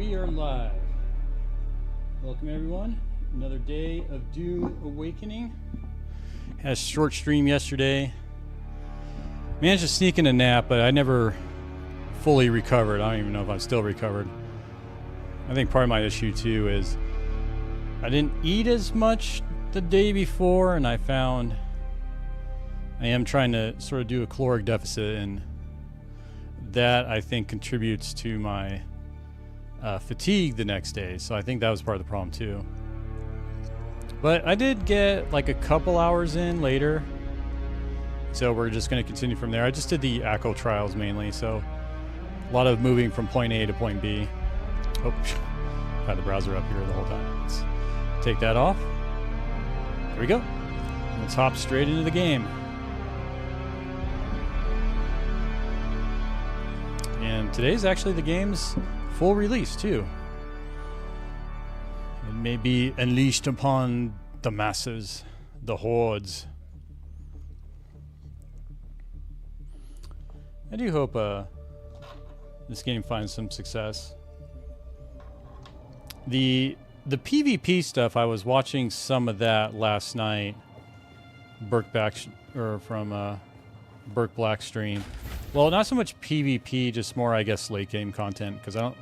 we are live. Welcome everyone. Another day of Dune Awakening. Had a short stream yesterday. Managed to sneak in a nap, but I never fully recovered. I don't even know if I'm still recovered. I think part of my issue too is I didn't eat as much the day before, and I found I am trying to sort of do a caloric deficit, and that I think contributes to my fatigue the next day. So I think that was part of the problem too. But I did get like a couple hours in later, so we're just going to continue from there. I just did the ACO trials mainly, so a lot of moving from point A to point B. Oh, had the browser up here the whole time. Let's take that off. There we go. Let's hop straight into the game. And today's actually the game's full release too. It may be unleashed upon the masses, the hordes. I do hope this game finds some success. The PvP stuff, I was watching some of that last night. Burke Black stream. Well, not so much PvP, just more, I guess, late game content, because I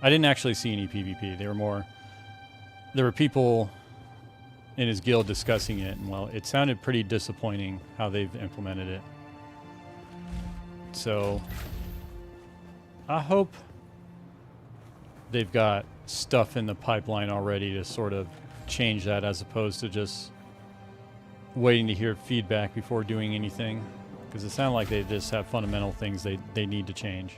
didn't actually see any PvP. There were people in his guild discussing it, and well, it sounded pretty disappointing how they've implemented it. So I hope they've got stuff in the pipeline already to sort of change that, as opposed to just waiting to hear feedback before doing anything, because it sounds like they just have fundamental things they need to change.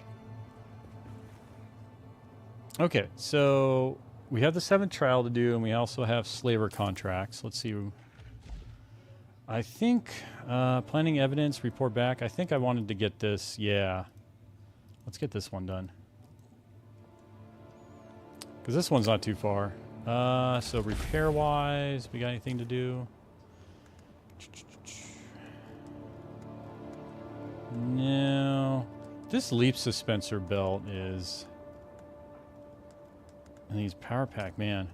Okay, so we have the 7th trial to do, and we also have slaver contracts. Let's see. I think planning evidence, report back. I think I wanted to get this. Yeah. Let's get this one done, because this one's not too far. So repair-wise, we got anything to do? No. This leaf suspensor belt is... And these power pack, man.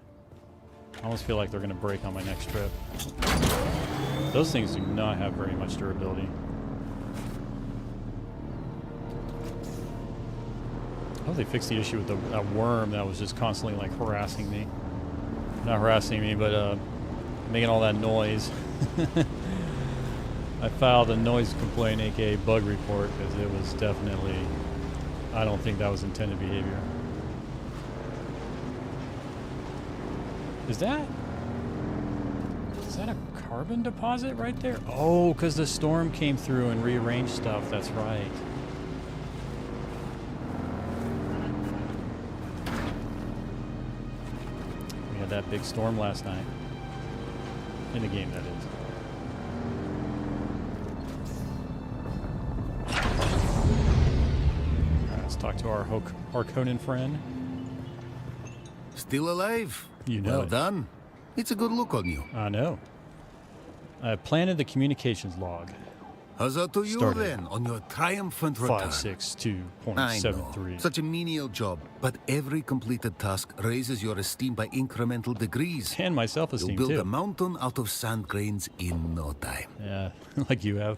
I almost feel like they're going to break on my next trip. Those things do not have very much durability. I hope they fixed the issue with that worm that was just constantly like harassing me. Not harassing me, but making all that noise. I filed a noise complaint, aka bug report, because it was definitely... I don't think that was intended behavior. Is that a carbon deposit right there? Oh, because the storm came through and rearranged stuff. That's right. We had that big storm last night. In the game, that is. Alright, let's talk to our Harkonnen friend. Still alive? You know well it. done. It's a good look on you. I know. I planted the communications log. How's that to you Started. then, on your triumphant return? 562.73. Such a menial job, but every completed task raises your esteem by incremental degrees. And my self-esteem, You'll build too. a mountain out of sand grains in no time. Yeah, like you have.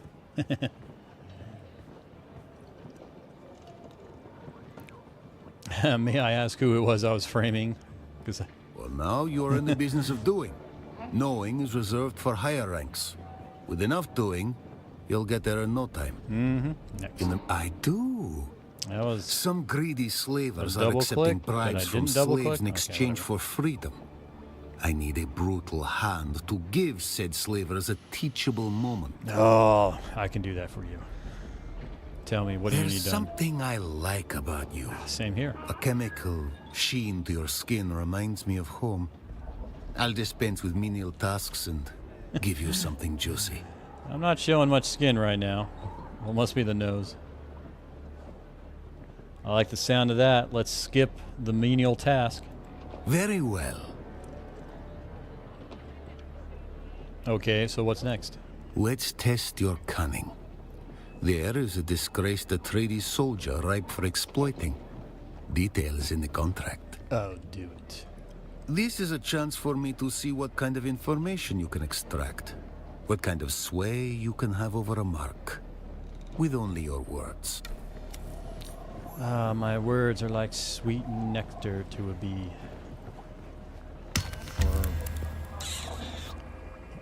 May I ask who it was I was framing? Because Well, now you're in the business of doing. Knowing is reserved for higher ranks. With enough doing, you'll get there in no time. next. I do. That was... Some greedy slavers A are double accepting click, and I bribes from didn't double slaves click? in Okay, exchange whatever. for freedom. I need a brutal hand to give said slavers a teachable moment. Oh, I can do that for you. Tell me, what do you There's need done? something I like about you. Same here. A chemical sheen to your skin reminds me of home. I'll dispense with menial tasks and give you something juicy. I'm not showing much skin right now. Well, it must be the nose. I like the sound of that. Let's skip the menial task. Very well. Okay, so what's next? Let's test your cunning. There is a disgraced Atreides soldier ripe for exploiting. Details in the contract. Oh, do it. This is a chance for me to see what kind of information you can extract. What kind of sway you can have over a mark. With only your words. My words are like sweet nectar to a bee. Or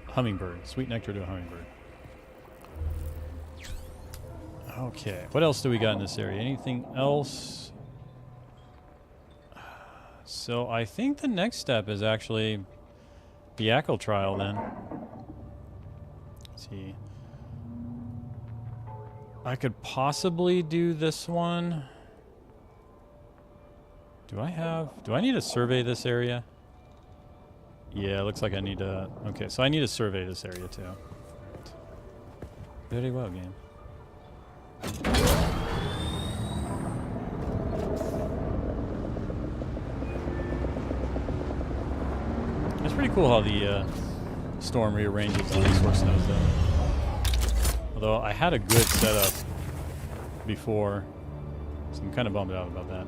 hummingbird. Sweet nectar to a hummingbird. Okay. What else do we got in this area? Anything else? So I think the next step is actually the Echo trial then. Let's see. I could possibly do this one. Do I need to survey this area? Yeah, it looks like I need to... Okay, so I need to survey this area too. Right. Very well, game. It's pretty cool how the storm rearranges the resource nodes though. Although I had a good setup before, so I'm kind of bummed out about that.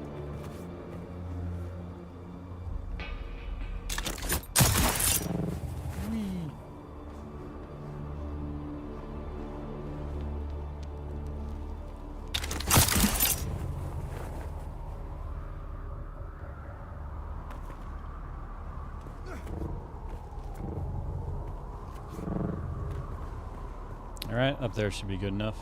Alright, up there should be good enough.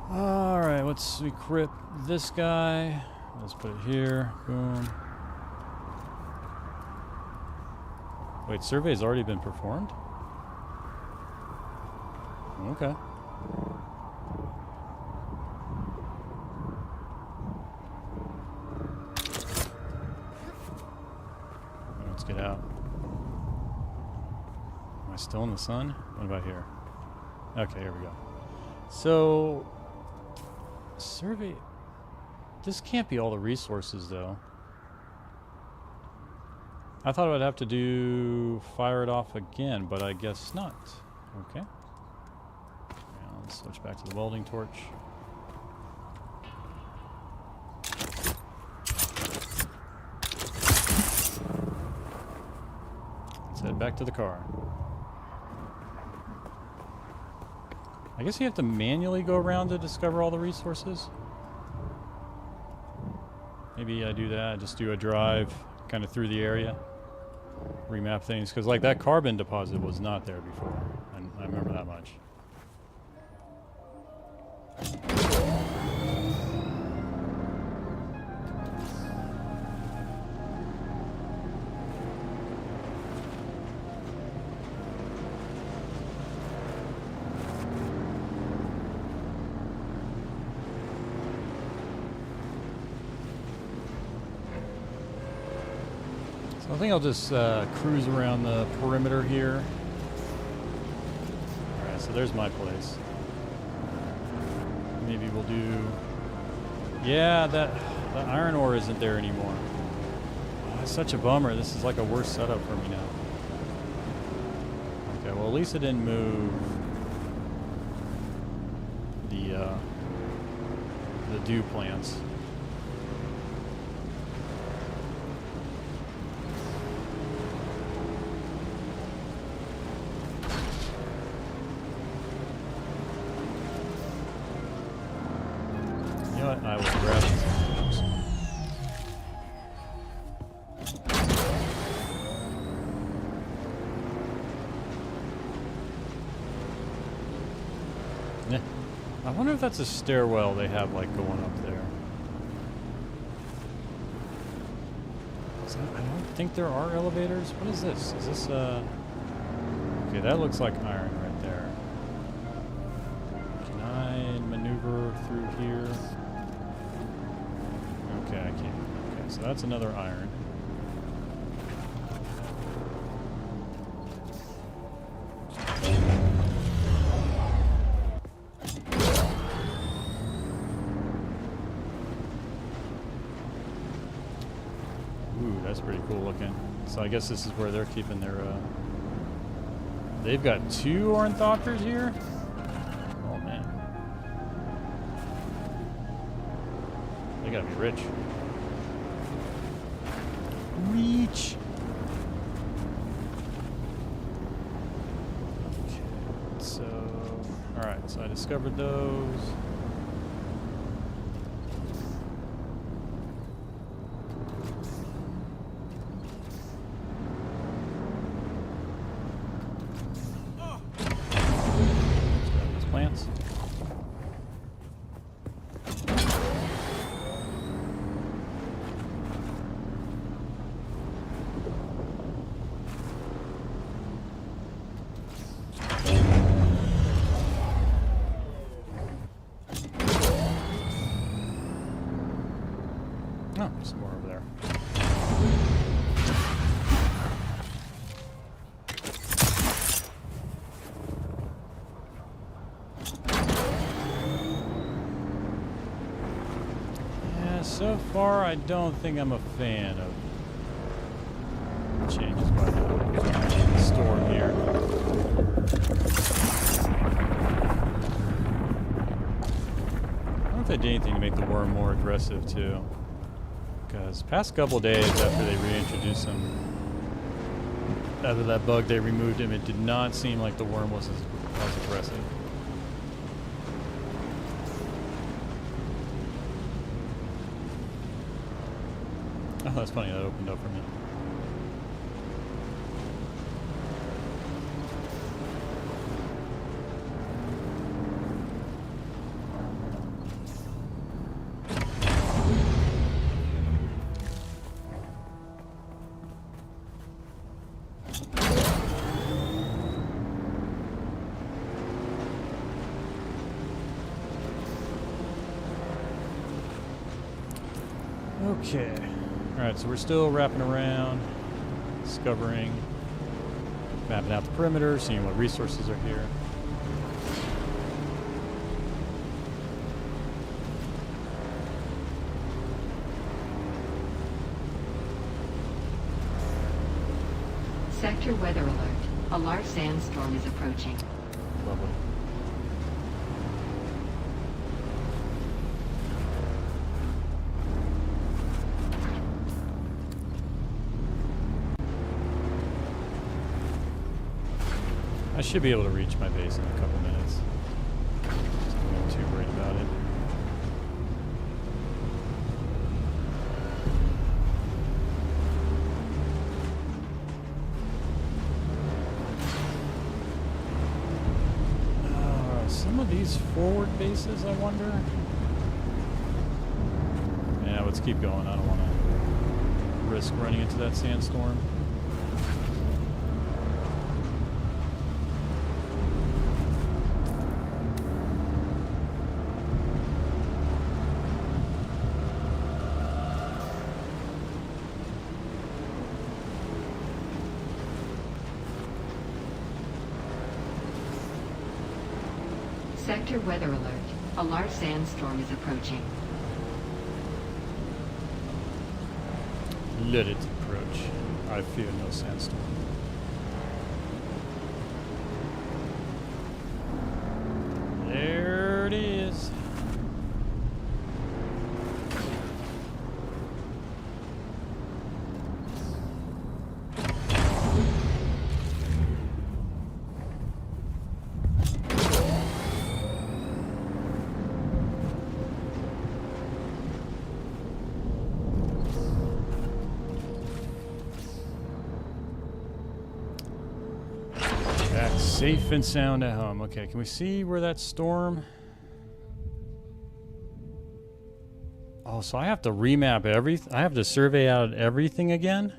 Alright, let's equip this guy. Let's put it here. Boom. Wait, survey's already been performed? Okay. Let's get out. Am I still in the sun? What about here? Okay, here we go. So, survey. This can't be all the resources, though. I thought I would have to fire it off again, but I guess not. Okay. Switch back to the welding torch. Let's head back to the car. I guess you have to manually go around to discover all the resources. Maybe I do that. Just do a drive kind of through the area. Remap things. Because like that carbon deposit was not there before. I remember that much. So I think I'll just cruise around the perimeter here. Alright, so there's my place. Maybe we'll do... Yeah, the iron ore isn't there anymore. Oh, that's such a bummer. This is like a worse setup for me now. Okay, well at least it didn't move the dew plants. You know what? I will grab it. Yeah. I wonder if that's a stairwell they have like going up there. I don't think there are elevators. What is this? Is this okay, that looks like iron right there. Can I maneuver through here? Okay, I can't. Okay, so that's another iron. Ooh, That's pretty cool looking. So I guess this is where they're keeping their, they've got 2 ornithopters here? Oh, man. They gotta be rich. Reach! Okay, so... Alright, so I discovered those. Plants. Oh, some more over there. So far, I don't think I'm a fan of changes by the storm here. I don't know if they did anything to make the worm more aggressive, too. Because past couple days after they reintroduced him, after that bug they removed him, it did not seem like the worm was as aggressive. Oh, that's funny, that opened up for me. Okay. Alright, so we're still wrapping around, discovering, mapping out the perimeter, seeing what resources are here. Sector weather alert. A large sandstorm is approaching. Lovely. I should be able to reach my base in a couple minutes. Just not too worried about it. Some of these forward bases, I wonder. Yeah, let's keep going. I don't want to risk running into that sandstorm. Sector weather alert. A large sandstorm is approaching. Let it approach. I fear no sandstorm. There it is. Safe and sound at home. Okay, can we see where that storm? Oh, so I have to remap everything. I have to survey out everything again?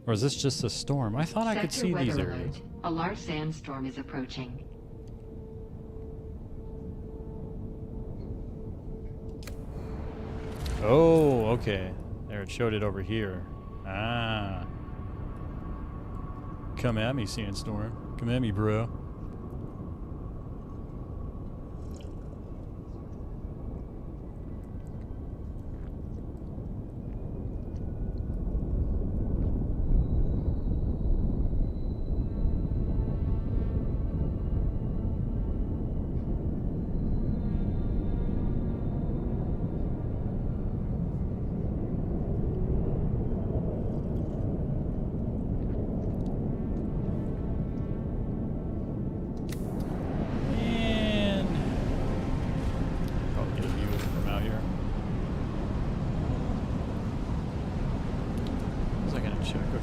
Or is this just a storm? I thought I could see these areas. A large sandstorm is approaching. Oh, okay. There, it showed it over here. Ah. Come at me, sandstorm. Come at me, bro.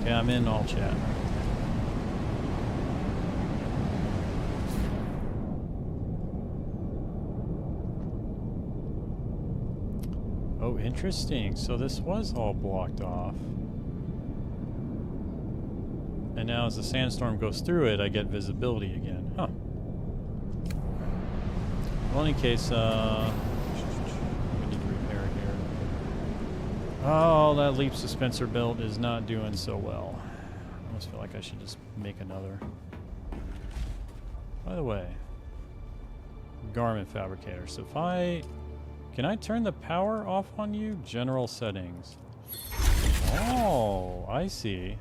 Okay, I'm in all chat. Oh, interesting. So this was all blocked off. And now as the sandstorm goes through it, I get visibility again. Huh. Well, in any case, we need to repair here. Oh, that leap suspensor belt is not doing so well. I almost feel like I should just make another. By the way, garment fabricator. So if I... Can I turn the power off on you? General settings. Oh, I see.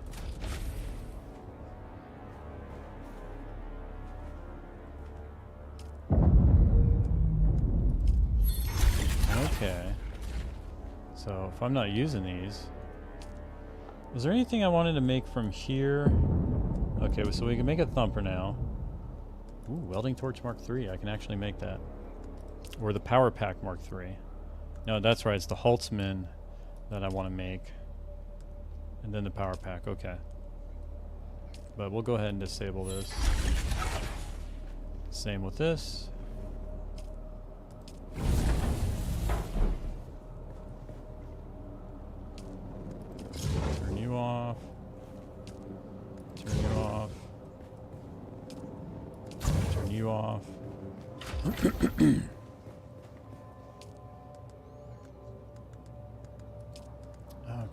Okay. So if I'm not using these... Is there anything I wanted to make from here? Okay, so we can make a thumper now. Ooh, welding torch Mark III. I can actually make that. Or the power pack Mark III. No, that's right. It's the Holtzman that I want to make. And then the power pack. Okay. But we'll go ahead and disable this. Same with this. Turn you off. Turn you off. Turn you off.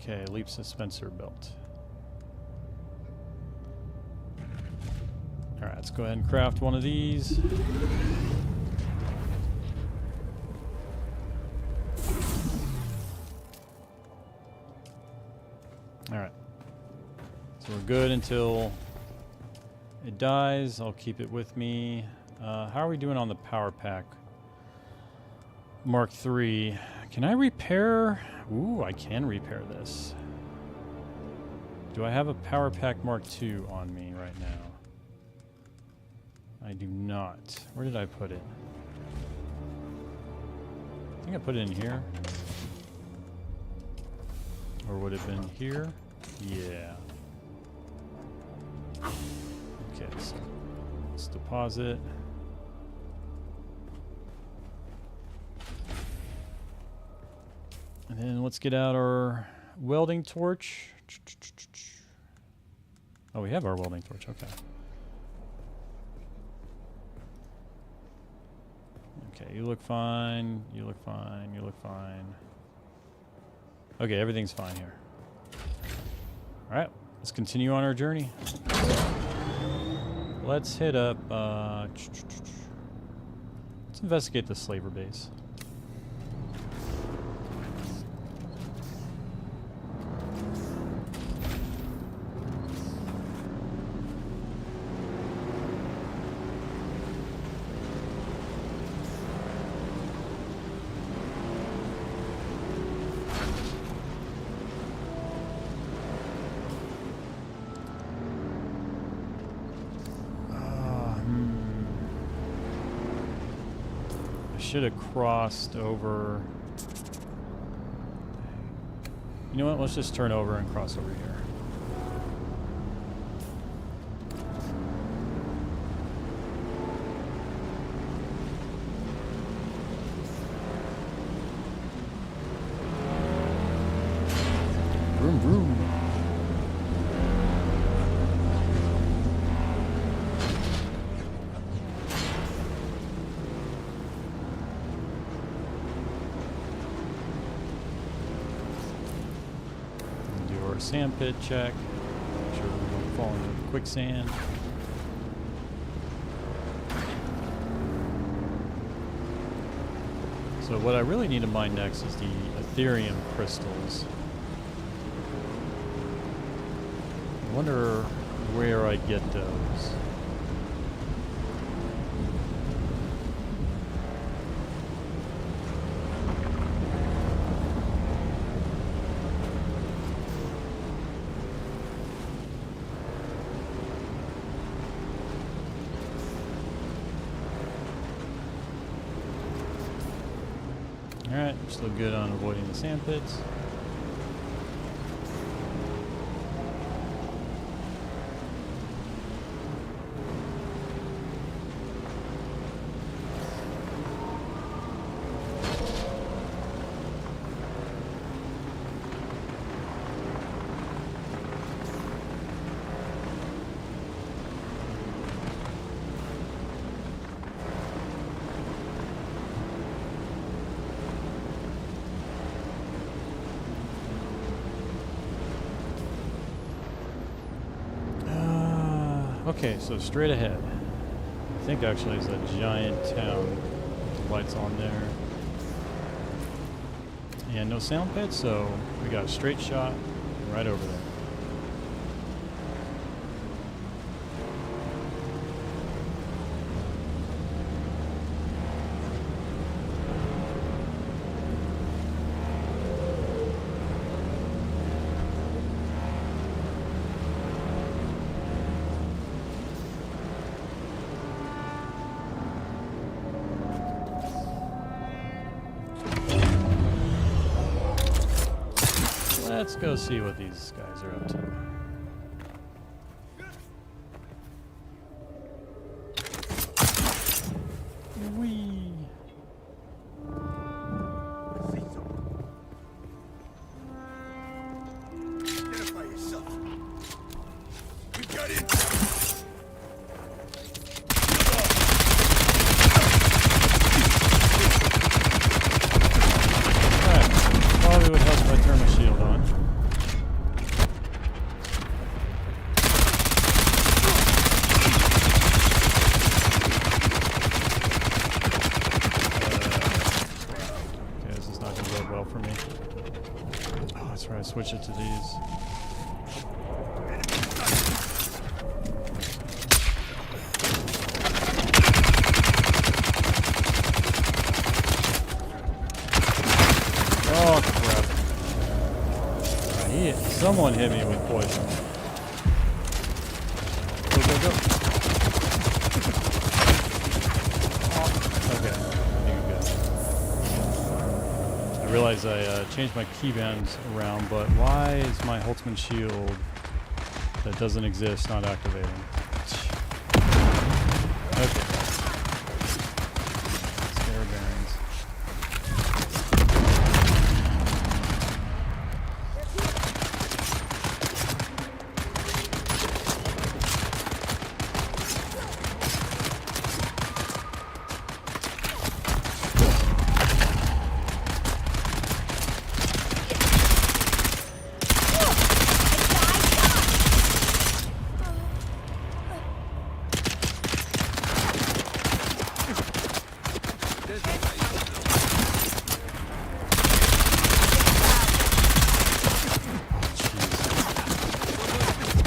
Okay, leap suspensor belt. Alright, let's go ahead and craft one of these. Alright. So we're good until it dies. I'll keep it with me. How are we doing on the power pack? Mark III. Can I repair? Ooh, I can repair this. Do I have a power pack Mark II on me right now? I do not. Where did I put it? I think I put it in here. Or would it have been here? Yeah. Okay, so let's deposit. And then let's get out our welding torch. Oh, we have our welding torch. Okay. Okay, you look fine. You look fine. You look fine. Okay, everything's fine here. All right, let's continue on our journey. Let's hit up... let's investigate the slaver base. Should have crossed over. You know what? Let's just turn over and cross over here. Vroom, vroom. Sand pit check. Make sure we don't fall into quicksand. So what I really need to mine next is the Ethereum crystals. I wonder where I get those. Alright, we're still good on avoiding the sand pits. Okay, so straight ahead. I think actually it's a giant town with the lights on there. And no sound pit, so we got a straight shot right over there. Let's go see what these guys are up to. Whee! Identify yourself. You got it. Alright, probably would help if I turn my shield on. Okay, this is not going to go well for me. Oh, that's right, I switched it to these. Oh, crap. Someone hit me with poison. Go, go, go. Okay, I think I'm good. I realize I changed my keybands around, but why is my Holtzman shield that doesn't exist not activating? Okay. Spare bearings.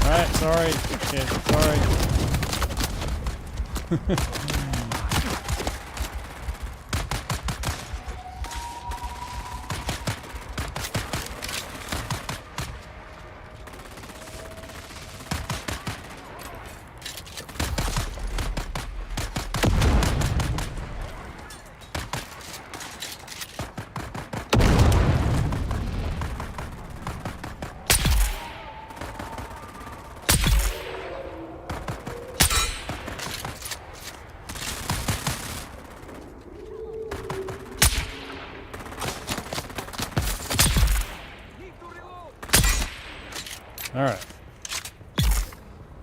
Alright, sorry. Okay, sorry. Alright.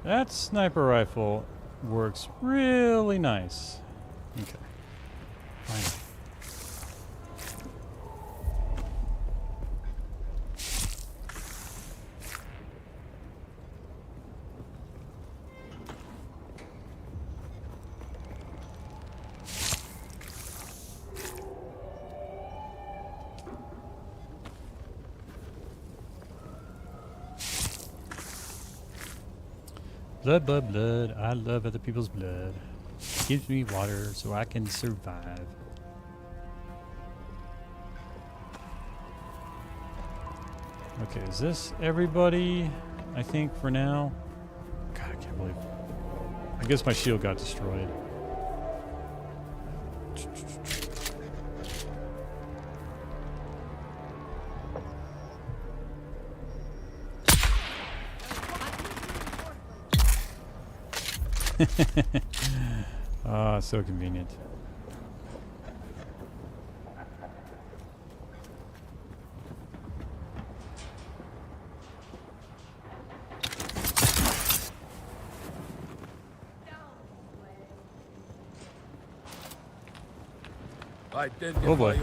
That sniper rifle works really nice. Okay. Fine. Blood, blood, blood. I love other people's blood. Gives me water so I can survive. Okay, is this everybody? I think for now. God, I can't believe. I guess my shield got destroyed. Ah, so convenient. Oh boy.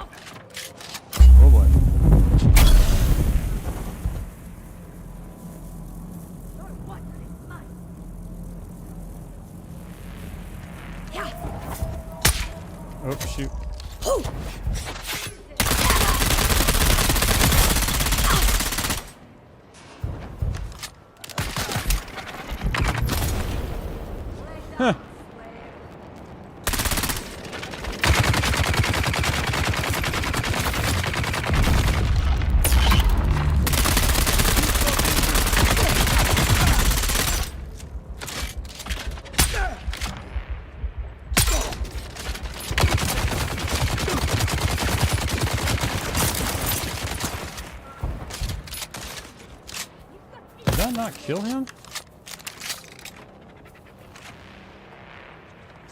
Oh boy. Oh, shoot. Huh. Did that not kill him?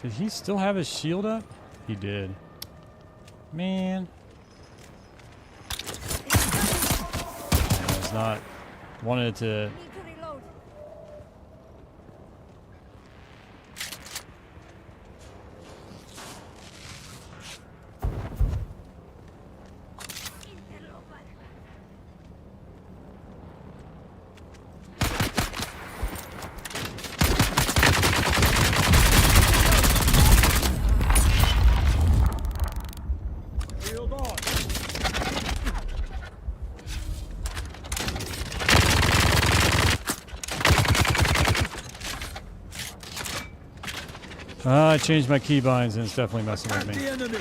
Did he still have his shield up? He did. Man. I was not wanted to. I changed my keybinds and it's definitely messing with me. The enemy.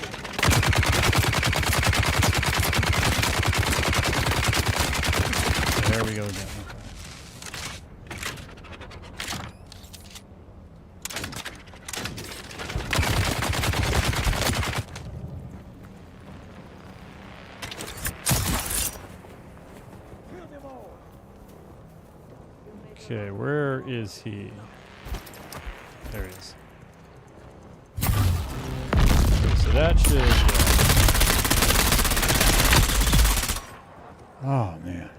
There we go again. Okay, where is he? There he is. So that should. Oh man.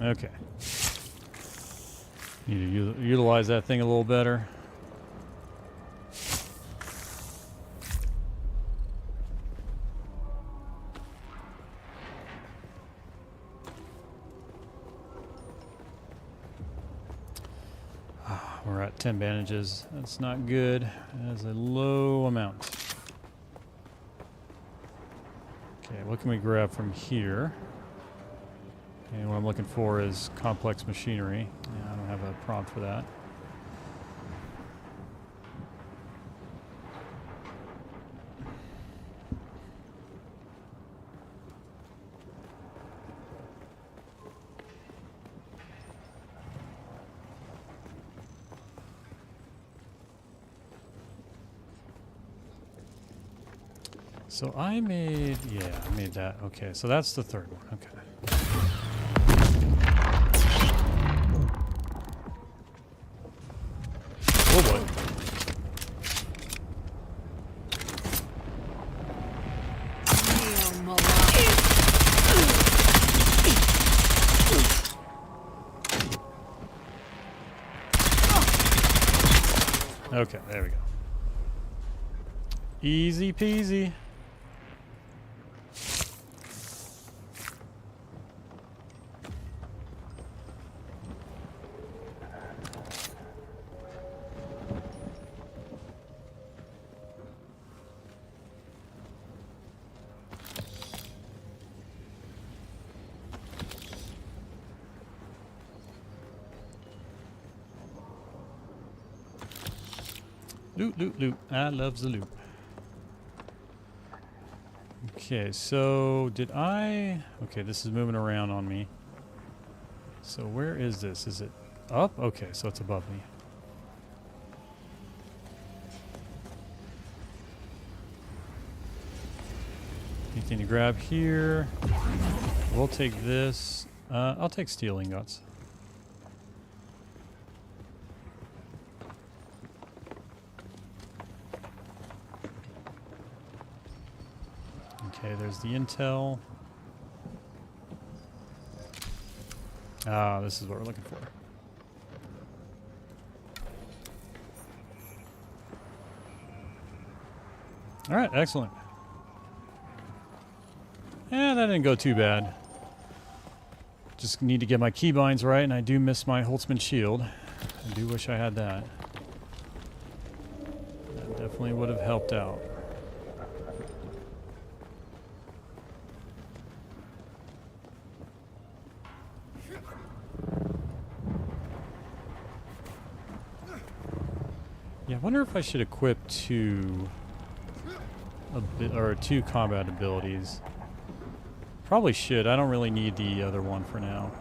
Okay. Need to utilize that thing a little better. We're at 10 bandages. That's not good. That is a low amount. Okay, what can we grab from here? And what I'm looking for is complex machinery. Yeah, I don't have a prompt for that. So I made, yeah, I made that. Okay, so that's the third one. Okay. Oh boy. Okay, there we go. Easy peasy. Loot, loot, loot. I loves the loot. Okay, so did I... Okay, this is moving around on me. So where is this? Is it up? Okay, so it's above me. Anything to grab here? We'll take this. I'll take steel ingots. Okay, there's the intel. Ah, this is what we're looking for. All right, excellent. Yeah, that didn't go too bad. Just need to get my keybinds right, and I do miss my Holtzman shield. I do wish I had that. That definitely would have helped out. Yeah, I wonder if I should equip two combat abilities. Probably should. I don't really need the other one for now.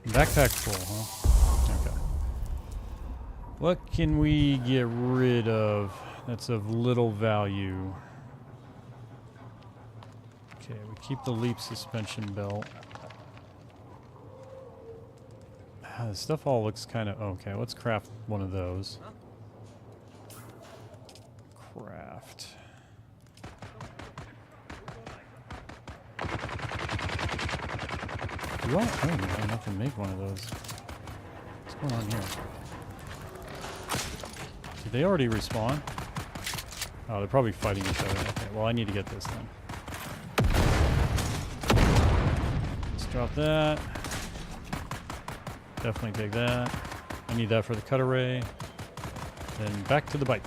Backpack full, huh? Okay. What can we get rid of that's of little value? Okay, we keep the leap suspension belt. This stuff all looks kind of... Okay, let's craft one of those. Craft. Do I? Oh, I have to make one of those. What's going on here? Did they already respawn? Oh, they're probably fighting each other. Okay, well, I need to get this then. Let's drop that. Definitely take that. I need that for the cut array. Then back to the bike.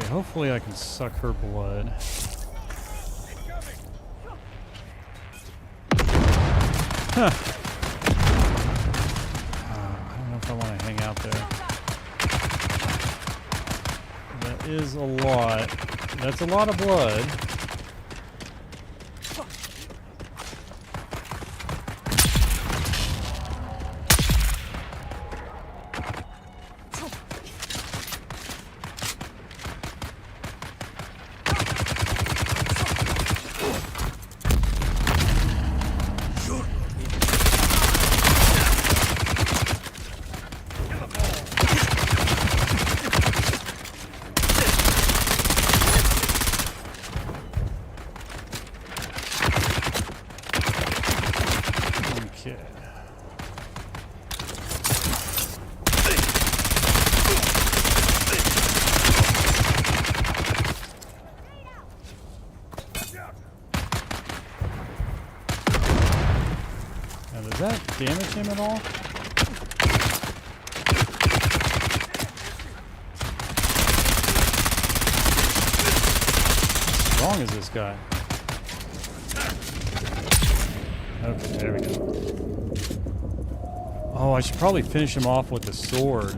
Hopefully I can suck her blood. Huh. I don't know if I want to hang out there. That is a lot. That's a lot of blood. Does that damage him at all? How strong is this guy? Okay, there we go. Oh, I should probably finish him off with the sword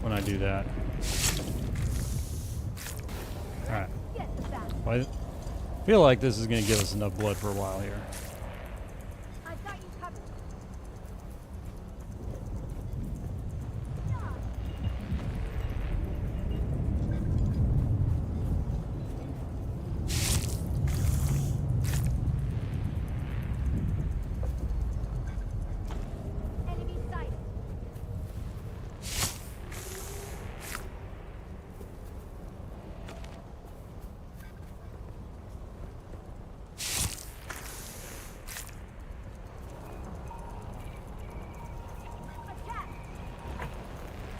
when I do that. Alright. Well, I feel like this is going to give us enough blood for a while here.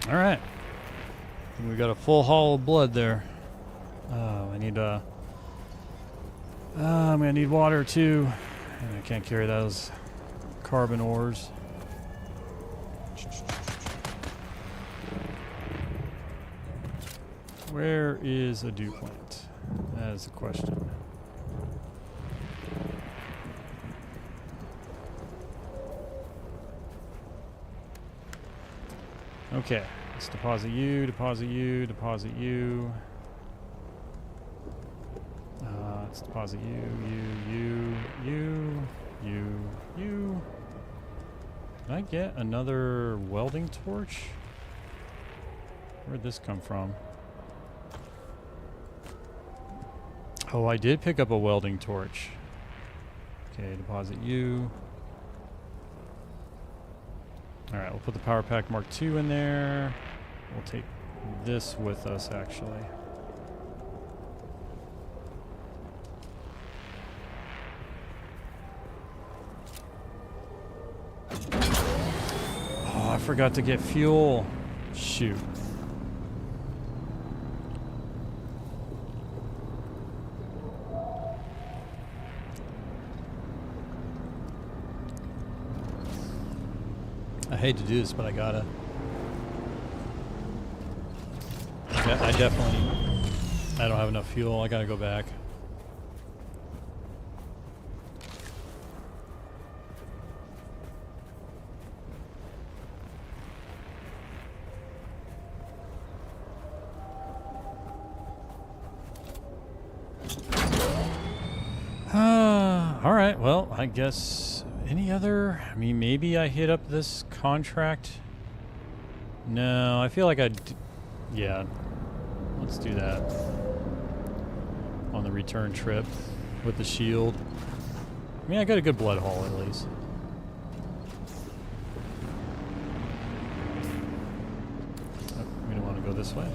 All right, we got a full haul of blood there. Oh, I need I'm gonna need water too, and I can't carry those carbon ores. Where is a dew plant? That is the question. Okay, let's deposit you, deposit you, deposit you. Let's deposit you. Can I get another welding torch? Where'd this come from? Oh, I did pick up a welding torch. Okay, deposit you. Alright, we'll put the Power Pack Mark II in there. We'll take this with us, actually. Oh, I forgot to get fuel. Shoot. I hate to do this, but I gotta. I don't have enough fuel. I gotta go back. All right. Well, I guess any other. I mean, maybe I hit up this contract. No, I feel like yeah. Let's do that on the return trip with the shield. I mean, I got a good blood haul at least. Oh, we don't want to go this way.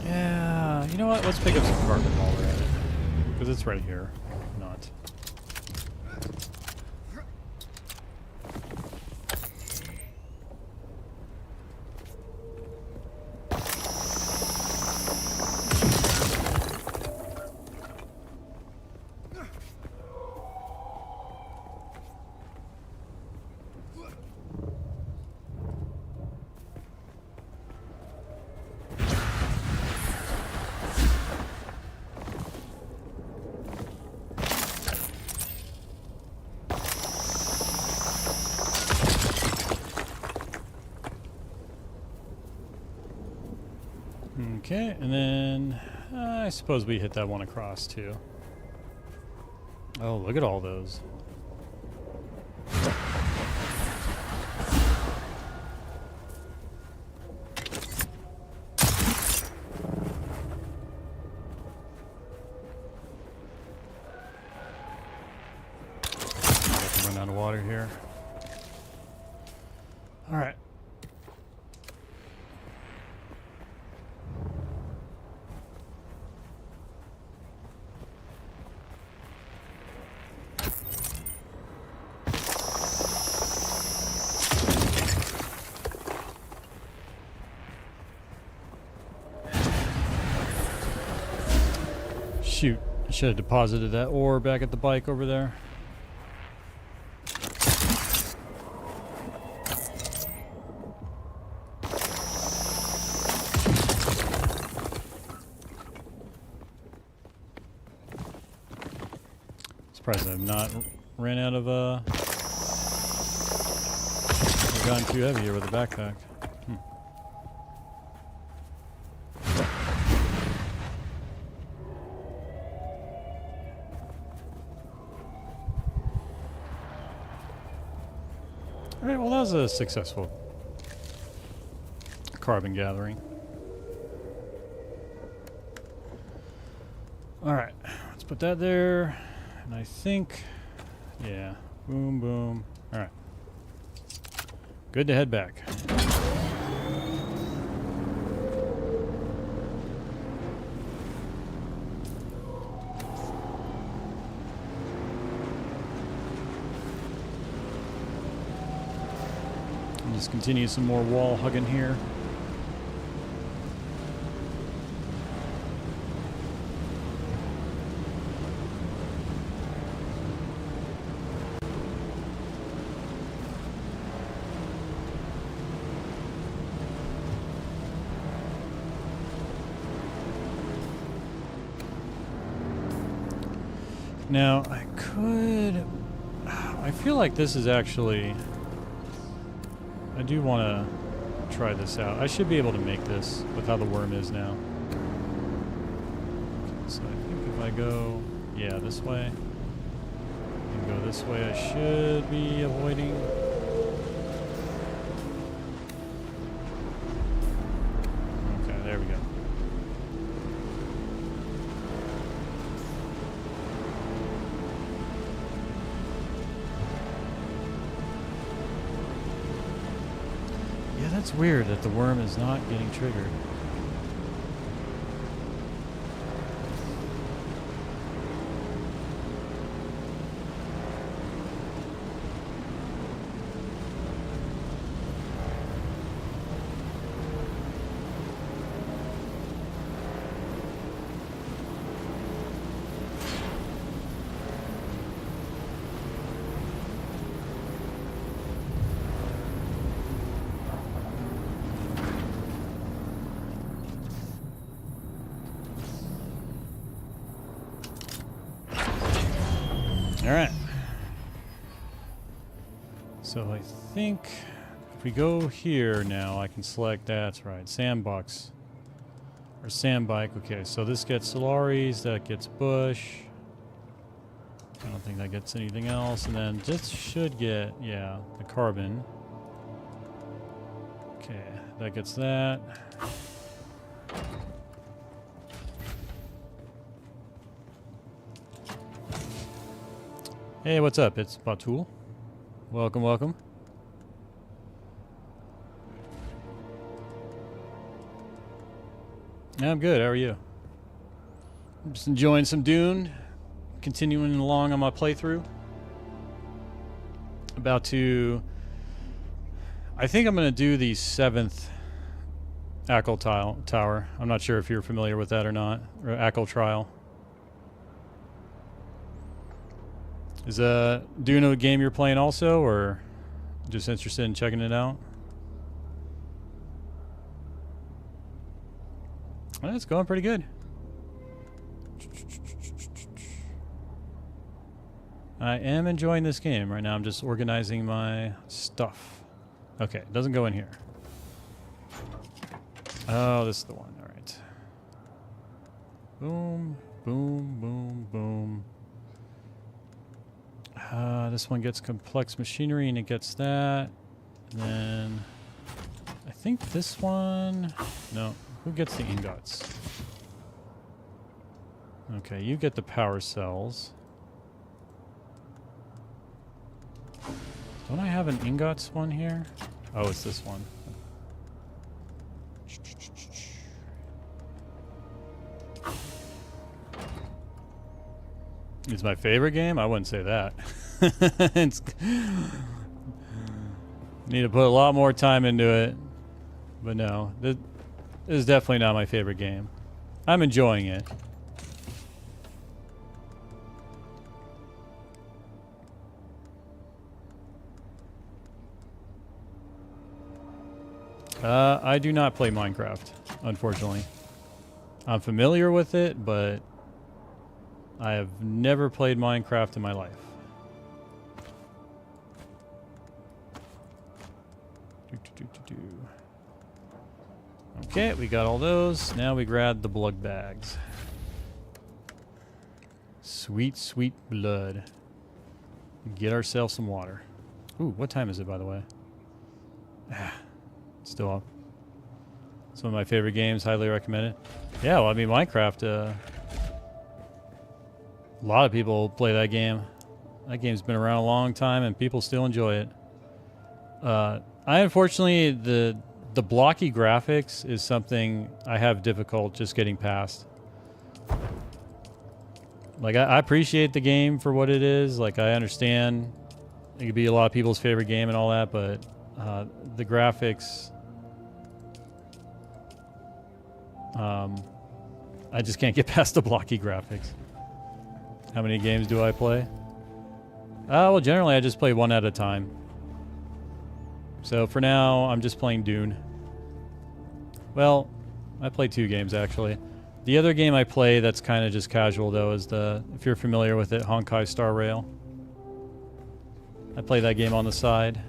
Yeah, you know what? Let's pick up some carbon while we're at it. Because it's right here. Not. Okay, and then I suppose we hit that one across too. Oh, look at all those. Run out of water here. All right. Shoot, I should have deposited that ore back at the bike over there. Surprised I've not ran out of I've gotten too heavy here with the backpack. Alright, well that was a successful carbon gathering. Alright, let's put that there. And I think, yeah, boom, boom. Alright. Good to head back. Just continue some more wall hugging here. Now, I could... I feel like this is actually... I do want to try this out. I should be able to make this with how the worm is now. Okay, so I think if I go... Yeah, this way. And go this way, I should be avoiding... Okay, there we go. Yeah, that's weird that the worm is not getting triggered. Alright. So I think if we go here now, I can select, that's right, sandbox. Or sandbike. Okay, so this gets Solaris, that gets Bush. I don't think that gets anything else. And then this should get, yeah, the carbon. Okay, that gets that. Hey, what's up? It's Batul. Welcome, welcome. Yeah, I'm good. How are you? I'm just enjoying some Dune. Continuing along on my playthrough. About to... I think I'm going to do the 7th Ackle Tower. I'm not sure if you're familiar with that or not. Or Ackle Trial. Is Dune a game you're playing also, or just interested in checking it out? Well, it's going pretty good. I am enjoying this game right now. I'm just organizing my stuff. Okay, it doesn't go in here. Oh, this is the one. All right. Boom, boom, boom, boom. This one gets complex machinery and it gets that. And then I think this one... No. Who gets the ingots? Okay, you get the power cells. Don't I have an ingots one here? Oh, it's this one. It's my favorite game? I wouldn't say that. Need to put a lot more time into it. But no, this is definitely not my favorite game. I'm enjoying it. I do not play Minecraft, unfortunately. I'm familiar with it, but I have never played Minecraft in my life. Okay, we got all those. Now we grab the blood bags. Sweet, sweet blood. Get ourselves some water. Ooh, what time is it, by the way? Still up. Some of my favorite games, highly recommended. Yeah, well, I mean, Minecraft, a lot of people play that game. That game's been around a long time, and people still enjoy it. I unfortunately, the blocky graphics is something I have difficult just getting past. Like, I appreciate the game for what it is. Like, I understand it could be a lot of people's favorite game and all that, but the graphics... I just can't get past the blocky graphics. How many games do I play? Well, generally I just play one at a time. So for now, I'm just playing Dune. Well, I play 2 games actually. The other game I play that's kind of just casual though is if you're familiar with it, Honkai Star Rail. I play that game on the side.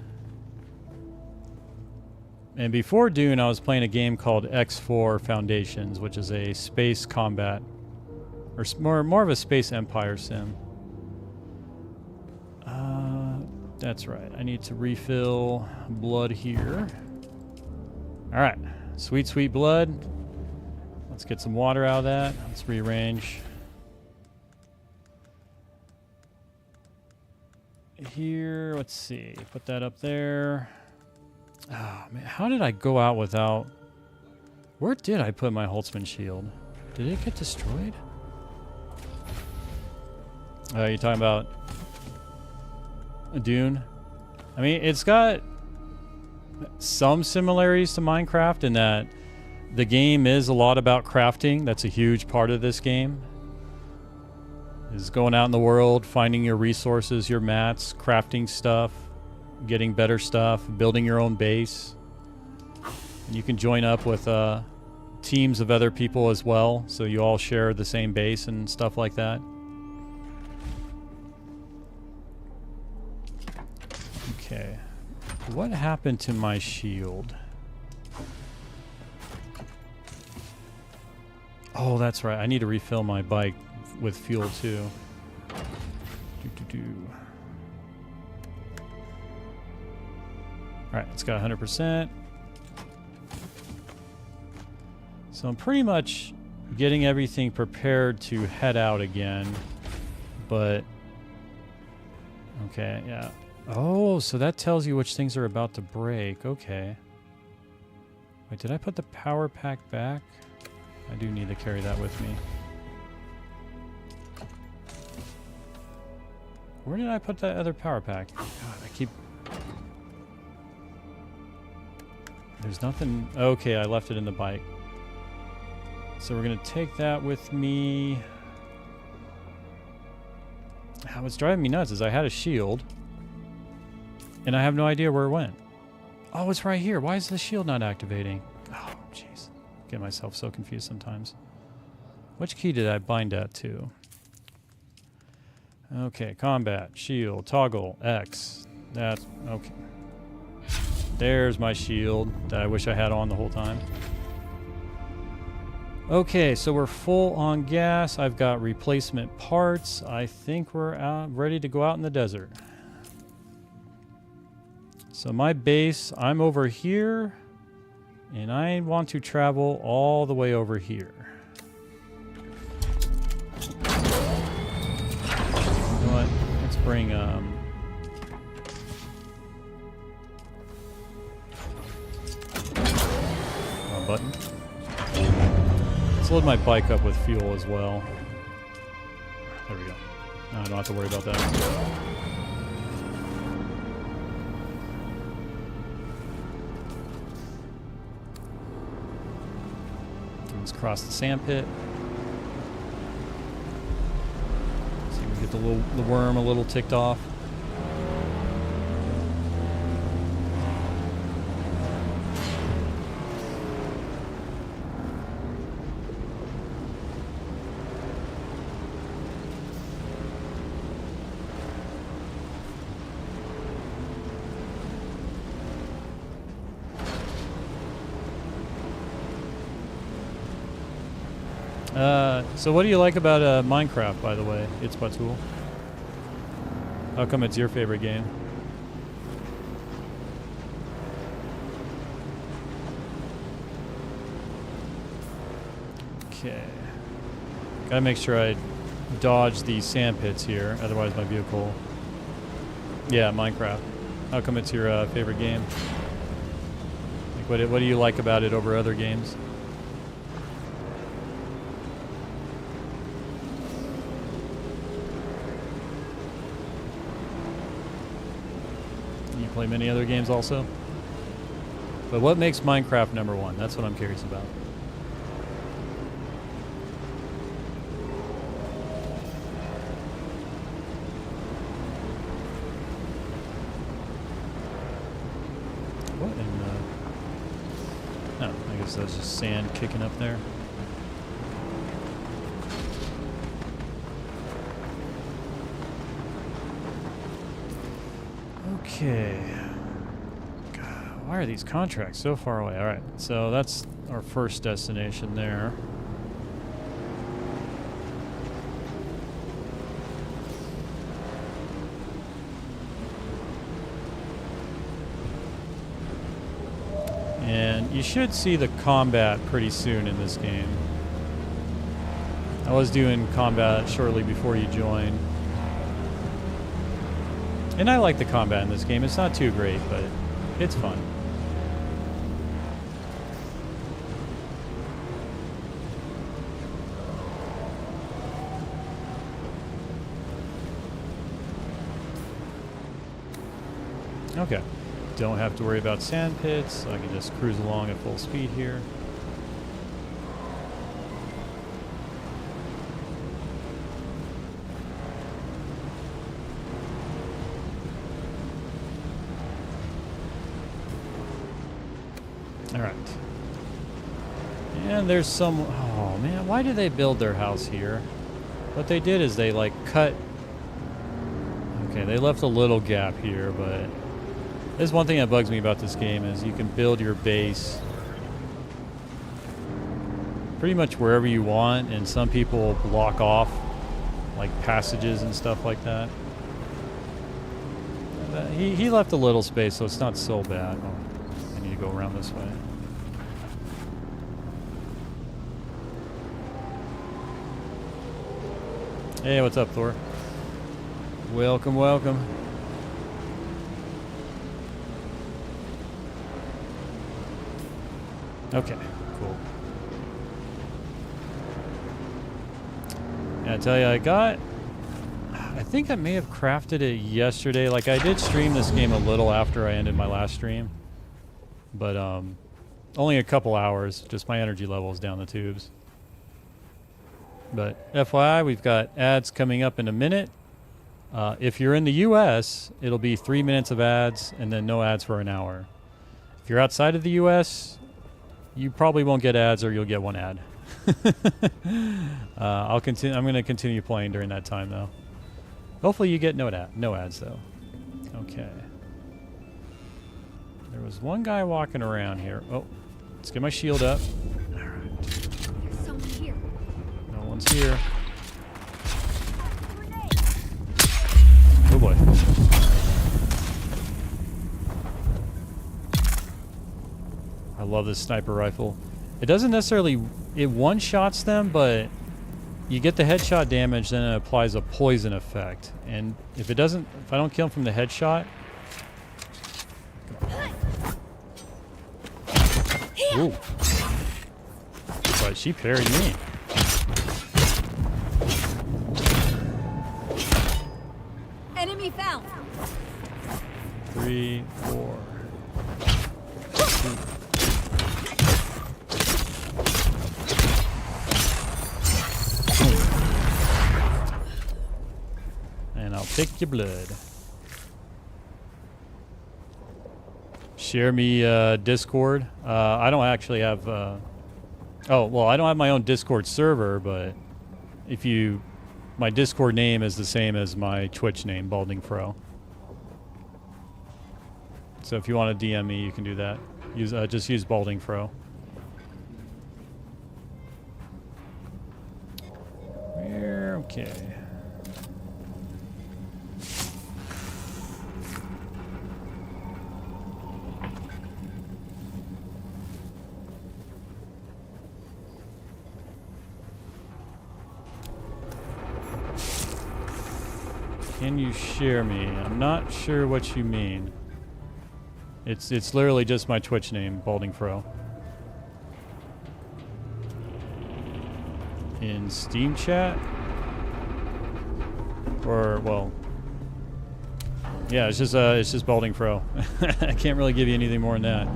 And before Dune, I was playing a game called X4 Foundations, which is a space combat, or more of a space empire sim. That's right. I need to refill blood here. All right, sweet, sweet blood. Let's get some water out of that. Let's rearrange. Here, let's see. Put that up there. Oh, man. How did I go out without... Where did I put my Holtzman shield? Did it get destroyed? You're talking about Dune? I mean, it's got some similarities to Minecraft in that the game is a lot about crafting. That's a huge part of this game. Is going out in the world, finding your resources, your mats, crafting stuff, getting better stuff, building your own base. And you can join up with teams of other people as well, so you all share the same base and stuff like that. Okay. What happened to my shield? Oh, that's right. I need to refill my bike with fuel too. Alright, it's got 100%. So I'm pretty much getting everything prepared to head out again. But... okay, yeah. Oh, so that tells you which things are about to break. Okay. Wait, did I put the power pack back? I do need to carry that with me. Where did I put that other power pack? God, I keep... There's nothing... Okay, I left it in the bike. So we're going to take that with me. What's driving me nuts is I had a shield. And I have no idea where it went. Oh, it's right here. Why is the shield not activating? Oh, jeez. Get myself so confused sometimes. Which key did I bind that to? Okay, combat, shield, toggle, X. That's okay. There's my shield that I wish I had on the whole time. Okay, so we're full on gas. I've got replacement parts. I think we're ready to go out in the desert. So my base, I'm over here, and I want to travel all the way over here. You know what? Let's bring button. Let's load my bike up with fuel as well. There we go. Now I don't have to worry about that. Let's cross the sand pit. See if we get the worm a little ticked off. So what do you like about Minecraft, by the way? It's Batul. How come it's your favorite game? Okay. Gotta make sure I dodge these sand pits here, otherwise my vehicle... Yeah, Minecraft. How come it's your favorite game? Like, what do you like about it over other games? Play many other games also. But what makes Minecraft number one? That's what I'm curious about. What in the... Oh, I guess that's just sand kicking up there. Okay. God, why are these contracts so far away? All right, so that's our first destination there. And you should see the combat pretty soon in this game. I was doing combat shortly before you joined. And I like the combat in this game. It's not too great, but it's fun. Okay. Don't have to worry about sand pits. So I can just cruise along at full speed here. Alright. And there's some... Oh, man. Why did they build their house here? What they did is they, like, cut... Okay, they left a little gap here, but... There's one thing that bugs me about this game is you can build your base pretty much wherever you want, and some people block off, like, passages and stuff like that. He left a little space, so it's not so bad. Oh, I need to go around this way. Hey, what's up, Thor? Welcome, welcome. Okay, cool. Yeah, I tell you, I think I may have crafted it yesterday. Like, I did stream this game a little after I ended my last stream. But, only a couple hours. Just my energy level is down the tubes. But, FYI, we've got ads coming up in a minute. If you're in the US, it'll be 3 minutes of ads and then no ads for an hour. If you're outside of the US, you probably won't get ads, or you'll get one ad. I'll continue. I'm going to continue playing during that time, though. Hopefully, you get no ads, though. Okay. There was one guy walking around here. Oh, let's get my shield up. All right. There's someone here. No one's here. Oh boy. I love this sniper rifle. It doesn't necessarily... It one-shots them, but you get the headshot damage, then it applies a poison effect. And if it doesn't... If I don't kill him from the headshot... Ooh. But she parried me. Enemy found. 3, 4... And I'll take your blood. Share me Discord. I don't actually have... oh, well, I don't have my own Discord server, but if you... My Discord name is the same as my Twitch name, Balding Fro. So if you want to DM me, you can do that. Just use Balding Fro. Okay. Can you share me? I'm not sure what you mean. It's literally just my Twitch name, Balding Fro. In Steam chat? Or, well... Yeah, it's just Balding Fro. I can't really give you anything more than that.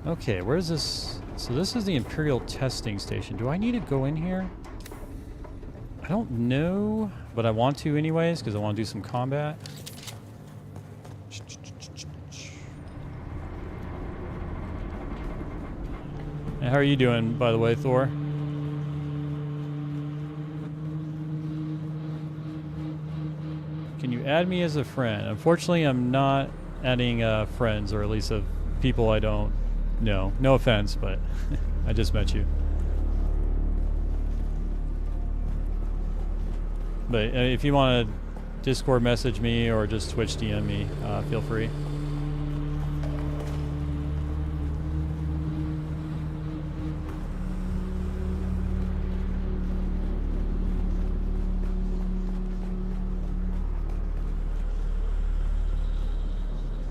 Okay, where's this? So this is the Imperial testing station. Do I need to go in here? I don't know, but I want to anyways, because I want to do some combat. And how are you doing, by the way, Thor? add me as a friend. Unfortunately, I'm not adding friends, or at least of people I don't know. No offense, but I just met you. But if you want to Discord message me or just Twitch DM me, feel free.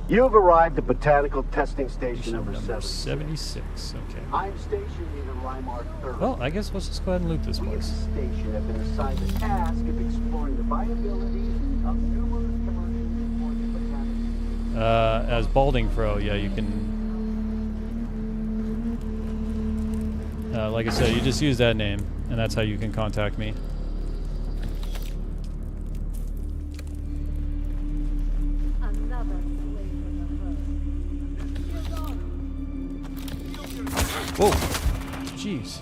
You've arrived at Botanical Testing Station number 76. Okay. I'm stationed in the Limar Thermal. Well, I guess let's just go ahead and loot this We at the place. station have been assigned the task of exploring the viability of numerous commercially important botanical... As Balding Fro, yeah, you can. Like I said, you just use that name, and that's how you can contact me. Another slave in the herd. Whoa! Jeez.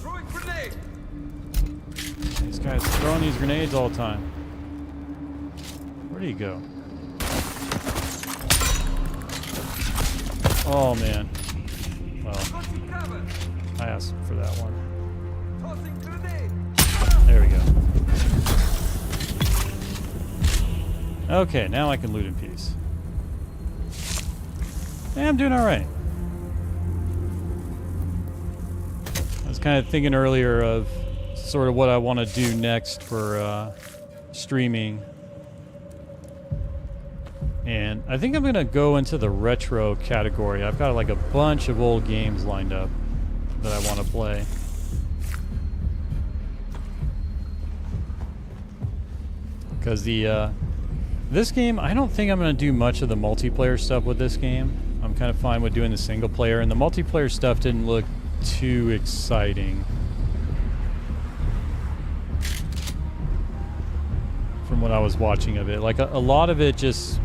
Throwing grenade! These guys throwing these grenades all the time. Where do you go? Oh man. Well, Tossing cover! I asked for that one. Tossing grenade! There we go. Okay, now I can loot in peace. Yeah, I'm doing alright. I was kind of thinking earlier of sort of what I want to do next for streaming. And I think I'm going to go into the retro category. I've got like a bunch of old games lined up that I want to play. Because this game, I don't think I'm going to do much of the multiplayer stuff with this game. I'm kind of fine with doing the single player, and the multiplayer stuff didn't look too exciting from what I was watching of it. Like a lot of it just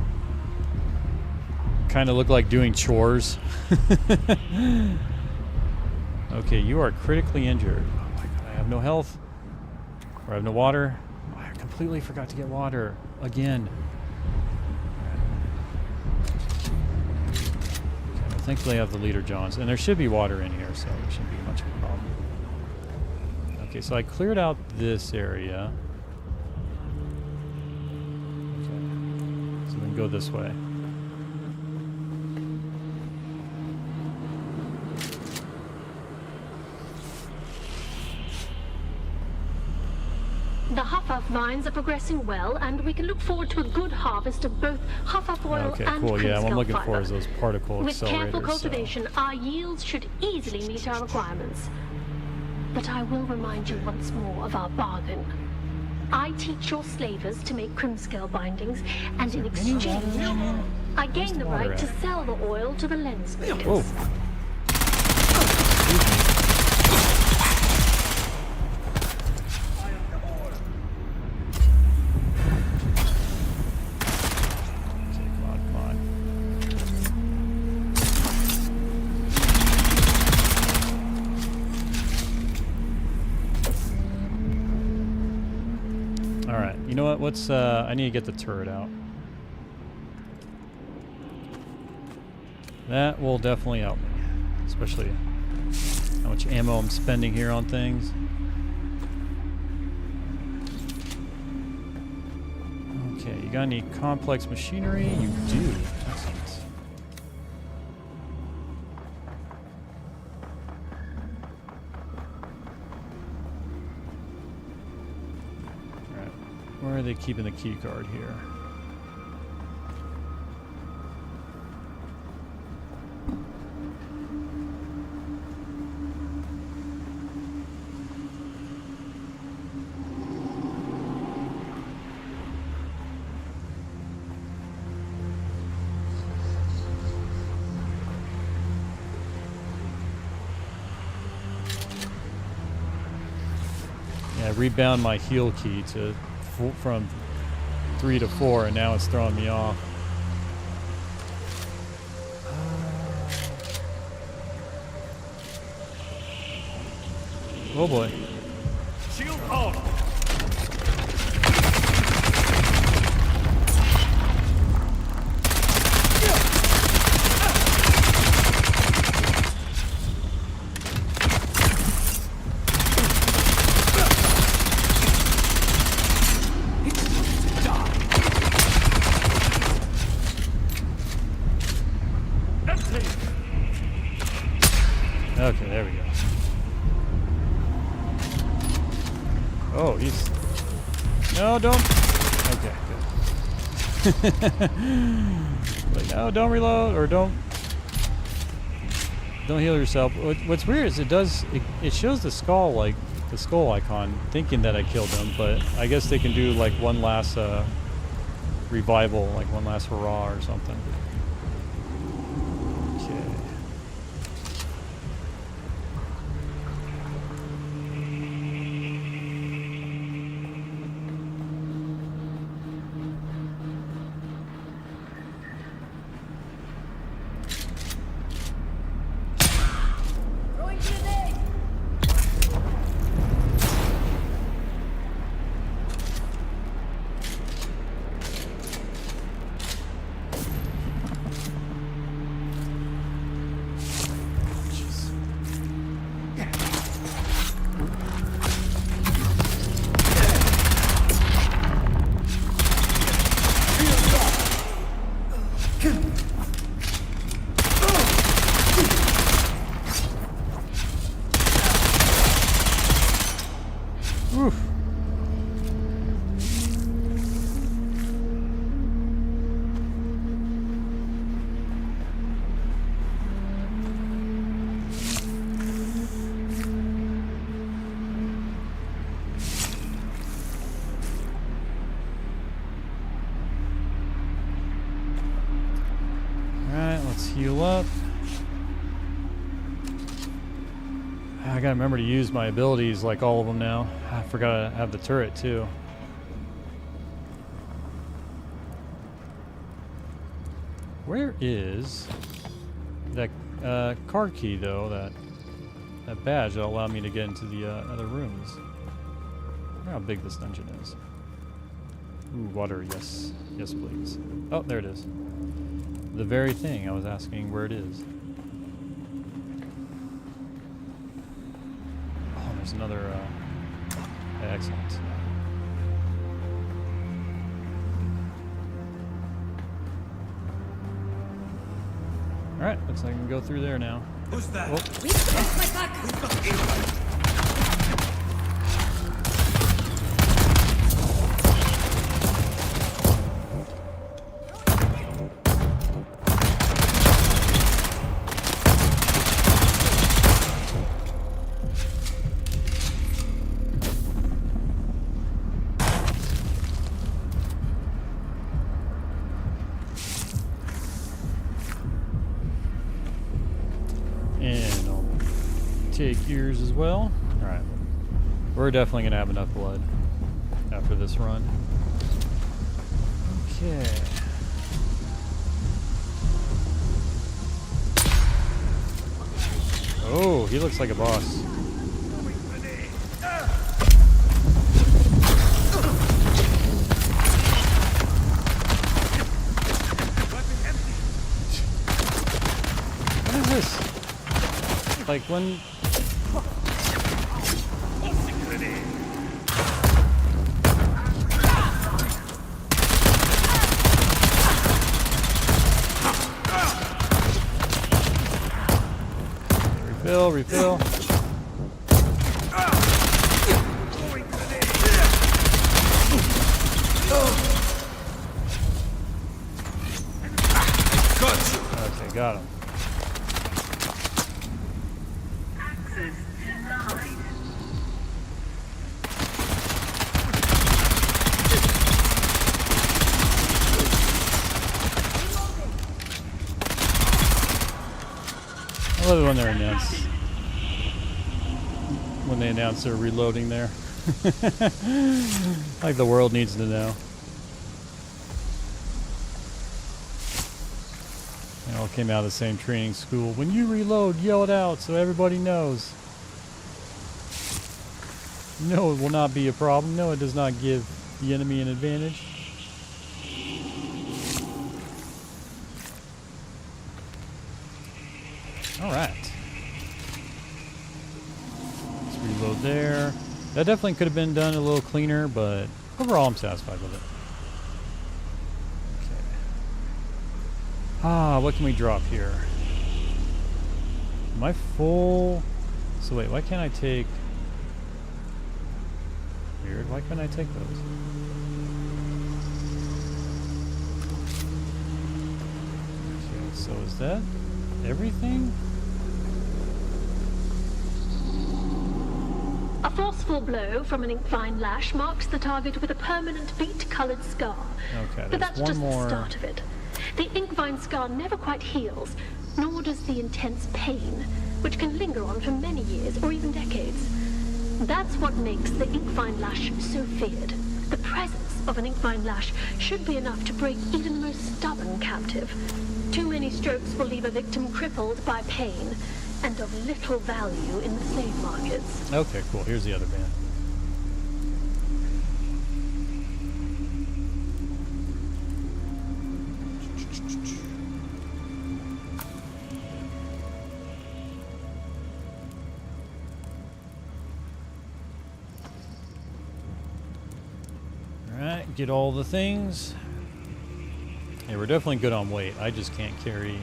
kind of looked like doing chores. Okay, you are critically injured. Oh my god, I have no health. Or I have no water. Oh, I completely forgot to get water again. Thankfully I have the leader Johns, and there should be water in here, so it shouldn't be much of a problem. Okay, so I cleared out this area. Okay, so we can go this way. The Huffaf vines are progressing well, and we can look forward to a good harvest of both Huffaf oil Okay, and cool. Yeah, what I'm Crimskull looking for fiber. is those particle With careful accelerators. cultivation, our yields should easily meet our requirements. But I will remind you once more of our bargain. I teach your slavers to make Crimskull bindings, and in exchange, I gain the water right to at? sell the oil to the lens makers. Whoa. You know what? Let's. I need to get the turret out. That will definitely help me, especially how much ammo I'm spending here on things. Okay, you got any complex machinery? You do. Excellent. Alright. Where are they keeping the key card here? rebound my heal key to from 3 to 4, and now it's throwing me off. Oh boy. Shield on. Okay, there we go. Oh, he's... No, don't... Okay, good. Like, no, don't reload, or don't heal yourself. What's weird is it shows the skull, like, the skull icon, thinking that I killed him, but I guess they can do, like, one last, revival, like one last hurrah or something. Okay. Oof. Alright, let's heal up. I gotta remember to use my abilities, like all of them now. I forgot to have the turret too. Where is that card key though? That badge that'll allow me to get into the other rooms. I wonder how big this dungeon is. Ooh, water, yes, yes, please. Oh, there it is. The very thing I was asking where it is. There's another, excellent. Alright, looks like I can go through there now. Who's that? And I'll take yours as well. Alright. We're definitely going to have enough blood after this run. Okay. Oh, he looks like a boss. What is this? Like when... Refill. Okay, got him. I love it when they announce they're reloading there. Like the world needs to know. They all came out of the same training school. When you reload, yell it out so everybody knows. No, it will not be a problem. No, it does not give the enemy an advantage. Alright. Let's reload there. That definitely could have been done a little cleaner, but overall I'm satisfied with it. Okay. Ah, what can we drop here? Am I full? So wait, why can't I take... Weird, why can't I take those? Okay, so is that everything? A forceful blow from an ink-vine lash marks the target with a permanent beet-colored scar. Okay, But that's just more. the start of it. The ink-vine scar never quite heals, nor does the intense pain, which can linger on for many years or even decades. That's what makes the ink-vine lash so feared. The presence of an ink-vine lash should be enough to break even the most stubborn captive. Too many strokes will leave a victim crippled by pain and of little value in the slave markets. Okay, cool. Here's the other band. Alright, get all the things. Yeah, we're definitely good on weight. I just can't carry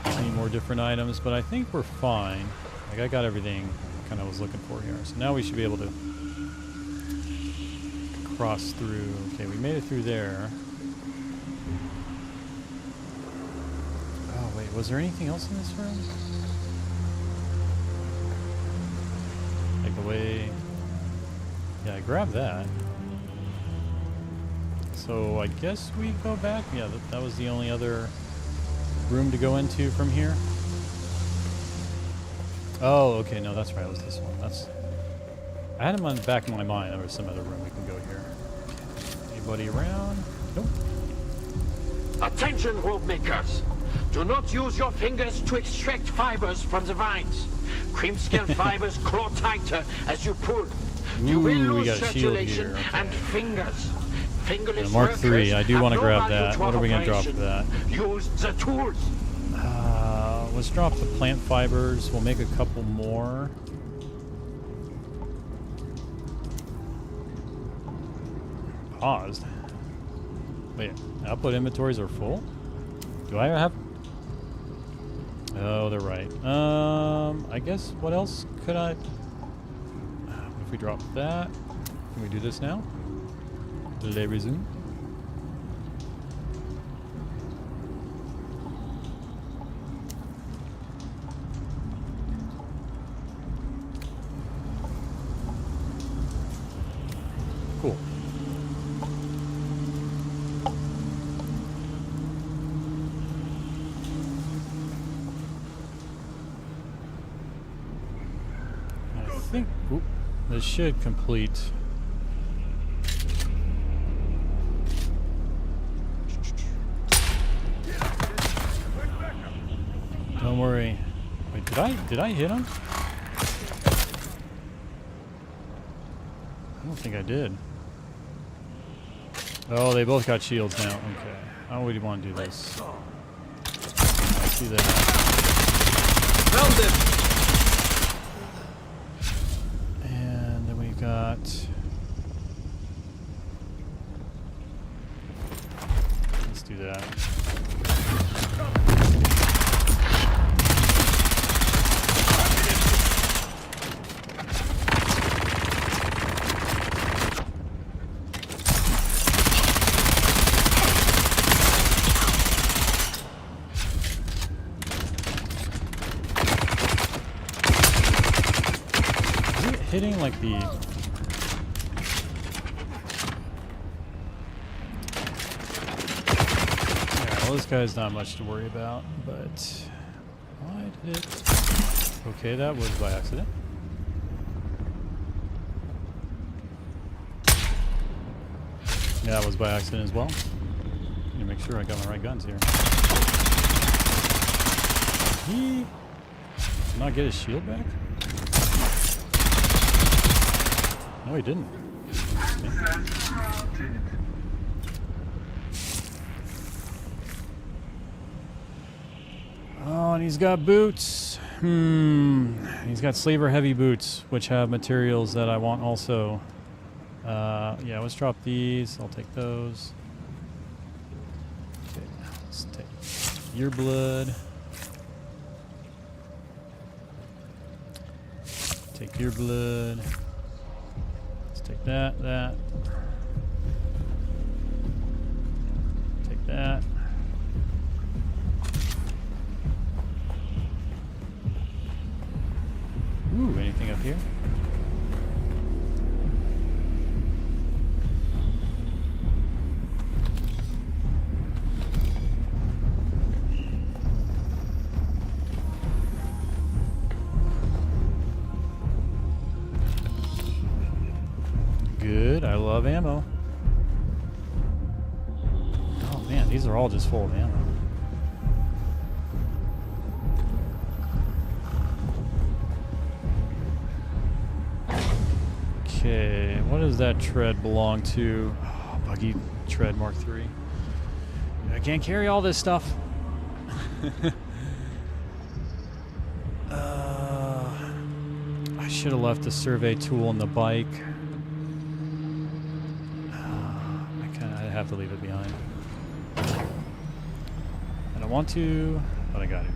any more different items, but I think we're fine. Like, I got everything kind of was looking for here. So now we should be able to cross through. Okay, we made it through there. Oh, wait, was there anything else in this room? Like the way... Yeah, I grabbed that. So I guess we go back. Yeah, that was the only other room to go into from here. Oh, okay, no, that's right. It was this one. I had him on the back of my mind. There was some other room we can go here. Anybody around? Nope. Attention, rope makers! Do not use your fingers to extract fibers from the vines. Cream-scale fibers claw tighter as you pull. You will Ooh, we lose got a shield circulation here. and fingers. Fingerless Mark workers 3, I do have want to no grab value that. to What are we going to drop for operation. that? Use the tools. Let's drop the plant fibers. We'll make a couple more. Paused. Wait, output inventories are full? Do I have... Oh, they're right. I guess what else could I... If we drop that, can we do this now? Les resume. Cool. I think this should complete. Don't worry. Wait, did I hit him? I don't think I did. Oh, they both got shields now. Okay. How would you want to do this? I see that. Found them! And then we got... Let's do that. Hitting like the... Yeah, well, this guy's not much to worry about, but... Why did it... Okay, that was by accident. Yeah, that was by accident as well. Need to make sure I got my right guns here. He did not get his shield back? No, he didn't. Okay. Oh, and he's got boots. He's got slaver heavy boots, which have materials that I want also. Yeah, let's drop these. I'll take those. Okay, let's take your blood. Take your blood. Let's take that. Take that. Ooh, anything up here? Good, I love ammo. Oh man, these are all just full of ammo. Okay, what does that tread belong to? Oh, buggy tread Mark III. I can't carry all this stuff. I should have left the survey tool in the bike. I have to leave it behind. I don't want to, but I got it.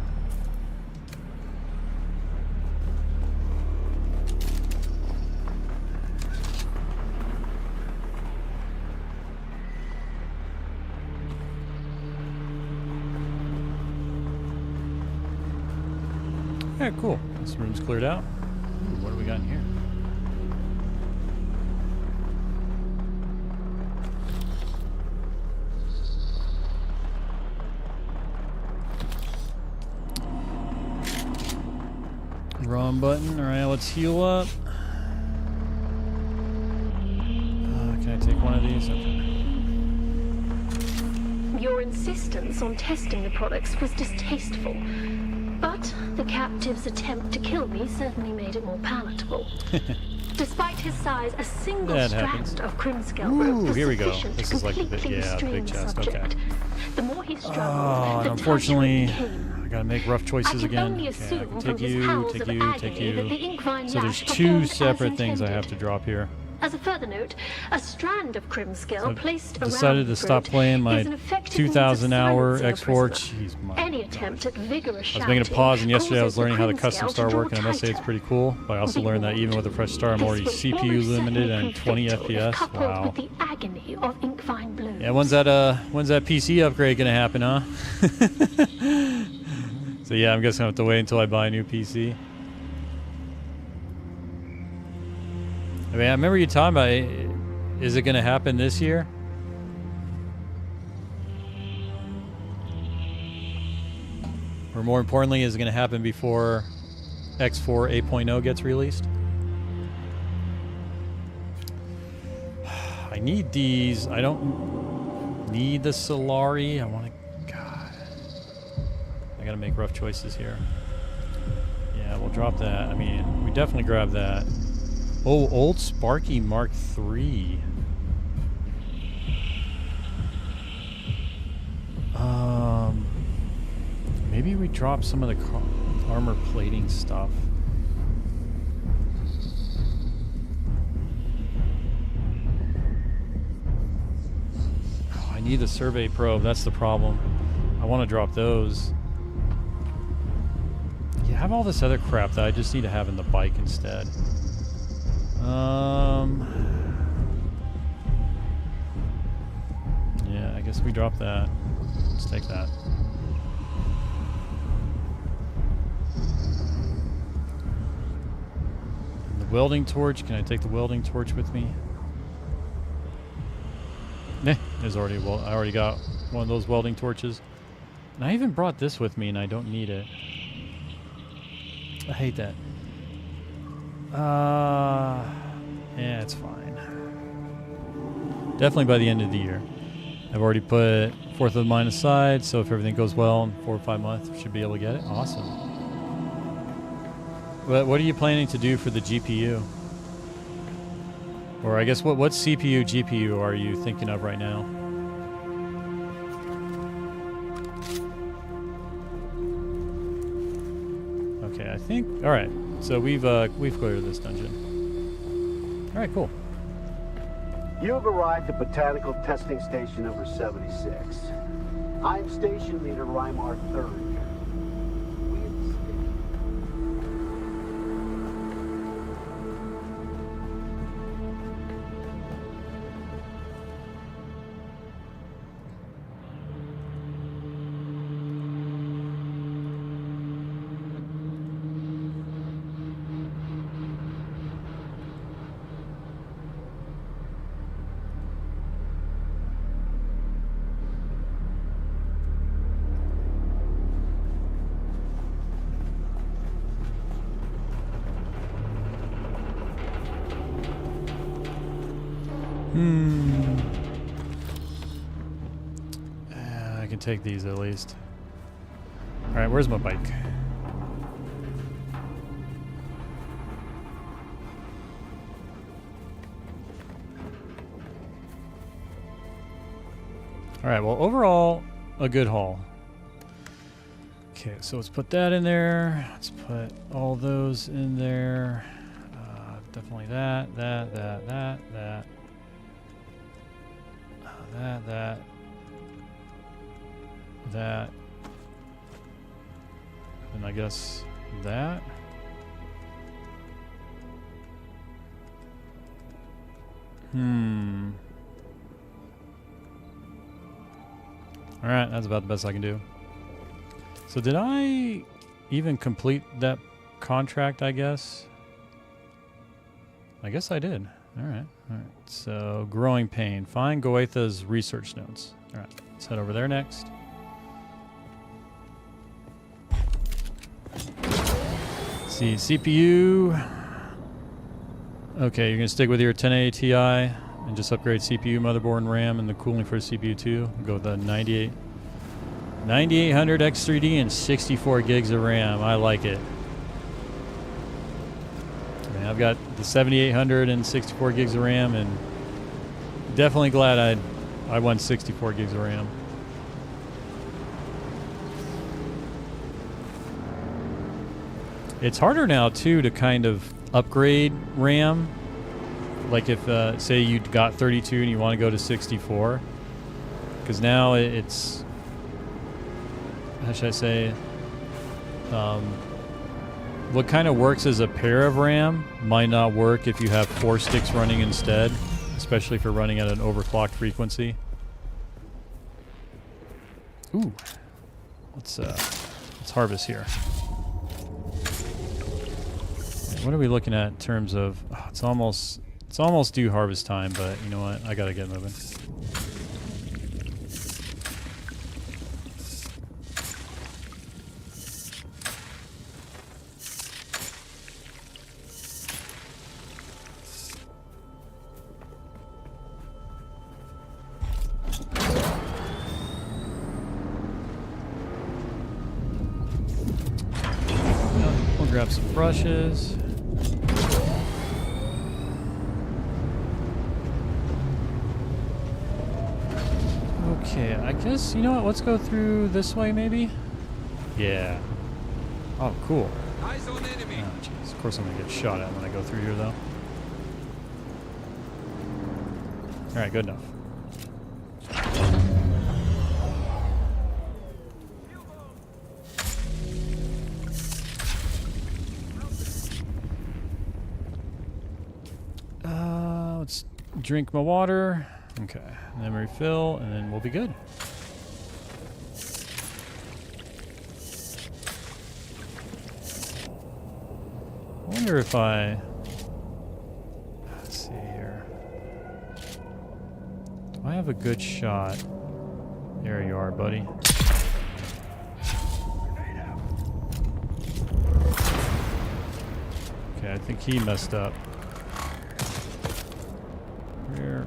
Yeah, cool. This room's cleared out. Ooh, what do we got in here? Wrong button. Alright, let's heal up. Can I take one of these? Okay. Your insistence on testing the products was distasteful, but the captive's attempt to kill me certainly made it more palatable. Despite his size, a single strand of Crimscale rope was sufficient to completely restrain the subject. The more he struggled, the unfortunately, tighter it became. I gotta make rough choices again. Okay, take you. So there's two separate things I have to drop here. As a further note, a strand of Crimscale placed around decided to stop playing my 2,000-hour X4. Jeez, my Any attempt at vigorous I was making a pause, and yesterday I was learning how the custom star work, and I must say it's pretty cool. But I also learned that even with a fresh start, I'm already CPU limited and 20 FPS. Wow. With the agony of Inkvine blows. Yeah, when's that PC upgrade gonna happen, huh? So yeah, I'm guessing I have to wait until I buy a new PC. I mean, I remember you talking about it. Is it going to happen this year? Or more importantly, is it going to happen before X4 8.0 gets released? I need these. I don't need the Solari. I want to... God. I got to make rough choices here. Yeah, we'll drop that. I mean, we definitely grab that. Oh, old Sparky Mark III. Maybe we drop some of the armor plating stuff. Oh, I need the survey probe. That's the problem. I want to drop those. Yeah, I have all this other crap that I just need to have in the bike instead. Yeah, I guess we drop that. Let's take that. And the welding torch. Can I take the welding torch with me? Nah, there's already I already got one of those welding torches. And I even brought this with me, and I don't need it. I hate that. Yeah, it's fine. Definitely by the end of the year. I've already put 1/4 of the mine aside, so if everything goes well in 4 or 5 months, we should be able to get it. Awesome. What are you planning to do for the GPU? Or I guess what CPU, GPU are you thinking of right now? Okay, I think. All right, so we've cleared this dungeon. All right, cool. You have arrived at Botanical Testing Station number 76. I am Station Leader Rymar III. We at the station. I can take these at least. All right, where's my bike? All right, well, overall, a good haul. Okay, so let's put that in there. Let's put all those in there. Definitely that. That. And I guess that. Alright, that's about the best I can do. So did I even complete that contract, I guess? I guess I did. Alright. So, growing pain. Find Goetha's research notes. Alright, let's head over there next. Let's see, CPU. Okay, you're going to stick with your 1080 Ti and just upgrade CPU, motherboard, and RAM, and the cooling for the CPU too. Go with the 9800 X3D and 64 gigs of RAM. I like it. I've got the 7800 and 64 gigs of RAM, and definitely glad I won 64 gigs of RAM. It's harder now too to kind of upgrade RAM. Like if say you got 32 and you want to go to 64, because now it's, how should I say, what kind of works as a pair of RAM might not work if you have 4 sticks running instead, especially if you're running at an overclocked frequency. Ooh, let's harvest here. What are we looking at in terms of? Oh, it's almost due harvest time, but you know what? I gotta get moving. We'll grab some brushes. Okay, I guess, you know what, let's go through this way maybe? Yeah. Oh, cool. Eyes on enemy. Oh, jeez. Of course I'm going to get shot at when I go through here, though. Alright, good enough. Let's drink my water. Okay, and then refill, and then we'll be good. I wonder if let's see here. Do I have a good shot? There you are, buddy. Okay, I think he messed up. Where?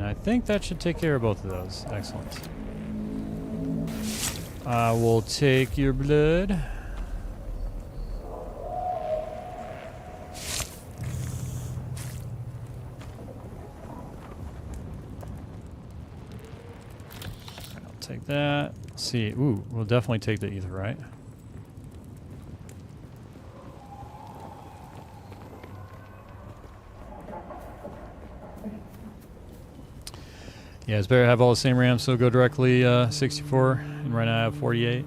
And I think that should take care of both of those. Excellent. I will take your blood. I'll take that. Let's see. Ooh, we'll definitely take the ether, right? Yeah, it's better to have all the same RAM, so go directly 64, and right now I have 48.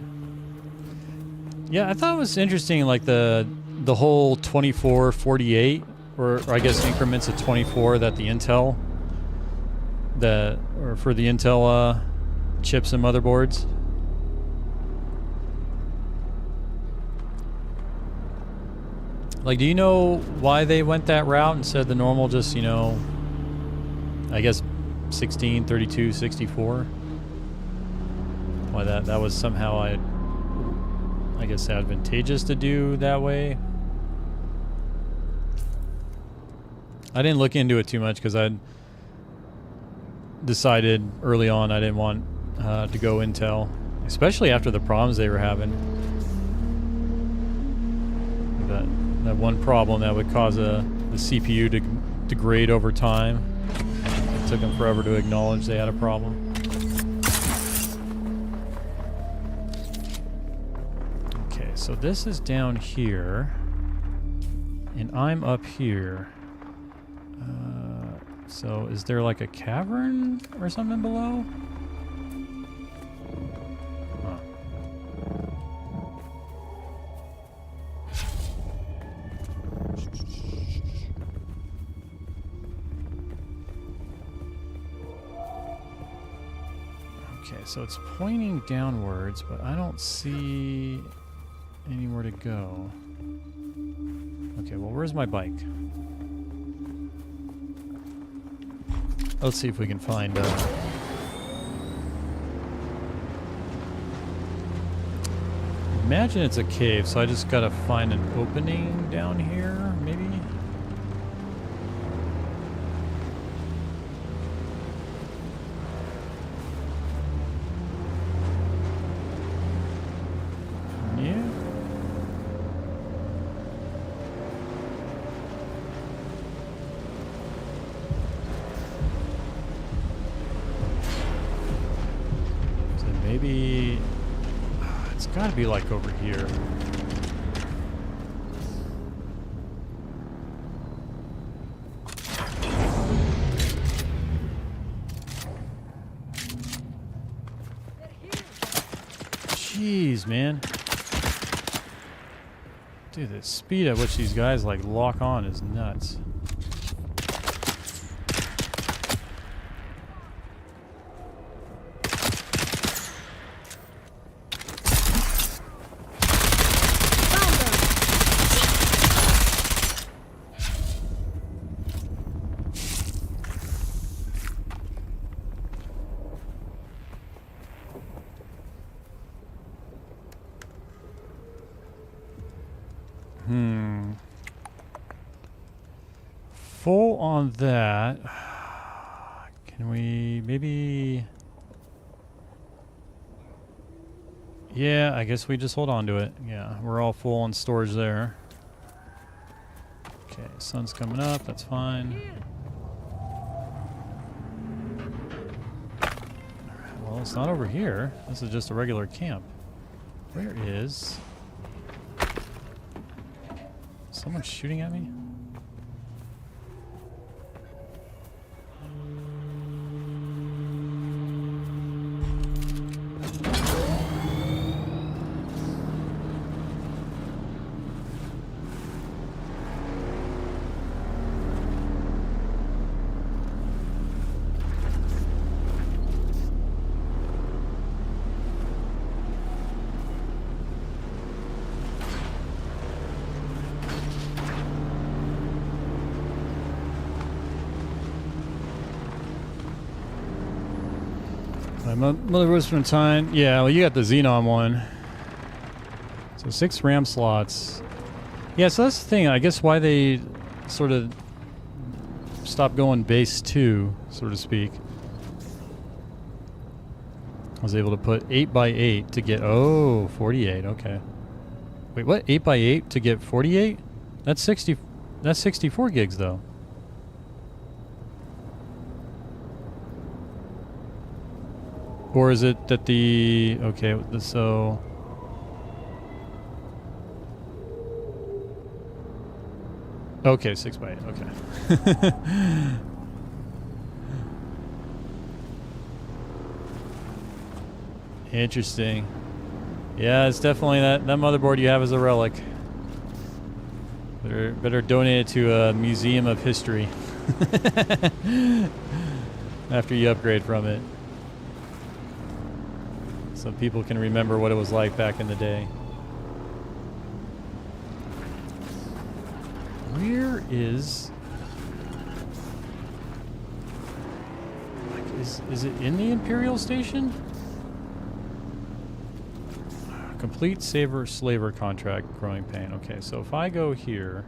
Yeah, I thought it was interesting, like the whole 24, 48, or I guess increments of 24 that the Intel, or for the Intel chips and motherboards. Like, do you know why they went that route instead of the normal, just, you know, I guess 16, 32, 64? Why that was somehow, I guess, advantageous to do that way? I didn't look into it too much because I decided early on I didn't want to go Intel, especially after the problems they were having. That one problem that would cause the CPU to degrade over time. It took them forever to acknowledge they had a problem. Okay, so this is down here, and I'm up here. So is there like a cavern or something below? Huh. Okay, so it's pointing downwards, but I don't see anywhere to go. Okay, well, where's my bike? Let's see if we can find imagine it's a cave, so I just gotta find an opening down here, maybe? Yeah. Maybe it's got to be like over here. Jeez, man. Dude, the speed at which these guys like lock on is nuts. Full on that. Can we maybe... Yeah, I guess we just hold on to it. Yeah, we're all full on storage there. Okay, sun's coming up. That's fine. Well, it's not over here. This is just a regular camp. Where is... Someone shooting at me? Motherboards from time. Yeah, well, you got the Xenon one. So 6 RAM slots. Yeah, so that's the thing. I guess why they sort of stopped going base 2, so to speak. I was able to put 8x8 to get 48. Okay. Wait, what? 8x8 to get 48? That's 60. That's 64 gigs though. Or is it that the so okay, 6x8. Okay. Interesting. Yeah, it's definitely that motherboard you have is a relic. Better donate it to a museum of history after you upgrade from it, so people can remember what it was like back in the day. Where is is it in the Imperial Station? Complete slaver contract, growing pain. Okay, so if I go here,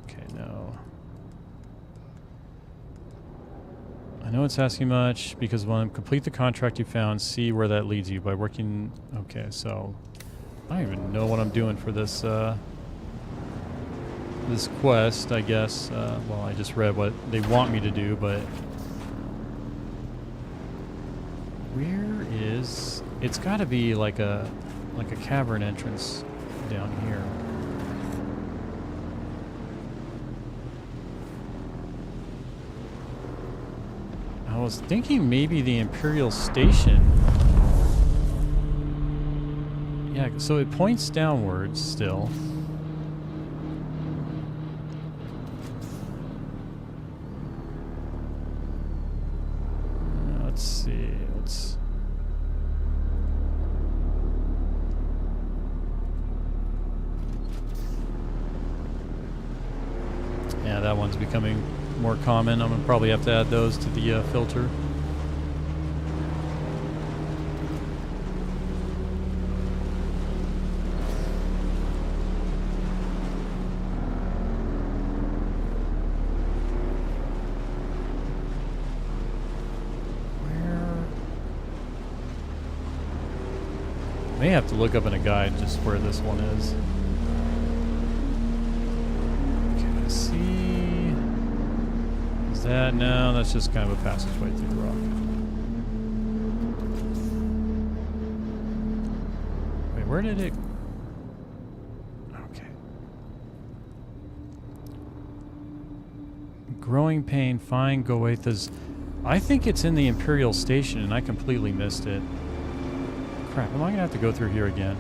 okay, no. I know it's asking much because when complete the contract you found, see where that leads you by working. Okay, so I don't even know what I'm doing for this this quest, I guess. Well, I just read what they want me to do, but where is... It's got to be like a cavern entrance down here. I was thinking maybe the Imperial Station. Yeah, so it points downwards still. Let's see. Yeah, that one's becoming more common. I'm gonna probably have to add those to the filter. May have to look up in a guide just where this one is. Okay, see. Is that? No, that's just kind of a passageway through the rock. Wait, where did it? Okay. Growing pain, fine, Goethes. I think it's in the Imperial Station and I completely missed it. Crap, am I gonna have to go through here again?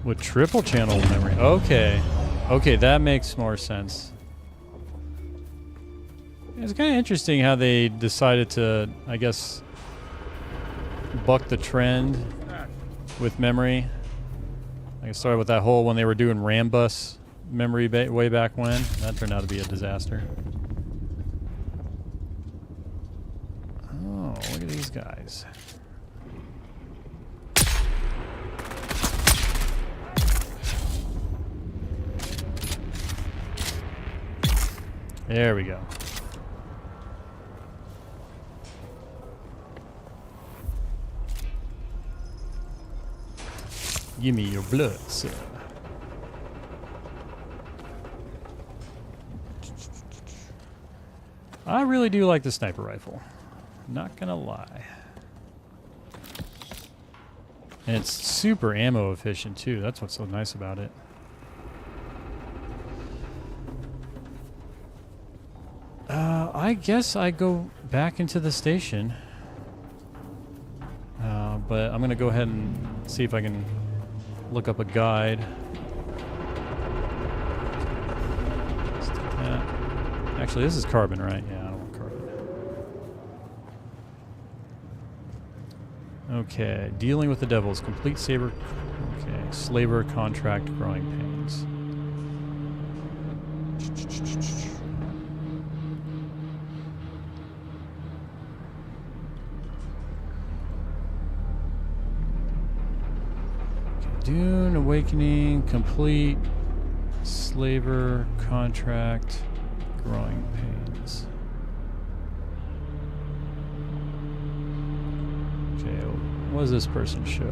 With triple channel memory. Okay. Okay, that makes more sense. It's kind of interesting how they decided to, I guess, buck the trend with memory. I started with that whole when they were doing Rambus memory way back when. That turned out to be a disaster. Oh, look at these guys. There we go. Give me your blood, sir. I really do like the sniper rifle. Not gonna lie. And it's super ammo efficient too. That's what's so nice about it. I guess I go back into the station. But I'm gonna go ahead and see if I can look up a guide. Let's take that. Actually, this is carbon, right? Yeah, I don't want carbon. Okay, dealing with the devils. Complete saber. Okay, slaver contract, growing pains. Okay, Dune Awakening complete. Slaver contract, growing pains. Okay, what does this person show?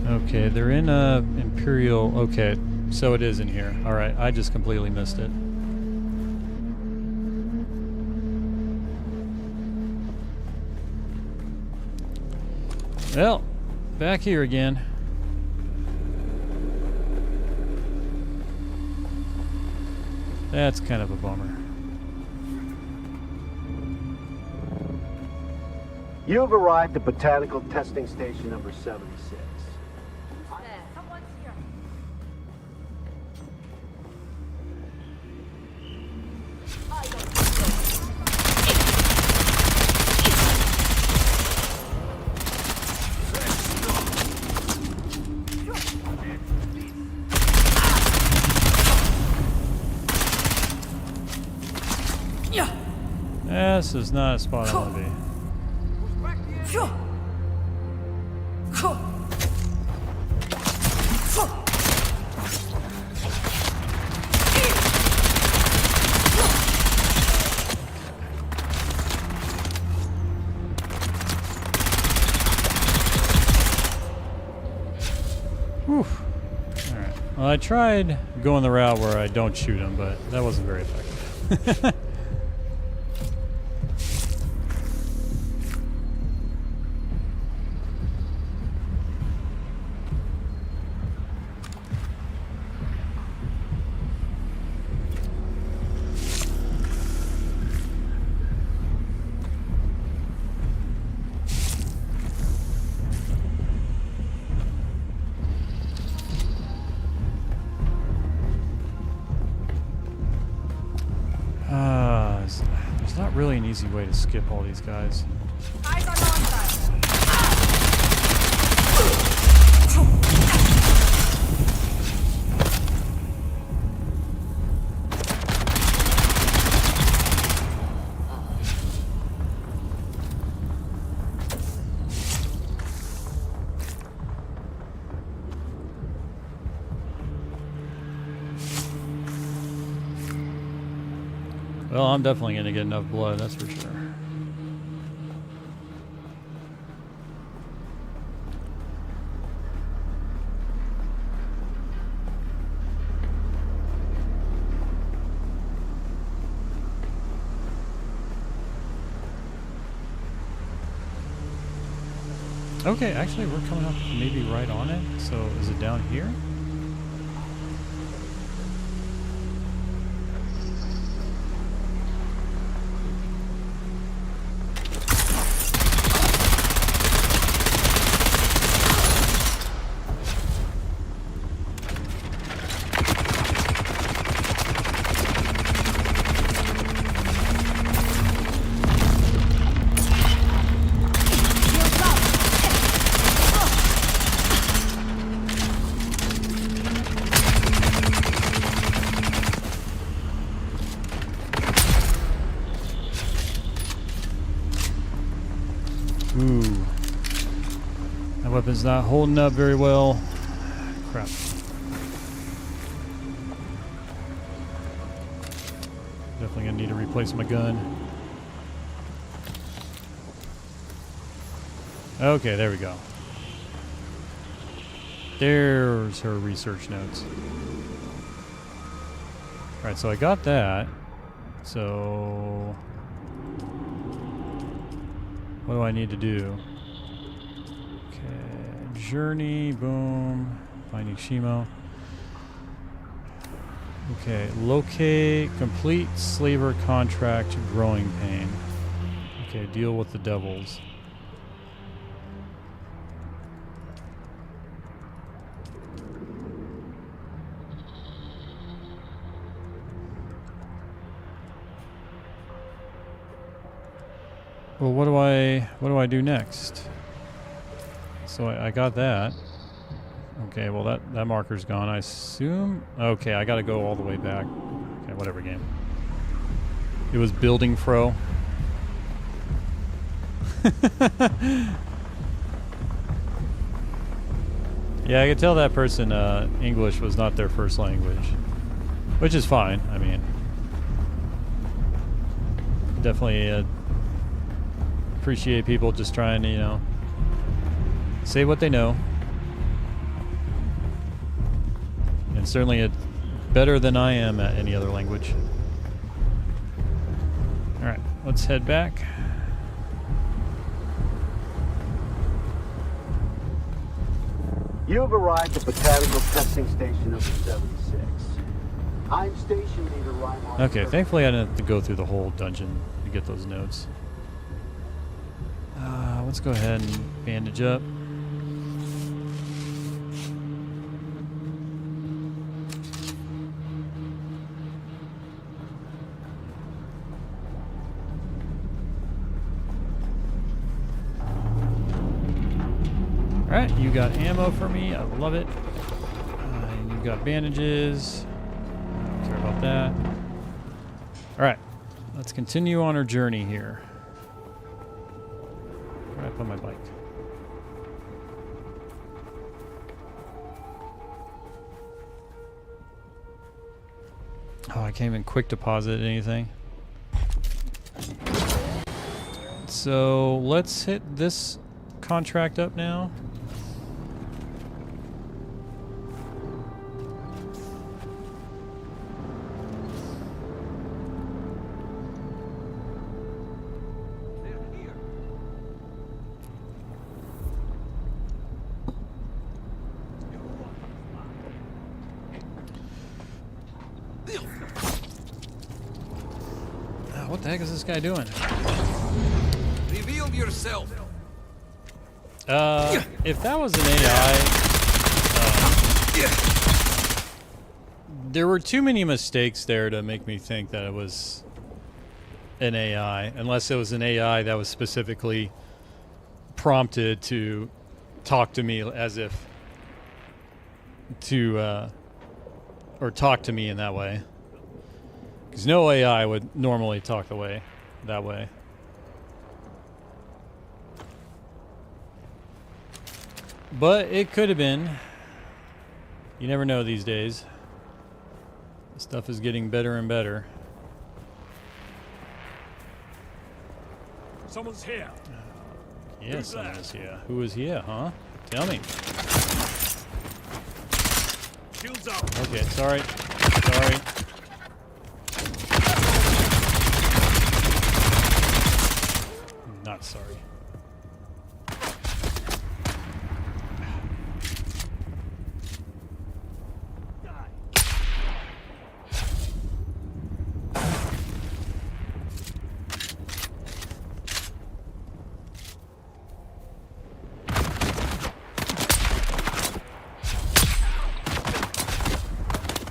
Okay, they're in a Imperial. Okay, so it is in here. All right, I just completely missed it. Well, back here again. That's kind of a bummer. You've arrived at Botanical Testing Station number 76. There, someone's here. I don't This is not a spot I want to be. Whew. Alright. Well, I tried going the route where I don't shoot him, but that wasn't very effective. There's not really an easy way to skip all these guys. Well, I'm definitely going to get enough blood, that's for sure. Okay, actually we're coming up maybe right on it, so is it down here? Ooh. That weapon's not holding up very well. Crap. Definitely gonna need to replace my gun. Okay, there we go. There's her research notes. Alright, so I got that. So what do I need to do? Okay, journey, boom, finding Shimo. Okay, locate, complete slaver contract, growing pain. Okay, deal with the devils. Well, what do I do next? So I got that. Okay, well that marker's gone. I assume. Okay, I got to go all the way back. Okay, whatever game. It was building fro. Yeah, I could tell that person English was not their first language, which is fine. I mean, definitely appreciate people just trying to, you know, say what they know. And certainly it's better than I am at any other language. Alright, let's head back. You have arrived at Botanical Testing Station number 76. I'm Station Leader Ryan. Okay, thankfully I didn't have to go through the whole dungeon to get those notes. Let's go ahead and bandage up. Alright, you got ammo for me. I love it. You've got bandages. Don't care about that. Alright, let's continue on our journey here. Where did I put my bike? Oh, I can't even quick deposit anything. So let's hit this contract up now. What the heck is this guy doing? Reveal yourself. If that was an AI, there were too many mistakes there to make me think that it was an AI, unless it was an AI that was specifically prompted to talk to me as if to, or talk to me in that way. Because no AI would normally talk that way. But it could have been. You never know these days. This stuff is getting better and better. Someone's here. Yeah, someone is here. Who is here, huh? Tell me. Shields up. Okay, sorry. Sorry. Not sorry.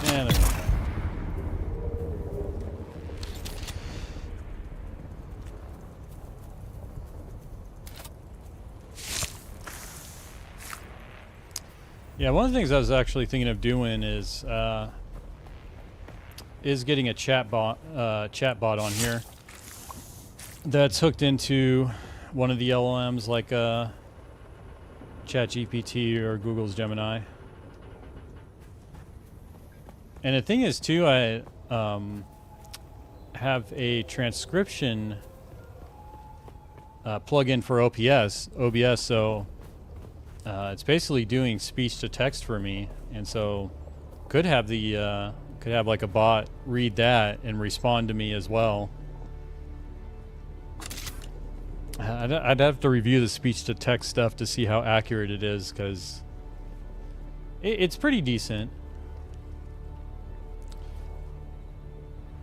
And there we go. Yeah, one of the things I was actually thinking of doing is getting a chat bot on here that's hooked into one of the LLMs like ChatGPT or Google's Gemini. And the thing is too, I have a transcription plugin for OBS, so it's basically doing speech to text for me, and so could have like a bot read that and respond to me as well. I'd have to review the speech to text stuff to see how accurate it is, because it's pretty decent.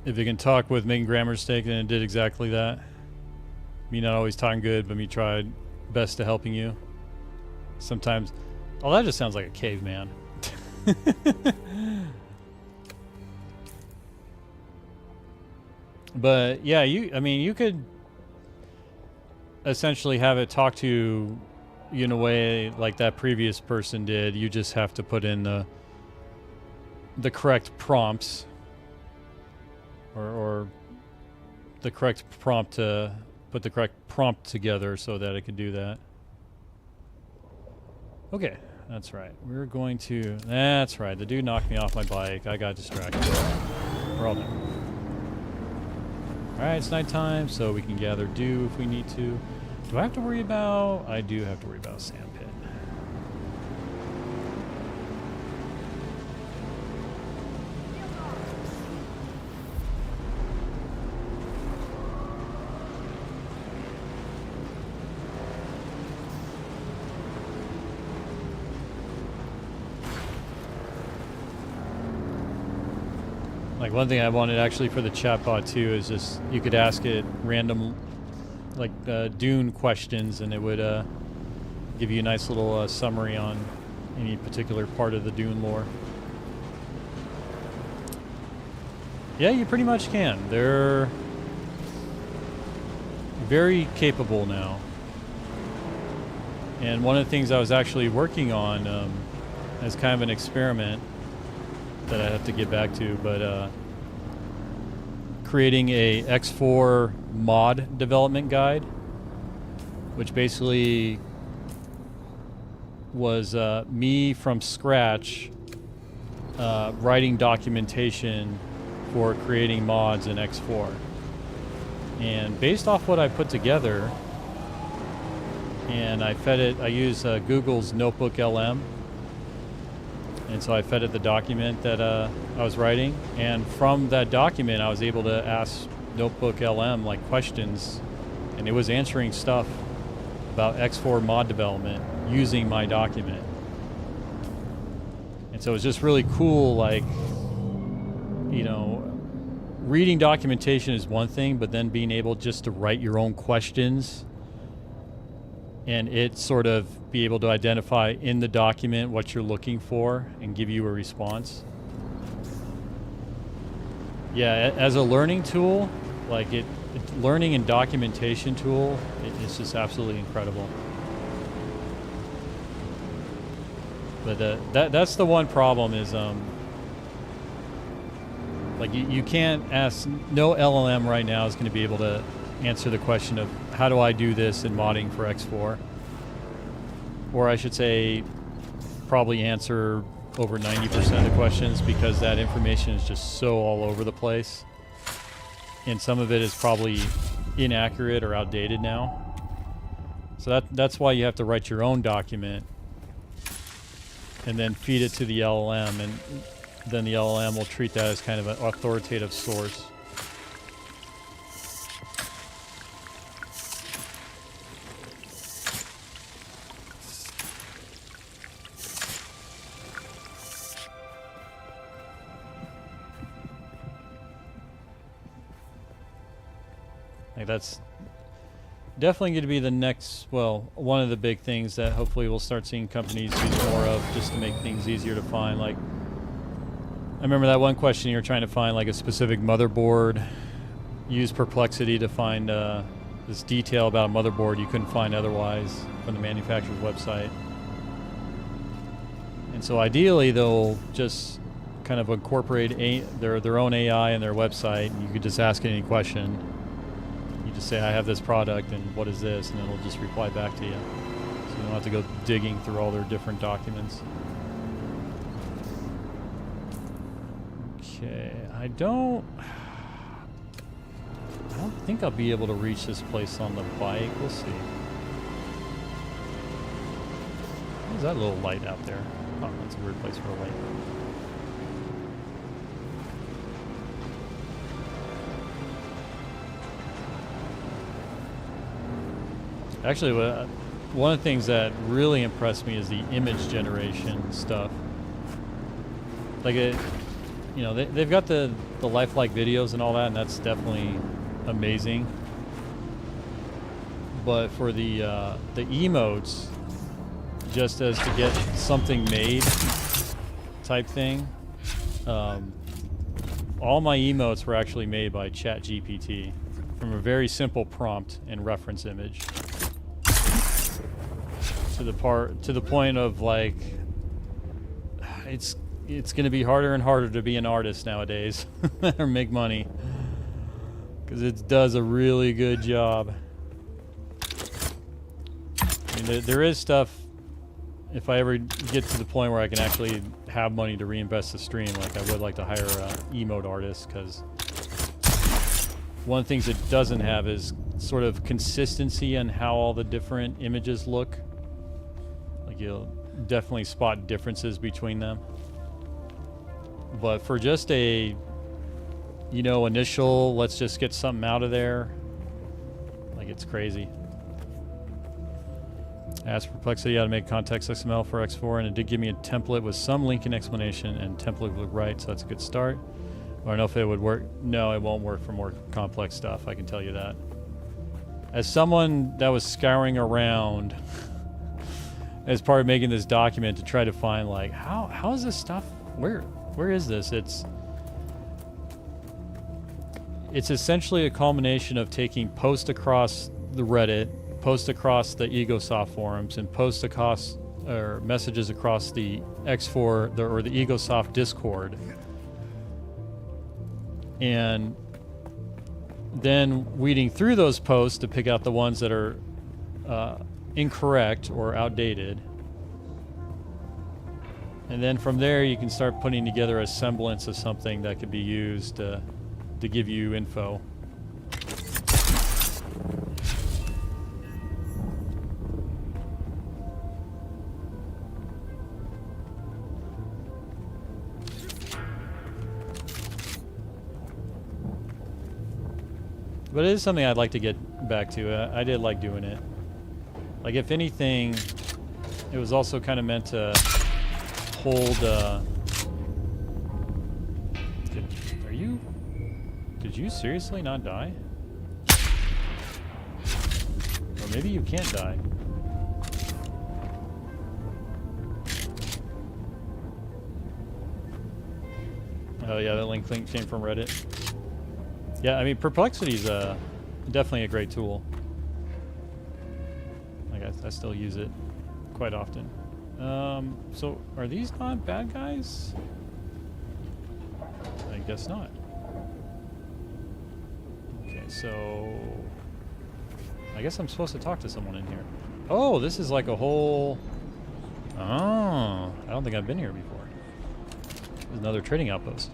If it can talk with making grammar mistake, then it did exactly that. Me not always talking good, but me tried best to helping you. Sometimes, oh, that just sounds like a caveman. But yeah, you could essentially have it talk to you in a way like that previous person did. You just have to put in the correct prompts or the correct prompt to put the correct prompt together so that it could do that. Okay, that's right. We're going to... That's right. The dude knocked me off my bike. I got distracted. We're all done. Alright, it's nighttime, so we can gather dew if we need to. Do I have to worry about... I do have to worry about a sand pit. Like one thing I wanted actually for the chatbot too is just you could ask it random like Dune questions and it would give you a nice little summary on any particular part of the Dune lore. Yeah, you pretty much can. They're very capable now. And one of the things I was actually working on as kind of an experiment that I have to get back to, but creating a X4 mod development guide, which basically was me from scratch writing documentation for creating mods in X4. And based off what I put together, and I fed it, I use Google's Notebook LM. And so I fed it the document that I was writing, and from that document I was able to ask Notebook LM like questions, and it was answering stuff about X4 mod development using my document. And so it was just really cool, like, you know, reading documentation is one thing, but then being able just to write your own questions and it sort of be able to identify in the document what you're looking for and give you a response. Yeah, as a learning tool, like learning and documentation tool, it's just absolutely incredible. But that's the one problem is like you can't ask, no LLM right now is going to be able to answer the question of how do I do this in modding for X4, or I should say probably answer over 90% of the questions, because that information is just so all over the place and some of it is probably inaccurate or outdated now. So that's why you have to write your own document and then feed it to the LLM, and then the LLM will treat that as kind of an authoritative source. Like that's definitely going to be the next, well, one of the big things that hopefully we'll start seeing companies use more of, just to make things easier to find. Like, I remember that one question you were trying to find like a specific motherboard. Use Perplexity to find this detail about a motherboard you couldn't find otherwise from the manufacturer's website. And so ideally they'll just kind of incorporate their own AI in their website, and you could just ask it any question. You just say, I have this product and what is this, and it'll just reply back to you. So you don't have to go digging through all their different documents. Okay, I don't think I'll be able to reach this place on the bike. We'll see. What's that little light out there? Oh, that's a weird place for a light. Actually, one of the things that really impressed me is the image generation stuff. Like they've got the lifelike videos and all that, and that's definitely amazing. But for the emotes, just as to get something made type thing, all my emotes were actually made by ChatGPT from a very simple prompt and reference image. to the point of like it's going to be harder and harder to be an artist nowadays or make money, because it does a really good job. I mean, there is stuff, if I ever get to the point where I can actually have money to reinvest the stream, like I would like to hire an emote artist, because one of the things it doesn't have is sort of consistency on how all the different images look. Like, you'll definitely spot differences between them. But for just a, you know, initial, let's just get something out of there, like, it's crazy. I asked Perplexity how to make context XML for X4, and it did give me a template with some link and explanation, and template looked right, so that's a good start. I don't know if it would work. No, it won't work for more complex stuff, I can tell you that. As someone that was scouring around as part of making this document to try to find, like, how is this stuff, where is this? It's essentially a culmination of taking post across the Reddit, post across the EgoSoft forums, and post across or messages across the X4 or the EgoSoft Discord, and then weeding through those posts to pick out the ones that are incorrect or outdated. And then from there you can start putting together a semblance of something that could be used to give you info. But it is something I'd like to get back to. I did like doing it. Like, if anything, it was also kind of meant to hold... Did you seriously not die? Or maybe you can't die. Oh yeah, that link came from Reddit. Yeah, I mean, Perplexity is definitely a great tool. I still use it quite often. So, are these not bad guys? I guess not. Okay, so... I guess I'm supposed to talk to someone in here. Oh, this is like a whole... Oh, I don't think I've been here before. There's another trading outpost.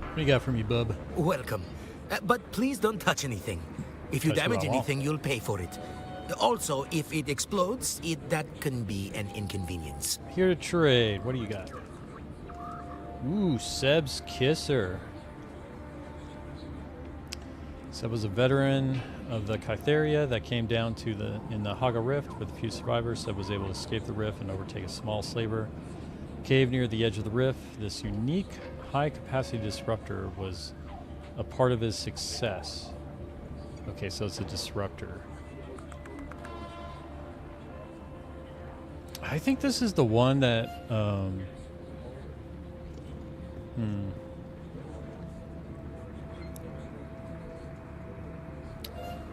What do you got for me, bub? Welcome. But please don't touch anything. If you damage anything, you'll pay for it. Also, if it explodes, that can be an inconvenience. Here to trade. What do you got? Ooh, Seb's Kisser. Seb was a veteran of the Kytheria that came down to in the Haga Rift with a few survivors. Seb was able to escape the rift and overtake a small slaver cave near the edge of the rift. This unique high-capacity disruptor was a part of his success. Okay, so it's a disruptor. I think this is the one that...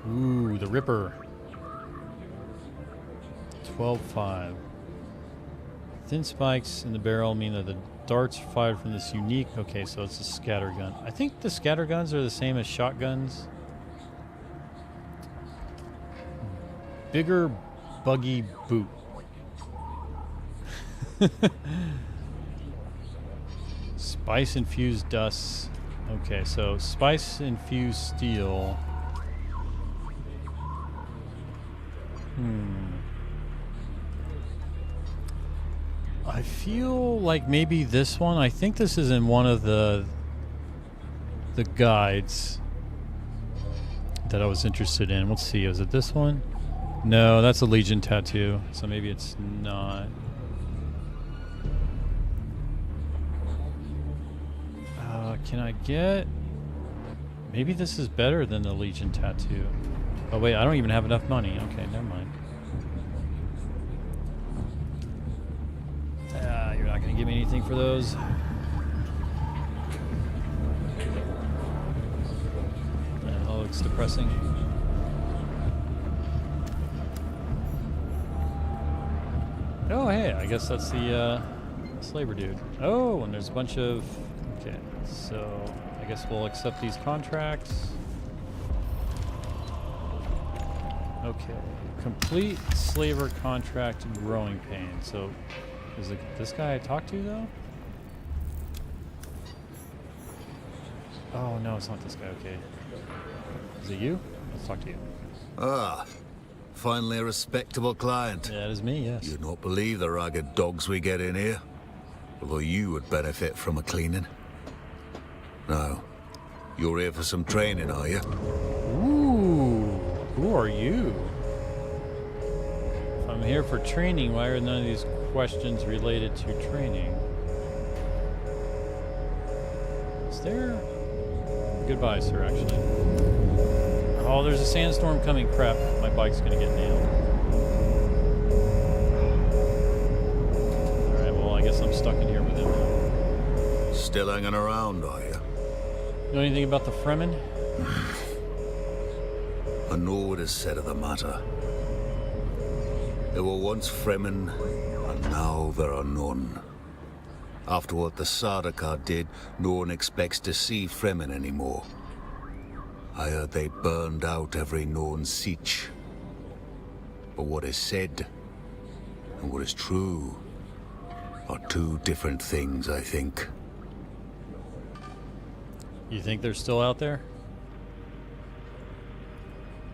Ooh, the Ripper. 12.5. Thin spikes in the barrel mean that the darts fired from this unique... Okay, so it's a scatter gun. I think the scatter guns are the same as shotguns. Bigger buggy boot. Spice-infused dust. Okay, so spice-infused steel. I feel like maybe this one. I think this is in one of the guides that I was interested in. Let's see, is it this one? No, that's a Legion tattoo, so maybe it's not. Can I get... Maybe this is better than the Legion tattoo. Oh wait, I don't even have enough money. Okay, never mind. give me anything for those. That looks depressing. Oh, hey, I guess that's the slaver dude. Oh, and there's a bunch of... Okay, so I guess we'll accept these contracts. Okay, complete slaver contract growing pain. So, is it this guy I talked to, though? Oh, no, it's not this guy. Okay. Is it you? Let's talk to you. Ah, finally a respectable client. Yeah, that is me, yes. You'd not believe the ragged dogs we get in here. Although you would benefit from a cleaning. Now, you're here for some training, are you? Ooh, who are you? If I'm here for training, why are none of these questions related to training? Is there... Goodbye, sir, actually. Oh, there's a sandstorm coming. Crap, my bike's gonna get nailed. Alright, well, I guess I'm stuck in here with him now. Still hanging around, are you? Know anything about the Fremen? I know what is said of the matter. There were once Fremen, and now there are none. After what the Sardaukar did, no one expects to see Fremen anymore. I heard they burned out every known sietch. But what is said, and what is true, are two different things, I think. You think they're still out there?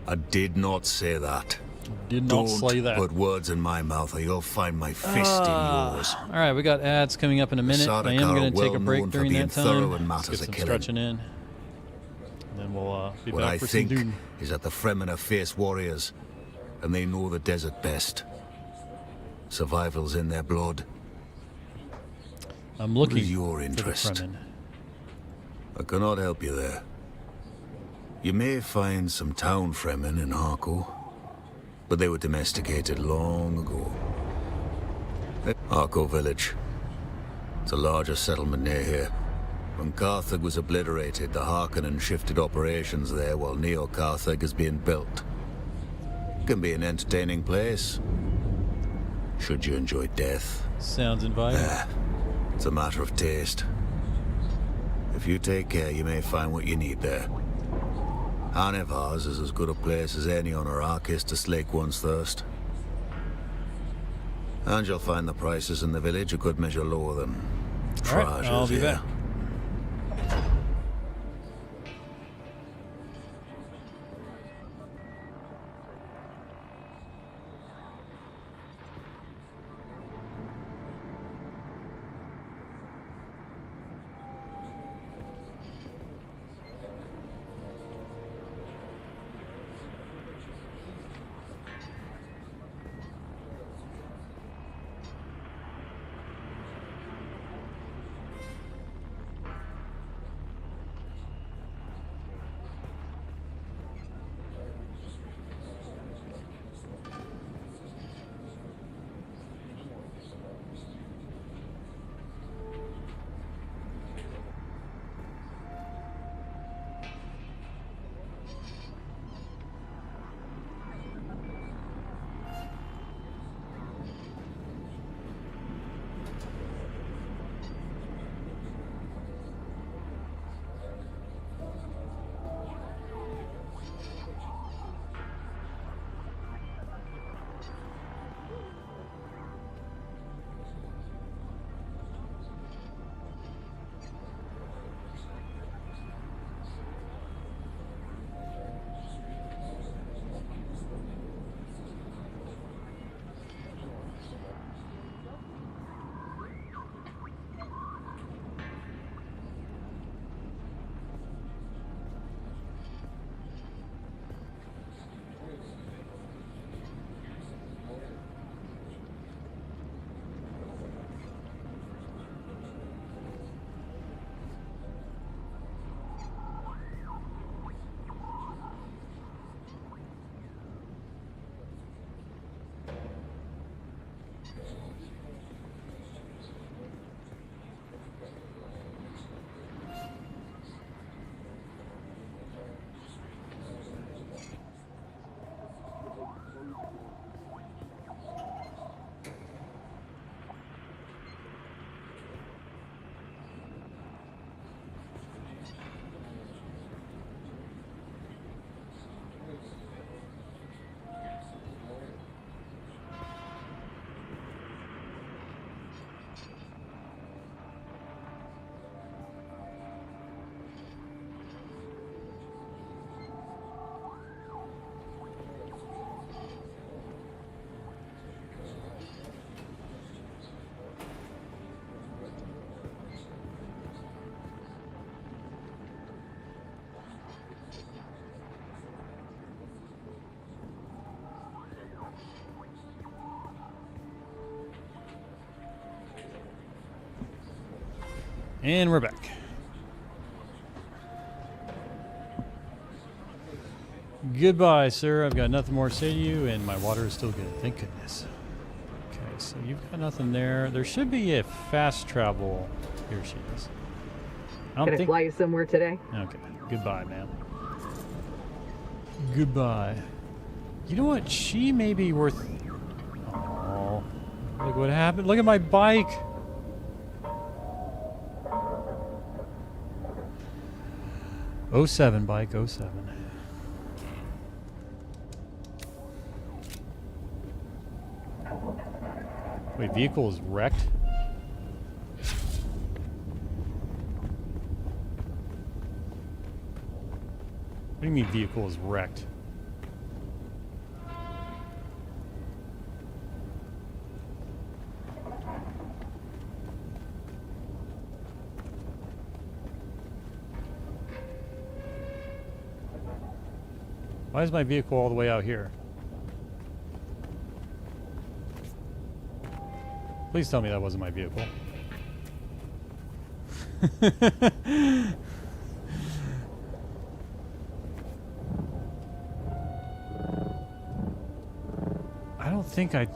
I did not say that. Did not say that. Don't put words in my mouth or you'll find my fist in yours. Alright, we got ads coming up in a minute. I am going to take a break during that time. Let's get some stretching in. And then we'll be what back I for think some Dune. is that the Fremen are fierce warriors, and they know the desert best. Survival's in their blood. I'm looking What is your for the interest? Fremen. I cannot help you there. You may find some town Fremen in Harko, but they were domesticated long ago. Harko village. It's a larger settlement near here. When Carthage was obliterated, the Harkonnen shifted operations there while Neo-Carthage is being built. Can be an entertaining place, should you enjoy death. Sounds inviting. It's a matter of taste. If you take care, you may find what you need there. Anivars is as good a place as any on Arrakis to slake one's thirst. And you'll find the prices in the village a good measure lower than Alright, I'll be back. And we're back. Goodbye, sir. I've got nothing more to say to you, and my water is still good. Thank goodness. Okay, so you've got nothing there. There should be a fast travel. Here she is. Can I fly you somewhere today? Okay. Goodbye, ma'am. Goodbye. You know what? She may be worth... Oh, look what happened. Look at my bike. '07 bike, '07. Wait, vehicle is wrecked? What do you mean vehicle is wrecked? Why is my vehicle all the way out here? Please tell me that wasn't my vehicle. I don't think I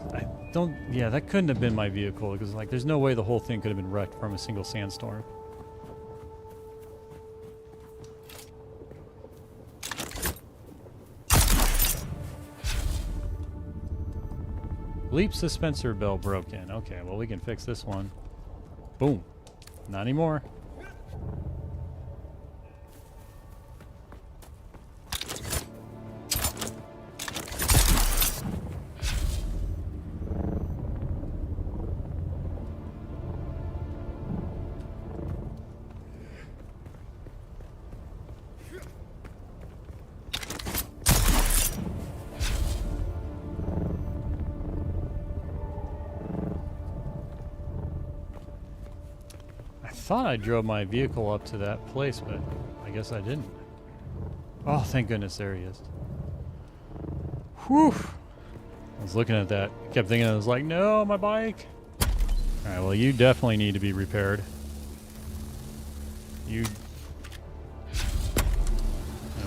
don't, yeah, that couldn't have been my vehicle because like there's no way the whole thing could have been wrecked from a single sandstorm. Leap suspensor belt broken. Okay, well we can fix this one. Boom. Not anymore. I thought I drove my vehicle up to that place, but I guess I didn't. Oh, thank goodness, there he is. Whew! I was looking at that, kept thinking, I was like, no, my bike! Alright, well, you definitely need to be repaired. You...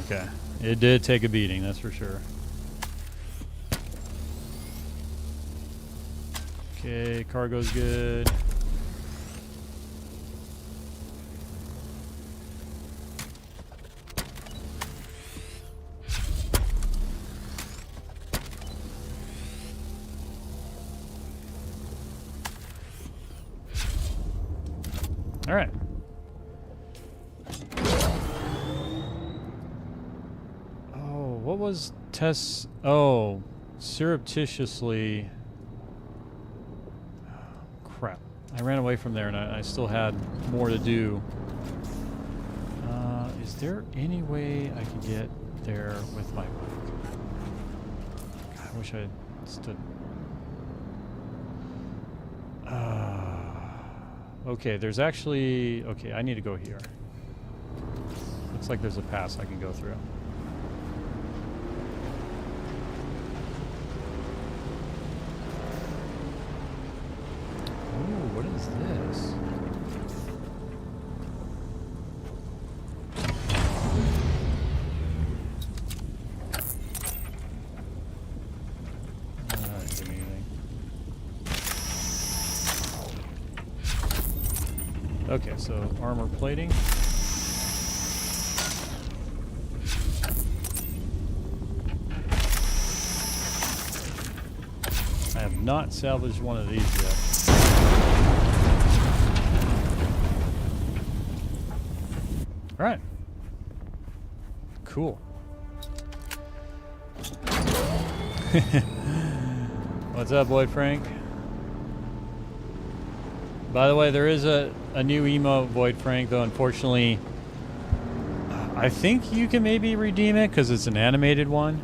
Okay. It did take a beating, that's for sure. Okay, cargo's good. All right. Oh, what was Tess? Oh, surreptitiously. Oh, crap. I ran away from there and I still had more to do. Is there any way I could get there with my bike? God, I wish I had stood. Okay, there's actually... Okay, I need to go here. Looks like there's a pass I can go through. Ooh, what is this? Didn't give me anything. Okay, so armor plating. I have not salvaged one of these yet. All right. Cool. What's up, Boyd Frank? By the way, there is a new emote, Void Frank, though unfortunately I think you can maybe redeem it because it's an animated one.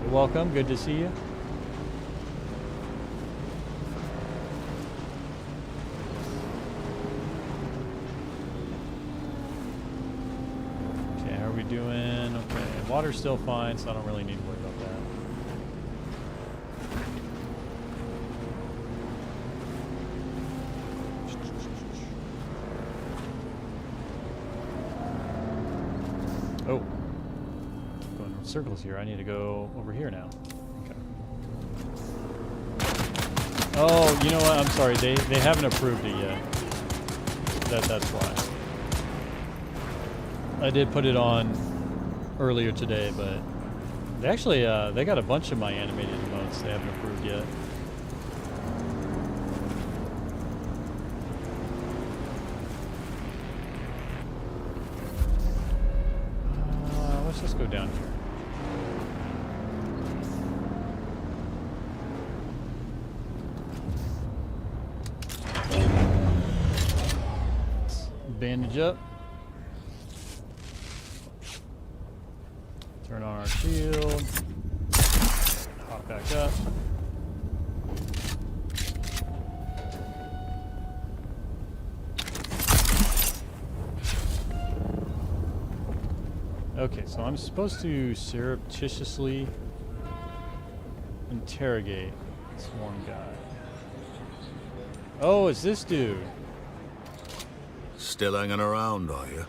You're welcome, good to see you. Okay, how are we doing? Okay, water's still fine, so I don't really need to worry about that. Oh. Going in circles here. I need to go over here now. Okay. Oh, you know what? I'm sorry. They haven't approved it yet. That's why. I did put it on earlier today, but they actually they got a bunch of my animated emotes they haven't approved yet. Let's just go down here. Bandage up. Turn on our shield. Hop back up. Okay, so I'm supposed to surreptitiously interrogate this one guy. Oh, it's this dude. Still hanging around, are you?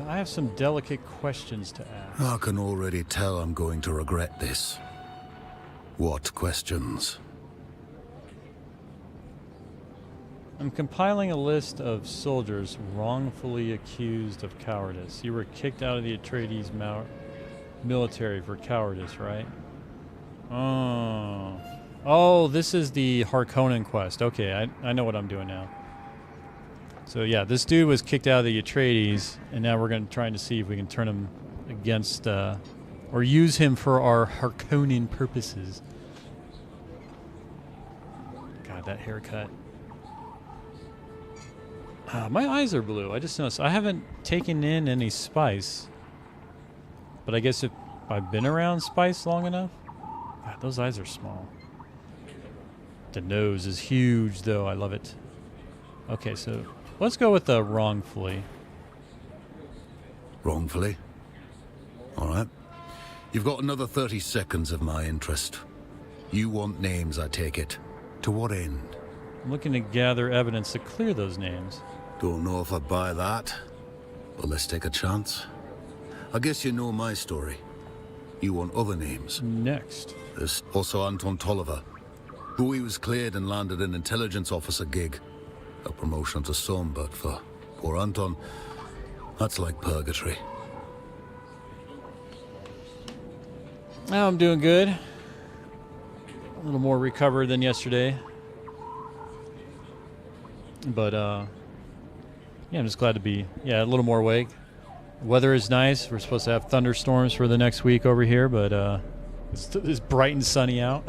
I have some delicate questions to ask. I can already tell I'm going to regret this. What questions? I'm compiling a list of soldiers wrongfully accused of cowardice. You were kicked out of the Atreides military for cowardice, right? Oh, this is the Harkonnen quest. Okay, I know what I'm doing now. So yeah, this dude was kicked out of the Atreides, and now we're trying to see if we can turn him against, or use him for our Harkonnen purposes. God, that haircut. My eyes are blue. I just noticed. I haven't taken in any spice, but I guess if I've been around spice long enough. God, those eyes are small. The nose is huge, though. I love it. Okay, so let's go with the wrongfully. Wrongfully? All right. You've got another 30 seconds of my interest. You want names, I take it. To what end? I'm looking to gather evidence to clear those names. Don't know if I buy that, but let's take a chance. I guess you know my story. You want other names. Next. There's also Anton Tolliver. Bowie was cleared and landed an intelligence officer gig. A promotion to some, but for poor Anton, that's like purgatory. Now I'm doing good. A little more recovered than yesterday. But, yeah, I'm just glad to be, a little more awake. Weather is nice. We're supposed to have thunderstorms for the next week over here, but it's bright and sunny out.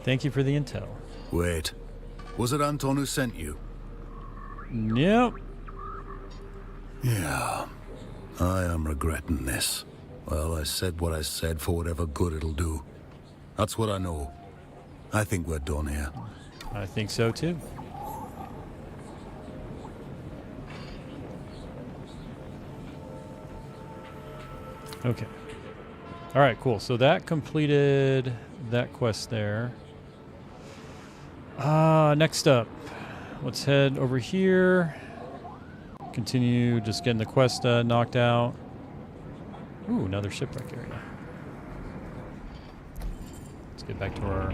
Thank you for the intel. Wait, was it Anton who sent you? Yep. Yeah, I am regretting this. Well, I said what I said for whatever good it'll do. That's what I know. I think we're done here. I think so, too. Okay. All right, cool. So that completed that quest there. Next up, let's head over here. Continue just getting the quest knocked out. Ooh, another shipwreck area. Let's get back to our...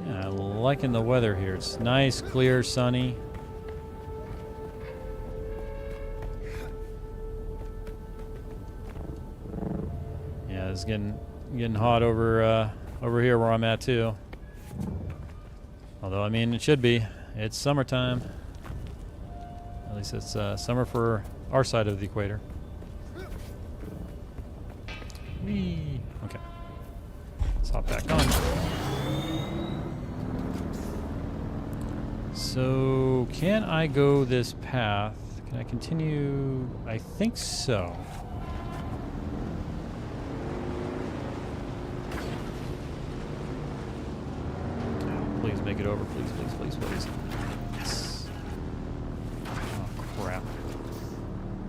Yeah, liking the weather here. It's nice, clear, sunny. Yeah, it's getting hot over here where I'm at too. Although, I mean, it should be. It's summertime. At least it's summer for our side of the equator. Whee! Okay. Let's hop back on. So, can I go this path? Can I continue? I think so. Please make it over. Please, please, please, please. Yes. Oh, crap.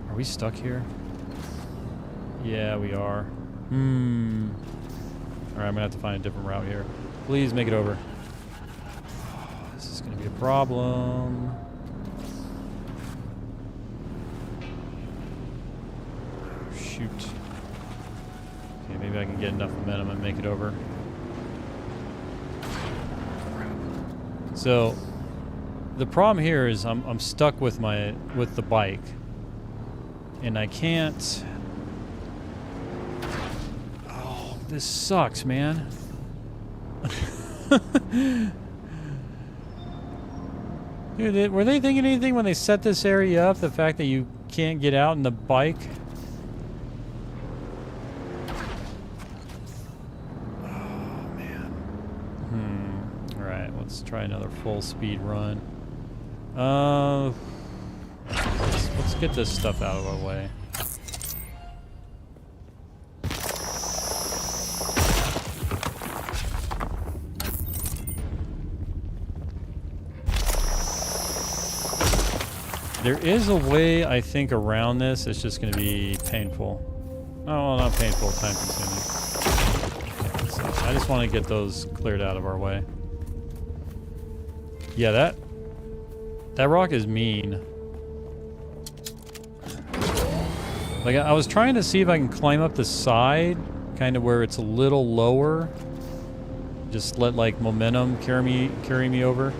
Are we stuck here? Yeah, we are. Alright, I'm gonna have to find a different route here. Please make it over. Oh, this is problem. Shoot. Okay, maybe I can get enough momentum and make it over. So the problem here is I'm stuck with the bike, and I can't. Oh, this sucks, man. Dude, were they thinking anything when they set this area up? The fact that you can't get out in the bike? Oh, man. Alright, let's try another full speed run. Let's get this stuff out of our way. There is a way, I think, around this. It's just going to be painful. Oh, well, not painful, time consuming. So I just want to get those cleared out of our way. Yeah, that rock is mean. Like, I was trying to see if I can climb up the side, kind of where it's a little lower. Just let, like, momentum carry me over.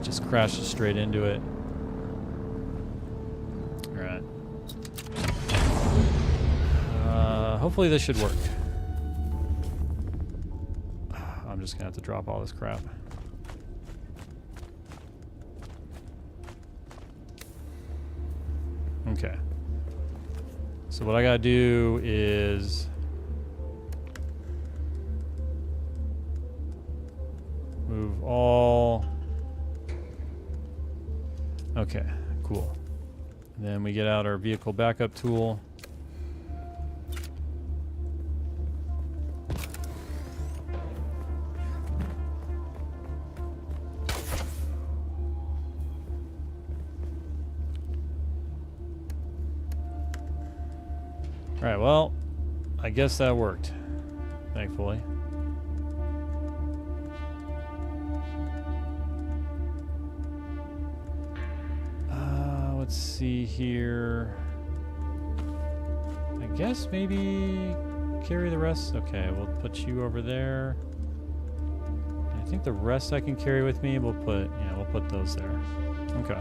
Just crashes straight into it. Alright. Hopefully this should work. I'm just gonna have to drop all this crap. Okay. So what I gotta do is move all. Okay, cool. And then we get out our vehicle backup tool. Alright, well, I guess that worked, thankfully. Let's see here. I guess maybe carry the rest. Okay, we'll put you over there. I think the rest I can carry with me. We'll put those there. Okay.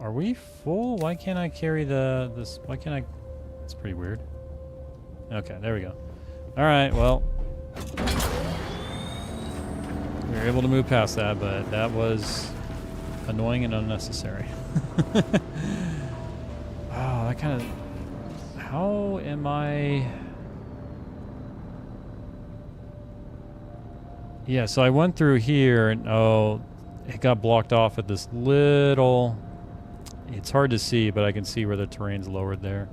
Are we full? Why can't I carry this? Why can't I? It's pretty weird. Okay, there we go. All right, well, we were able to move past that, but that was annoying and unnecessary. Oh, that kind of. How am I? Yeah, so I went through here and it got blocked off at this little. It's hard to see, but I can see where the terrain's lowered there.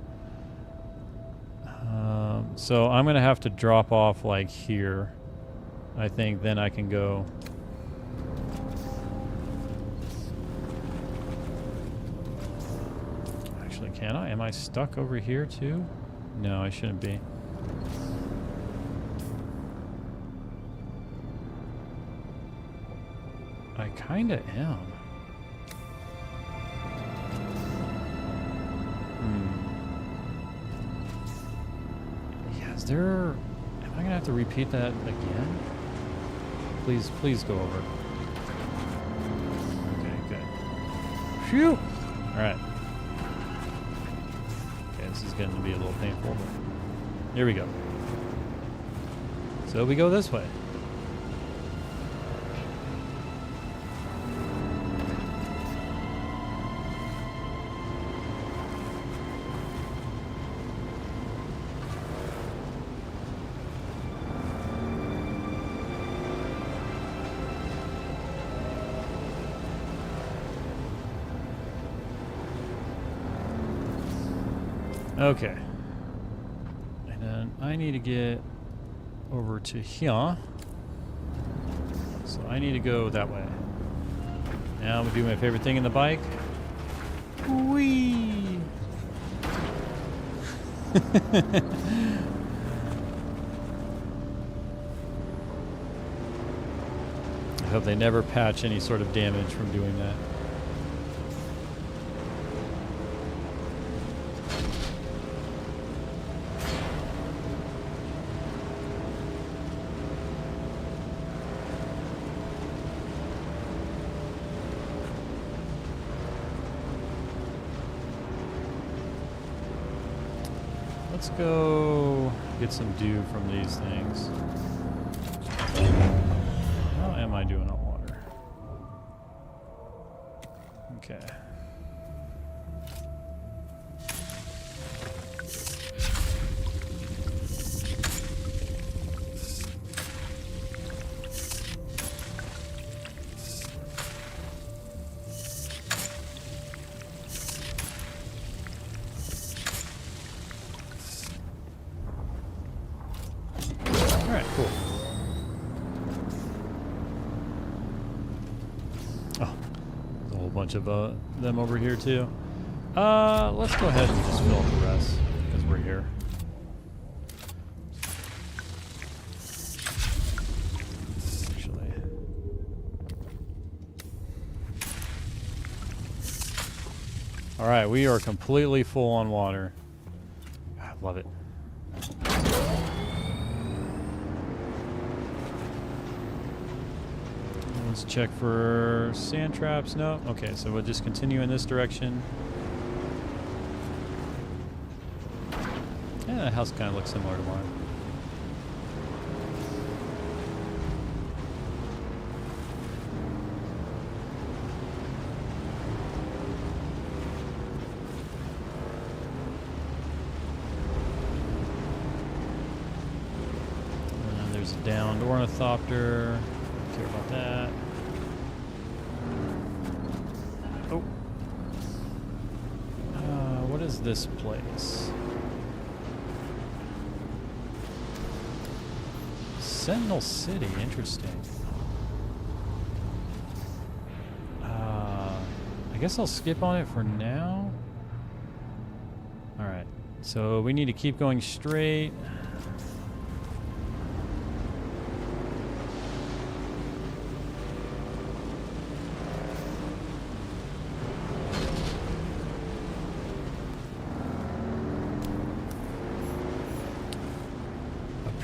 So I'm gonna have to drop off like here. I think then I can go. Actually, can I? Am I stuck over here too? No, I shouldn't be. I kinda am. Yeah, is there... Am I gonna have to repeat that again? Please go over. Okay, good. Phew! Alright. Okay, this is getting to be a little painful, but... Here we go. So we go this way. Okay. And I need to get over to here. So I need to go that way. Now I'm gonna do my favorite thing in the bike. Whee! I hope they never patch any sort of damage from doing that. Let's go get some dew from these things. How am I doing on water? Okay. Alright, cool. Oh, there's a whole bunch of them over here too. Let's go ahead and just fill up the rest because we're here. Actually. Alright, we are completely full on water. I love it. Let's check for sand traps. No? Okay, so we'll just continue in this direction. Yeah, the house kind of looks similar to mine. And there's a downed ornithopter. Don't care about that. Oh. What is this place? Sentinel City, interesting. I guess I'll skip on it for now. Alright, so we need to keep going straight.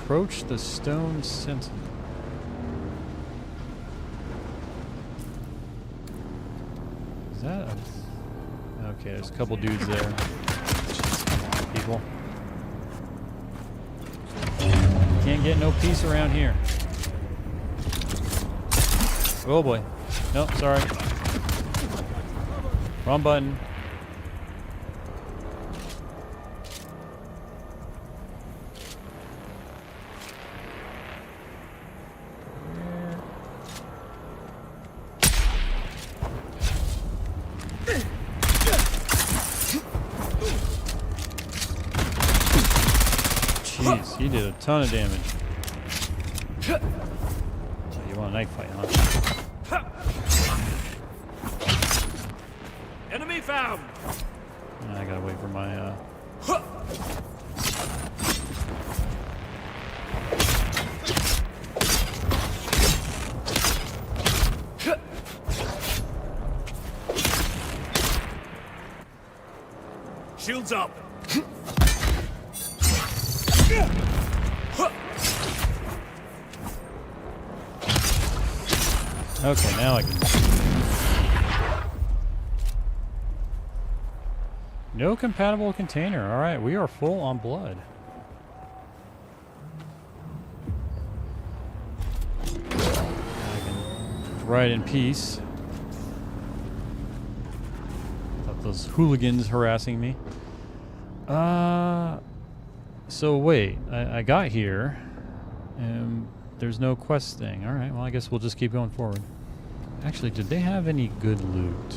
Approach the stone sentinel. Is that a... Okay, there's a couple dudes there. Come on, people. Can't get no peace around here. Oh boy. Nope, sorry. Wrong button. Jeez, he did a ton of damage. So you want a knife fight, huh? Enemy found! I gotta wait for my, Shields up! Okay, now I can... No compatible container. Alright, we are full on blood. I can ride in peace. Without those hooligans harassing me. So wait, I got here, and there's no quest thing. Alright, well I guess we'll just keep going forward. Actually, did they have any good loot?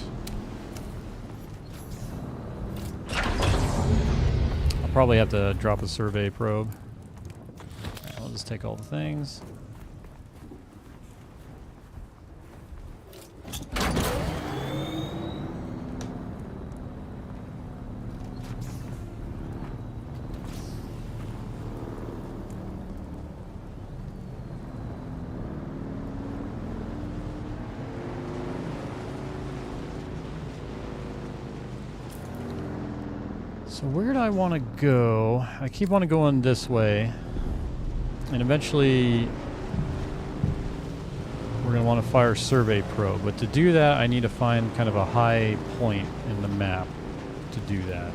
I'll probably have to drop a survey probe. Alright, I'll just take all the things. So where do I want to go? I keep wanting to go in this way. And eventually we're going to want to fire a survey probe. But to do that, I need to find kind of a high point in the map to do that.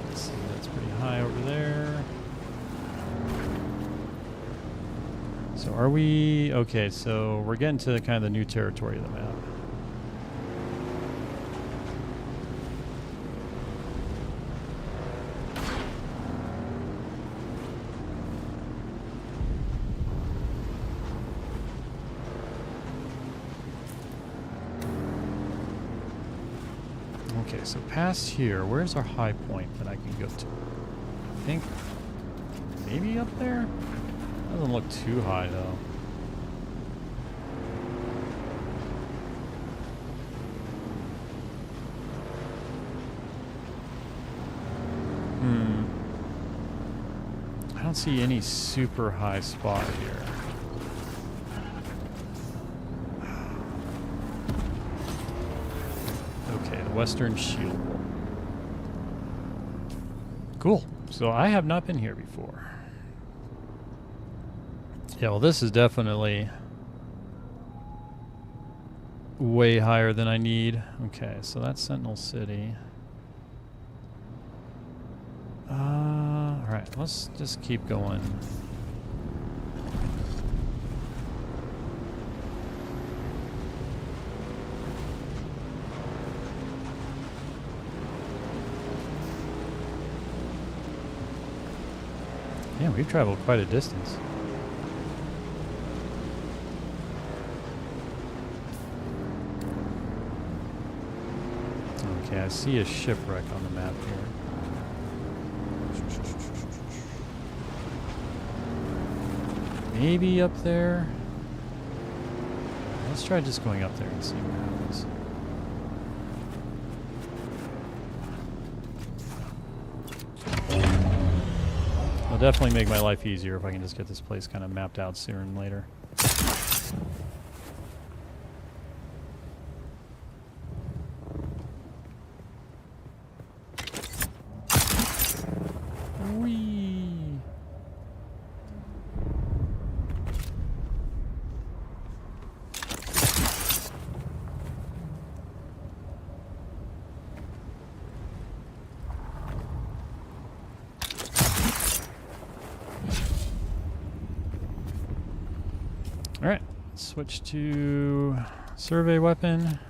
Let's see, that's pretty high over there. So are we... Okay, so we're getting to kind of the new territory of the map. Okay, so past here, where's our high point that I can go to? I think maybe up there? Doesn't look too high though. I don't see any super high spot here. Okay, the Western Shield Wall. Cool. So I have not been here before. Yeah, well, this is definitely way higher than I need. Okay, so that's Sentinel City. Alright, let's just keep going. Yeah, we've traveled quite a distance. Okay, I see a shipwreck on the map here. Maybe up there. Let's try just going up there and see what happens. It'll definitely make my life easier if I can just get this place kind of mapped out sooner than later. Alright, switch to survey weapon.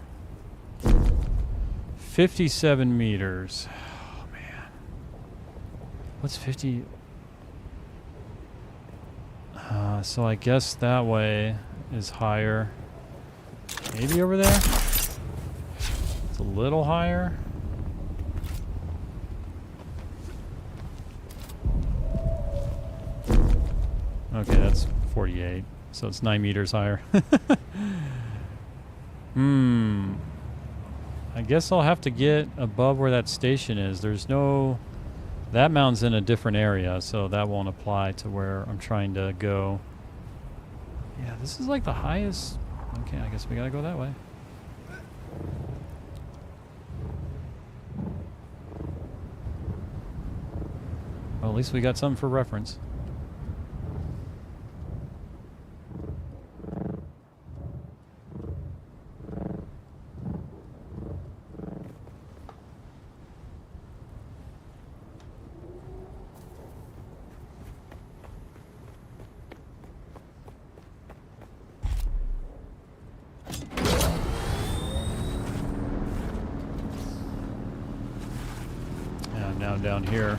57 meters. Oh man. What's 50? So I guess that way is higher. Maybe over there? It's a little higher. Okay, that's 48. So it's 9 meters higher. I guess I'll have to get above where that station is. There's no... That mountain's in a different area, so that won't apply to where I'm trying to go. Yeah, this is like the highest... Okay, I guess we gotta go that way. Well, at least we got something for reference. Now down here.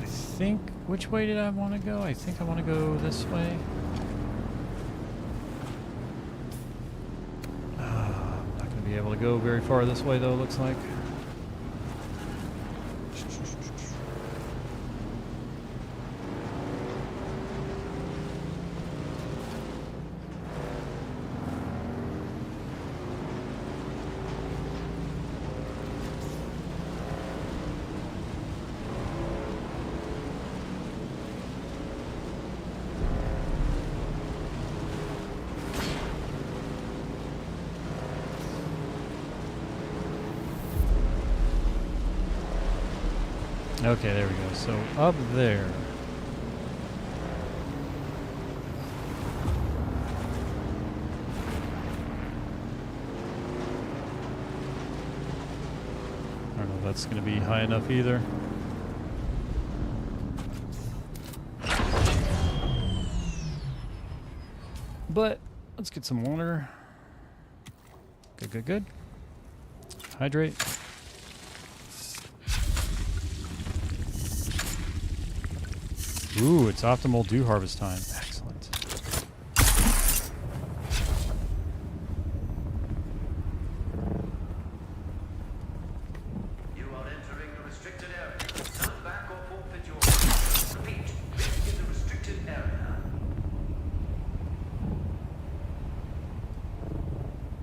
I think, which way did I want to go? I think I want to go this way. be able to go very far this way, though, it looks like. Okay, there we go. So up there. I don't know if that's going to be high enough either. But let's get some water. Good, good, good. Hydrate. Ooh, it's optimal dew harvest time. Excellent. You are entering a restricted area. Turn back or forfeit your... Repeat, this is a restricted area.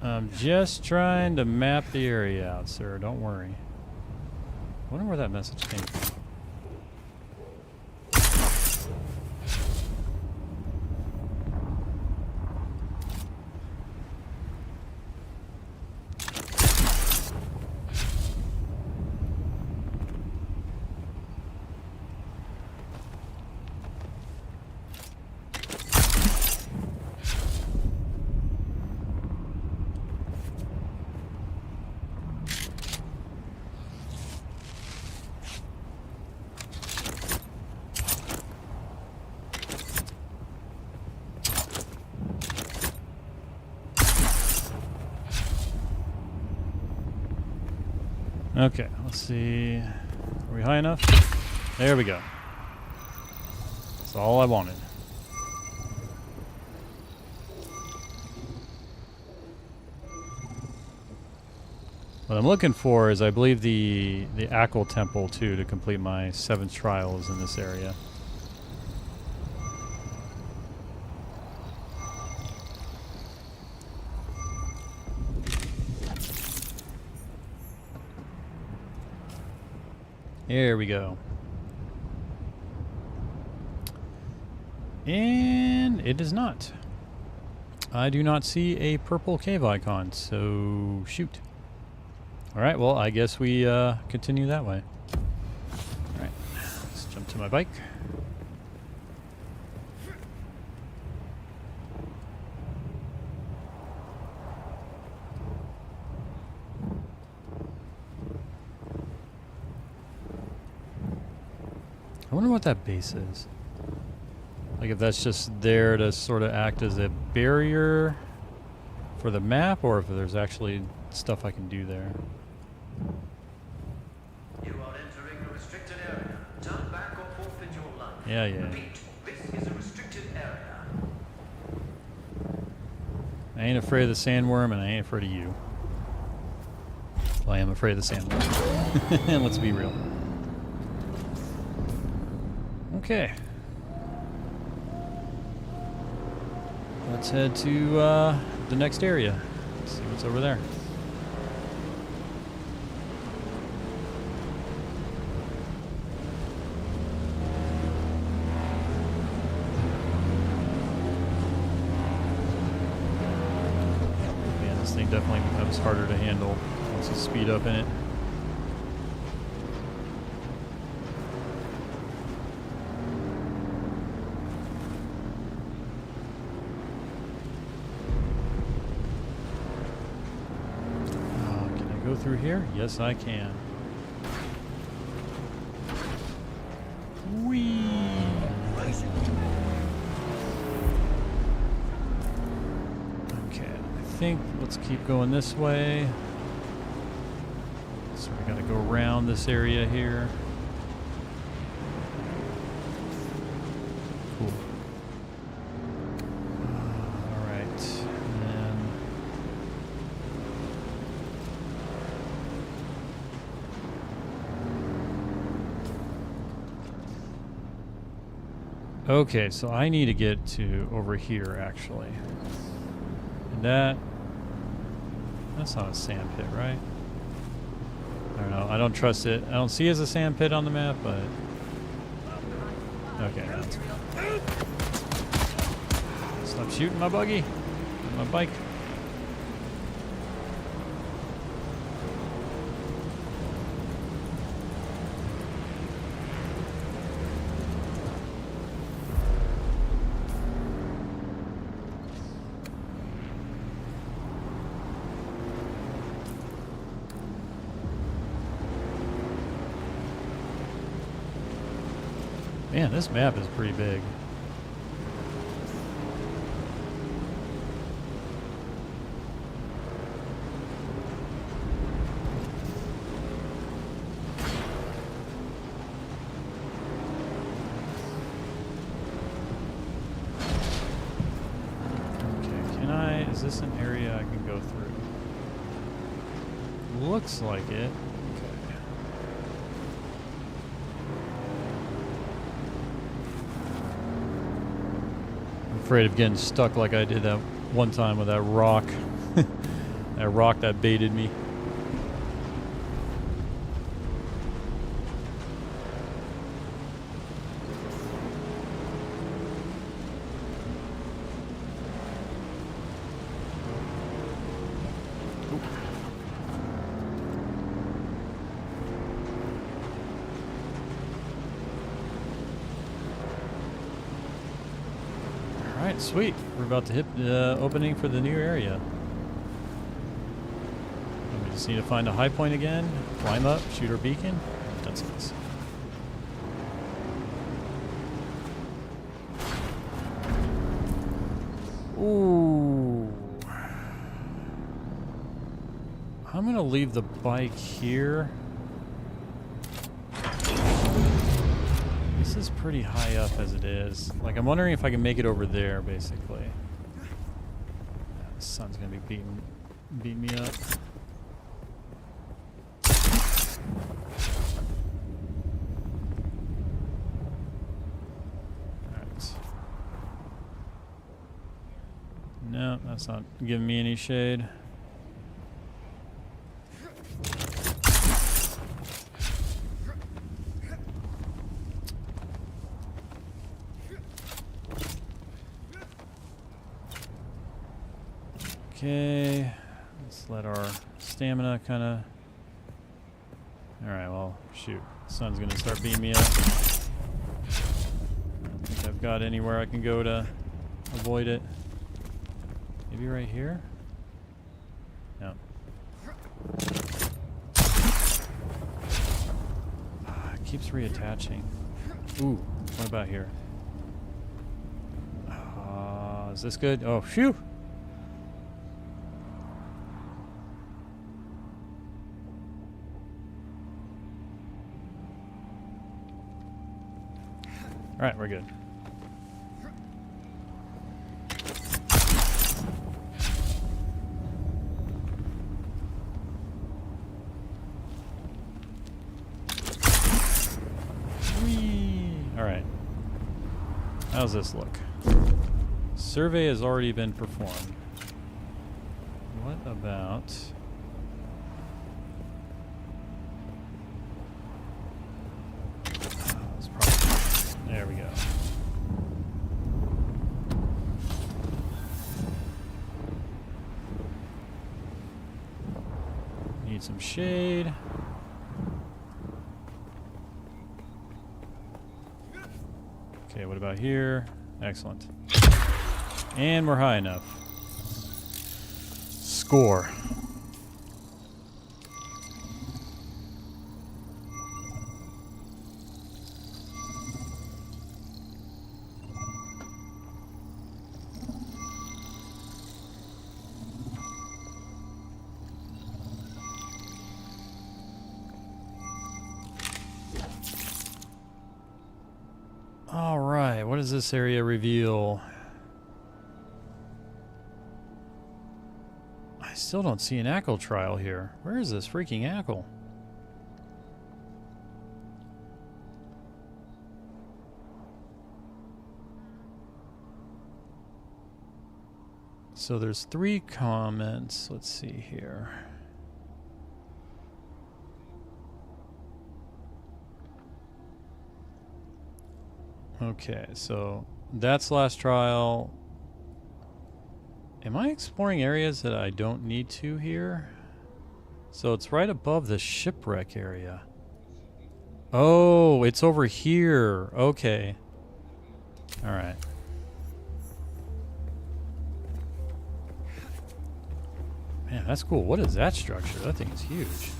I'm just trying to map the area out, sir. Don't worry. I wonder where that message came from. Okay, let's see. Are we high enough? There we go. That's all I wanted. What I'm looking for is, I believe, the Ackle Temple, too, to complete my 7th trial is in this area. Here we go. And it is not. I do not see a purple cave icon, so shoot. Alright, well, I guess we continue that way. Alright, let's jump to my bike. I wonder what that base is. Like if that's just there to sort of act as a barrier for the map, or if there's actually stuff I can do there. You are entering a restricted area. Turn back or forfeit your life. Yeah, yeah. Repeat, this is a restricted area. I ain't afraid of the sandworm, and I ain't afraid of you. Well, I am afraid of the sandworm. And let's be real. Okay. Let's head to the next area. Let's see what's over there. Man, this thing definitely becomes harder to handle once you speed up in it. Through here? Yes, I can. Whee! Okay, I think let's keep going this way. So we gotta go around this area here. Cool. Alright, and then Okay, so I need to get to over here, actually. And that's not a sand pit, right? I don't know. I don't trust it. I don't see it as a sand pit on the map, but... Okay, that's... Stop shooting my buggy. My bike. Man, this map is pretty big. Is this an area I can go through? Looks like it. Okay. I'm afraid of getting stuck like I did that one time with that rock. That rock that baited me. Alright, sweet. We're about to hit the opening for the new area. We just need to find a high point again, climb up, shoot our beacon. That's it. Ooh. I'm going to leave the bike here. This is pretty high up as it is. Like, I'm wondering if I can make it over there, basically. The sun's gonna be beating me up. Alright. No, that's not giving me any shade. Okay, let's let our stamina kind of... Alright, well, shoot. The sun's going to start beating me up. I don't think I've got anywhere I can go to avoid it. Maybe right here? No. It keeps reattaching. Ooh, what about here? Is this good? Oh, phew! Alright, we're good. Alright. How's this look? Survey has already been performed. What about... There we go. Need some shade. Okay, what about here? Excellent. And we're high enough. Score. All right, what does this area reveal? I still don't see an ACL trial here. Where is this freaking ACL? So there's 3 comments. Let's see here. Okay, so that's last trial. Am I exploring areas that I don't need to here? So it's right above the shipwreck area. Oh, it's over here. Okay. All right. Man, that's cool. What is that structure? That thing is huge.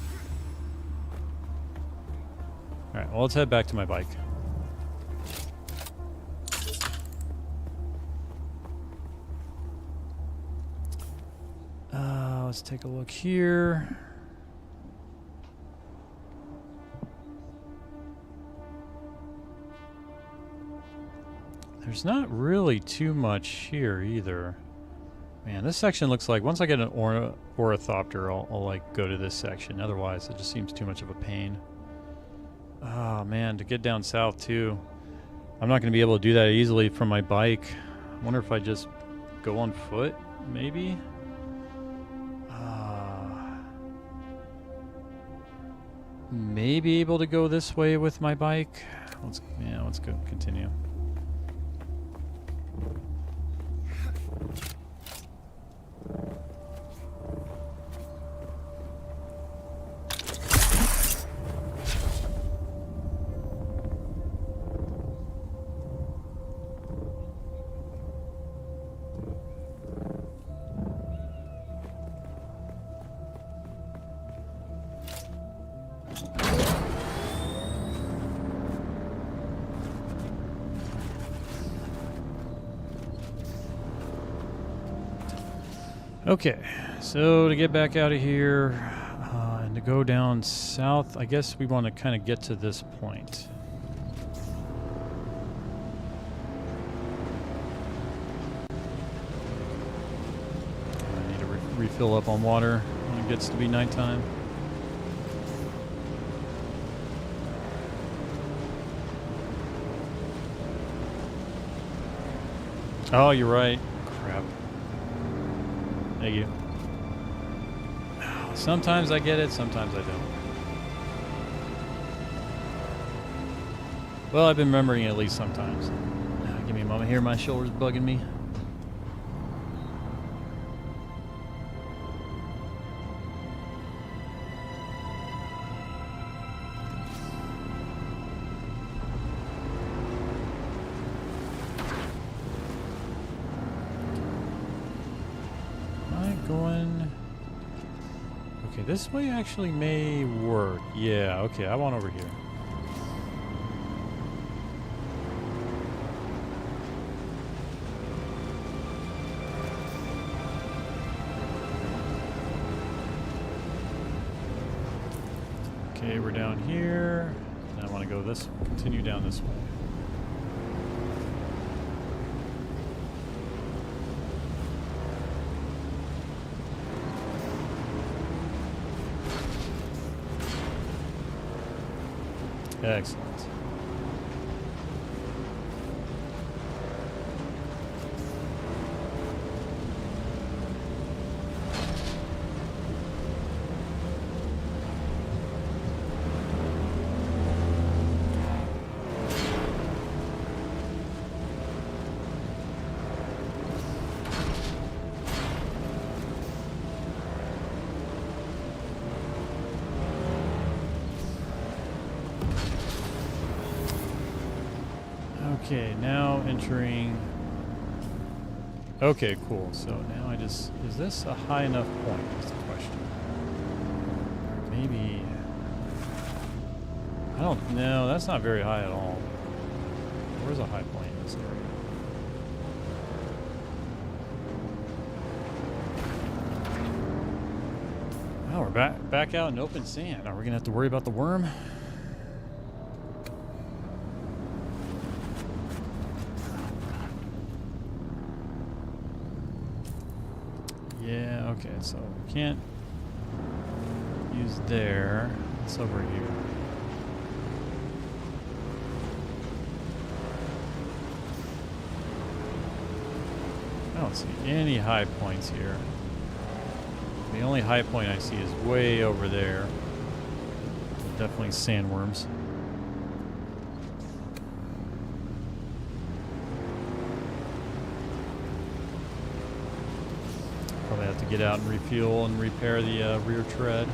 All right, well, let's head back to my bike. Let's take a look here. There's not really too much here either. Man, this section looks like once I get an ornithopter, I'll like go to this section. Otherwise, it just seems too much of a pain. Oh man, to get down south too. I'm not going to be able to do that easily from my bike. I wonder if I just go on foot, maybe? Maybe able to go this way with my bike. Let's go continue. Okay, so to get back out of here and to go down south, I guess we want to kind of get to this point. I need to refill up on water when it gets to be nighttime. Oh, you're right. Crap. Thank you. Sometimes I get it, sometimes I don't. Well, I've been remembering it at least sometimes. Give me a moment here, my shoulder's bugging me. Okay, this way actually may work. Yeah, okay, I want over here. Okay, we're down here. And I want to go this, continue down this way. Excellent. Okay, now entering. Okay, cool. So now I just, is this a high enough point? Is the question. Maybe. I don't know. That's not very high at all. Where's a high point in this area? Oh, we're back out in open sand. Are we gonna have to worry about the worm? Yeah, okay, so we can't use there. It's over here. don't see any high points here. The only high point I see is way over there. Definitely sandworms. Probably have to get out and refuel and repair the rear tread.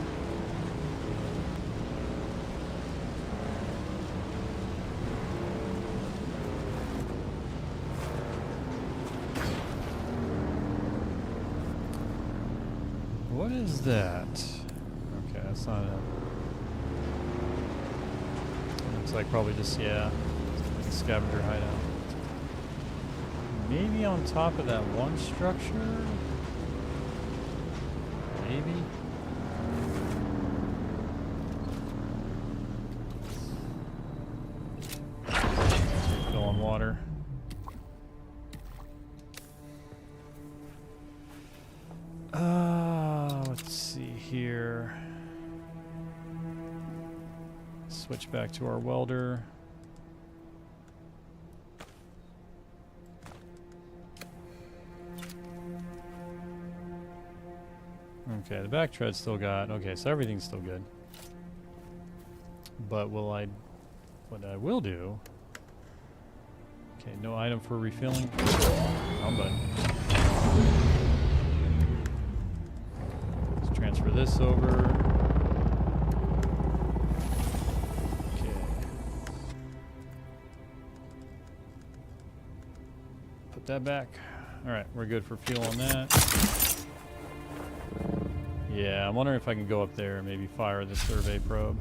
What is that? Okay, that's not it. Looks like probably just, yeah, a scavenger hideout. Maybe on top of that one structure? Maybe? Fill on water. Let's see here. Switch back to our welder. Okay, the back tread's still got, okay, so everything's still good. But what I will do, okay, no item for refilling. Wrong button. Let's transfer this over. Okay. Put that back. All right, we're good for fuel on that. Yeah, I'm wondering if I can go up there and maybe fire the survey probe.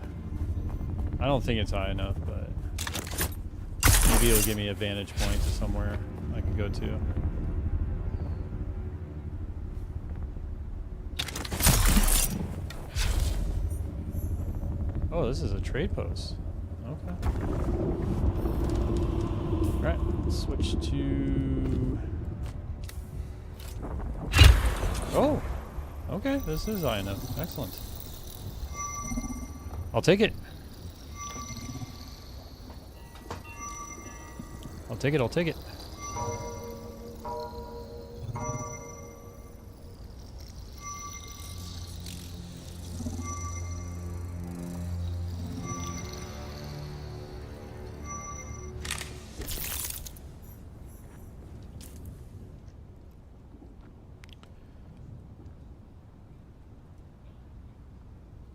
I don't think it's high enough, but maybe it'll give me a vantage point to somewhere I can go to. Oh, this is a trade post. Okay. Alright, switch to... Oh! Okay, this is high enough. Excellent. I'll take it. I'll take it, I'll take it.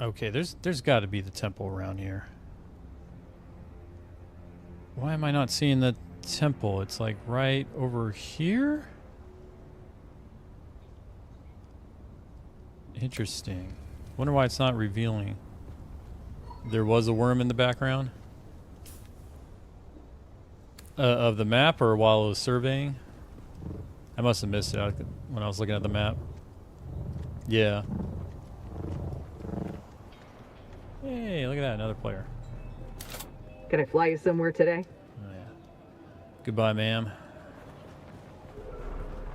Okay, there's got to be the temple around here. Why am I not seeing the temple? It's like right over here? Interesting. Wonder why it's not revealing. There was a worm in the background? Of the map, or while I was surveying? I must have missed it when I was looking at the map. Yeah. Hey, look at that, another player. Can I fly you somewhere today? Oh, yeah. Goodbye, ma'am.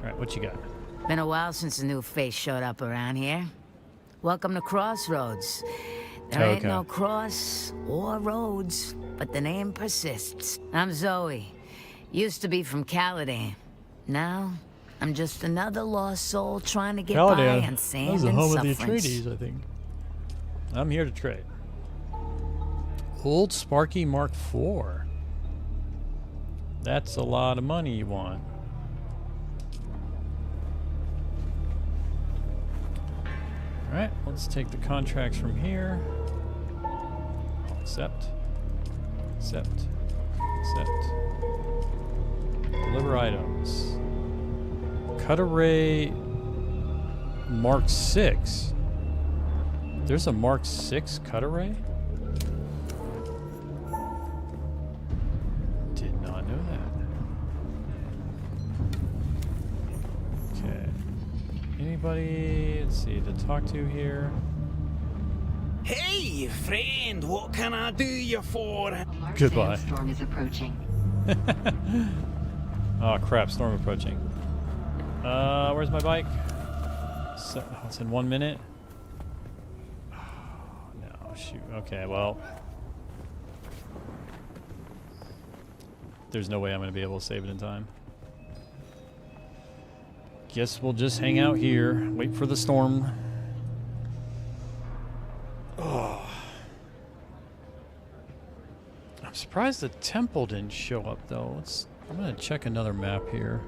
Alright, what you got? Been a while since a new face showed up around here. Welcome to Crossroads. There ain't no cross or roads, but the name persists. I'm Zoe. Used to be from Caladan. Now, I'm just another lost soul trying to get by on sand and sufferance. That was the home of the Atreides, I think. I'm here to trade. Old Sparky Mark IV. That's a lot of money you want. Alright, let's take the contracts from here. Accept. Accept. Accept. Deliver items. Cut array Mark 6. There's a Mark 6 cut array? Did not know that. Okay. Anybody, let's see, to talk to here? Hey, friend, what can I do you for? Goodbye. Storm is approaching. Oh crap, storm approaching. Where's my bike? So, it's in 1 minute. Oh, no, shoot. Okay, well. There's no way I'm going to be able to save it in time. Guess we'll just hang out here, wait for the storm. Oh. I'm surprised the temple didn't show up though. I'm gonna check another map here.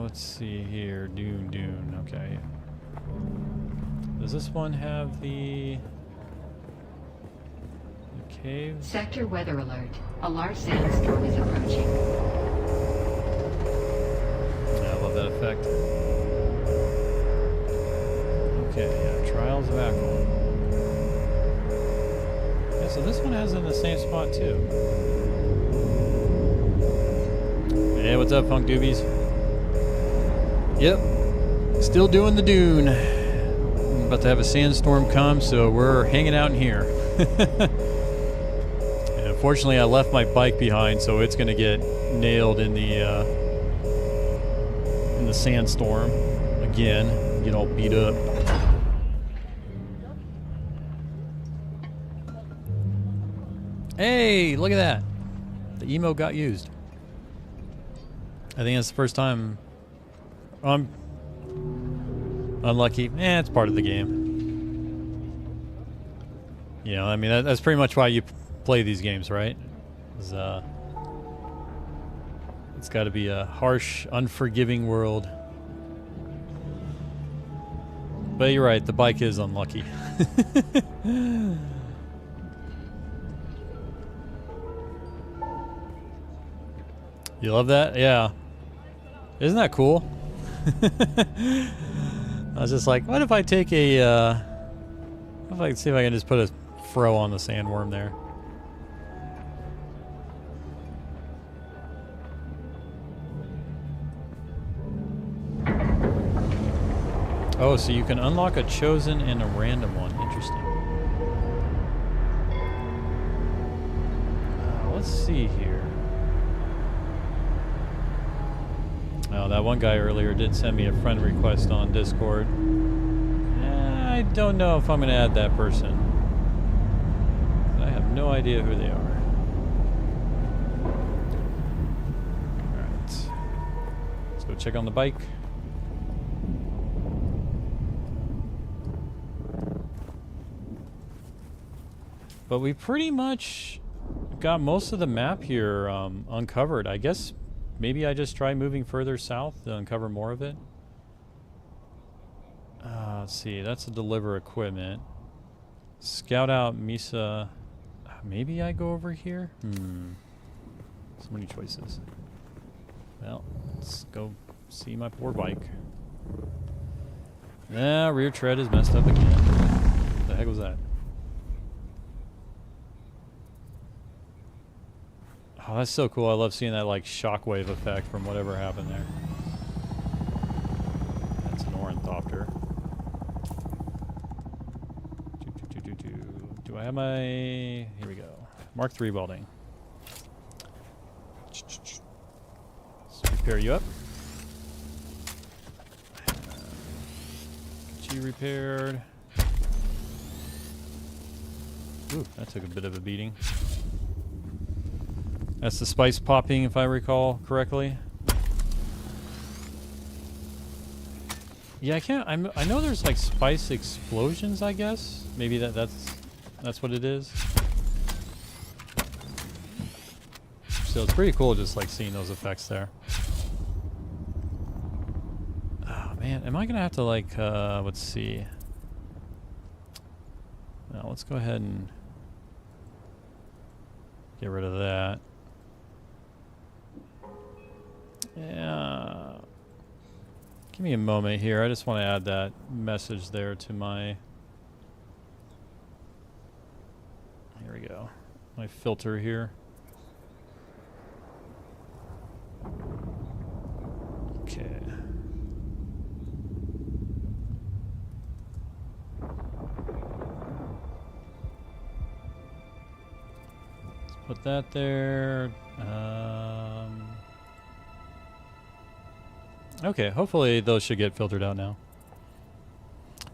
Let's see here. Dune. Okay. Does this one have the cave? Sector weather alert. A large sandstorm is approaching. Yeah, I love that effect. Okay, yeah, Trials of Ackle. Yeah, so this one has it in the same spot too. Hey, what's up, Funk Doobies? Yep, still doing the Dune. I'm about to have a sandstorm come, so we're hanging out in here. And unfortunately, I left my bike behind, so it's going to get nailed in the sandstorm again. Get all beat up. Hey, look at that! The emo got used. I think it's the first time. Unlucky. It's part of the game. You know, I mean, that's pretty much why you play these games, right? It's got to be a harsh, unforgiving world. But you're right, the bike is unlucky. You love that? Yeah. Isn't that cool? I was just like, what if I take a, if I can see if I can just put a fro on the sandworm there. Oh, so you can unlock a chosen and a random one. Interesting. Let's see here. Oh, that one guy earlier did send me a friend request on Discord. I don't know if I'm going to add that person. I have no idea who they are. Alright. Let's go check on the bike. But we pretty much got most of the map here uncovered. I guess maybe I just try moving further south to uncover more of it. Let's see. That's to deliver equipment. Scout out Misa. Maybe I go over here? So many choices. Well, let's go see my poor bike. Rear tread is messed up again. What the heck was that? Oh, that's so cool. I love seeing that like shockwave effect from whatever happened there. That's an ornithopter. Do I have my... Here we go. Mark III welding. Let's repair you up. Get you repaired. Ooh, that took a bit of a beating. That's the spice popping, if I recall correctly. Yeah, I know there's like spice explosions, I guess. Maybe that's what it is. So it's pretty cool just like seeing those effects there. Oh man, am I gonna have to like let's see. Now let's go ahead and get rid of that. Yeah. Give me a moment here. I just want to add that message there to my... Here we go. My filter here. Okay. Let's put that there. Okay, hopefully those should get filtered out now.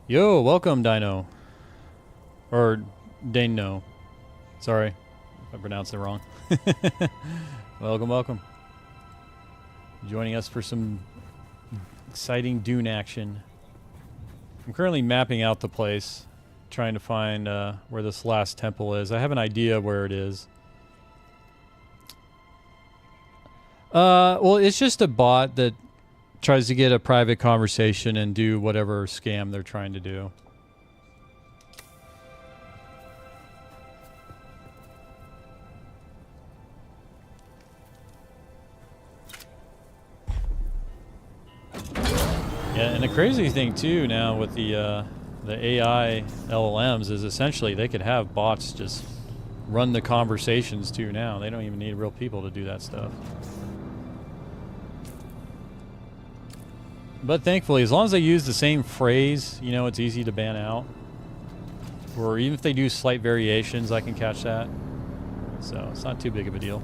Yo, welcome, Dino. Or Dano. Sorry if I pronounced it wrong. Welcome, welcome. Joining us for some exciting Dune action. I'm currently mapping out the place, trying to find where this last temple is. I have an idea where it is. Well, it's just a bot that tries to get a private conversation and do whatever scam they're trying to do. Yeah, and the crazy thing too now with the AI LLMs is essentially they could have bots just run the conversations too now. They don't even need real people to do that stuff. But thankfully, as long as they use the same phrase, you know, it's easy to ban out. Or even if they do slight variations, I can catch that. So it's not too big of a deal.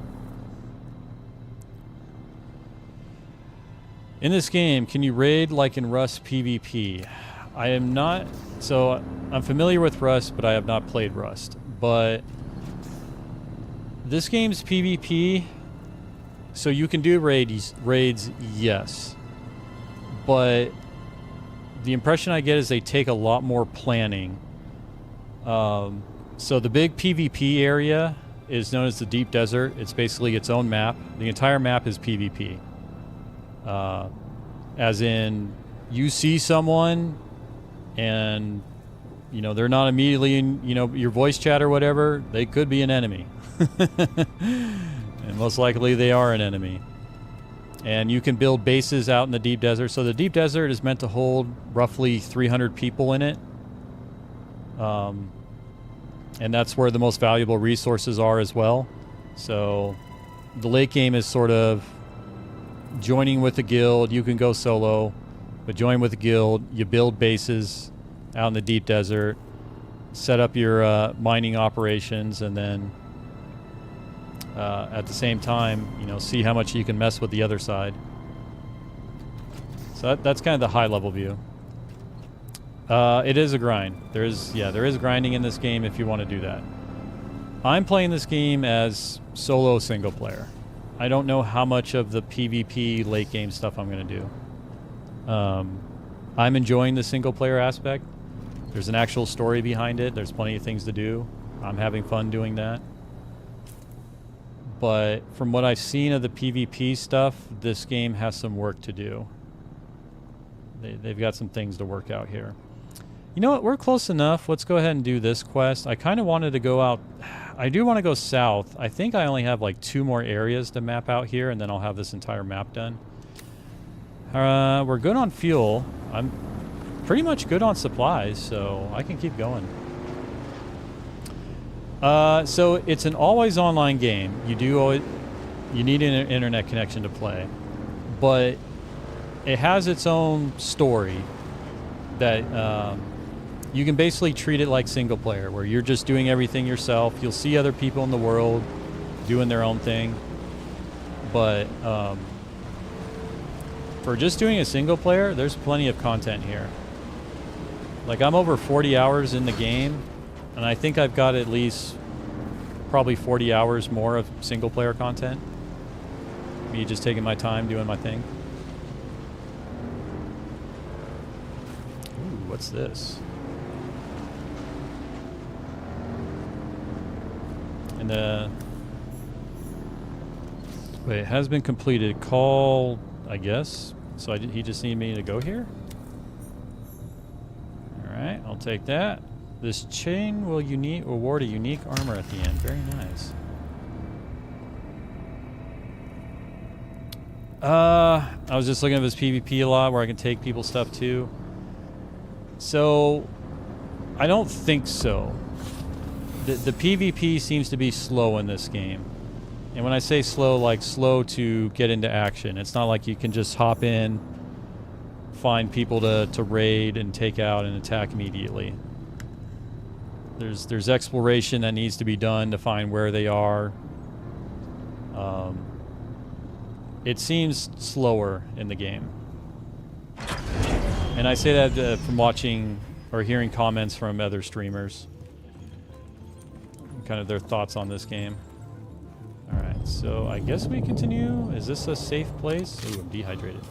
In this game, can you raid like in Rust PvP? I am not... So I'm familiar with Rust, but I have not played Rust. But this game's PvP, so you can do raids, yes. But the impression I get is they take a lot more planning. So the big PvP area is known as the Deep Desert. It's basically its own map. The entire map is PvP. As in, you see someone and, you know, they're not immediately in, you know, your voice chat or whatever. They could be an enemy. And most likely they are an enemy. And you can build bases out in the Deep Desert. So the Deep Desert is meant to hold roughly 300 people in it. And that's where the most valuable resources are as well. So the late game is sort of joining with a guild. You can go solo, but join with a guild. You build bases out in the Deep Desert, set up your mining operations, and then at the same time, you know, see how much you can mess with the other side. So that's kind of the high-level view. It is a grind. There is grinding in this game if you want to do that. I'm playing this game as solo single player. I don't know how much of the PvP late game stuff I'm going to do. I'm enjoying the single player aspect. There's an actual story behind it. There's plenty of things to do. I'm having fun doing that. But from what I've seen of the PvP stuff, this game has some work to do. They've got some things to work out here. You know what? We're close enough. Let's go ahead and do this quest. I kind of wanted to go out. I do want to go south. I think I only have like 2 more areas to map out here, and then I'll have this entire map done. We're good on fuel. I'm pretty much good on supplies, so I can keep going. So it's an always online game. You need an internet connection to play, but it has its own story that you can basically treat it like single player, where you're just doing everything yourself. You'll see other people in the world doing their own thing, but for just doing a single player, there's plenty of content here. Like, I'm over 40 hours in the game, and I think I've got at least probably 40 hours more of single player content. Me just taking my time doing my thing. Ooh, what's this? And wait, it has been completed. Call, I guess. So he just needed me to go here? Alright, I'll take that. This chain will award a unique armor at the end. Very nice. I was just looking at this PvP a lot where I can take people's stuff too. So, I don't think so. The PvP seems to be slow in this game. And when I say slow, like slow to get into action. It's not like you can just hop in, find people to raid and take out and attack immediately. There's exploration that needs to be done to find where they are. It seems slower in the game. And I say that from watching or hearing comments from other streamers. Kind of their thoughts on this game. Alright, so I guess we continue. Is this a safe place? Ooh, I'm dehydrated.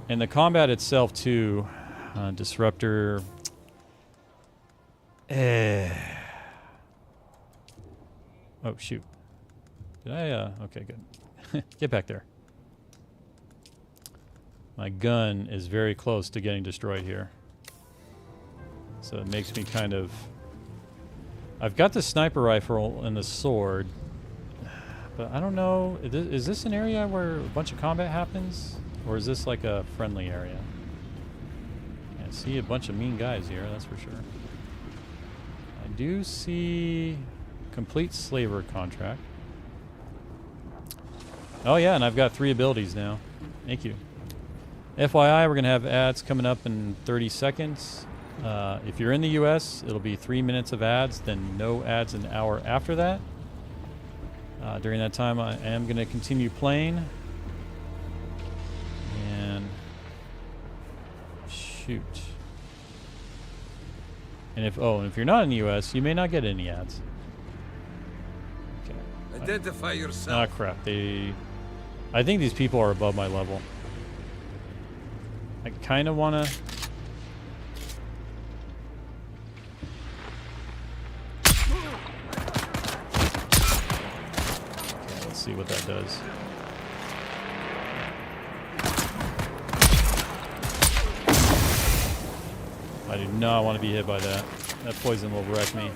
And the combat itself too, Disruptor. Oh shoot. Did I, okay, good. Get back there. My gun is very close to getting destroyed here. So it makes me kind of... I've got the sniper rifle and the sword, but I don't know, is this an area where a bunch of combat happens? Or is this like a friendly area? I see a bunch of mean guys here, that's for sure. I do see complete slaver contract. Oh yeah, and I've got 3 abilities now. Thank you. FYI, we're going to have ads coming up in 30 seconds. If you're in the US, it'll be 3 minutes of ads, then no ads an hour after that. During that time, I am going to continue playing. And shoot. And if you're not in the US, you may not get any ads. Okay. Identify yourself. Ah, crap. I think these people are above my level. I kind of want to... Okay, let's see what that does. I do not want to be hit by that. That poison will wreck me.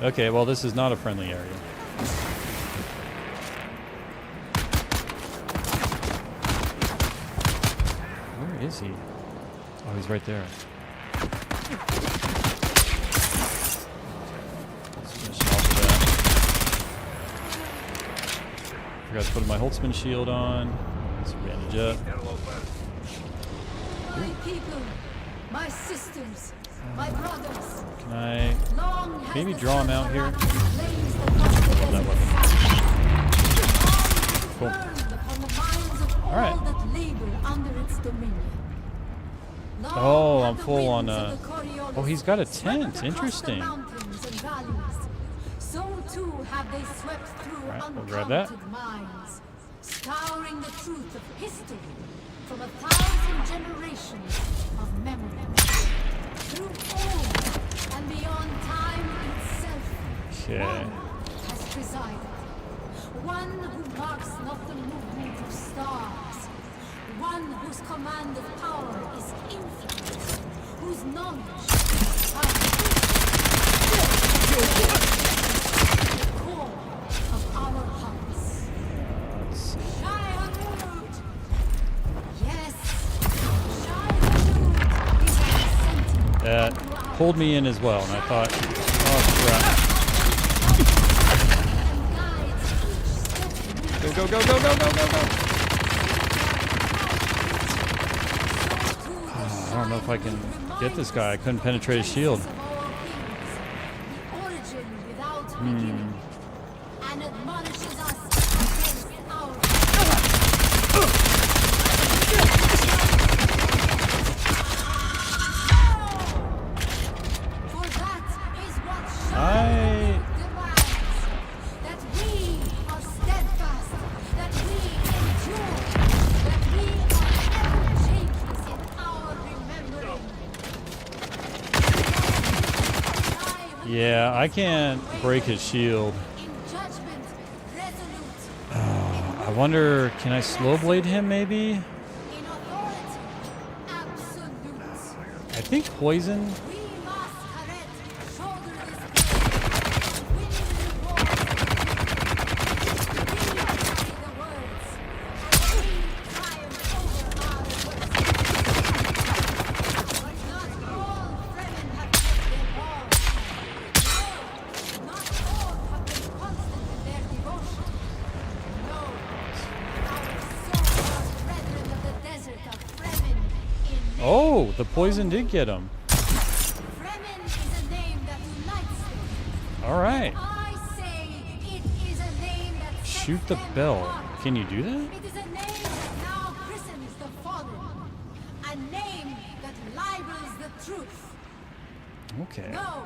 Okay, well, this is not a friendly area. Where is he? Oh, he's right there. Let's finish off with that. Forgot to put my Holtzman shield on. Let's bandage up. My people, my sisters, my brothers. Can I maybe draw him out here? Love that weapon. Cool. Alright. Oh, I'm full on oh, he's got a tent. Interesting. So too have they swept through we'll grab that. minds, scouring the truth of history from 1,000 generations of memory. Through all and beyond time itself, one has presided. One who marks not the movement of stars. One whose command of power is infinite. Whose knowledge is the core of our hearts. That pulled me in as well, and I thought, oh crap. Go, go, go, go, go, go, go, go! I don't know if I can get this guy. I couldn't penetrate his shield. Yeah, I can't break his shield. I wonder, can I slow blade him maybe? I think poison. Oh, the poison did get him. All right. Shoot the bell. Can you do that? It is a name that now christens the fallen. A name that libels the truth. Okay. No,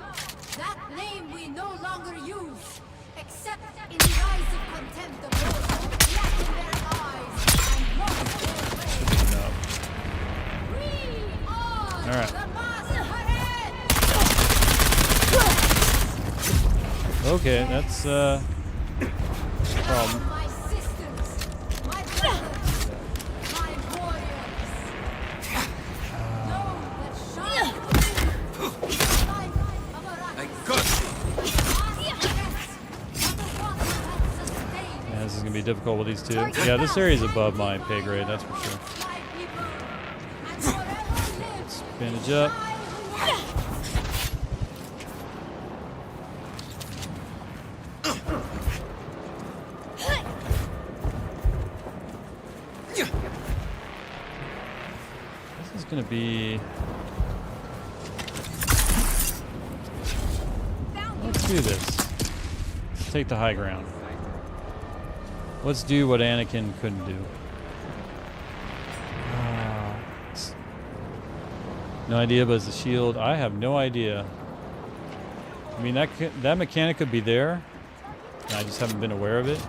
that name we no longer use, except in the eyes of contempt of those who blacken their eyes and mock their way. We are All right. the masquerade! Okay, that's a problem. My sisters, my brothers, my warriors. Know that shine the light of a I got Yeah, this is gonna be difficult with these two. Yeah, this area is above my pay grade, that's for sure. Bandage up. This is gonna be. Let's do this. Let's take the high ground. Let's do what Anakin couldn't do. No idea, but it's a shield. I have no idea. I mean, that mechanic could be there. And I just haven't been aware of it.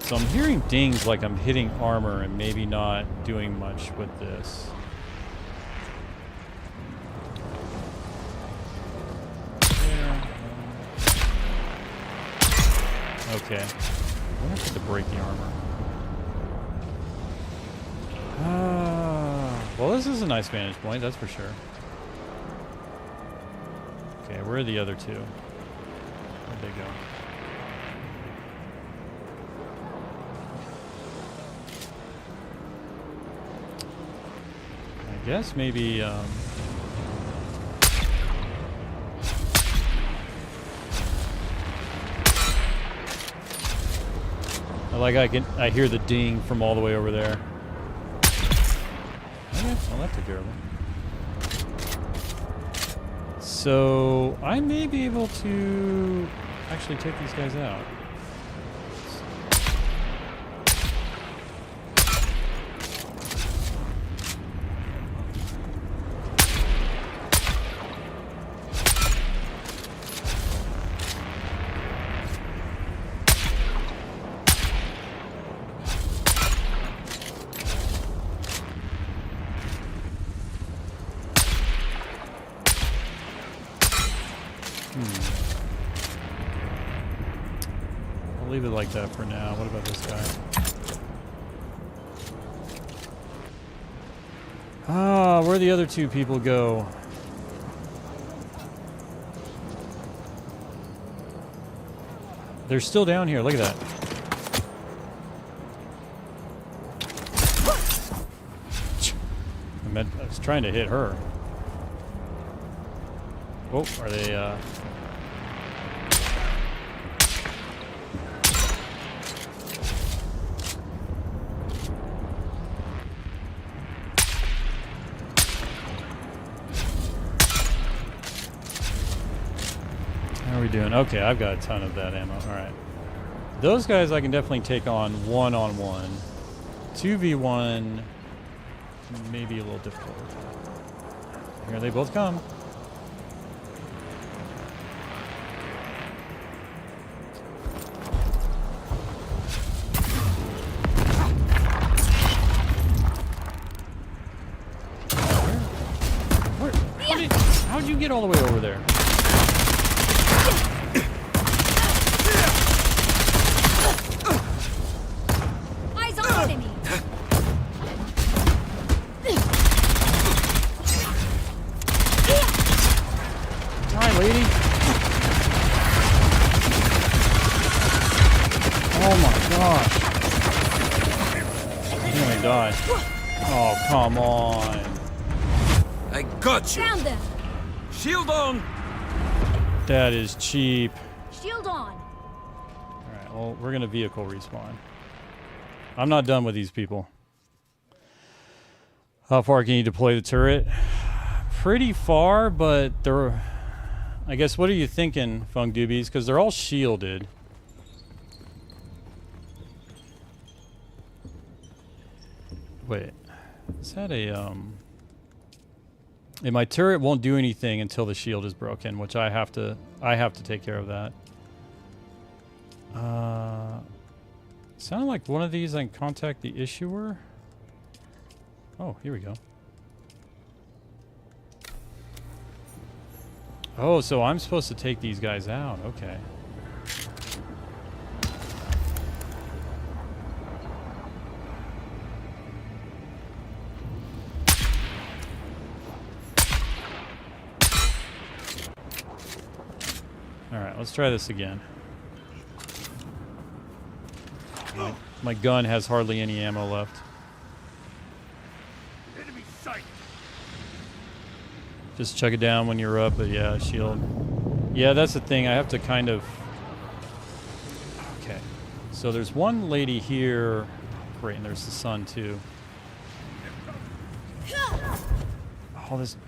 So I'm hearing dings like I'm hitting armor and maybe not doing much with this. Okay. I'm gonna have to break the armor. Well, this is a nice vantage point, that's for sure. Okay, where are the other two? Where'd they go? I guess maybe, I hear the ding from all the way over there. Okay, well that took care of it. So I may be able to actually take these guys out. I'll leave it like that for now. What about this guy? Ah, where'd the other two people go? They're still down here. Look at that. I was trying to hit her. Oh, are they, How are we doing? Okay, I've got a ton of that ammo. Alright. Those guys I can definitely take on one-on-one. 2v1, maybe a little difficult. Here they both come. How'd you get all the way over there? Eyes on enemy. Hi, lady. Oh my gosh. He's gonna die. Oh, come on. I got you. Found them. Shield on. That is cheap. Shield on. Alright, well, we're gonna vehicle respawn. I'm not done with these people. How far can you deploy the turret? Pretty far, but they're... I guess, what are you thinking, Fung Doobies? Because they're all shielded. Wait. Is that a, And my turret won't do anything until the shield is broken, which I have to take care of that. Sounded like one of these I can contact the issuer. Oh, here we go. Oh, so I'm supposed to take these guys out. Okay. Alright, let's try this again. My gun has hardly any ammo left. Enemy sight. Just chug it down when you're up, but yeah, shield. Yeah, that's the thing. I have to kind of... Okay. So there's one lady here. Great, and there's the sun, too. Oh, this...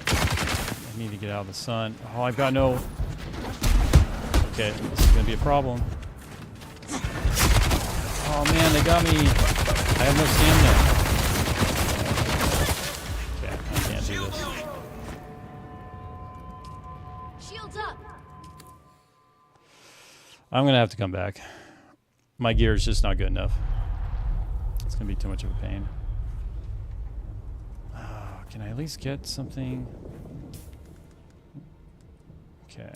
I need to get out of the sun. Oh, I've got no... Okay, this is going to be a problem. Oh, man, they got me. I have no stamina. Okay, I can't do this. Shields up. I'm going to have to come back. My gear is just not good enough. It's going to be too much of a pain. Can I at least get something? Okay.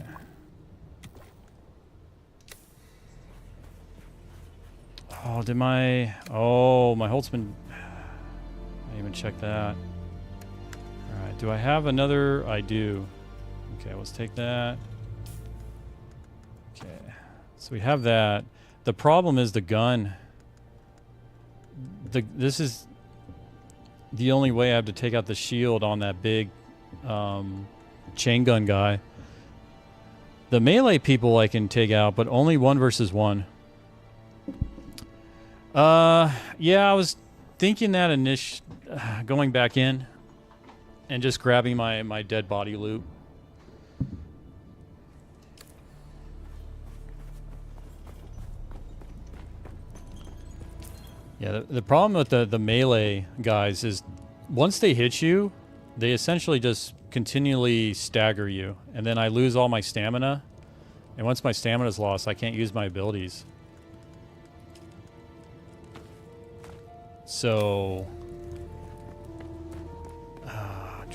Oh, did my... Oh, my Holtzman... I didn't even check that. Alright, do I have another? I do. Okay, let's take that. Okay. So we have that. The problem is the gun. This is the only way I have to take out the shield on that big chain gun guy. The melee people I can take out, but only 1 versus 1. Yeah, I was thinking that going back in and just grabbing my dead body loot. Yeah, the problem with the melee guys is once they hit you, they essentially just continually stagger you, and then I lose all my stamina, and once my stamina is lost, I can't use my abilities. So, I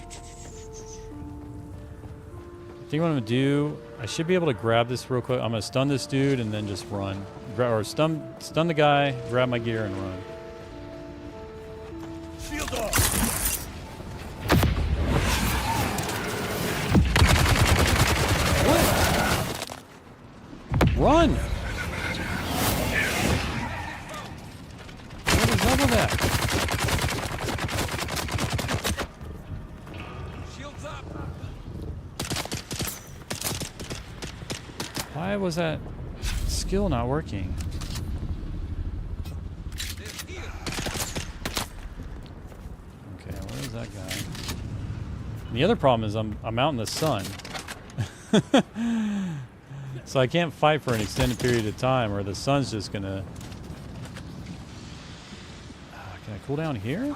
think what I'm gonna do, I should be able to grab this real quick. I'm gonna stun this dude and then just run, or stun the guy, grab my gear and run. Shield off. Run! What is up with that? Shields up. Why was that skill not working? Okay, where is that guy? And the other problem is I'm out in the sun. So I can't fight for an extended period of time, or the sun's just gonna... can I cool down here?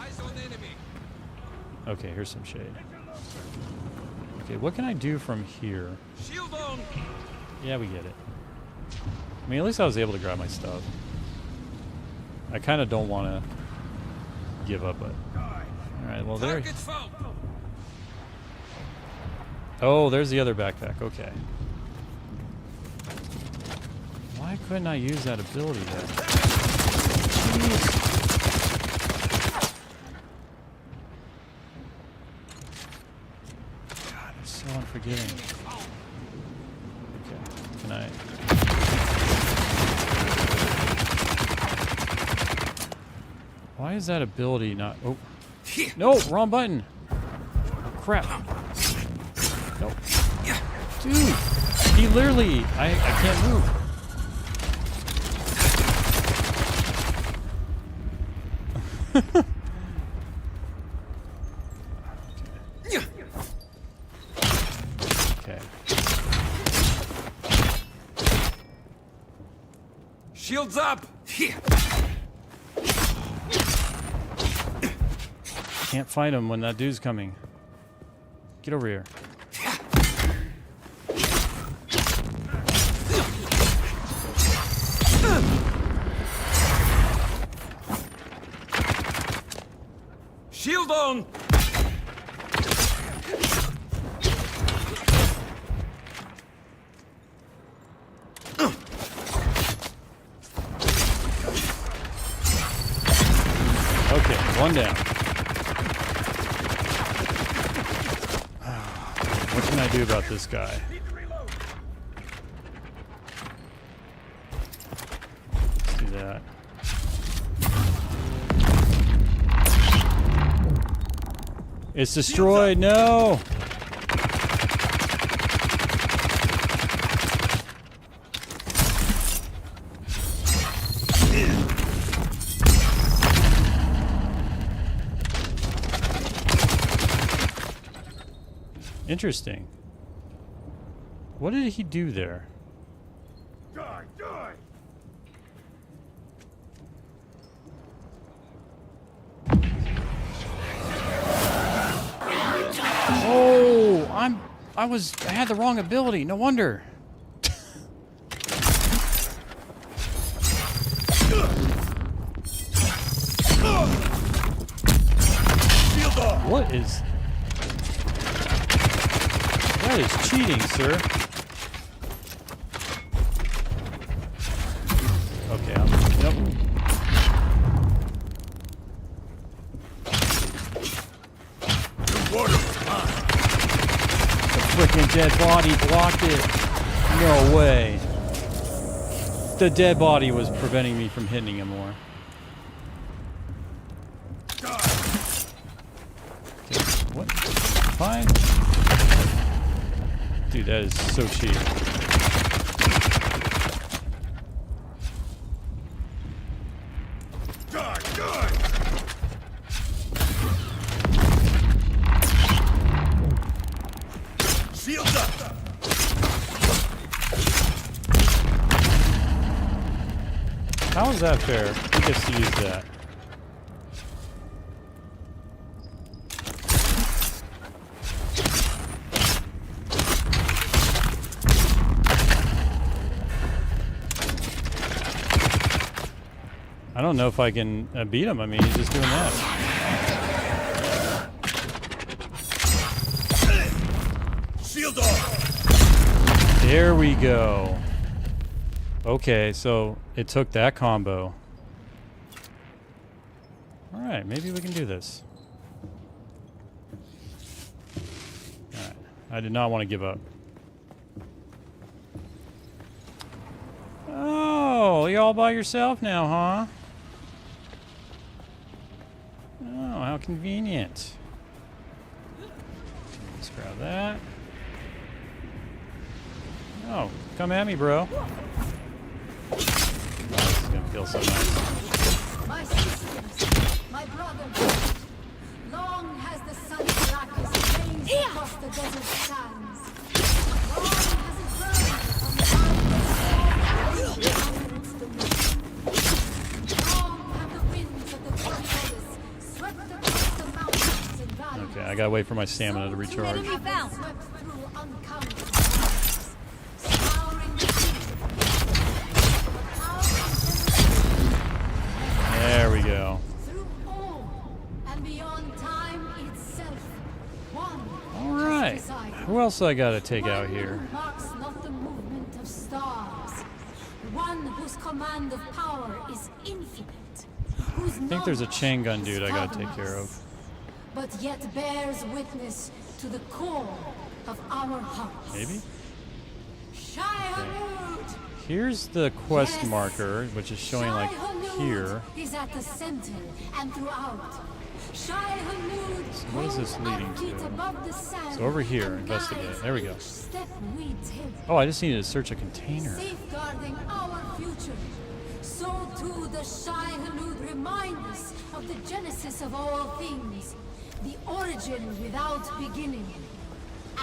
Okay, here's some shade. Okay, what can I do from here? Shield on. Yeah, we get it. I mean, at least I was able to grab my stuff. I kind of don't want to give up, but... Alright, well there... Oh, there's the other backpack, okay. Why couldn't I use that ability there? Jeez. God, it's so unforgiving. Okay, can I... Why is that ability not... Oh. No, wrong button. Crap. Nope. Dude, he literally... I can't move. Shields up! Can't fight him when that dude's coming. Get over here. Shield on! Okay, one down. What can I do about this guy? Let's do that. It's destroyed. No. Interesting. What did he do there? Die, die! Oh, I had the wrong ability. No wonder. What is... That is cheating, sir. Okay, yep. The freaking dead body blocked it. No way. The dead body was preventing me from hitting him more. Okay, what? Fine. Dude, that is so cheap. Die, die! Shields up! How is that fair? Who gets to use that? I don't know if I can beat him. I mean, he's just doing that. Shield off! There we go. Okay, so it took that combo. Alright, maybe we can do this. Alright, I did not want to give up. Oh, you all by yourself now, huh? Oh, how convenient. Let's grab that. Oh, come at me, bro. Oh, this is gonna feel so nice. My sisters, my brothers, long has the sun's blackness blazed across the desert sands. Long has it burned long have the winds of the tornadoes swept across the mountains and valleys. Okay, I gotta wait for my stamina to recharge. Swept through uncounted miles, scouring the sea. There we go. Through all and beyond time itself, one Alright. Who else I gotta take out here? who marks not the movement of stars, one whose command of power is infinite, whose I think there's a knowledge chain gun is dude I gotta take care of. but yet bears witness to the core of our hearts. Maybe? Shai-Hulud! Here's the quest Yes. marker, which is showing like Shai-Hulud here. is at the center and throughout. Shai-Hulud What is this holds our leading feet to? above the sand So over here, and investigate. guides There we go. each step we take. Oh, I just needed to search a container. Safeguarding our future. So too the Shai-Hulud remind us of the genesis of all things, the origin without beginning,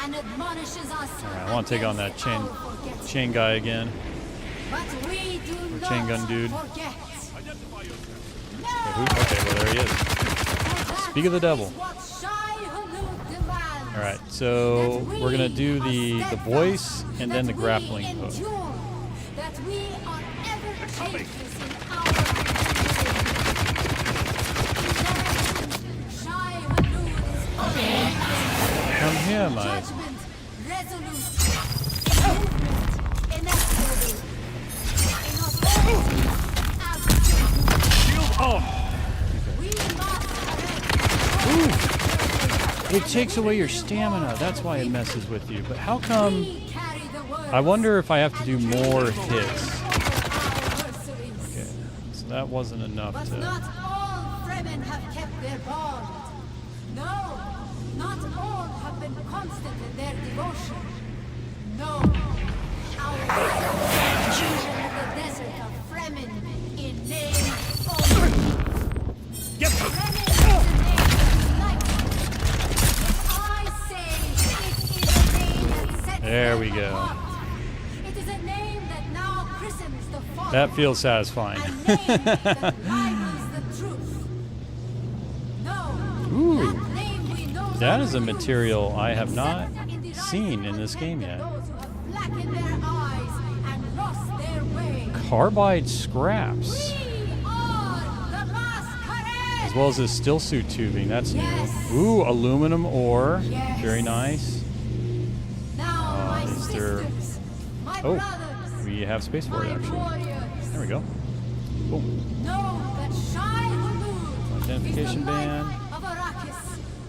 and admonishes us. Alright, I want to take on that chain guy again. But we do Or not chain gun dude. forget. Okay, well there he is. Speak of the devil. All All right, so we're gonna do the voice and then the grappling hook. That we are ever changes in our Come here, my. judgment, resolute, movement, inexorable, in authority, absolute. Oh. We must It takes away your stamina. That's why it messes with you. But how come? I wonder if I have to do more hits. Okay, so that wasn't enough But to. not all Fremen have kept their bond. No, not all have been constant in their devotion. No, our in the desert of Fremen in name only. Get Fremen is a name that unites us. If I say it is a name that sets There them we go. apart, it is a name that now christens the fallen. That feels satisfying. A name that rivals the truth. No, Ooh, that name we no that is a longer use, material I have not except in the seen eyes in this game yet. those who have blackened their eyes and lost their way. Carbide scraps, We are the masquerade. as well as this still suit tubing. That's Yes. new. Ooh, aluminum ore. Yes. Very nice. Now, my is there- sisters, my Oh, brothers, we have space for it my actually. warriors, There we go. Boom. know that Shai Hulud Identification is the life band. of Arrakis.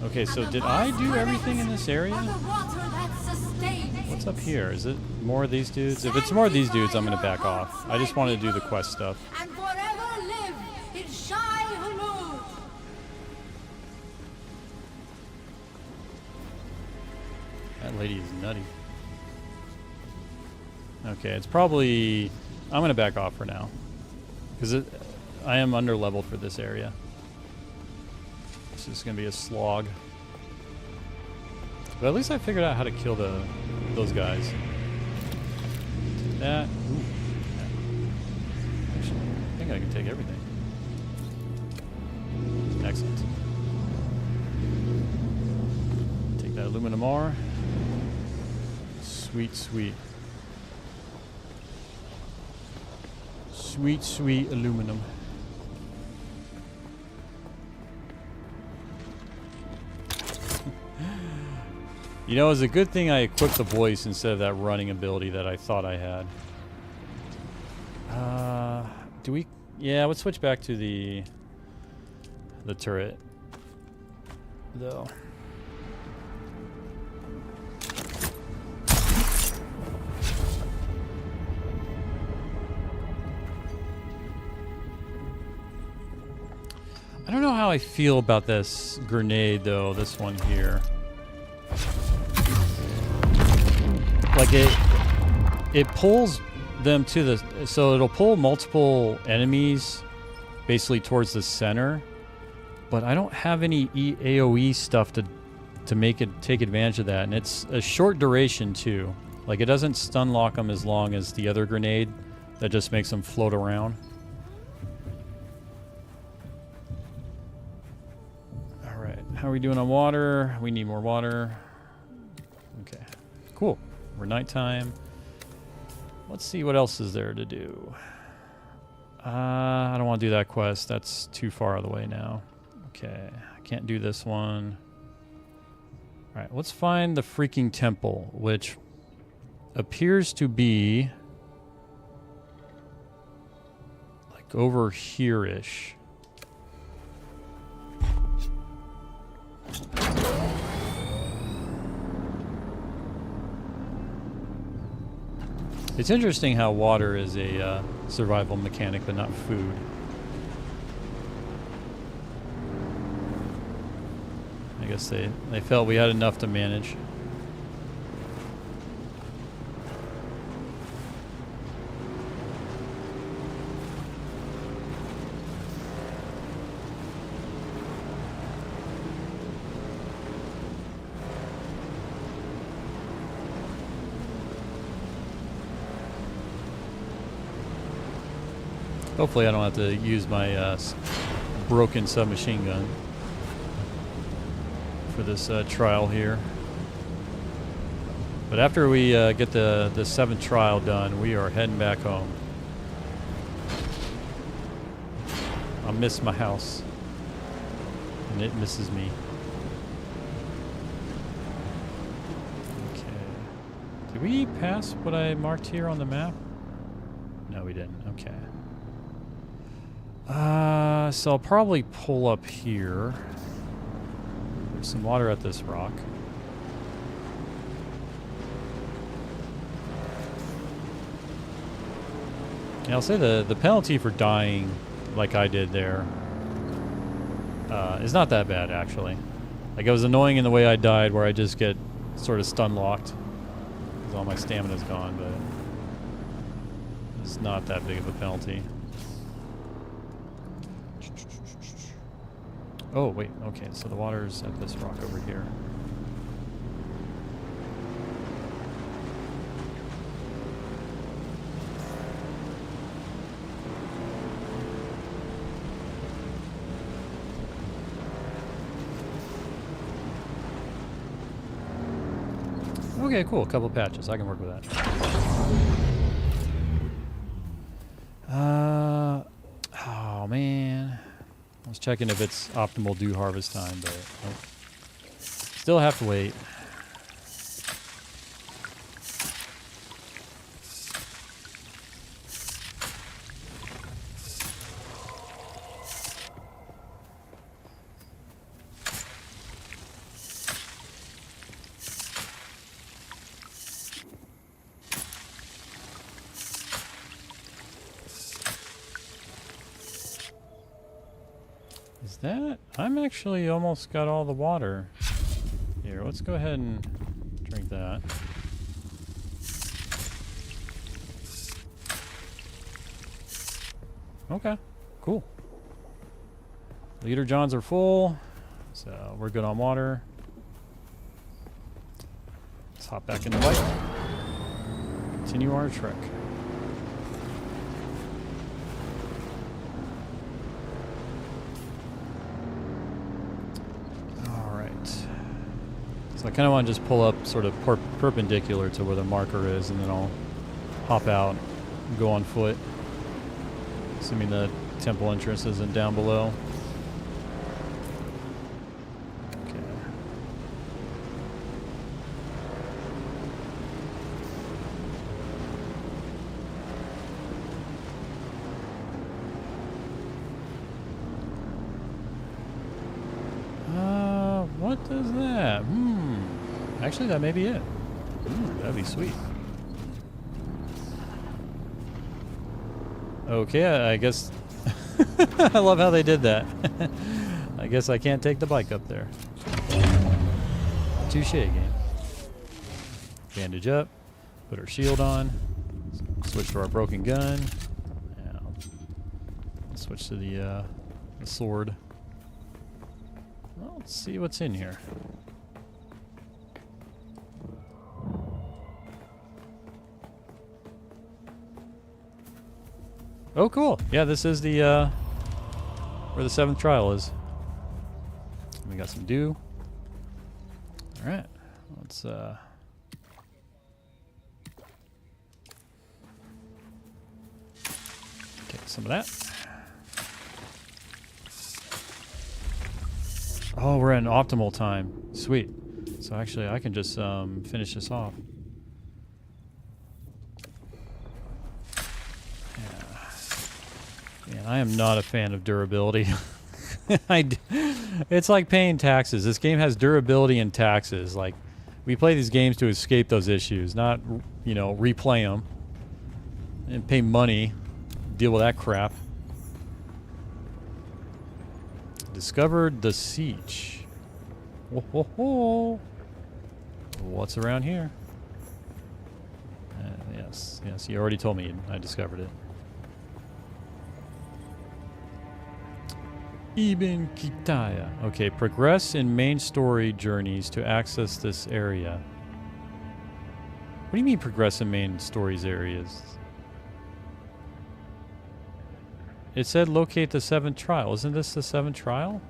Okay, so And the did I do vast everything in this area? of the water that sustains What's up here? Is it more of these dudes? If it's more of these dudes, I'm gonna back off. I just wanted to do the quest stuff. and forever live in Shai Hulud. That lady is nutty. Okay, it's probably. I'm gonna back off for now, because I am under leveled for this area. This is gonna be a slog. But at least I figured out how to kill those guys. That. Ooh. Actually, I think I can take everything. Excellent. Take that aluminum ore. Sweet, sweet. Sweet, sweet aluminum. You know, it's a good thing I equipped the voice instead of that running ability that I thought I had. Do we? Yeah, let's switch back to the turret, though. I don't know how I feel about this grenade, though. This one here. Like it pulls them to the, so it'll pull multiple enemies basically towards the center, but I don't have any AoE stuff to make it take advantage of that, and it's a short duration too. Like it doesn't stun lock them as long as the other grenade that just makes them float around. All right, how are we doing on water? We need more water. Okay, cool. We're nighttime. Let's see what else is there to do. I don't want to do that quest. That's too far out of the way now. Okay, I can't do this one. All right, let's find the freaking temple, which appears to be like over here-ish. It's interesting how water is a survival mechanic, but not food. I guess they felt we had enough to manage. Hopefully I don't have to use my broken submachine gun for this trial here. But after we get the 7th trial done, we are heading back home. I miss my house. And it misses me. Okay. Did we pass what I marked here on the map? No, we didn't. Okay. So I'll probably pull up here. There's some water at this rock. Yeah, I'll say the penalty for dying like I did there is not that bad, actually. Like, it was annoying in the way I died, where I just get sort of stun locked because all my stamina's gone, but it's not that big of a penalty. Oh, wait, okay, so the water's at this rock over here. Okay, cool. A couple patches. I can work with that. Oh, man. I was checking if it's optimal dew harvest time, but nope. Still have to wait. Is that? I'm actually almost got all the water. Here, let's go ahead and drink that. Okay, cool. Leader Johns are full, so we're good on water. Let's hop back in the bike. Continue our trek. So I kind of want to just pull up sort of perpendicular to where the marker is, and then I'll hop out and go on foot, assuming the temple entrance isn't down below. Okay. What does that? Actually, that may be it. That'd be sweet. Okay, I guess... I love how they did that. I guess I can't take the bike up there. Touche, game. Bandage up. Put our shield on. Switch to our broken gun. Now, switch to the sword. Well, let's see what's in here. Oh, cool. Yeah, this is the, where the 7th trial is. We got some dew. Alright. Let's, take some of that. Oh, we're at an optimal time. Sweet. So actually, I can just, finish this off. Man, I am not a fan of durability. It's like paying taxes. This game has durability and taxes. Like, we play these games to escape those issues, not, you know, replay them and pay money, deal with that crap. Discovered the siege. Whoa, whoa, whoa. What's around here? Yes, you already told me I discovered it. Ibn Kitaya. Okay, progress in main story journeys to access this area. What do you mean progress in main stories areas? It said locate the 7th trial. Isn't this the 7th trial?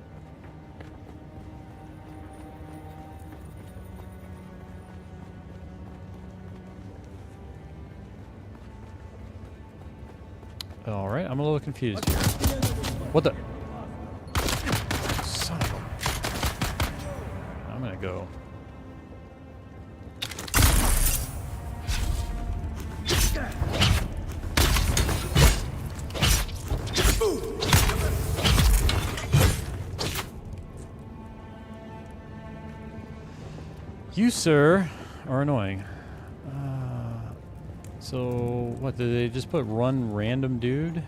Alright, I'm a little confused here. What the? Son of a... I'm gonna go. You, sir, are annoying. So, what, did they just put run random dude?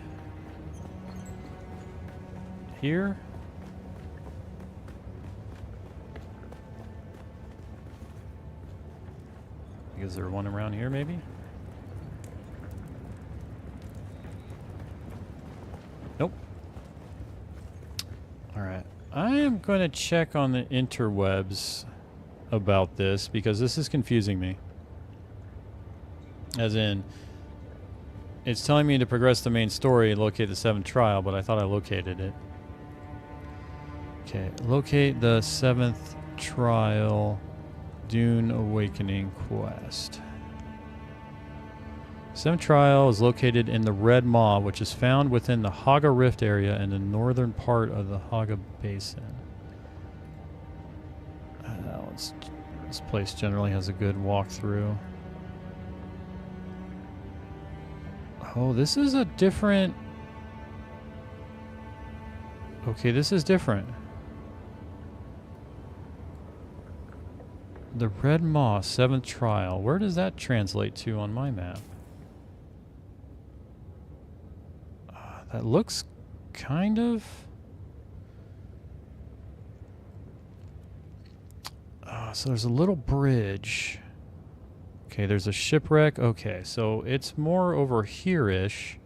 Here? Is there one around here, maybe? Nope. Alright. I am going to check on the interwebs about this, because this is confusing me. As in, it's telling me to progress the main story and locate the 7th trial, but I thought I located it. Okay, locate the 7th trial Dune Awakening quest. 7th trial is located in the Red Maw, which is found within the Haga Rift area in the northern part of the Haga Basin. This place generally has a good walkthrough. Oh, this is a different... Okay, this is different. The Red Maw, 7th trial. Where does that translate to on my map? That looks kind of... so there's a little bridge. Okay, there's a shipwreck. Okay, so it's more over here-ish.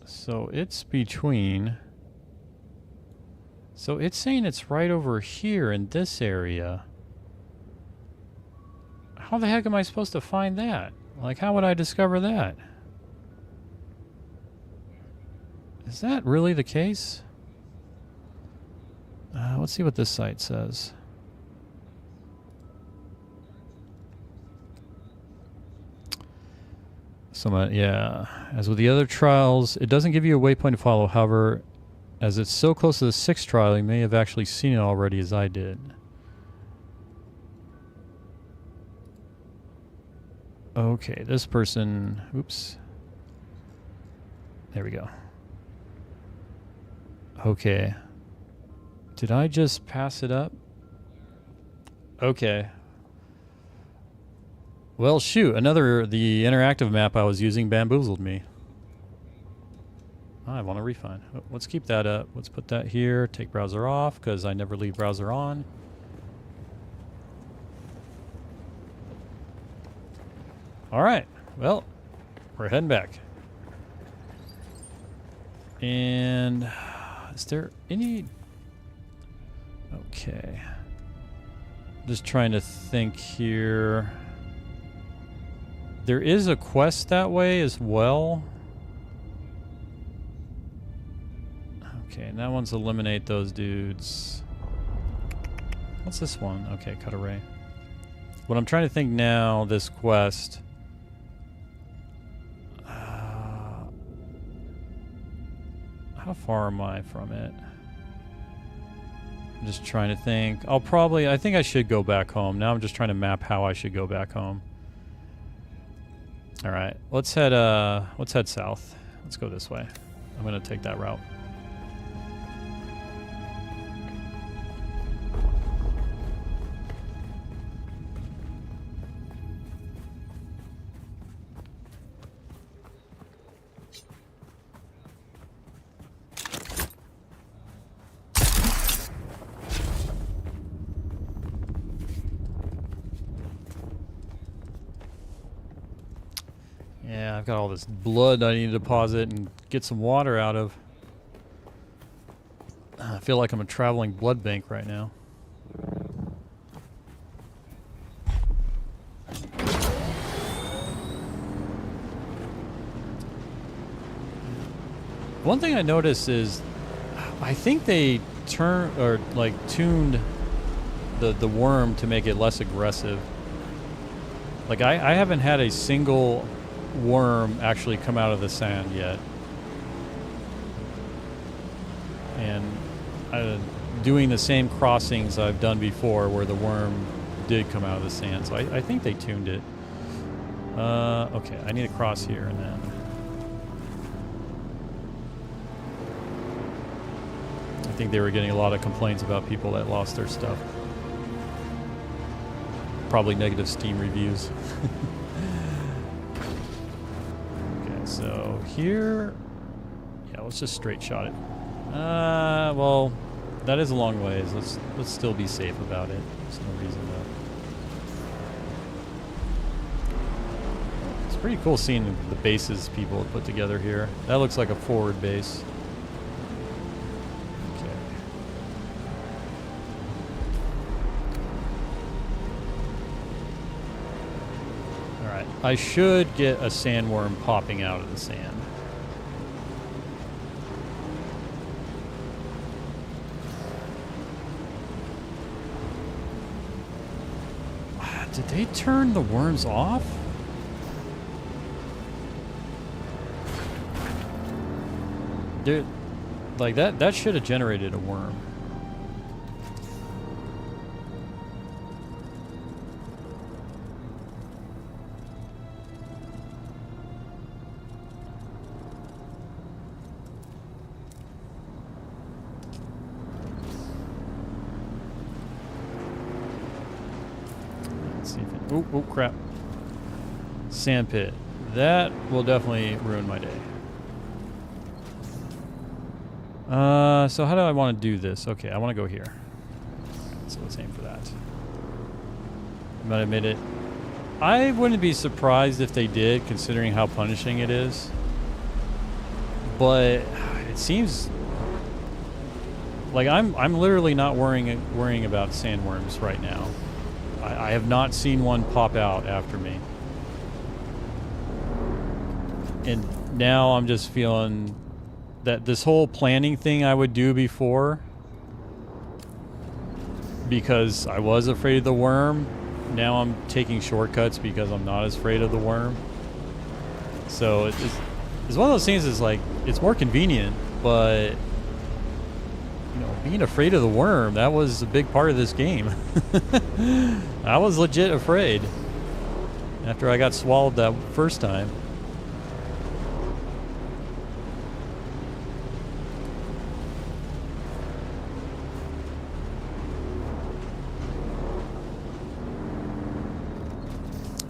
So it's between... So it's saying it's right over here in this area. How the heck am I supposed to find that? Like, how would I discover that? Is that really the case? Let's see what this site says. So, yeah. As with the other trials, it doesn't give you a waypoint to follow. However, as it's so close to the 6th trial, you may have actually seen it already, as I did. Okay, this person... Oops. There we go. Okay. Did I just pass it up? Okay. Well, shoot. The interactive map I was using bamboozled me. I want a refund. Let's keep that up. Let's put that here. Take browser off, because I never leave browser on. Alright. Well, we're heading back. And... is there any... Okay. Just trying to think here. There is a quest that way as well. Okay, and that one's eliminate those dudes. What's this one? Okay, cut array. What I'm trying to think now, this quest... how far am I from it? I'm just trying to think. I think I should go back home. Now I'm just trying to map how I should go back home. Alright, let's head south. Let's go this way. I'm gonna take that route. Yeah, I've got all this blood I need to deposit and get some water out of. I feel like I'm a traveling blood bank right now. One thing I noticed is, I think they tuned the worm to make it less aggressive. Like I haven't had a single worm actually come out of the sand yet, and doing the same crossings I've done before where the worm did come out of the sand, so I think they tuned it. Okay, I need to cross here and then. I think they were getting a lot of complaints about people that lost their stuff. Probably negative Steam reviews. Okay, so here, yeah, let's just straight shot it. Well, that is a long ways. Let's still be safe about it. There's no reason to. It's pretty cool seeing the bases people have put together here. That looks like a forward base. I should get a sandworm popping out of the sand. Did they turn the worms off? Dude, like that should have generated a worm. Oh crap. Sand pit. That will definitely ruin my day. So how do I want to do this? Okay, I want to go here. So let's aim for that. I'm gonna admit it. I wouldn't be surprised if they did, considering how punishing it is. But it seems like I'm literally not worrying about sandworms right now. I have not seen one pop out after me. And now I'm just feeling that this whole planning thing I would do before, because I was afraid of the worm, now I'm taking shortcuts because I'm not as afraid of the worm. So it's one of those things that's like, it's more convenient, but you know, being afraid of the worm, that was a big part of this game. I was legit afraid after I got swallowed that first time.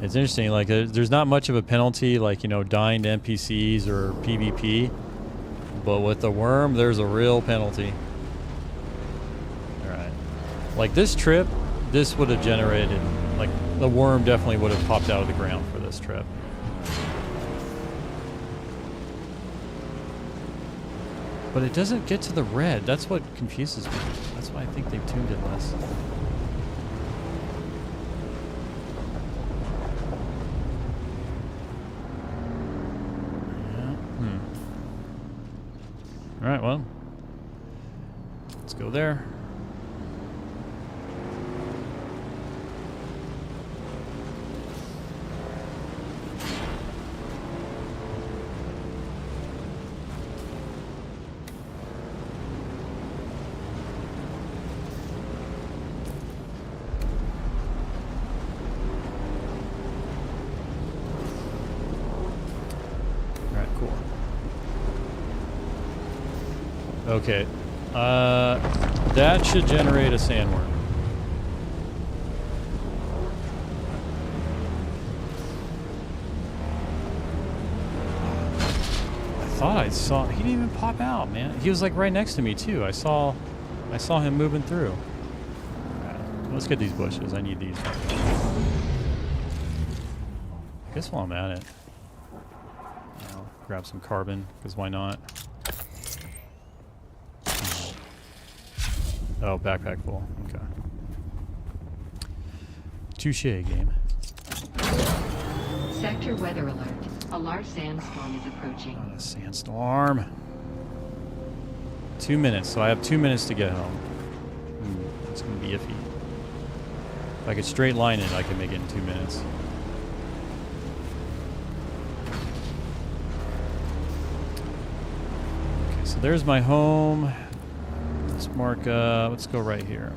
It's interesting, like there's not much of a penalty, like, you know, dying to NPCs or PvP, but with the worm, there's a real penalty. Alright. Like this trip, this would have generated, like the worm definitely would have popped out of the ground for this trip. But it doesn't get to the red. That's what confuses me. That's why I think they've tuned it less. Alright, well, let's go there. Okay, that should generate a sandworm. I thought I saw, he didn't even pop out, man. He was like right next to me too. I saw him moving through. All right, let's get these bushes. I need these. I guess while I'm at it, I'll grab some carbon, because why not? Oh, backpack full. Okay. Touche, game. Sector weather alert. A large sandstorm is approaching. A sandstorm. 2 minutes, so I have 2 minutes to get home. It's gonna be iffy. If I could straight line it, I could make it in 2 minutes. Okay, so there's my home. Let's mark, let's go right here.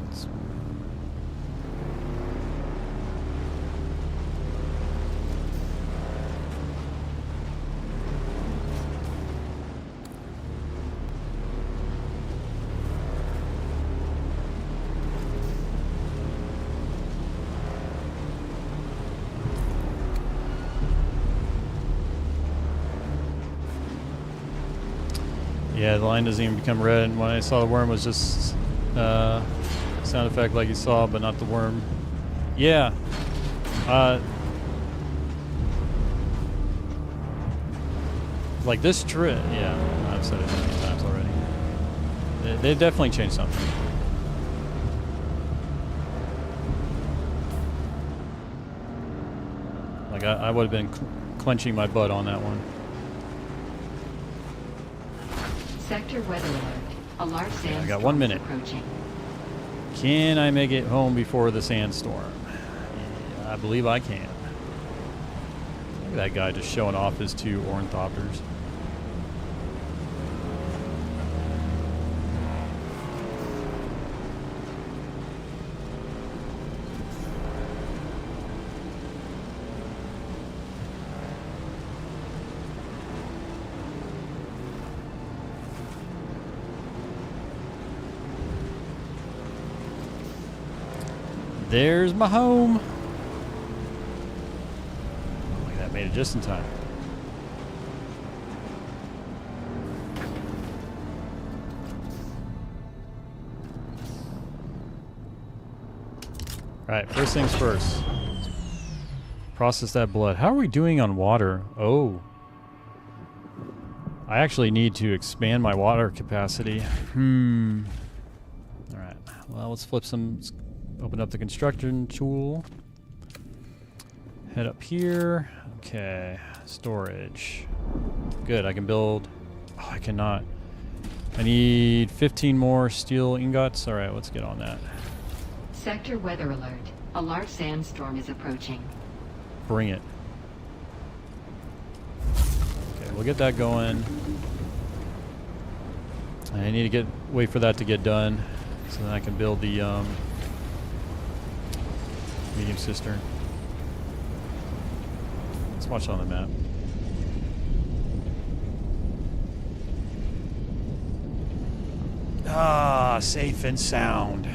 Yeah, the line doesn't even become red. And when I saw the worm, it was just sound effect like you saw, but not the worm. Yeah. Like this trip. Yeah, I've said it many times already. They definitely changed something. Like I would have been clenching my butt on that one. Sector weather alert. A large sandstorm I got 1 minute. approaching. Can I make it home before the sandstorm? Yeah, I believe I can. Look at that guy just showing off his 2 ornithopters. There's my home. Look at that, made it just in time. Alright, first things first. Process that blood. How are we doing on water? Oh. I actually need to expand my water capacity. Alright, well, let's flip some... Open up the construction tool. Head up here. Okay, storage. Good, I can build... Oh, I cannot. I need 15 more steel ingots. Alright, let's get on that. Sector weather alert. A large sandstorm is approaching. Bring it. Okay, we'll get that going. I need to wait for that to get done so then I can build the medium cistern. Let's watch on the map. Ah, safe and sound.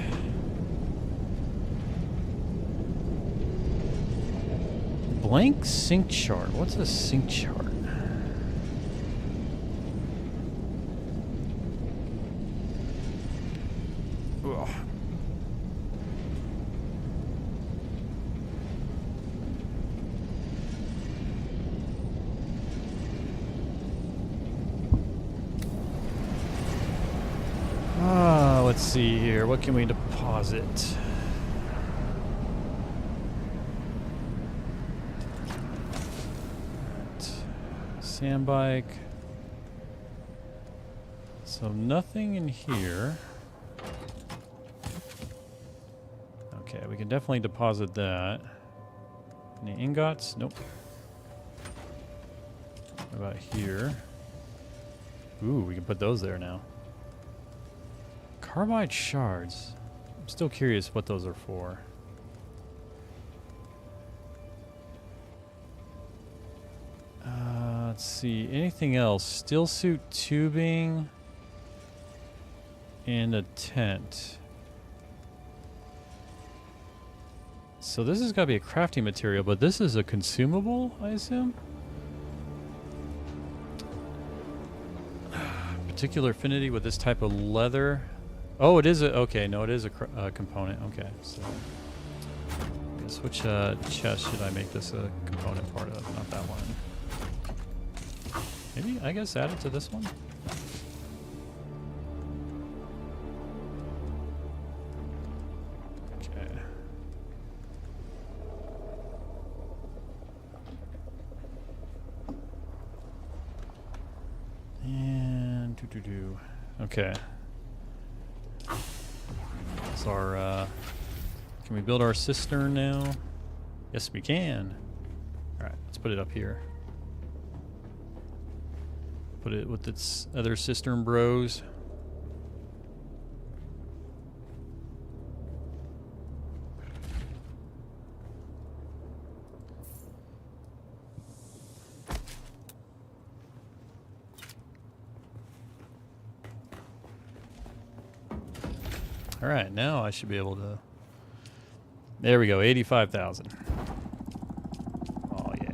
Blank sync chart. What's a sync chart? Ugh. Let's see here. What can we deposit? Sand bike. So nothing in here. Okay, we can definitely deposit that. Any ingots? Nope. What about here? Ooh, we can put those there now. Carbide shards. I'm still curious what those are for. Let's see. Anything else? Steel suit tubing and a tent. So this has got to be a crafting material, but this is a consumable, I assume? Particular affinity with this type of leather. Oh, it is a... Okay, no, it is a component. Okay, so... I guess which chest should I make this a component part of? Not that one. Maybe, I guess, add it to this one? Okay. And... Okay. What's our, can we build our cistern now? Yes, we can. Alright, let's put it up here. Put it with its other cistern bros. Alright, now I should be able to... There we go, 85,000. Oh yeah.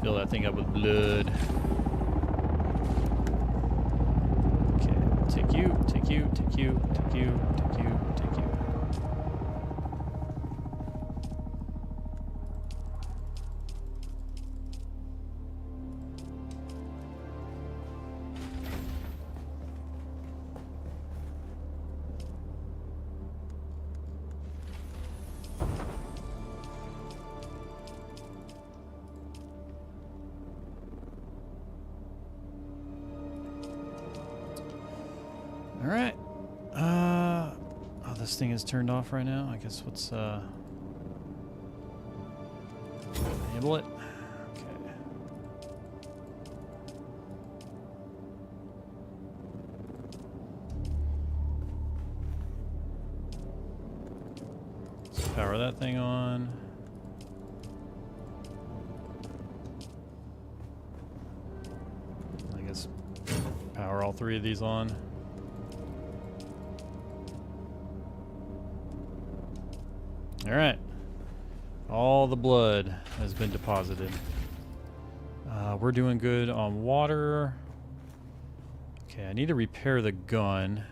Fill that thing up with blood. Okay, take you, take you, take you, take you, take you, take you. All right. Oh, this thing is turned off right now. I guess what's enable it. Okay. Let's power that thing on. I guess power all three of these on. All right, all the blood has been deposited. We're doing good on water. Okay, I need to repair the gun.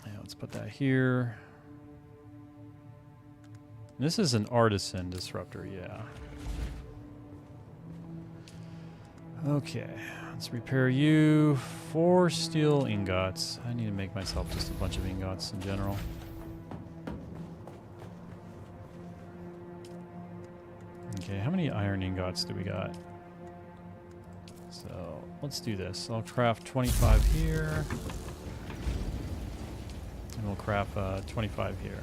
Yeah, let's put that here. This is an artisan disruptor, yeah. Okay, let's repair you. 4 steel ingots. I need to make myself just a bunch of ingots in general. Okay, how many iron ingots do we got? So, let's do this. I'll craft 25 here. And we'll craft 25 here.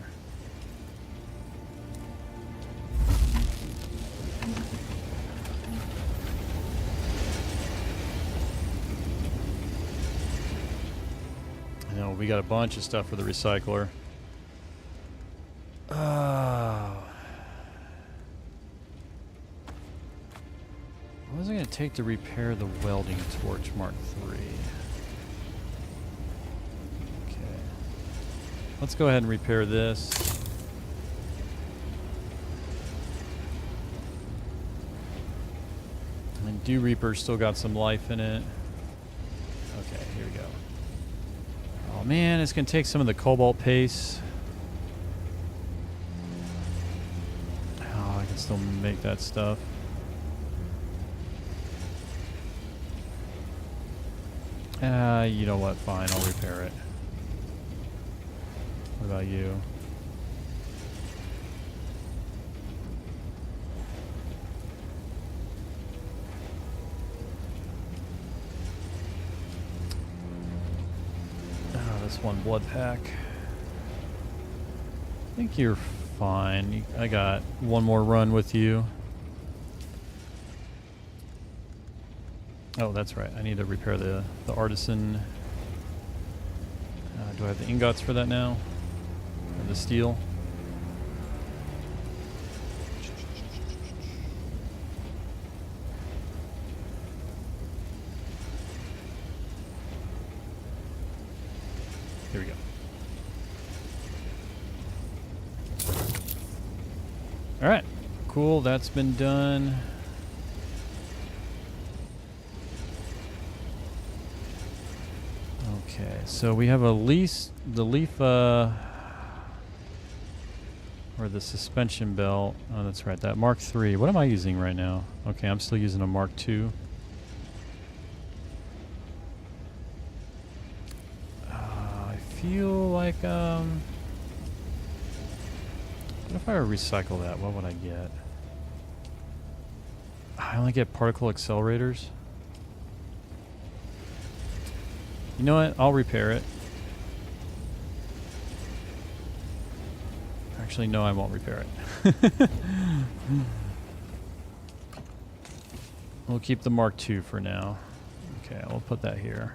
We got a bunch of stuff for the recycler. What was it going to take to repair the welding torch Mark III? Okay. Let's go ahead and repair this. And Dew Reaper's still got some life in it. Okay, here we go. Oh man, it's going to take some of the cobalt paste. Oh, I can still make that stuff. You know what? Fine, I'll repair it. What about you? This one blood pack. I think you're fine. I got one more run with you. Oh, that's right. I need to repair the artisan. Do I have the ingots for that now? Or the steel? Here we go. All right, cool. That's been done. Okay, so we have the leaf, or the suspension belt. Oh, that's right. That Mark III. What am I using right now? Okay, I'm still using a Mark II. I feel like what if I recycle that? What would I get? I only get particle accelerators. You know what? I'll repair it. Actually, no, I won't repair it. We'll keep the Mark II for now. Okay, we'll put that here.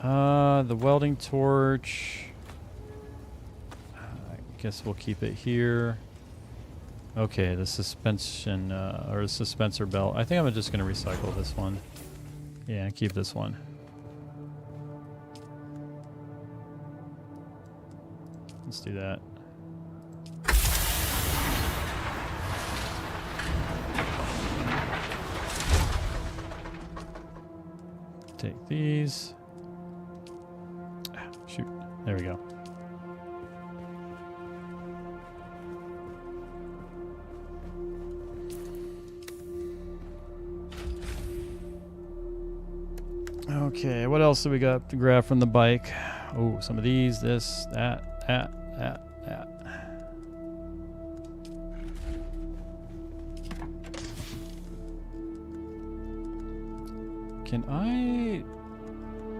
The welding torch. I guess we'll keep it here. Okay, the suspension, or the suspensor belt. I think I'm just going to recycle this one. Yeah, keep this one. Let's do that. Take these. Ah, shoot. There we go. Okay, what else do we got to grab from the bike? Oh, some of these, this, that. Can I...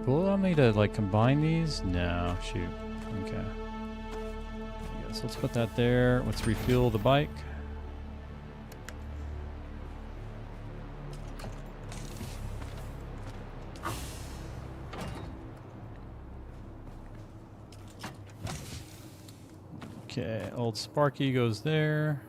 Will it allow me to, like, combine these? No, shoot. Okay. Yes, let's put that there. Let's refuel the bike. Okay, old Sparky goes there.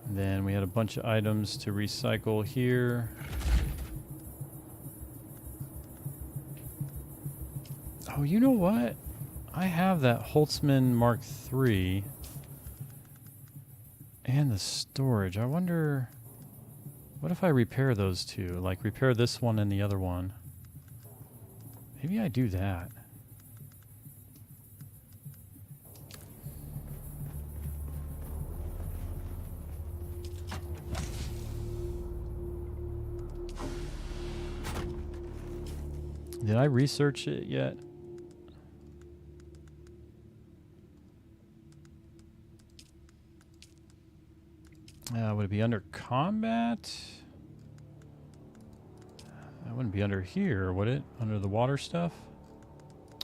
And then we had a bunch of items to recycle here. Oh, you know what? I have that Holtzman Mark III and the storage. I wonder... What if I repair those two? Like, repair this one and the other one. Maybe I do that. Did I research it yet? Would it be under combat? That wouldn't be under here, would it? Under the water stuff?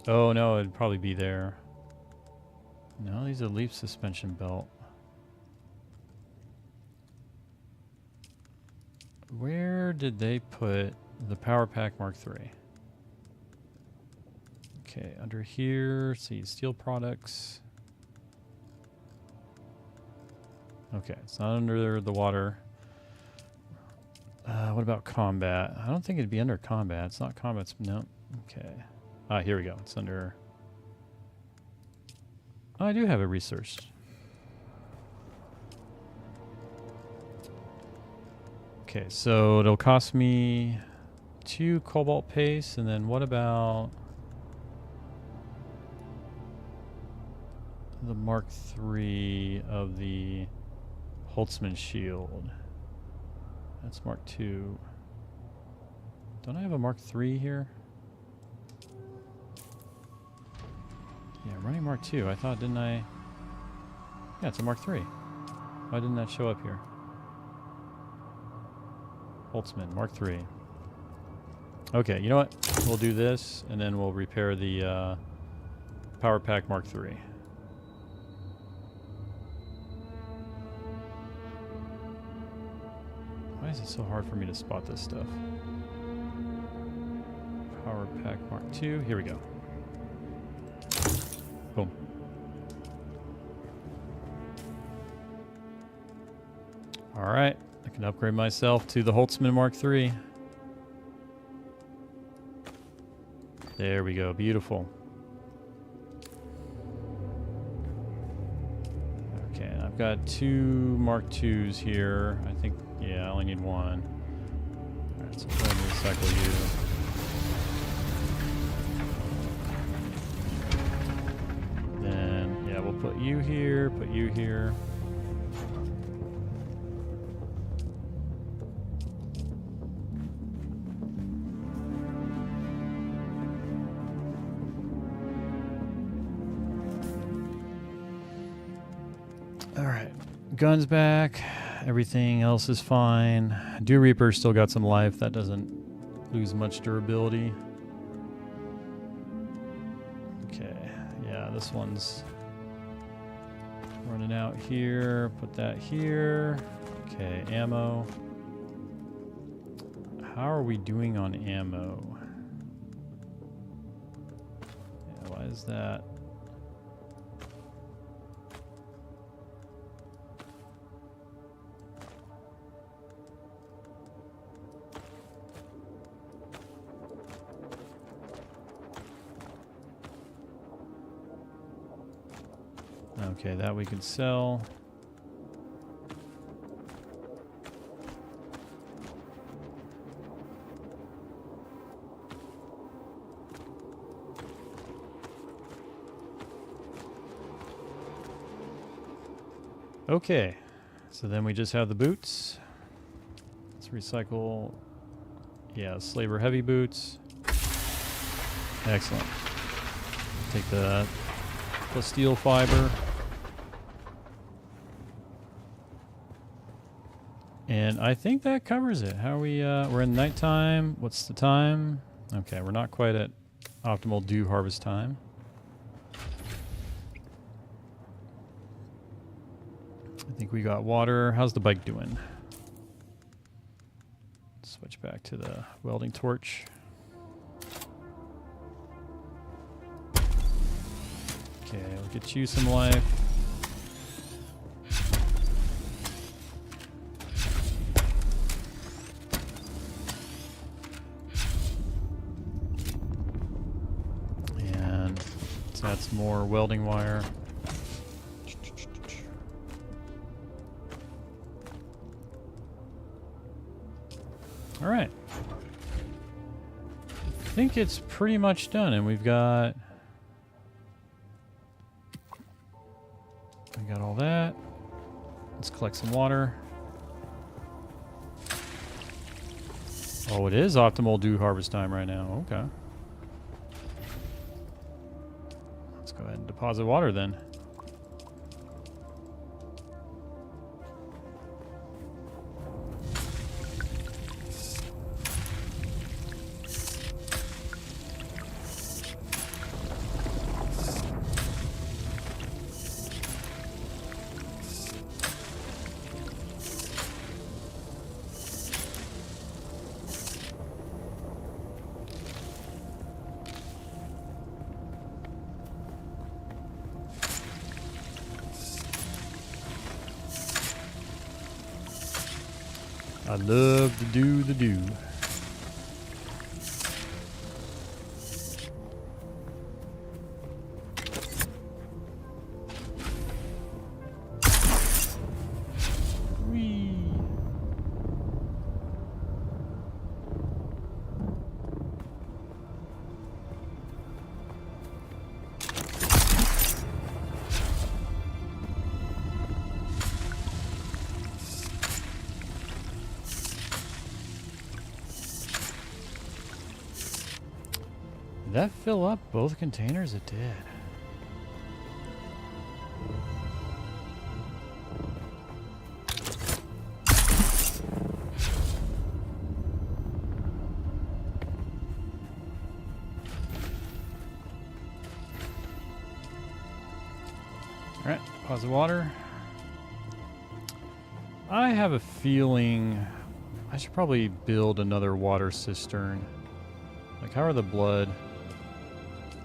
Oh no, it'd probably be there. No, these are leaf suspension belt. Where did they put the Power Pack Mark III? Okay, under here, see, steel products. Okay, it's not under the water. What about combat? I don't think it'd be under combat. It's not combat. No. Okay. Ah, here we go. It's under... Oh, I do have it researched. Okay, so it'll cost me 2 cobalt paste, and then what about the Mark III of the Holtzman shield? That's Mark II. Don't I have a Mark III here? Yeah, I'm running Mark II. I thought, didn't I? Yeah, it's a Mark III. Why didn't that show up here? Holtzman, Mark III. Okay, you know what? We'll do this, and then we'll repair the Power Pack Mark III. Why is it so hard for me to spot this stuff? Power Pack Mark II. Here we go. Boom. All right. I can upgrade myself to the Holtzman Mark III. There we go. Beautiful. Okay, and I've got 2 Mark IIs here. I think, yeah, I only need 1. All right, so go ahead and recycle you. Then, yeah, we'll put you here, put you here. Alright. Guns back. Everything else is fine. Dew Reaper still got some life. That doesn't lose much durability. Okay. Yeah, this one's running out here. Put that here. Okay, ammo. How are we doing on ammo? Yeah, why is that? Okay, that we can sell. Okay, so then we just have the boots. Let's recycle, yeah, Slaver heavy boots. Excellent. Take the steel fiber. And I think that covers it. How are we, we're in nighttime. What's the time? Okay, we're not quite at optimal dew harvest time. I think we got water. How's the bike doing? Switch back to the welding torch. Okay, we'll get you some life. And let's add some more welding wire. All right. I think it's pretty much done, and we got all that. Let's collect some water. Oh, it is optimal dew harvest time right now. Okay. Let's go ahead and deposit water then. I love to do the do. Whee. Did that fill up both containers? It did. All right, pause the water. I have a feeling I should probably build another water cistern. Like, how are the blood?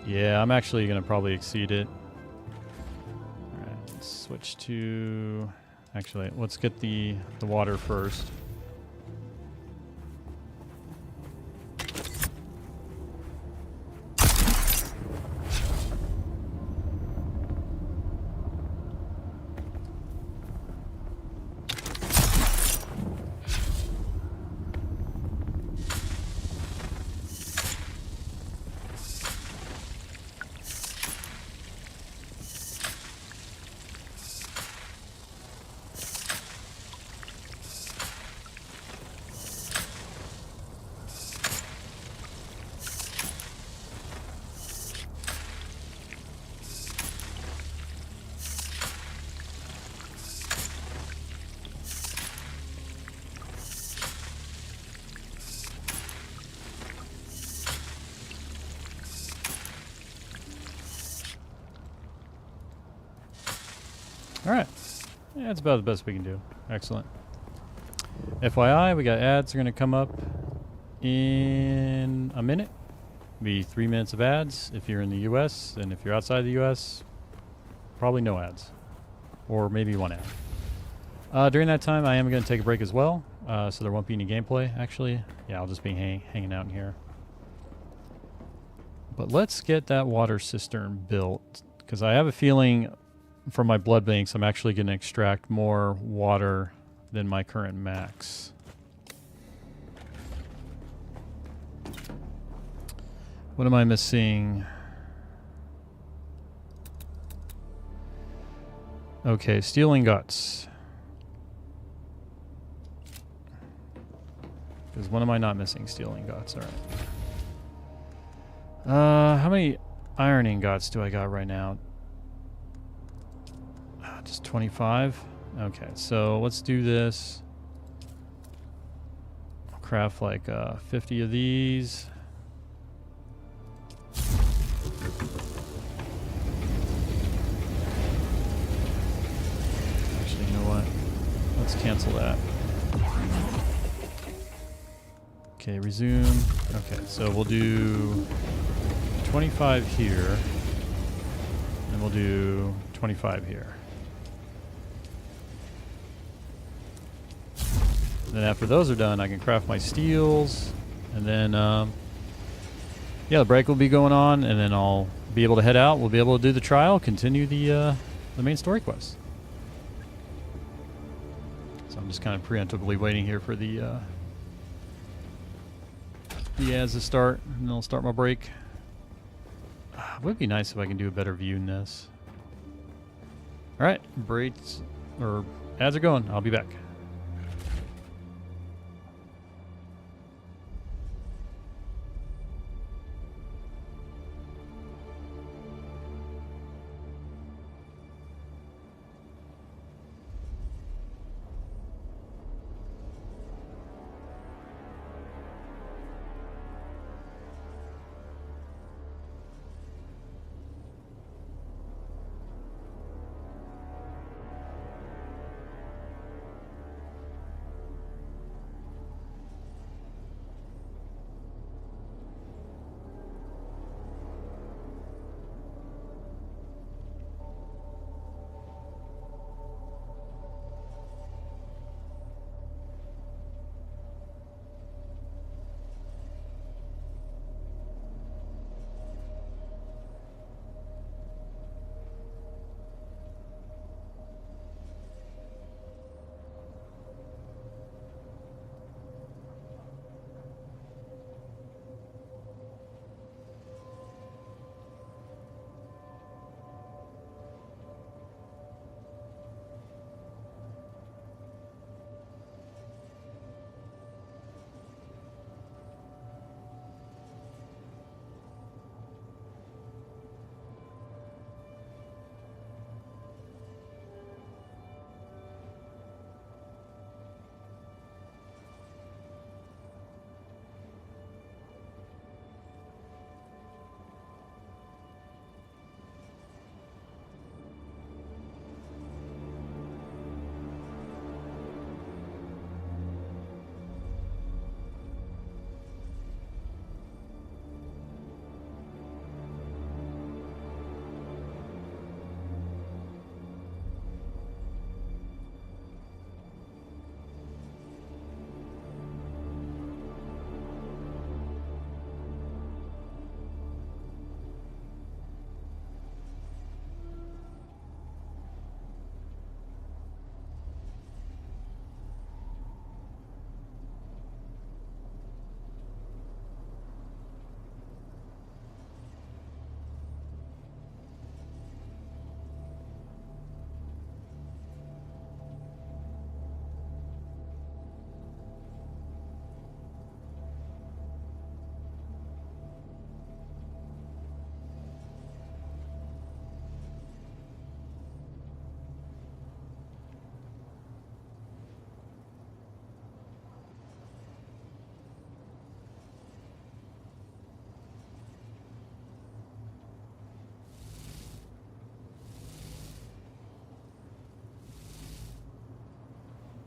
Yeah, I'm actually going to probably exceed it. Alright, let's switch to... Actually, let's get the water first. Alright. Yeah, that's about the best we can do. Excellent. FYI, we got ads are going to come up in a minute. Be 3 minutes of ads if you're in the US, and if you're outside the US, probably no ads. Or maybe one ad. During that time, I am going to take a break as well, so there won't be any gameplay, actually. Yeah, I'll just be hanging out in here. But let's get that water cistern built, because I have a feeling from my blood banks I'm actually going to extract more water than my current max. What am I missing? Okay, steel ingots. Because when am I not missing steel ingots? Alright. How many iron ingots do I got right now? Just 25? Okay, so let's do this. I'll craft like 50 of these. Actually, you know what? Let's cancel that. Okay, resume. Okay, so we'll do 25 here. And we'll do 25 here. Then after those are done, I can craft my steels, and then yeah, the break will be going on, and then I'll be able to head out. We'll be able to do the trial, continue the main story quest. So I'm just kind of preemptively waiting here for the ads to start, and then I'll start my break. It would be nice if I can do a better view in this. All right, ads are going. I'll be back.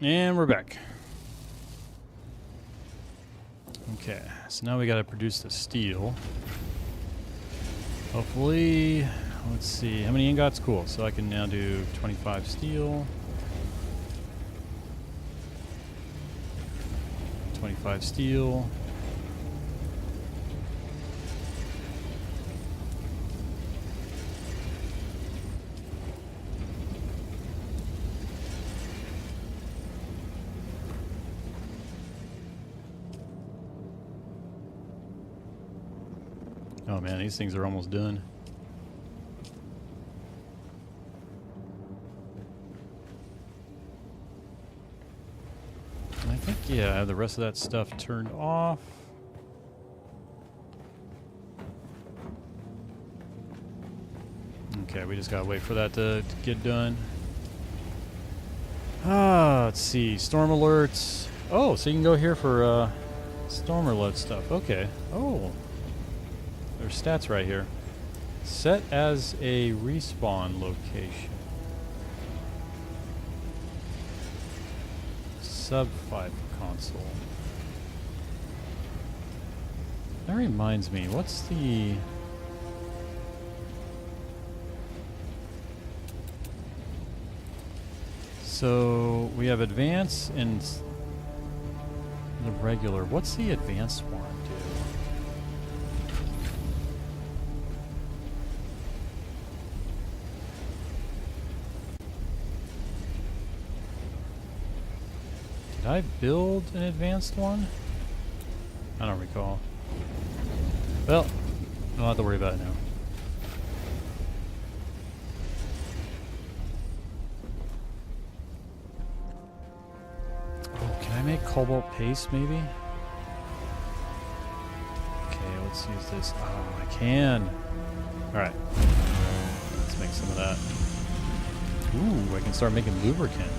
And we're back. Okay, so now we got to produce the steel. Hopefully, let's see, how many ingots? Cool, so I can now do 25 steel. 25 steel. Oh man, these things are almost done. I think, yeah, I have the rest of that stuff turned off. Okay, we just gotta wait for that to get done. Let's see, storm alerts. Oh, so you can go here for storm alert stuff. Okay. Oh. There's stats right here. Set as a respawn location. Sub 5 console. That reminds me, what's the... So we have advance and the regular. What's the advanced one do? Did I build an advanced one? I don't recall. Well, I don't have to worry about it now. Oh, can I make cobalt paste maybe? Okay, let's use this. Oh, I can. Alright. Let's make some of that. Ooh, I can start making lubricant.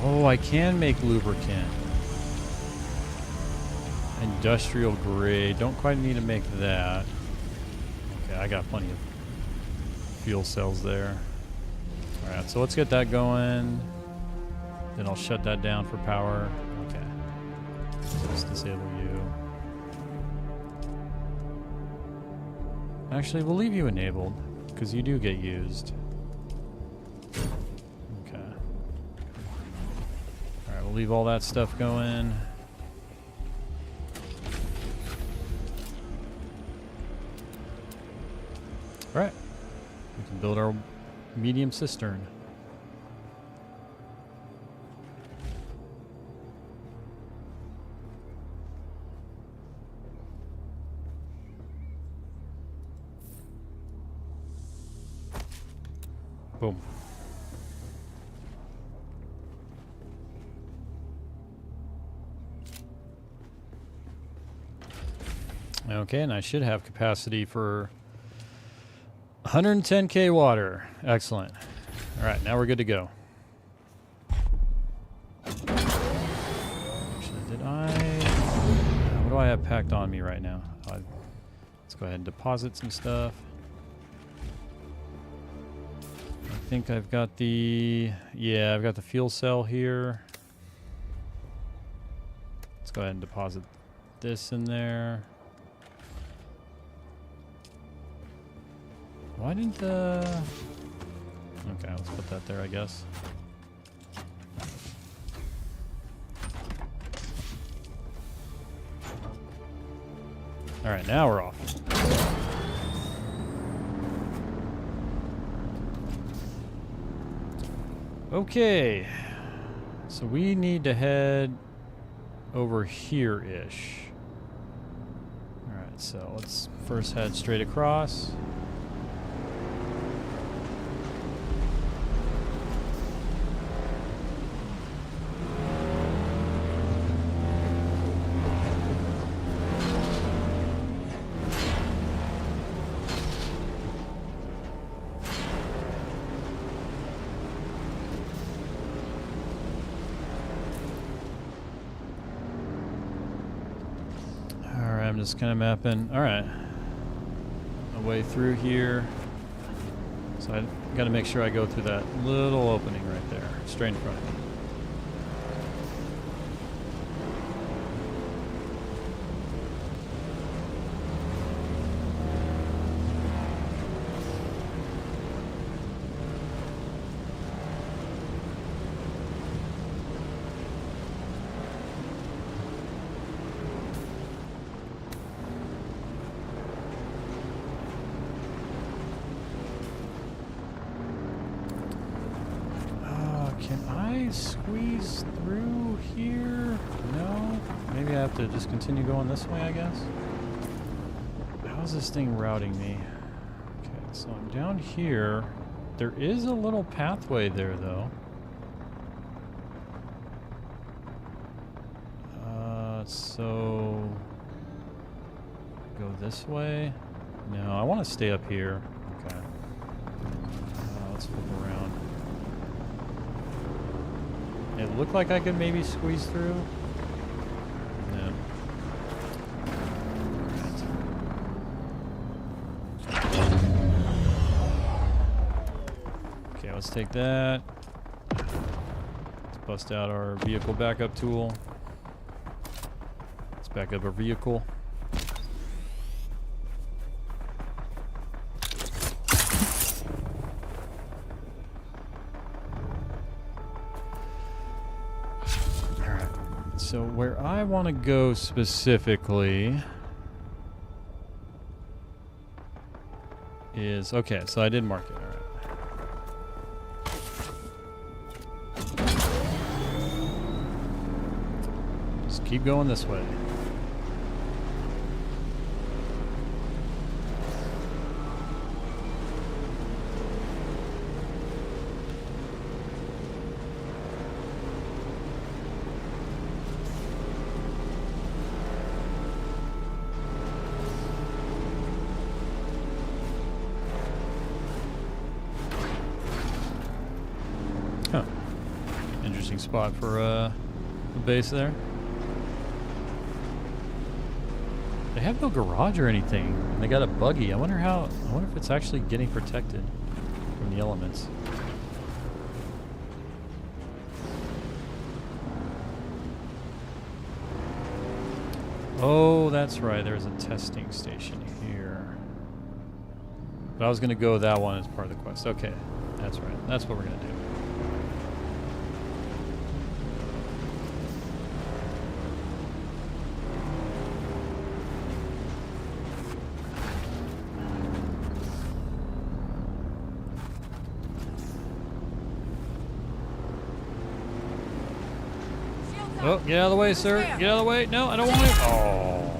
Oh, I can make lubricant. Industrial grade. Don't quite need to make that. Okay, I got plenty of fuel cells there. Alright, so let's get that going. Then I'll shut that down for power. Okay. So just disable you. Actually, we'll leave you enabled, because you do get used. We'll leave all that stuff going. Alright. We can build our medium cistern. Boom. Okay, and I should have capacity for 110k water. Excellent. All right, now we're good to go. Actually, did I... What do I have packed on me right now? Let's go ahead and deposit some stuff. I think I've got the... Yeah, I've got the fuel cell here. Let's go ahead and deposit this in there. Why didn't okay, let's put that there, I guess. Alright, now we're off. Okay. So we need to head over here-ish. Alright, so let's first head straight across. I'm just kind of mapping. All right, a way through here. So I got to make sure I go through that little opening right there, straight in front of me. I squeeze through here? No? Maybe I have to just continue going this way, I guess? How's this thing routing me? Okay, so I'm down here. There is a little pathway there, though. So... go this way? No, I want to stay up here. Okay. Let's flip around. It looked like I could maybe squeeze through. No. Okay, let's take that. Let's bust out our vehicle backup tool. Let's back up our vehicle. So where I want to go specifically is... okay, so I did mark it. All right. Just keep going this way. Interesting spot for the base there. They have no garage or anything, and they got a buggy. I wonder if it's actually getting protected from the elements. Oh, that's right. There's a testing station here. But I was going to go that one as part of the quest. Okay, that's right. That's what we're going to do. Oh, get out of the way, sir. Get out of the way. No, I don't want it. Oh,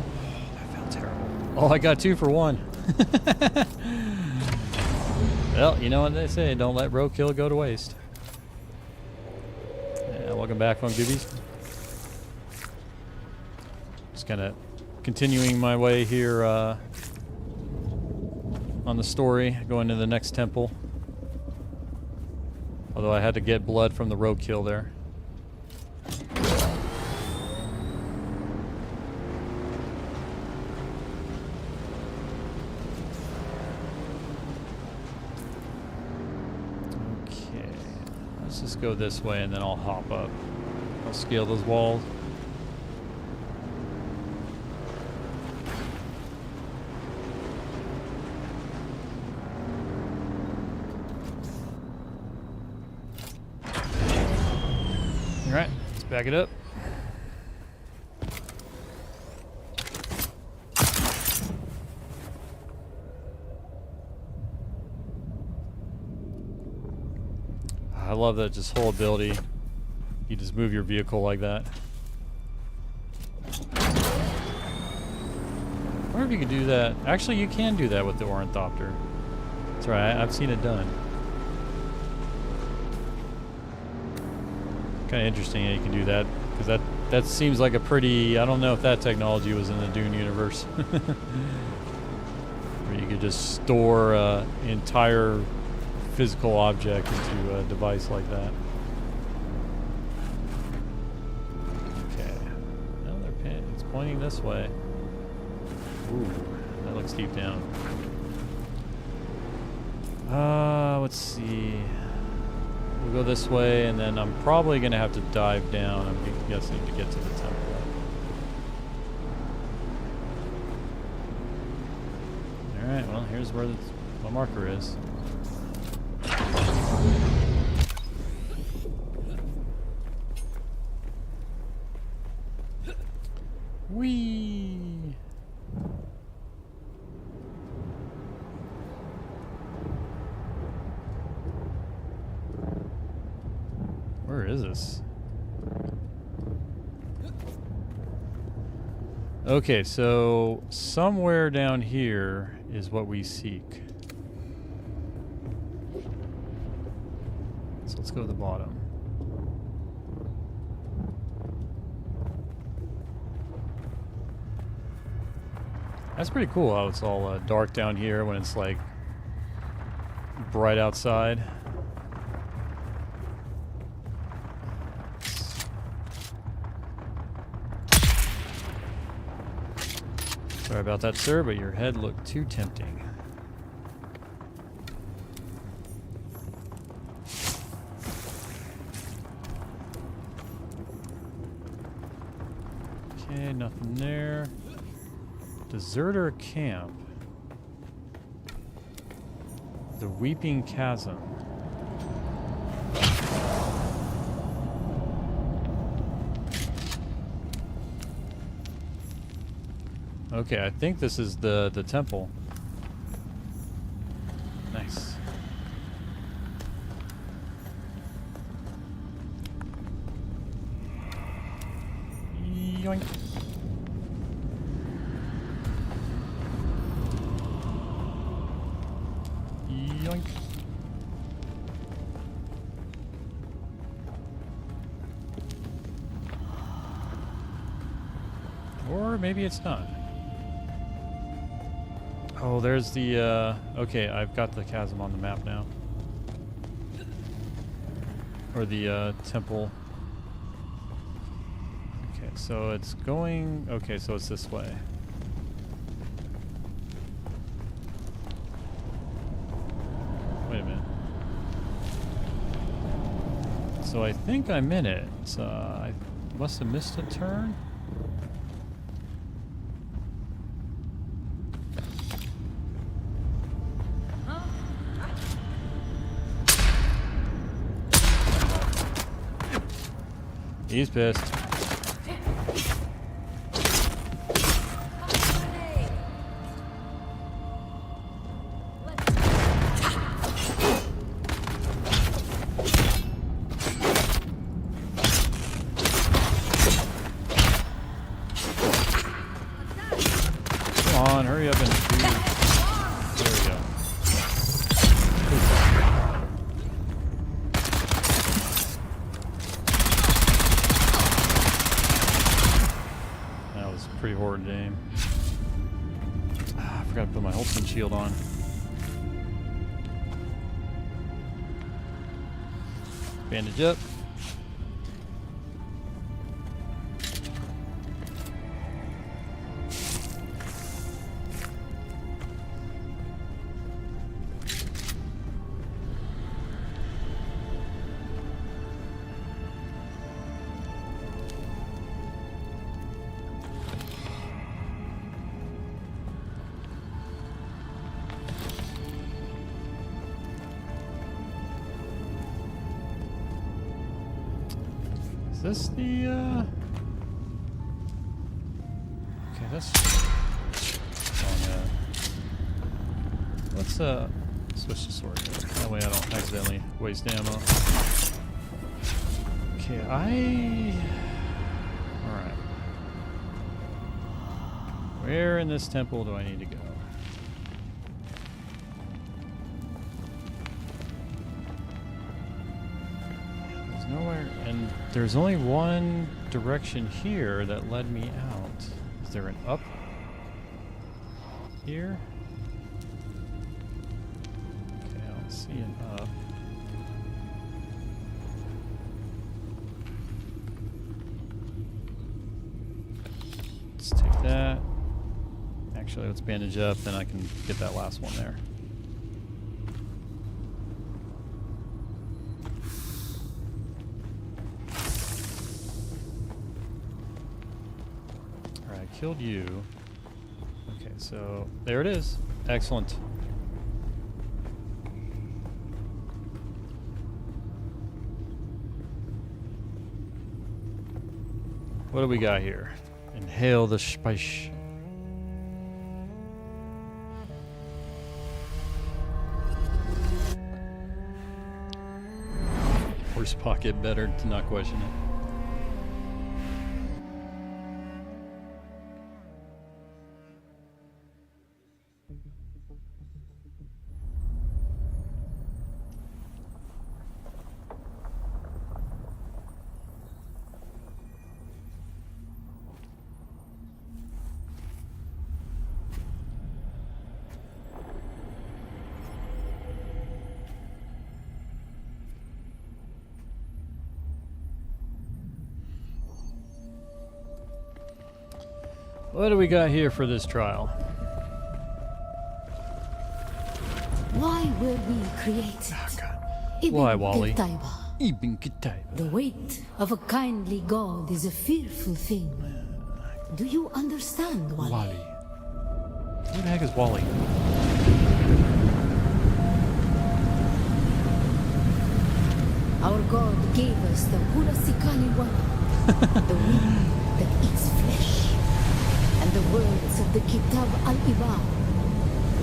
that felt terrible. Oh, I got 2 for 1. Well, you know what they say. Don't let roadkill go to waste. Yeah, welcome back, Fun Goobies. Just kind of continuing my way here on the story, going to the next temple. Although I had to get blood from the roadkill there. Let's just go this way and then I'll hop up. I'll scale those walls. Alright, let's back it up. I love that just whole ability. You just move your vehicle like that. I wonder if you could do that. Actually, you can do that with the Ornithopter. That's right, I've seen it done. Kind of interesting that you can do that, because that seems like a pretty... I don't know if that technology was in the Dune universe. Where you could just store an entire physical object into a device like that. Okay. Now it's pointing this way. Ooh, that looks deep down. Let's see. We'll go this way, and then I'm probably going to have to dive down, I'm guessing, to get to the temple. Alright, well, here's where my marker is. Whee! Where is this? Okay, so somewhere down here is what we seek. So let's go to the bottom. That's pretty cool how it's all dark down here when it's like bright outside. Sorry about that, sir, but your head looked too tempting. Okay, nothing there. Deserter camp. The Weeping Chasm. Okay, I think this is the temple. Nice. Yoink. Yoink. Or maybe it's not. Oh, there's the, okay, I've got the chasm on the map now. Or the, temple. Okay, so it's going, okay, so it's this way. Wait a minute. So I think I'm in it. I must have missed a turn. He's pissed. Come on, hurry up and shoot. There we go. Pretty horrid aim. I forgot to put my Holtzman shield on. Bandage up. Is this the, okay, that's... Oh, yeah. Let's, switch the sword here. That way I don't accidentally waste ammo. Okay, Alright. Where in this temple do I need to go? Nowhere, and there's only one direction here that led me out. Is there an up here? Okay, I don't see an up. Let's take that. Actually, let's bandage up, then I can get that last one there. Killed you. Okay, so there it is. Excellent. What do we got here? Inhale the spice. first pocket, better to not question it. What do we got here for this trial? Why were we created? Why, Wally? The weight of a kindly god is a fearful thing. Do you understand, Wally? Wally. Who the heck is Wally? Our god gave us the Hurasikali Wali, the wind that eats flesh. And the words of the Kitab al-Ibar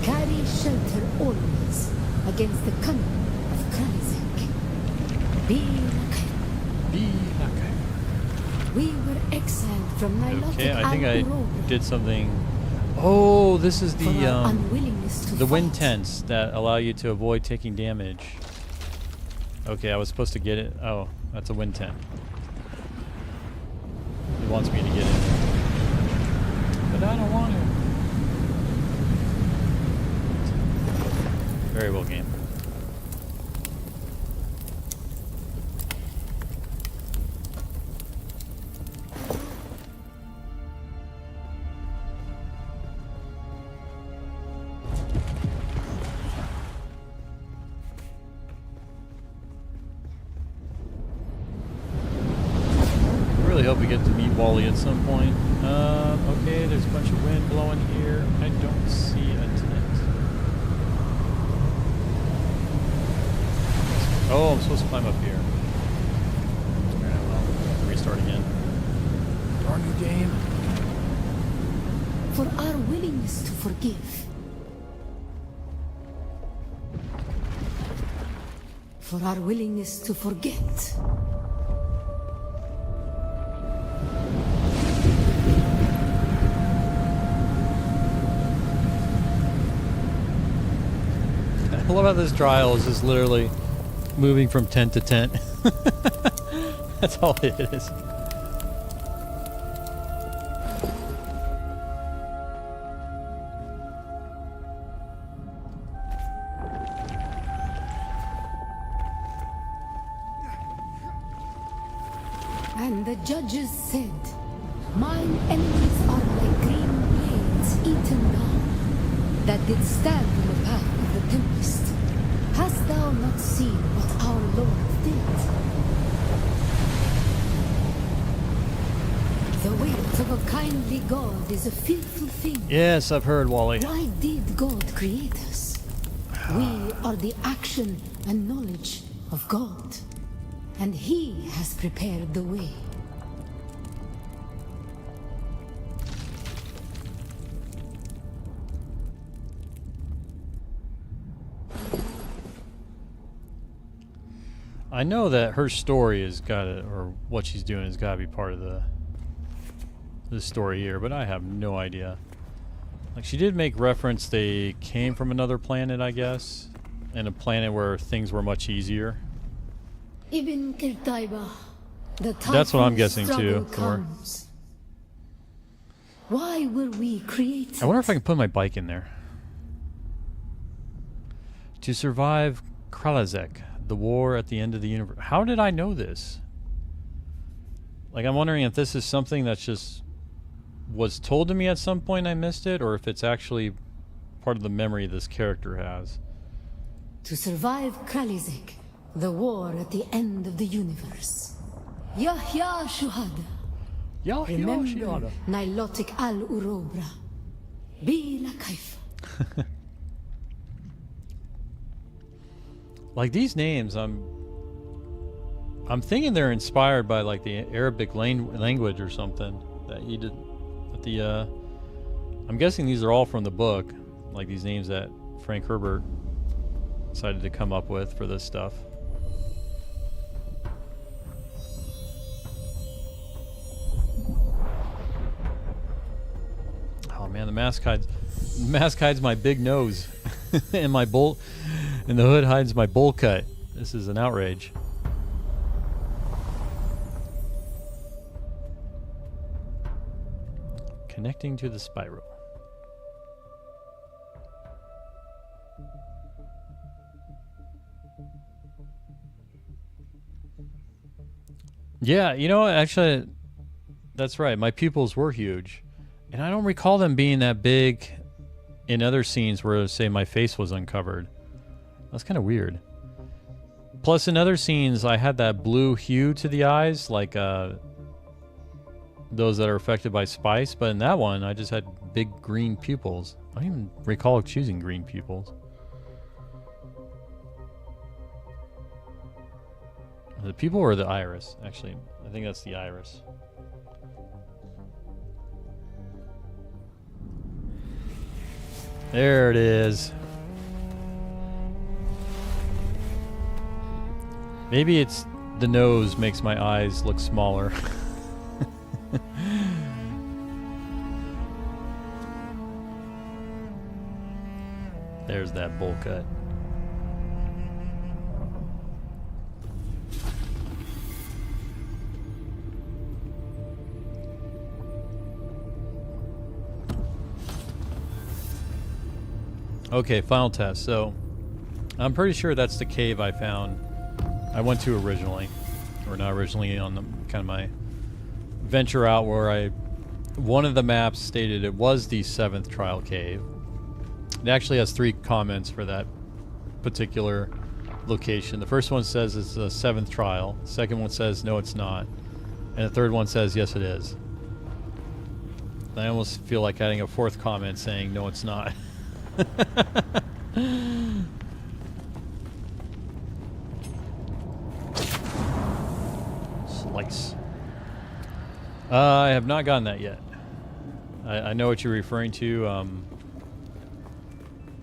carry shelter always against the cunning of Kralizek. We were exiled from Nilotic Okay, I think al-Urobra. I did something. Oh, this is For our unwillingness to the wind fight. tents that allow you to avoid taking damage. Okay, I was supposed to get it. Oh, that's a wind tent. He wants me to get it. But I don't want to. Very well, game. I really hope we get to meet Wally at some point. Okay, there's a bunch of wind blowing here. I don't see a tent. Oh, I'm supposed to climb up here. Alright, well, restart again. Darn you, game. For our willingness to forgive. For our willingness to forget. I love how this trial is just literally moving from tent to tent. That's all it is. And the judges said, mine enemies are like green blades eaten down, that did stand in the path of the tempest. Hast thou not seen what our Lord did? The weight of a kindly God is a fearful thing. Yes, I've heard, Wally. Why did God create us? We are the action and knowledge of God, and He has prepared the way. I know that her story has got to, or what she's doing has got to be part of the story here, but I have no idea. Like, she did make reference they came from another planet, I guess, and a planet where things were much easier. Ibn Kirtaiba, the time That's what I'm of guessing struggle too. Thor. comes. Why were we created? I wonder if I can put my bike in there. To survive Kralizek, the war at the end of the universe. How did I know this? Like, I'm wondering if this is something that's just was told to me at some point, I missed it, or if it's actually part of the memory this character has. To survive Kralizek, the war at the end of the universe. Yahya Shuhada. Yahya Remember Shuhada. Nilotic al-Urobra. Bila Kaifa. Like, these names, I'm thinking they're inspired by like the Arabic language or something that he did. That I'm guessing these are all from the book, like these names that Frank Herbert decided to come up with for this stuff. man, the mask hides my big nose, and my bowl, and the hood hides my bowl cut. This is an outrage. Connecting to the spiral. Yeah, you know, actually, that's right. My pupils were huge. And I don't recall them being that big in other scenes where, say, my face was uncovered. That's kind of weird. Plus, in other scenes, I had that blue hue to the eyes, like those that are affected by spice. But in that one, I just had big green pupils. I don't even recall choosing green pupils. The pupil or the iris? Actually, I think that's the iris. There it is. Maybe it's the nose makes my eyes look smaller. There's that bowl cut. Okay, final test. So, I'm pretty sure that's the cave I found. I went to originally, or not originally, on the kind of my venture out where one of the maps stated it was the 7th trial cave. It actually has 3 comments for that particular location. The first one says it's the 7th trial. The second one says no, it's not, and the third one says yes, it is. I almost feel like adding a 4th comment saying no, it's not. Slice. I have not gotten that yet. I know what you're referring to.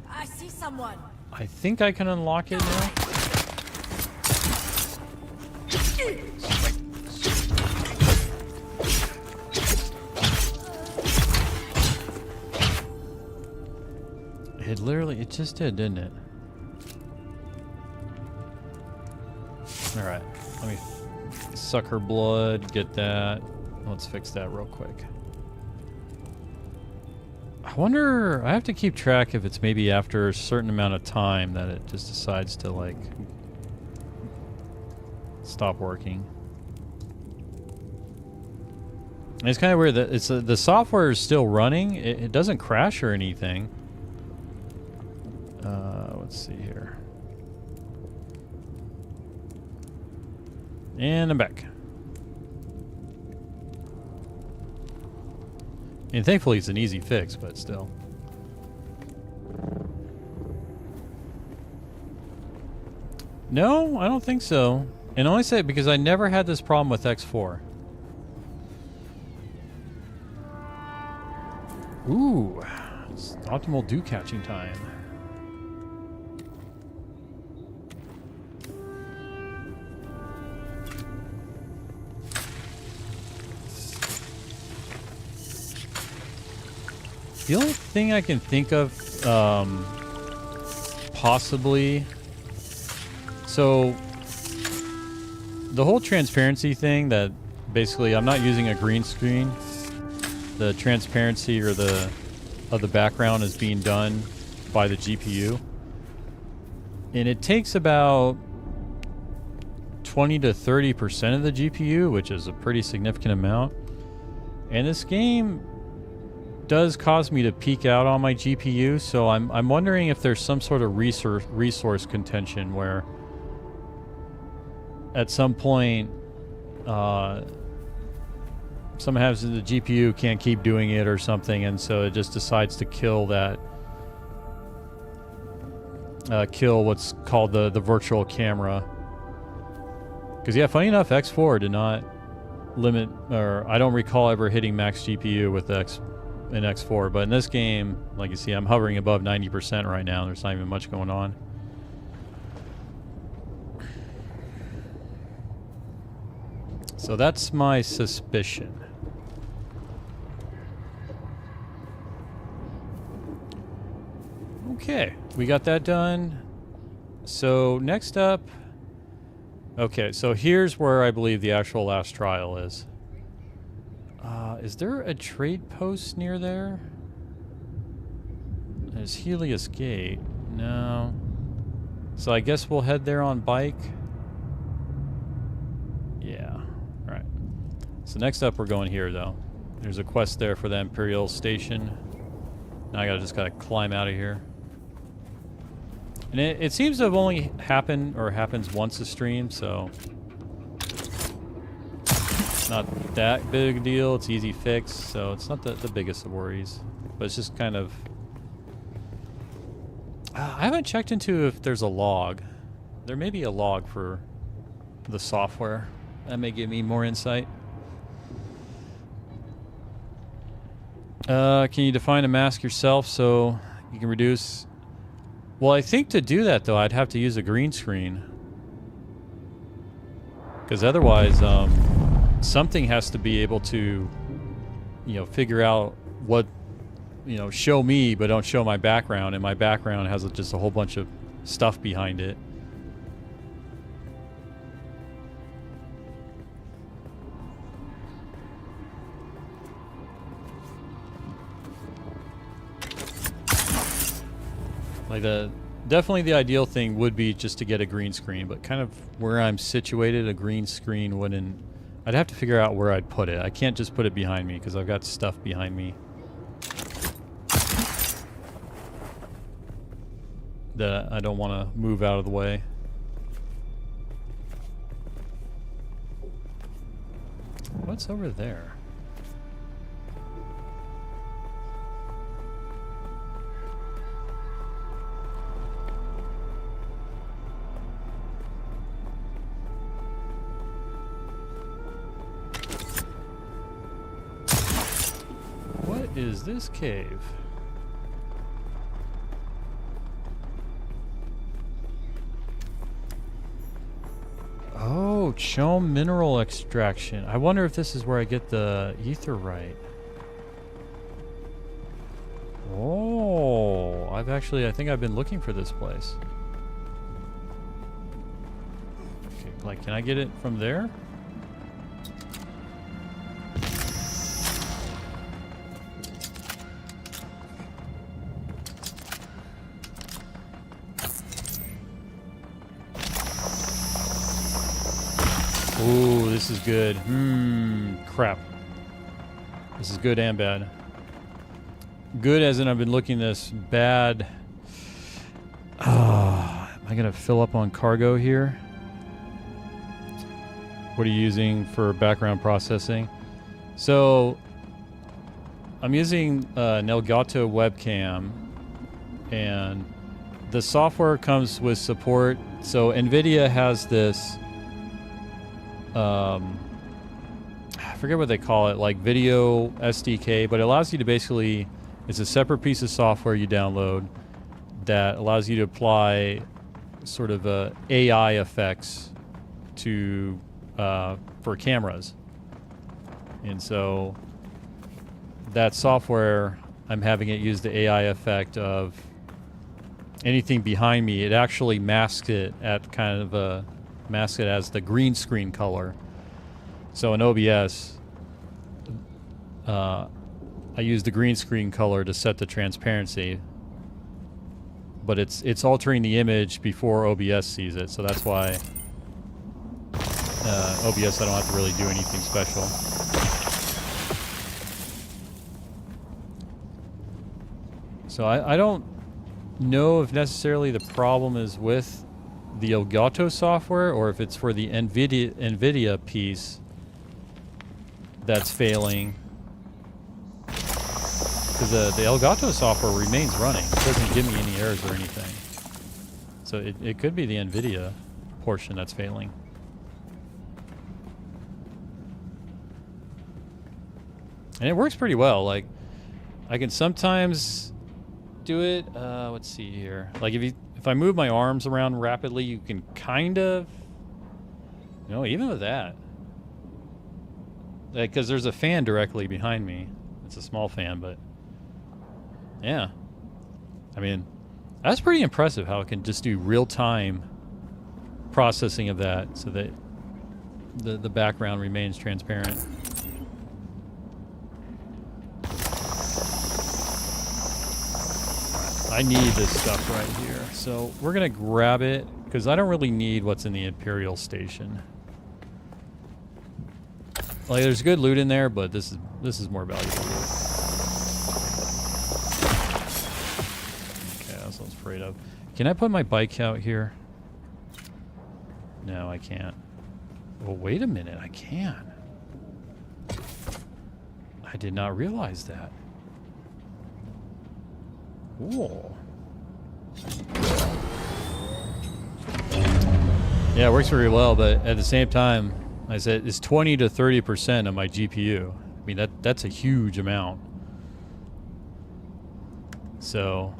I see someone. I think I can unlock it now. It just did, didn't it? Alright, let me suck her blood, get that. Let's fix that real quick. I wonder, I have to keep track if it's maybe after a certain amount of time that it just decides to, like, stop working. And it's kind of weird that the software is still running. It doesn't crash or anything. Let's see here. And I'm back. And thankfully it's an easy fix, but still. No, I don't think so. And I only say it because I never had this problem with X4. Ooh, it's optimal dew catching time. The only thing I can think of, possibly, so the whole transparency thing that basically I'm not using a green screen. The transparency or of the background is being done by the GPU. And it takes about 20 to 30% of the GPU, which is a pretty significant amount. And this game does cause me to peak out on my GPU, so I'm wondering if there's some sort of resource contention where at some point someone has the GPU can't keep doing it or something, and so it just decides to kill that kill what's called the virtual camera. Because yeah, funny enough, X4 did not limit, or I don't recall ever hitting max GPU with in X4, but in this game, like you see, I'm hovering above 90% right now. There's not even much going on. So that's my suspicion. Okay, we got that done. So next up, okay, so here's where I believe the actual last trial is. Is there a trade post near there? There's Helios Gate. No. So I guess we'll head there on bike. Yeah. Alright. So next up we're going here though. There's a quest there for the Imperial Station. Now I just gotta climb out of here. And it seems to have only happened, or happens once a stream, so it's not that big a deal. It's easy fix, so it's not the biggest of worries. But it's just kind of... I haven't checked into if there's a log. There may be a log for the software. That may give me more insight. Can you define a mask yourself so you can reduce... Well, I think to do that, though, I'd have to use a green screen. Because otherwise, something has to be able to, you know, figure out what, you know, show me, but don't show my background. And my background has just a whole bunch of stuff behind it. Like definitely the ideal thing would be just to get a green screen, but kind of where I'm situated, a green screen wouldn't... I'd have to figure out where I'd put it. I can't just put it behind me because I've got stuff behind me that I don't want to move out of the way. What's over there? What is this cave? Oh, Chome mineral extraction. I wonder if this is where I get the etherite. Oh, I think I've been looking for this place. Okay, like, can I get it from there? Ooh, this is good. Crap. This is good and bad. Good as in I've been looking this. Bad. Am I going to fill up on cargo here? What are you using for background processing? So, I'm using an Elgato webcam, and the software comes with support. So, NVIDIA has this... I forget what they call it, like video SDK, but it allows you to basically, it's a separate piece of software you download that allows you to apply sort of AI effects to for cameras. And so that software, I'm having it use the AI effect of anything behind me. It actually masks it at kind of a mask it as the green screen color. So in OBS, I use the green screen color to set the transparency, but it's altering the image before OBS sees it. So that's why OBS I don't have to really do anything special. So I don't know if necessarily the problem is with the Elgato software or if it's for the NVIDIA piece that's failing. Because the Elgato software remains running. It doesn't give me any errors or anything. So it could be the NVIDIA portion that's failing. And it works pretty well. Like, I can sometimes do it. Let's see here. Like if I move my arms around rapidly, you can kind of, you know, even with that. Like, because there's a fan directly behind me. It's a small fan, but yeah. I mean, That's pretty impressive how it can just do real-time processing of that so that the background remains transparent. I need this stuff right here. So we're going to grab it because I don't really need what's in the Imperial Station. Like, there's good loot in there, but this is more valuable loot. Okay, that's what I was afraid of. Can I put my bike out here? No, I can't. Well, wait a minute, I can. I did not realize that. Cool. Yeah, it works very well, but at the same time, I said it's 20 to 30% of my GPU. I mean, that's a huge amount. So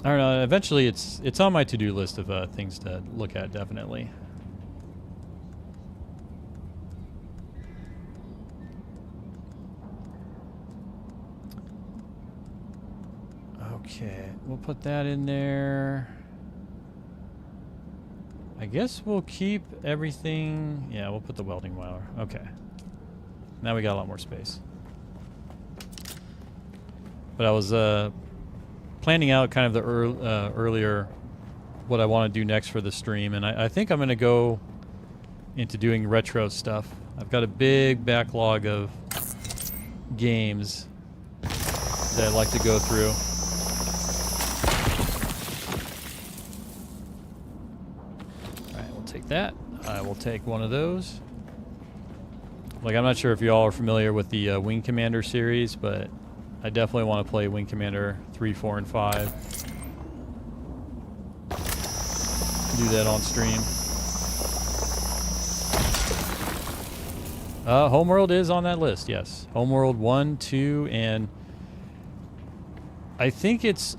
I don't know. Eventually, it's on my to-do list of things to look at. Definitely. Okay, we'll put that in there. I guess we'll keep everything. Yeah, we'll put the welding wire. Okay. Now we got a lot more space. But I was planning out kind of the earlier what I want to do next for the stream, and I think I'm going to go into doing retro stuff. I've got a big backlog of games that I'd like to go through. That I will take one of those. Like, I'm not sure if y'all are familiar with the Wing Commander series, but I definitely want to play Wing Commander 3, 4, and 5. Do that on stream. Homeworld is on that list, yes. Homeworld 1, 2, and I think it's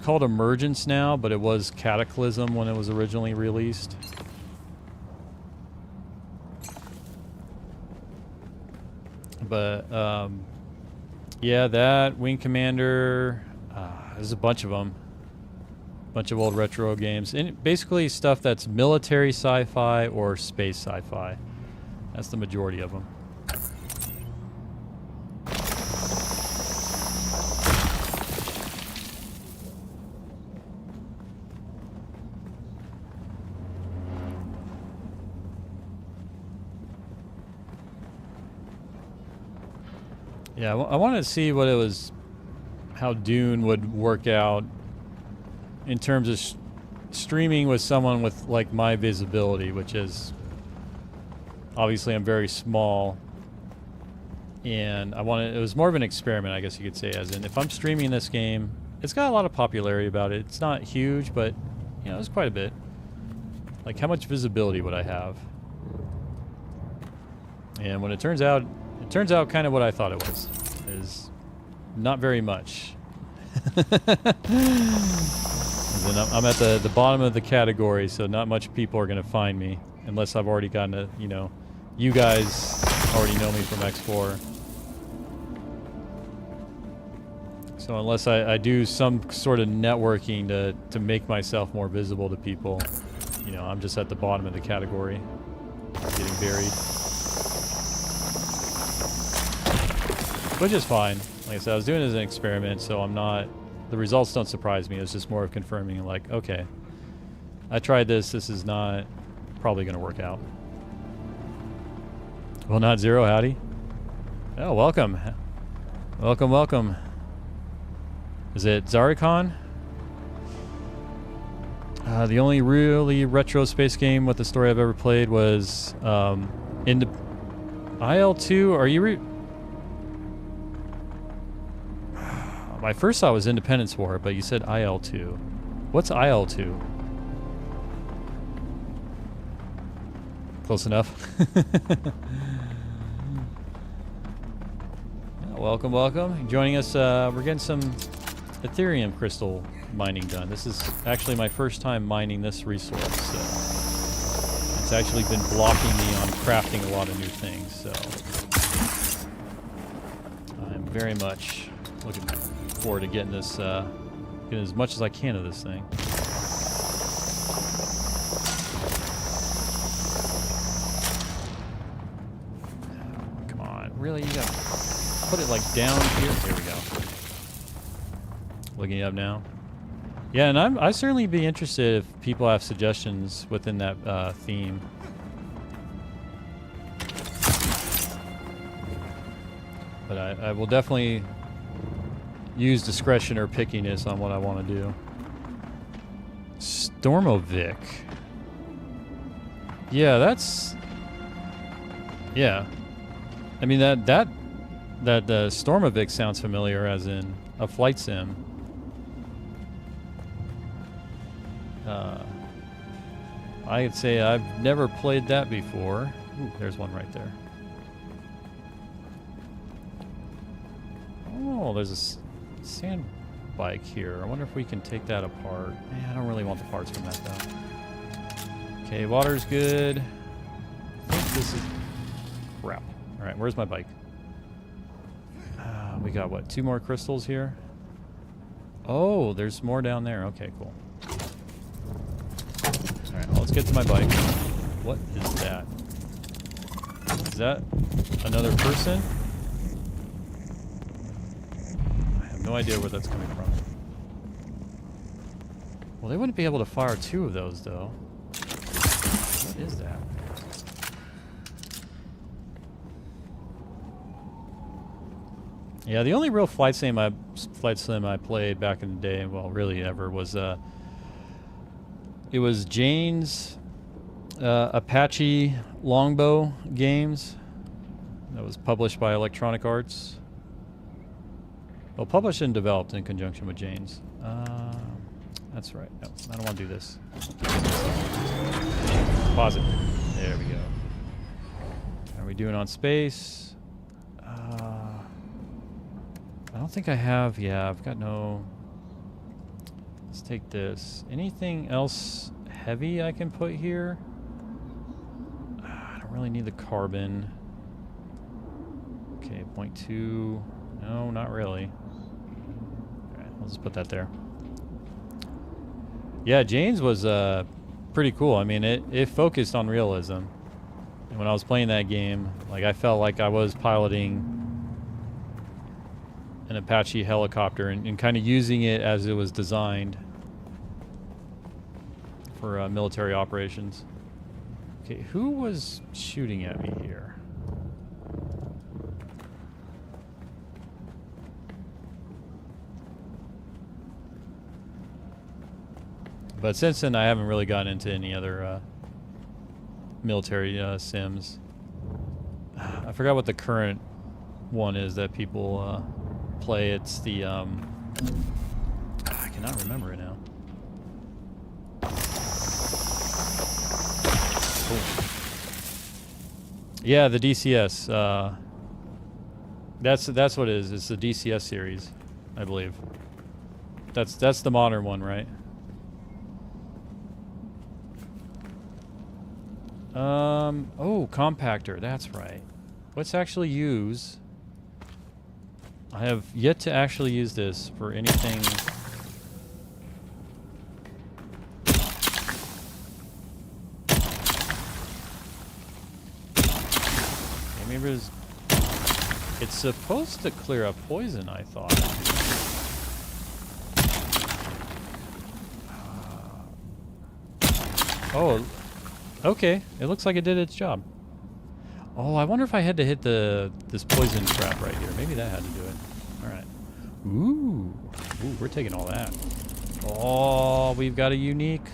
called Emergence now, but it was Cataclysm when it was originally released. But, yeah, that, Wing Commander, there's a bunch of them. Bunch of old retro games. And basically stuff that's military sci-fi or space sci-fi. That's the majority of them. Yeah, I wanted to see what it was, how Dune would work out in terms of streaming with someone with like my visibility, which is obviously I'm very small, and it was more of an experiment, I guess you could say, as in if I'm streaming this game, it's got a lot of popularity about it. It's not huge, but you know, it's quite a bit. Like, how much visibility would I have? And when it turns out kind of what I thought it was, is not very much. And then I'm at the bottom of the category, so not much people are going to find me unless I've already gotten to, you know, you guys already know me from X4. So unless I do some sort of networking to make myself more visible to people, you know, I'm just at the bottom of the category, getting buried. Which is fine. Like I said, I was doing it as an experiment, so I'm not... The results don't surprise me. It's just more of confirming, like, okay, I tried this. This is not probably going to work out. Well, not zero. Howdy. Oh, welcome. Welcome, welcome. Is it Zarikon? The only really retro space game with the story I've ever played was IL-2. Are you... My first thought was Independence War, but you said IL-2. What's IL-2? Close enough. Welcome, welcome. Joining us, we're getting some Ethereum crystal mining done. This is actually my first time mining this resource, so it's actually been blocking me on crafting a lot of new things, so I'm very much looking forward to getting this, getting as much as I can of this thing. Come on, really? You gotta put it like down here. There we go. Looking it up now. Yeah, and I'd certainly be interested if people have suggestions within that theme. But I will definitely use discretion or pickiness on what I want to do. Stormovic. Yeah, that's... Yeah. I mean, that Stormovic sounds familiar as in a flight sim. I'd say I've never played that before. Ooh, there's one right there. Oh, there's a sand bike here. I wonder if we can take that apart. I don't really want the parts from that, though. Okay, water's good. I think this is... crap. All right, where's my bike? We got, what, 2 more crystals here? Oh, there's more down there. Okay, cool. All right, well, let's get to my bike. What is that? Is that another person? I have no idea where that's coming from. Well, they wouldn't be able to fire 2 of those, though. What is that? Yeah, the only real flight sim I played back in the day, well, really ever, was it was Jane's Apache Longbow games. That was published by Electronic Arts. Well, published and developed in conjunction with Jane's. That's right. No, I don't want to do this. Pause it. There we go. How are we doing on space? I don't think I have. Yeah, I've got no... Let's take this. Anything else heavy I can put here? I don't really need the carbon. Okay, 0.2. No, not really. Alright, I'll just put that there. Yeah, Jane's was pretty cool. I mean, it focused on realism. And when I was playing that game, like, I felt like I was piloting an Apache helicopter and kind of using it as it was designed for military operations. Okay, who was shooting at me here? But since then, I haven't really gotten into any other military sims. I forgot what the current one is that people play. It's the I cannot remember it now. Cool. Yeah, the DCS. That's what it is. It's the DCS series, I believe. That's the modern one, right? Oh, compactor. That's right. Let's actually use... I have yet to actually use this for anything. Maybe it's supposed to clear up poison, I thought. Oh, okay. It looks like it did its job. Oh, I wonder if I had to hit this poison trap right here. Maybe that had to do it. All right. Ooh, we're taking all that. Oh, we've got a unique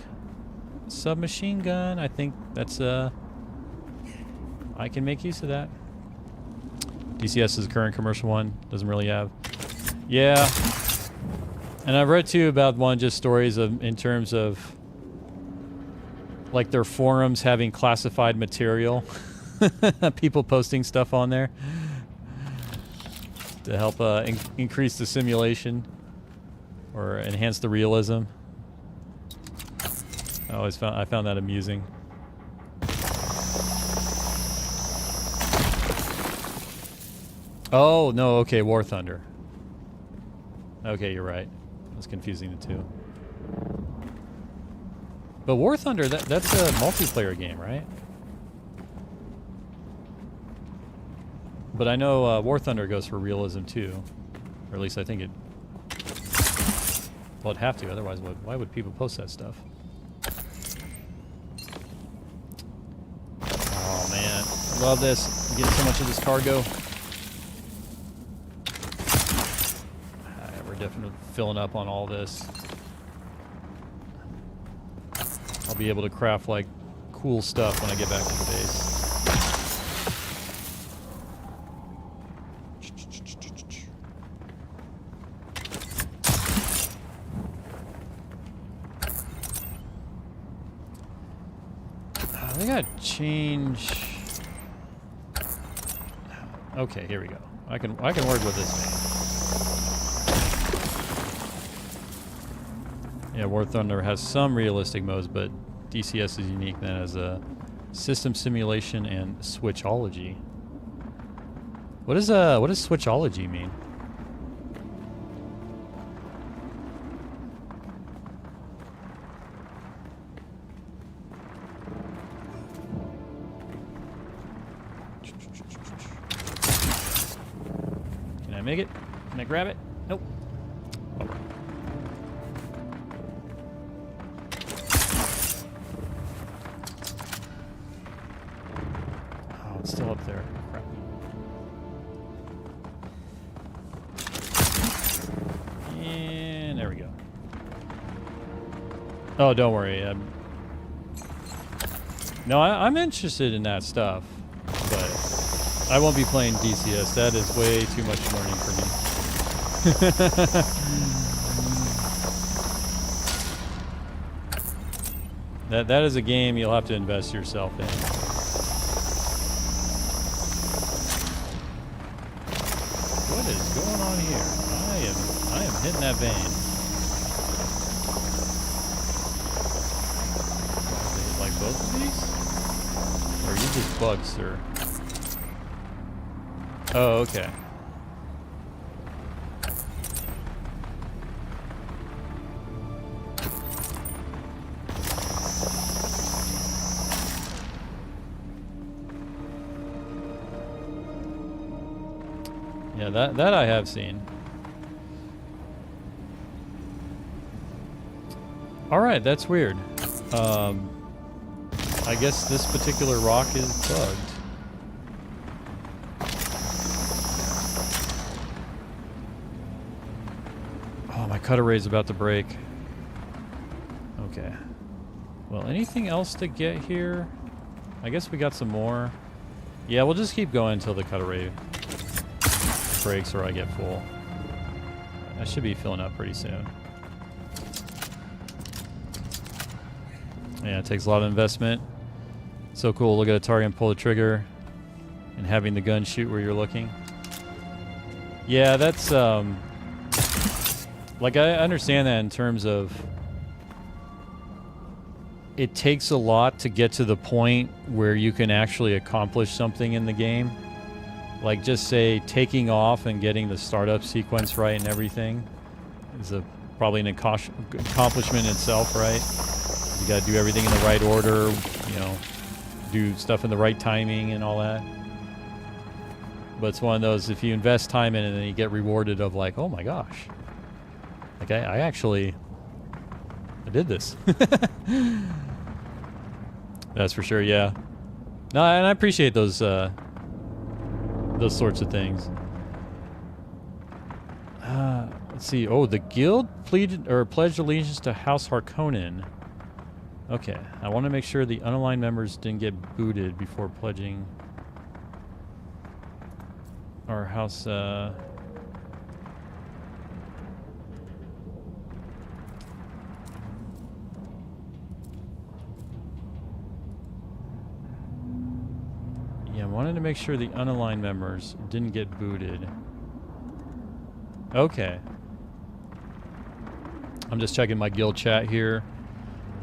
submachine gun. I think that's I can make use of that. DCS is the current commercial one. Doesn't really have. Yeah. And I've read too about one just stories of in terms of like their forums having classified material. People posting stuff on there to help increase the simulation or enhance the realism. I found that amusing. Oh, no, okay, War Thunder. Okay, you're right. I was confusing the two. But War Thunder, that's a multiplayer game, right? But I know War Thunder goes for realism too. Or at least I think it... Well, it'd have to, otherwise why would people post that stuff? Oh man, I love this. I'm getting so much of this cargo. We're definitely filling up on all this. I'll be able to craft like cool stuff when I get back to the base. I gotta change. Okay, here we go. I can work with this thing. Yeah, War Thunder has some realistic modes, but DCS is unique then as a system simulation and switchology. What does switchology mean? Can I make it? Can I grab it? Nope. Oh. Oh, it's still up there. Crap. And there we go. Oh, don't worry. No, I'm interested in that stuff, but I won't be playing DCS. That is way too much learning for me. That is a game you'll have to invest yourself in. What is going on here? I am hitting that vein. Like both of these? Or are you just bugs, sir? Oh, okay. Yeah, that I have seen. Alright, that's weird. I guess this particular rock is bugged. Oh, my cutter is about to break. Okay. Well, anything else to get here? I guess we got some more. Yeah, we'll just keep going until the cutter ray breaks or I get full. I should be filling up pretty soon. Yeah, it takes a lot of investment. So cool. Look at a target and pull the trigger and having the gun shoot where you're looking. Yeah, that's like I understand that in terms of it takes a lot to get to the point where you can actually accomplish something in the game. Like just say taking off and getting the startup sequence right and everything is probably an accomplishment in itself, right? You got to do everything in the right order, you know, do stuff in the right timing and all that. But it's one of those, if you invest time in it and then you get rewarded of like, oh my gosh, like I did this. That's for sure, yeah. No, and I appreciate those sorts of things. Let's see. Oh, the guild pledged allegiance to House Harkonnen. Okay, I want to make sure the unaligned members didn't get booted before pledging our house. Yeah, I wanted to make sure the unaligned members didn't get booted. Okay. I'm just checking my guild chat here.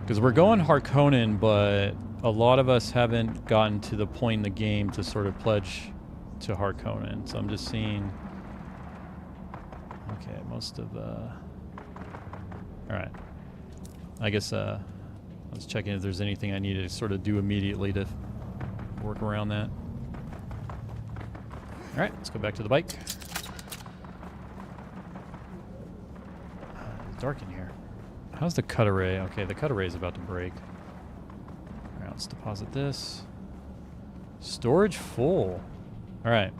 Because we're going Harkonnen, but a lot of us haven't gotten to the point in the game to sort of pledge to Harkonnen, so I'm just seeing. Okay, most of all right. I guess I was checking if there's anything I need to sort of do immediately to work around that. All right, let's go back to the bike. It's dark in here. How's the cut array? Okay, the cut array is about to break. All right, let's deposit this. Storage full. All right.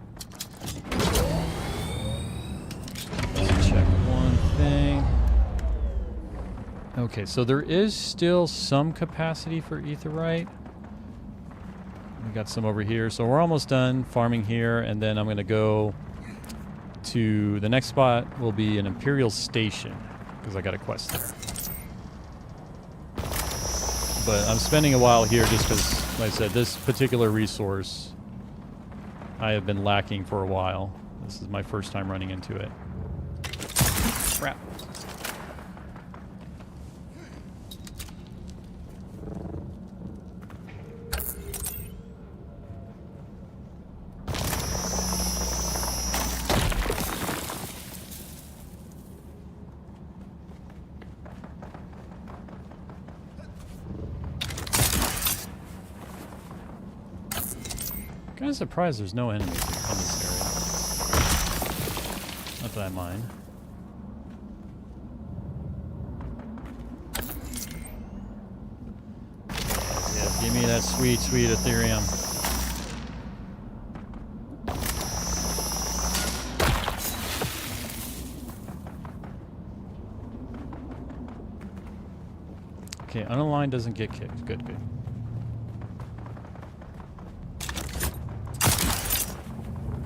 Let's check one thing. Okay, so there is still some capacity for aetheryte. We got some over here, so we're almost done farming here, and then I'm going to go to the next spot. Will be an Imperial Station because I got a quest there. But I'm spending a while here just because, like I said, this particular resource I have been lacking for a while. This is my first time running into it. Crap. Kind of surprised there's no enemies in this area. Not that I mind. Yeah, give me that sweet, sweet Ethereum. Okay, unaligned doesn't get kicked. Good, good.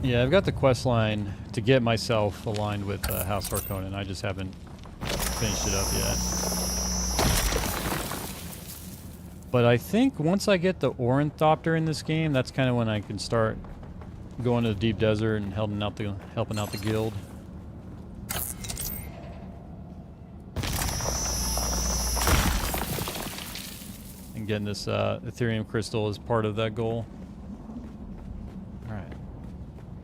Yeah, I've got the quest line to get myself aligned with House Harkonnen. I just haven't finished it up yet. But I think once I get the Ornithopter in this game, that's kind of when I can start going to the deep desert and helping out the guild. And getting this Ethereum crystal as part of that goal. Alright.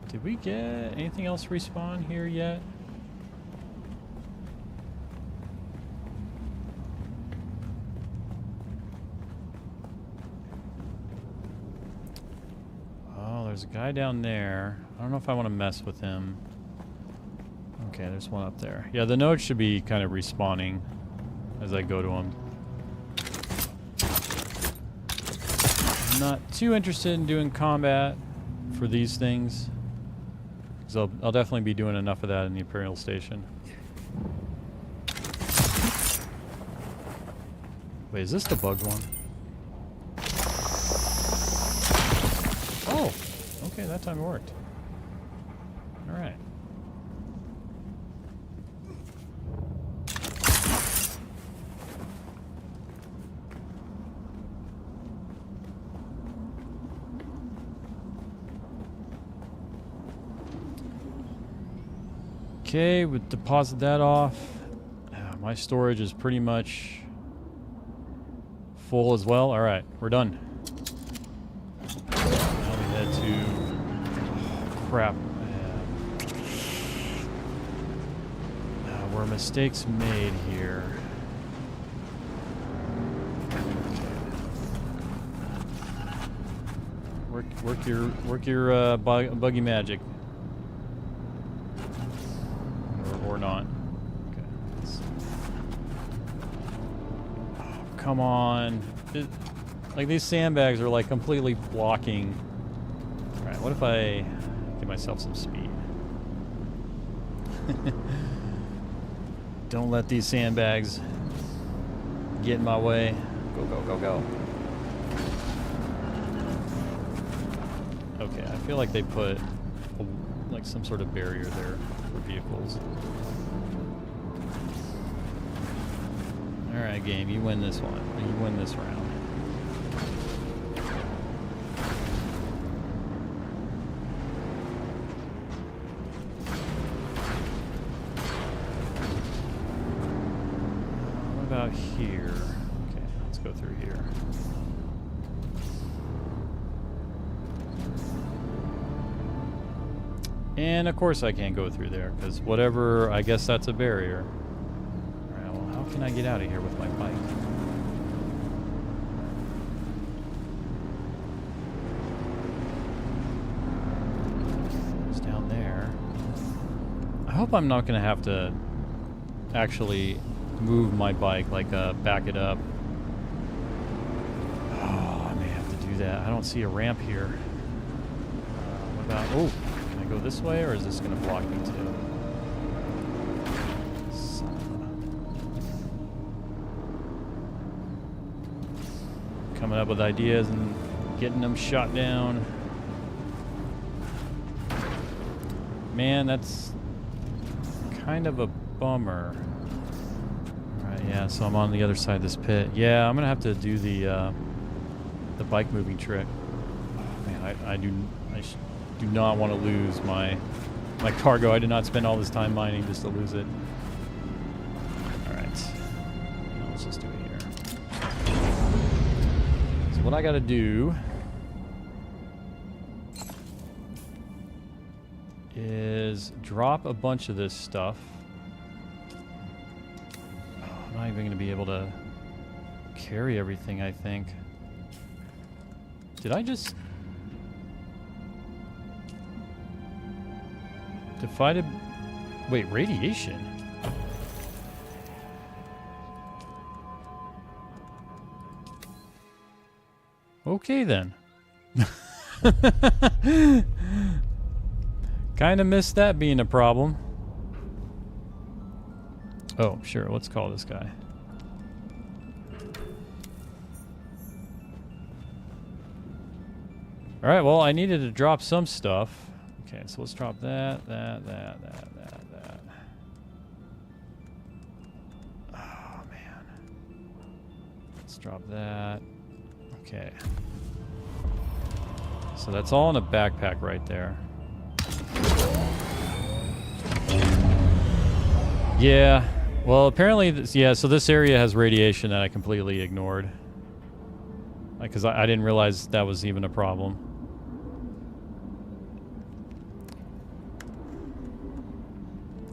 Did we get anything else respawn here yet? Oh, there's a guy down there. I don't know if I want to mess with him. Okay, there's one up there. Yeah, the node should be kind of respawning as I go to him. I'm not too interested in doing combat for these things. So I'll definitely be doing enough of that in the Imperial Station. Wait, is this the bugged one? Oh, okay, that time it worked. All right. Okay, we deposit that off. My storage is pretty much full as well. All right, we're done. Now we head to... Oh, crap. Were mistakes made here? Work your buggy magic. Or not. Okay. Oh, come on. Like, these sandbags are like completely blocking. Alright, what if I give myself some speed? Don't let these sandbags get in my way. Go, go, go, go. Okay, I feel like they put like some sort of barrier there for vehicles. Alright, game, you win this one. You win this round. What about here? Okay, let's go through here. And of course I can't go through there, because whatever, I guess that's a barrier. Alright, well, how can I get out of here with my bike? It's down there. I hope I'm not going to have to actually move my bike, like back it up. Oh, I may have to do that. I don't see a ramp here. What about... Oh! Can I go this way, or is this going to block me too? Coming up with ideas and getting them shot down. Man, that's kind of a bummer. Alright, yeah, so I'm on the other side of this pit. Yeah, I'm going to have to do the bike moving trick. Oh, man, I do not want to lose my cargo. I did not spend all this time mining just to lose it. Alright. Let's just do it here. So what I gotta do is drop a bunch of this stuff. Oh, I'm not even gonna be able to carry everything, I think. Did I just... Divided... Wait, radiation? Okay, then. Kinda missed that being a problem. Oh, sure, let's call this guy. Alright, well, I needed to drop some stuff. Okay, so let's drop that. Oh, man. Let's drop that. Okay. So that's all in a backpack right there. Yeah. Well, apparently, yeah, so this area has radiation that I completely ignored. Like, because I didn't realize that was even a problem.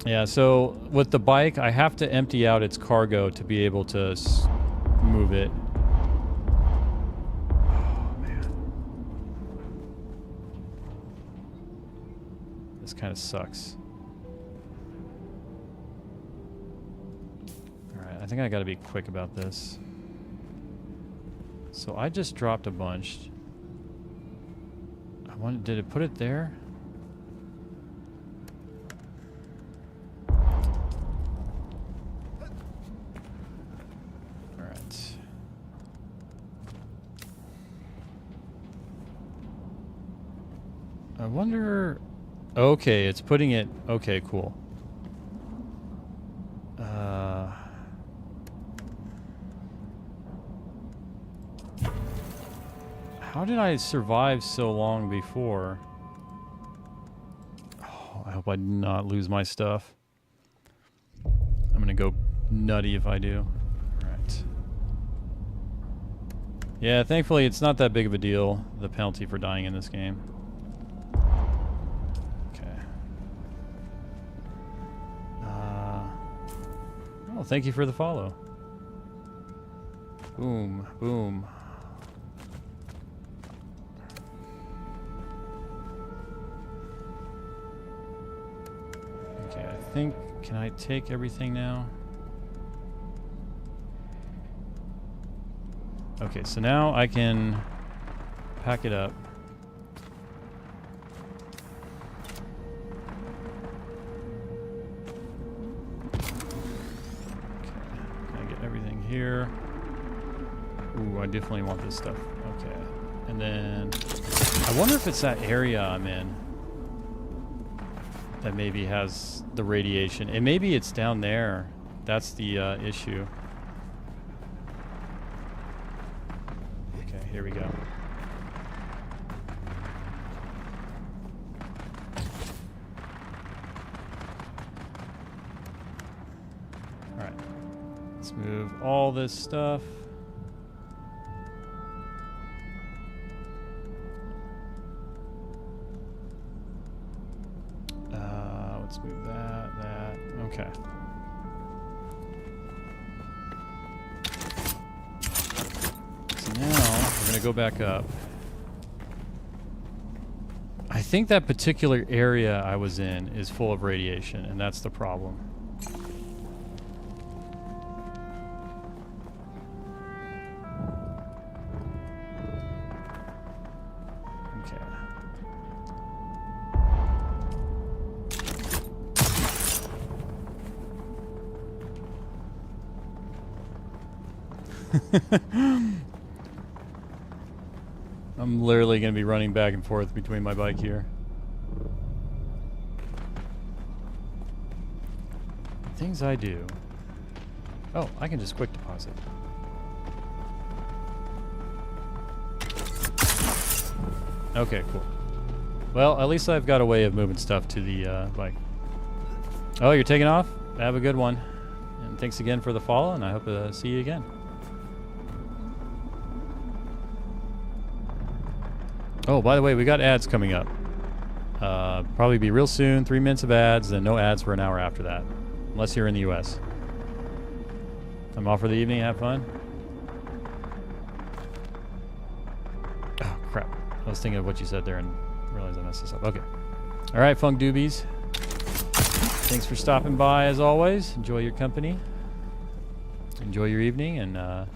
Yeah, so with the bike, I have to empty out its cargo to be able to move it. Oh, man. This kind of sucks. Alright, I think I gotta be quick about this. So I just dropped a bunch. Did it put it there? I wonder... Okay, it's putting it... Okay, cool. How did I survive so long before? Oh, I hope I did not lose my stuff. I'm gonna go nutty if I do. Alright. Yeah, thankfully it's not that big of a deal, the penalty for dying in this game. Oh, thank you for the follow. Boom, boom. Okay, I think... Can I take everything now? Okay, so now I can pack it up. Here. Ooh, I definitely want this stuff. Okay. And then I wonder if it's that area I'm in that maybe has the radiation. And maybe it's down there. That's the issue. Okay, here we go. Move all this stuff. move that. Okay. So now we're gonna go back up. I think that particular area I was in is full of radiation, and that's the problem. I'm literally going to be running back and forth between my bike here. Things I do. Oh, I can just quick deposit. Okay, cool. Well, at least I've got a way of moving stuff to the bike. Oh, you're taking off? Have a good one. And thanks again for the follow, and I hope to see you again. Oh, by the way, we got ads coming up. Probably be real soon. 3 minutes of ads, and no ads for an hour after that. Unless you're in the U.S. I'm off for the evening. Have fun. Oh, crap. I was thinking of what you said there and realized I messed this up. Okay. All right, Funk Doobies. Thanks for stopping by, as always. Enjoy your company. Enjoy your evening, and I'm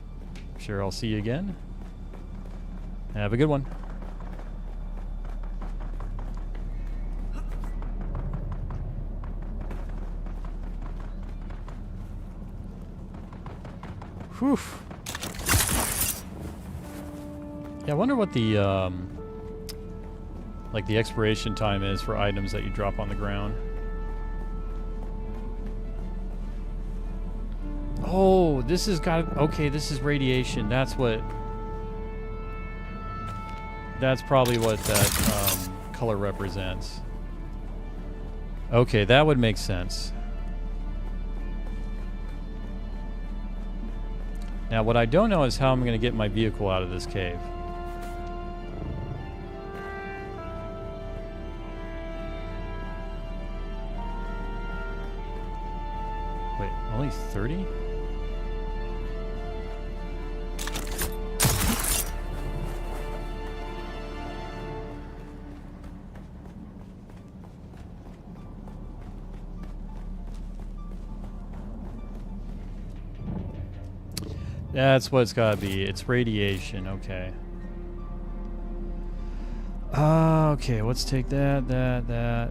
sure I'll see you again. Have a good one. Whew. Yeah, I wonder what the like the expiration time is for items that you drop on the ground. Oh, this has got... Okay, this is radiation. That's what... That's probably what that color represents. Okay, that would make sense. Now, what I don't know is how I'm going to get my vehicle out of this cave. Wait, only 30? That's what it's got to be. It's radiation. Okay. Okay, let's take that, and that.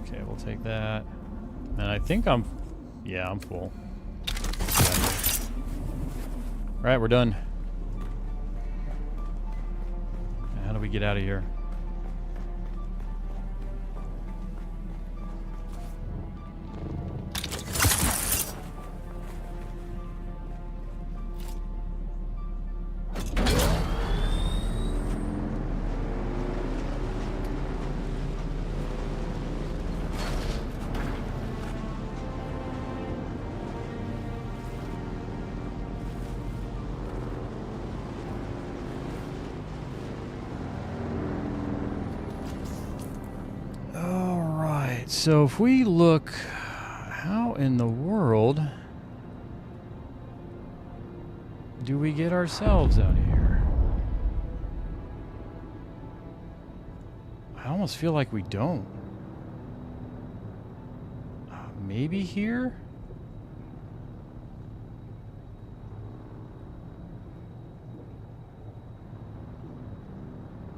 Okay, we'll take that. And I think I'm... Yeah, I'm full. Alright, we're done. How do we get out of here? So if we look, how in the world do we get ourselves out of here? I almost feel like we don't. Maybe here?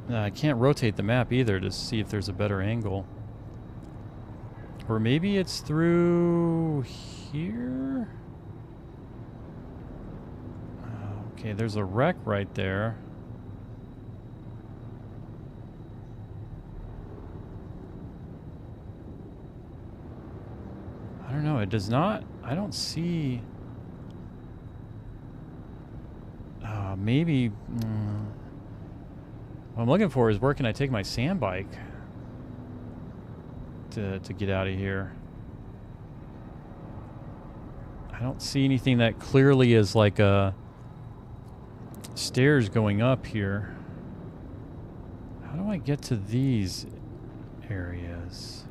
I can't rotate the map either to see if there's a better angle. Or maybe it's through here? Okay, there's a wreck right there. I don't know, it does not... I don't see... maybe... what I'm looking for is where can I take my sand bike? To get out of here. I don't see anything that clearly is like a stairs going up here. How do I get to these areas?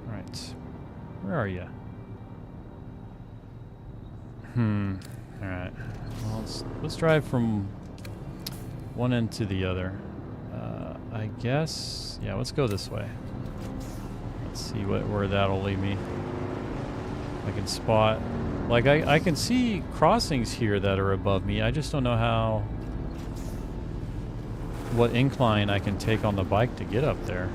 All right. Where are you? All right. Well, let's drive from one end to the other. I guess. Yeah, let's go this way. Let's see where that'll lead me. I can spot. Like, I can see crossings here that are above me. I just don't know what incline I can take on the bike to get up there.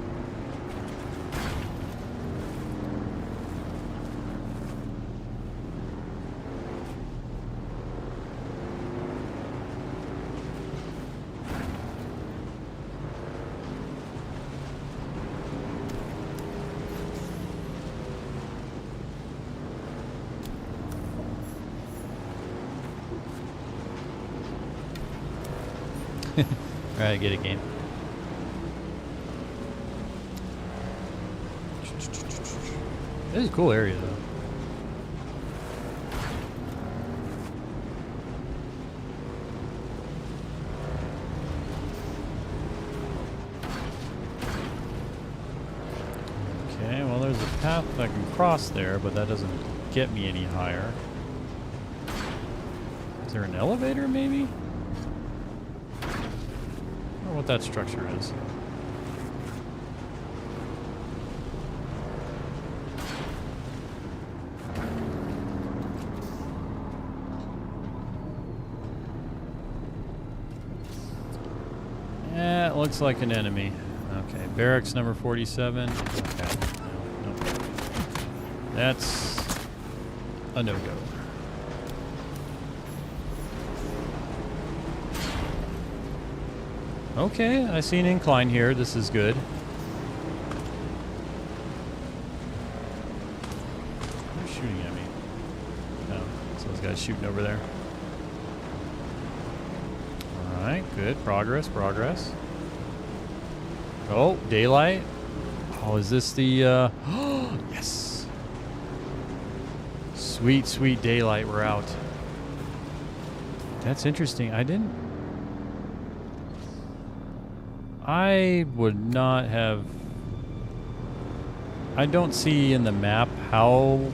Alright, get it, game. This is a cool area, though. Okay, well, there's a path I can cross there, but that doesn't get me any higher. Is there an elevator, maybe? What that structure is. Yeah, it looks like an enemy. Okay, barracks number 47. Okay. No. That's a no-go. Okay, I see an incline here. This is good. They're shooting at me. Oh, so those guys shooting over there. Alright, good. Progress, progress. Oh, daylight. Oh, is this the, yes! Sweet, sweet daylight. We're out. That's interesting. I would not have... I don't see in the map how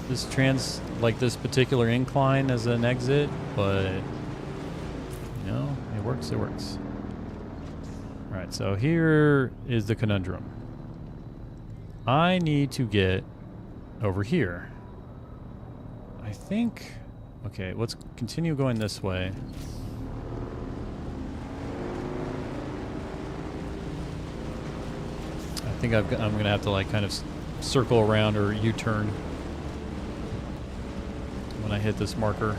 this this particular incline as an exit, but you know, it works, it works. Alright, so here is the conundrum. I need to get over here. I think... Okay, let's continue going this way. I think I'm going to have to like kind of circle around or U-turn when I hit this marker.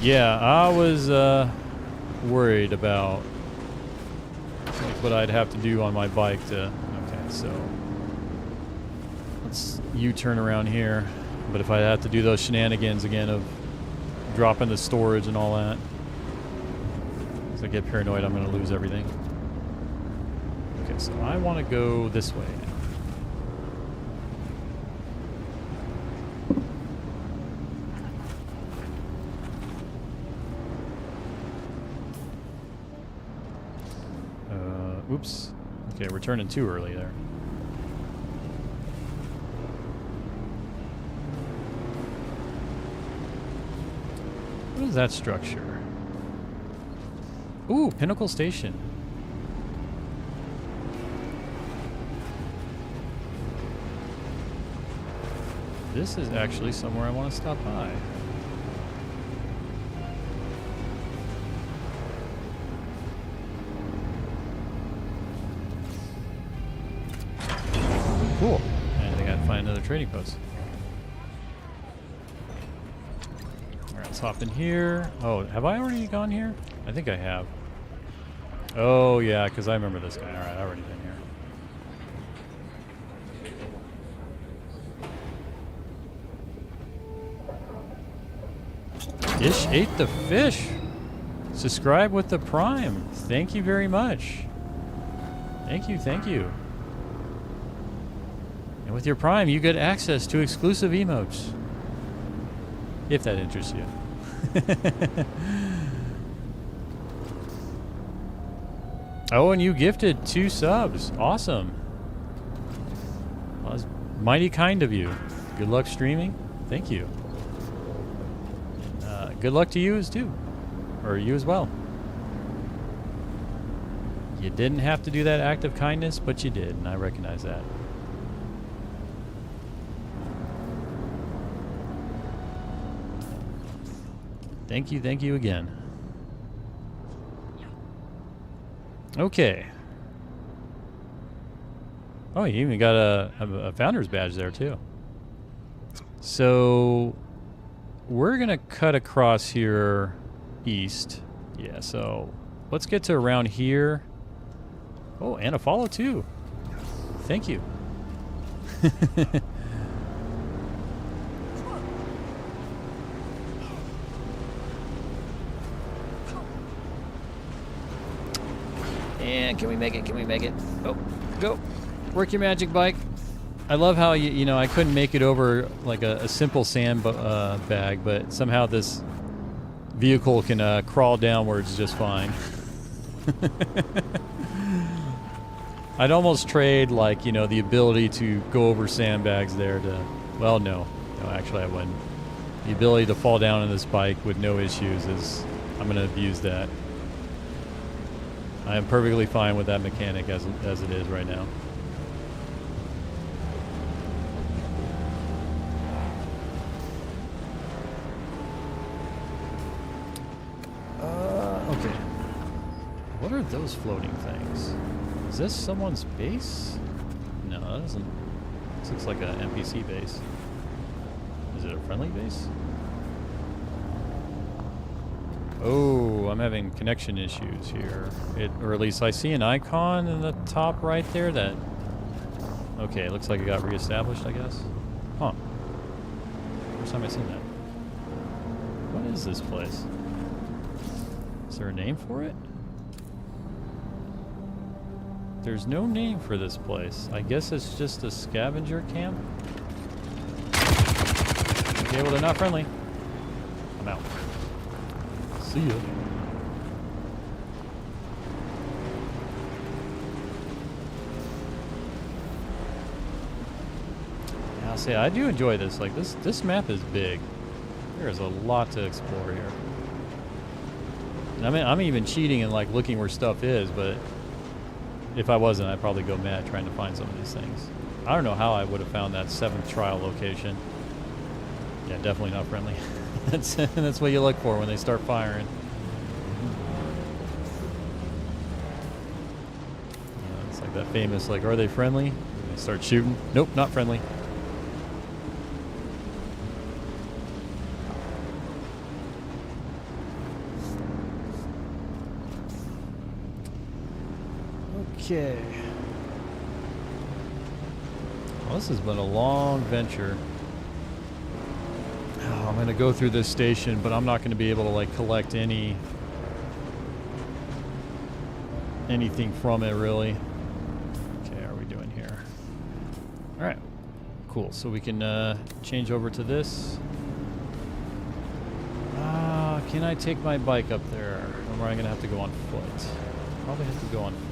Yeah, I was worried about like what I'd have to do on my bike to... Okay, so let's U-turn around here. But if I have to do those shenanigans again of dropping the storage and all that, I get paranoid, I'm going to lose everything. Okay, so I want to go this way. Oops. Okay, we're turning too early there. What is that structure? Ooh, Pinnacle Station. This is actually somewhere I want to stop by. Cool. I think I'd find another trading post. Alright, let's hop in here. Oh, have I already gone here? I think I have. Oh, yeah, because I remember this guy. Alright, I've already been here. Ish ate the fish. Subscribe with the Prime. Thank you very much. Thank you, thank you. And And with your Prime, you get access to exclusive emotes. If that interests you. Oh, and you gifted 2 subs. Awesome. Well, that's mighty kind of you. Good luck streaming. Thank you. Good luck to you too. Or you as well. You didn't have to do that act of kindness, but you did, and I recognize that. Thank you again. Okay. Oh, you even got a founder's badge there too. So we're gonna cut across here east. Yeah, so let's get to around here. Oh, and a follow too. Thank you. And can we make it? Can we make it? Oh, go. Work your magic, bike. I love how, you know, I couldn't make it over like a simple sand bag, but somehow this vehicle can crawl downwards just fine. I'd almost trade, like, you know, the ability to go over sandbags there to... Well, no. No, actually I wouldn't. The ability to fall down on this bike with no issues is... I'm going to abuse that. I am perfectly fine with that mechanic as it is right now. Okay. What are those floating things? Is this someone's base? No, that doesn't. This looks like an NPC base. Is it a friendly base? Oh, I'm having connection issues here. Or at least I see an icon in the top right there that... Okay, it looks like it got reestablished, I guess. Huh. First time I've seen that. What is this place? Is there a name for it? There's no name for this place. I guess it's just a scavenger camp? Okay, well, they're not friendly. I'm out. See ya. Yeah, I'll say I do enjoy this. Like this map is big. There is a lot to explore here. And I mean, I'm even cheating and like looking where stuff is, but if I wasn't, I'd probably go mad trying to find some of these things. I don't know how I would have found that 7th trial location. Yeah, definitely not friendly. That's what you look for when they start firing. It's like that famous, like, are they friendly? They start shooting. Nope, not friendly. Okay. Well, this has been a long venture. Oh, I'm going to go through this station, but I'm not going to be able to like collect anything from it really. Okay, how are we doing here? All right, cool. So we can change over to this. Can I take my bike up there, or am I going to have to go on foot? Probably have to go on foot.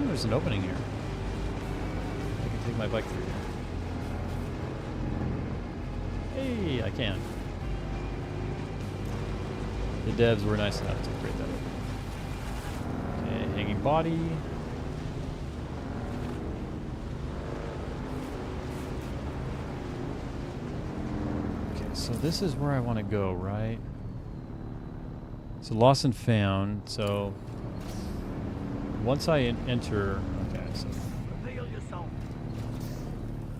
There's an opening here. I can take my bike through here. Hey, I can. The devs were nice enough to create that. Okay, hanging body. Okay, so this is where I want to go, right? So lost and found, so... Once I enter... Okay, so...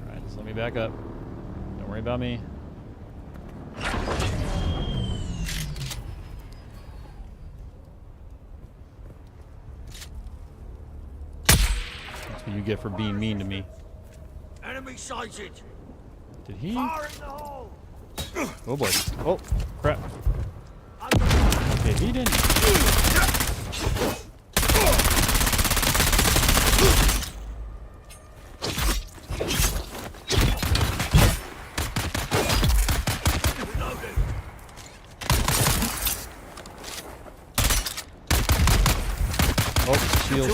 Alright, just let me back up. Don't worry about me. That's what you get for being mean to me. Enemy sighted. Did he? Fire in the hole. Oh boy. Oh, crap. Okay, he didn't. Oh, shield.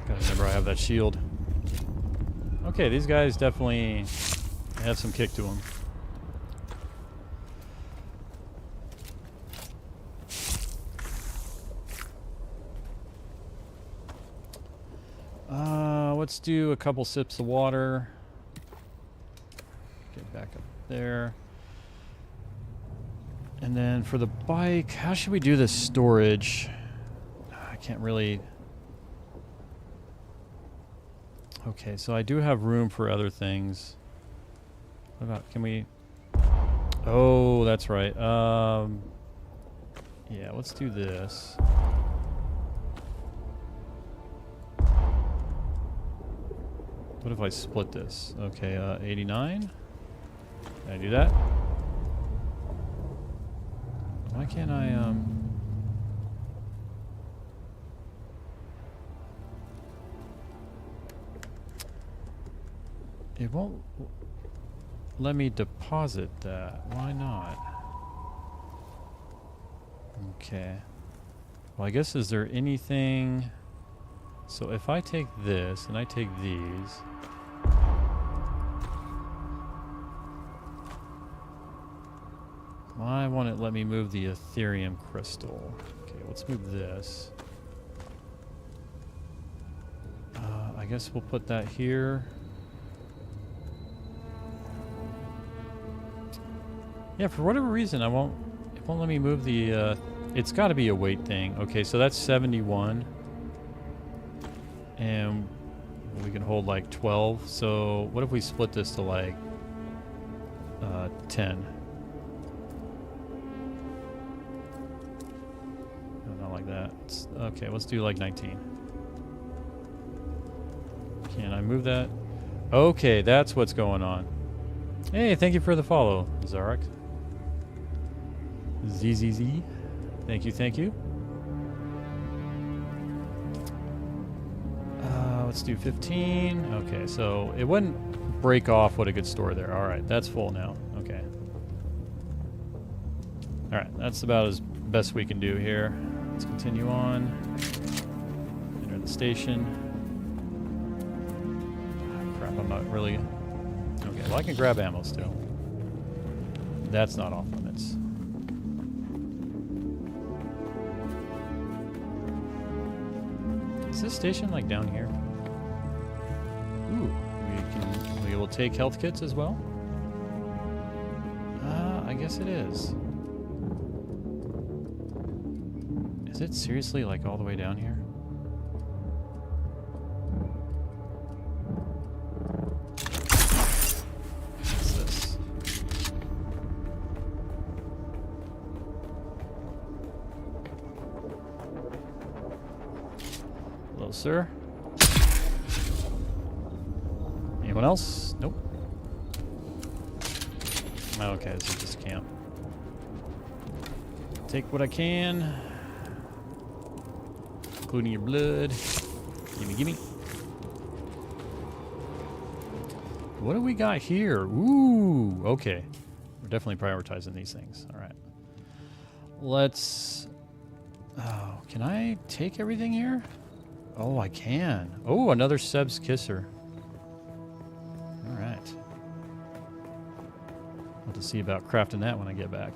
Gotta remember I have that shield. Okay, these guys definitely have some kick to them. Let's do a couple sips of water. Get back up there. And then for the bike, how should we do this storage? I can't really... Okay, so I do have room for other things. What about, can we... Oh, that's right. Yeah, let's do this. What if I split this? Okay, 89. Can I do that? Why can't I, It won't let me deposit that. Why not? Okay. Well, I guess, is there anything... So if I take this and I take these... Why won't it let me move the Ethereum crystal? Okay, let's move this. I guess we'll put that here. Yeah, for whatever reason, it won't let me move the, it's got to be a weight thing. Okay, so that's 71. And we can hold like 12. So what if we split this to like 10? No, not like that. Okay, let's do like 19. Can I move that? Okay, that's what's going on. Hey, thank you for the follow, Zarek. ZZZ. Thank you, thank you. Let's do 15. Okay, so it wouldn't break off what it could store there. All right, that's full now. Okay. All right, that's about as best we can do here. Let's continue on. Enter the station. Oh, crap, I'm not really... Okay, well, I can grab ammo still. That's not off limits. Is this station like down here? Ooh, we will take health kits as well. I guess it is. Is it seriously like all the way down here? What's this? Hello, sir. Anyone else? Nope. Okay, this is just camp. Take what I can, including your blood. Gimme, gimme. What do we got here? Ooh, okay. We're definitely prioritizing these things. All right. Let's... Oh, can I take everything here? Oh, I can. Oh, another Seb's Kisser. All right. I'll have to see about crafting that when I get back.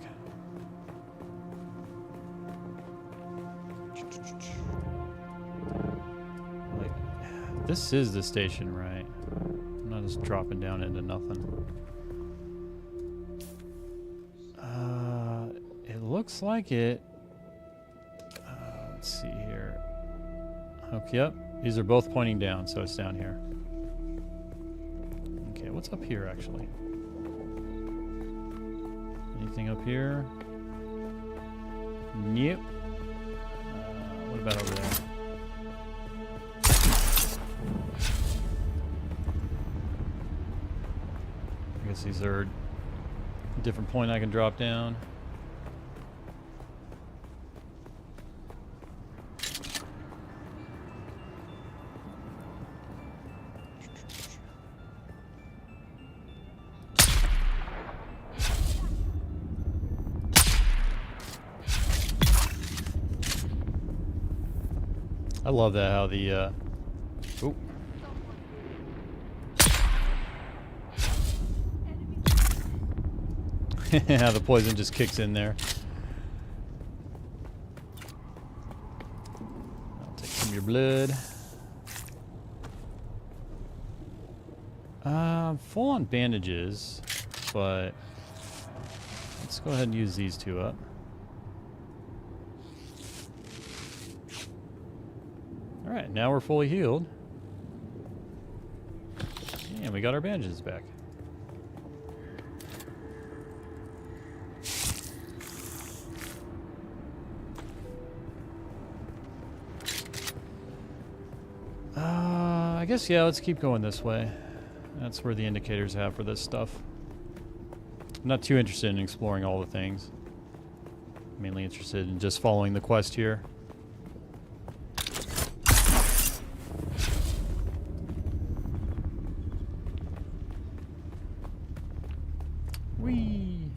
Like, this is the station, right? I'm not just dropping down into nothing. It looks like it. Let's see here. Okay, yep. These are both pointing down, so it's down here. Okay, what's up here, actually? Anything up here? Nope. What about over there? I guess these are a different point I can drop down. I love that how the oh. How the poison just kicks in there. I'll take some of your blood. Full on bandages, but let's go ahead and use these two up. Alright, now we're fully healed. And we got our bandages back. I guess, yeah, let's keep going this way. That's where the indicators have for this stuff. I'm not too interested in exploring all the things. Mainly interested in just following the quest here. Whee!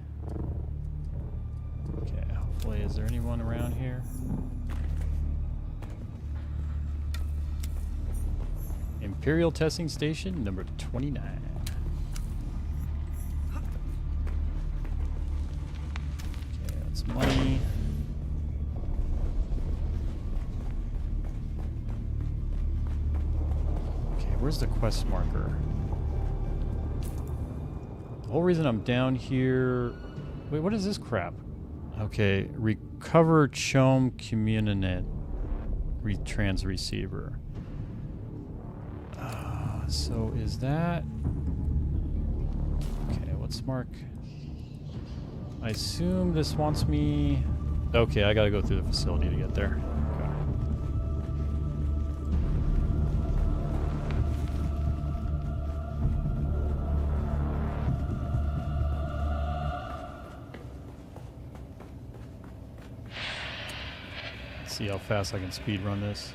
Okay, hopefully, is there anyone around here? Imperial Testing Station number 29. Okay, that's money. Okay, where's the quest marker? The whole reason I'm down here... Wait, what is this crap? Okay, recover Chom Communinet trans receiver. So is that... Okay, let's mark... I assume this wants me... Okay, I gotta go through the facility to get there. Okay. Let's see how fast I can speed run this.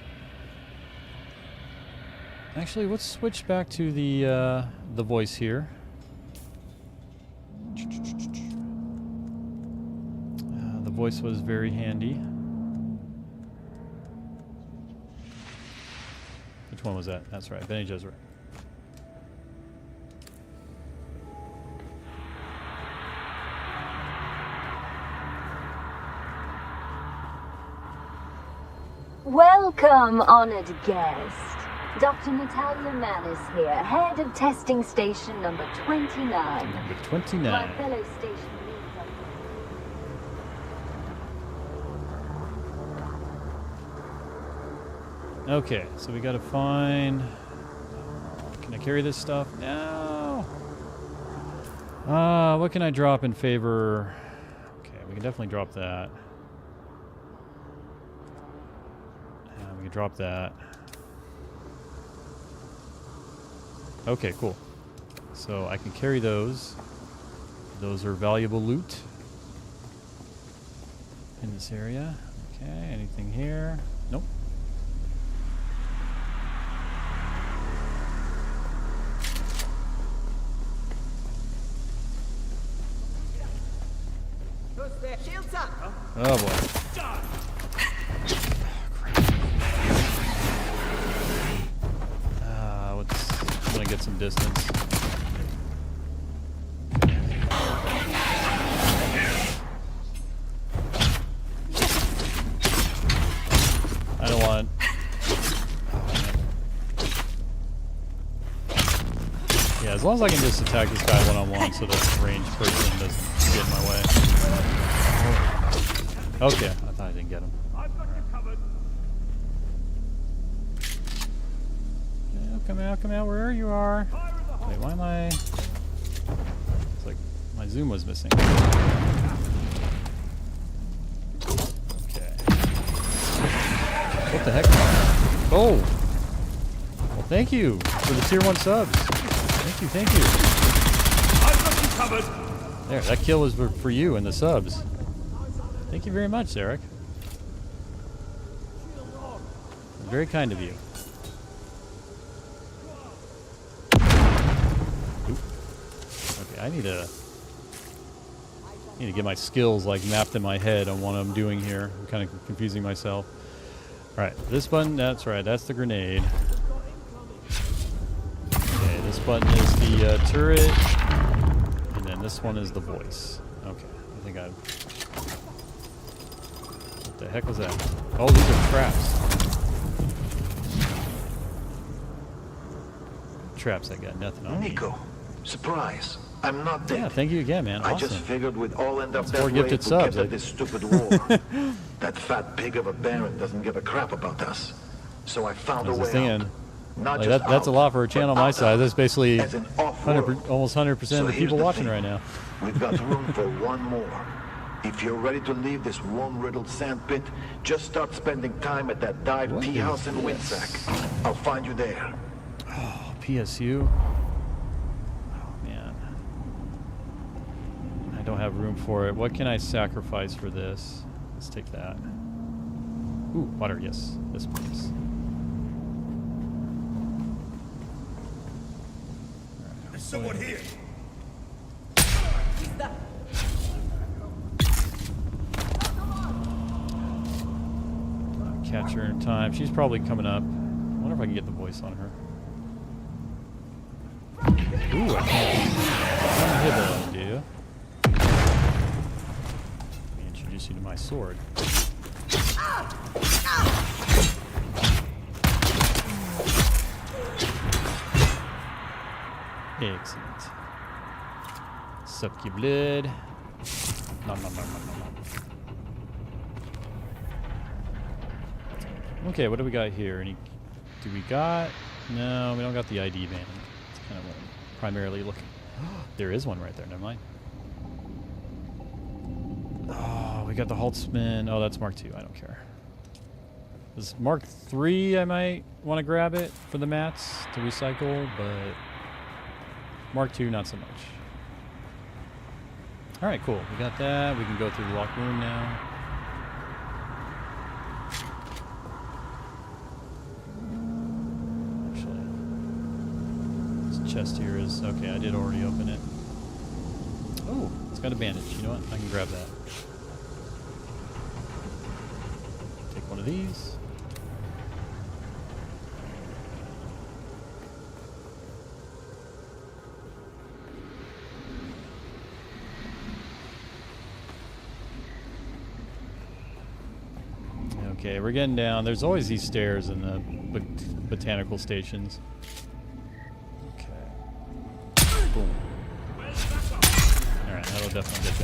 Actually, let's switch back to the voice here. The voice was very handy. Which one was that? That's right, Benny Gesserit. Welcome, honored guest. Dr. Natalia Manis here, head of testing station number 29. Number 29. My fellow station leads are... Okay, so we gotta find... Can I carry this stuff? No! What can I drop in favor? Okay, we can definitely drop that. We can drop that. Okay, cool. So I can carry those. Those are valuable loot in this area. Okay, anything here? Nope. Oh boy. I'm gonna get some distance. I don't want... Yeah, as long as I can just attack this guy one-on-one so the ranged person doesn't get in my way. Okay, I thought I didn't get him. Come out, wherever you are. Wait, why am I... It's like my zoom was missing. Okay. What the heck? Oh! Well, thank you for the tier 1 subs. Thank you. I've got you covered. There, that kill was for you and the subs. Thank you very much, Eric. Very kind of you. I need to get my skills like mapped in my head on what I'm doing here. I'm kind of confusing myself. Alright, this button, that's right, that's the grenade. Okay, this button is the turret. And then this one is the voice. Okay, I think I... What the heck was that? Oh, these are traps. Traps I got nothing on. Nico, surprise. I'm not dead. Yeah, thank you again, man. Awesome. I just figured we'd all end up That's that more way gifted to subs. get at this stupid war. That fat pig of a Baron doesn't give a crap about us. So I found a way out. Not Like just that's a out, lot for a channel my size. That's basically as an off-world. almost 100% So of the here's people the watching thing. right now. We've got room for one more. If you're ready to leave this worm-riddled sandpit, just start spending time at that dive tea house in Windsack. I'll find you there. Oh, PSU. Oh, man. I don't have room for it. What can I sacrifice for this? Let's take that. Ooh, water, yes. This please. There's someone here. Catch her in time. She's probably coming up. I wonder if I can get the voice on her. Ooh, I can't hit that, do you? Let me introduce you to my sword. Excellent. Suck your blood. Nom, nom, nom, nom, nom, nom. Okay, what do we got here? Any? Do we got? No, we don't got the ID band. That's kind of what I'm primarily looking. There is one right there. Never mind. Oh, we got the Haltzman. Oh, that's Mark II. I don't care. This is Mark III. I might want to grab it for the mats to recycle, but Mark II, not so much. All right, cool. We got that. We can go through the locked room now. Chest here is okay. I did already open it. Oh, it's got a bandage. You know what? I can grab that. Take one of these. Okay, we're getting down. There's always these stairs in the botanical stations. Boom. Alright, that'll definitely get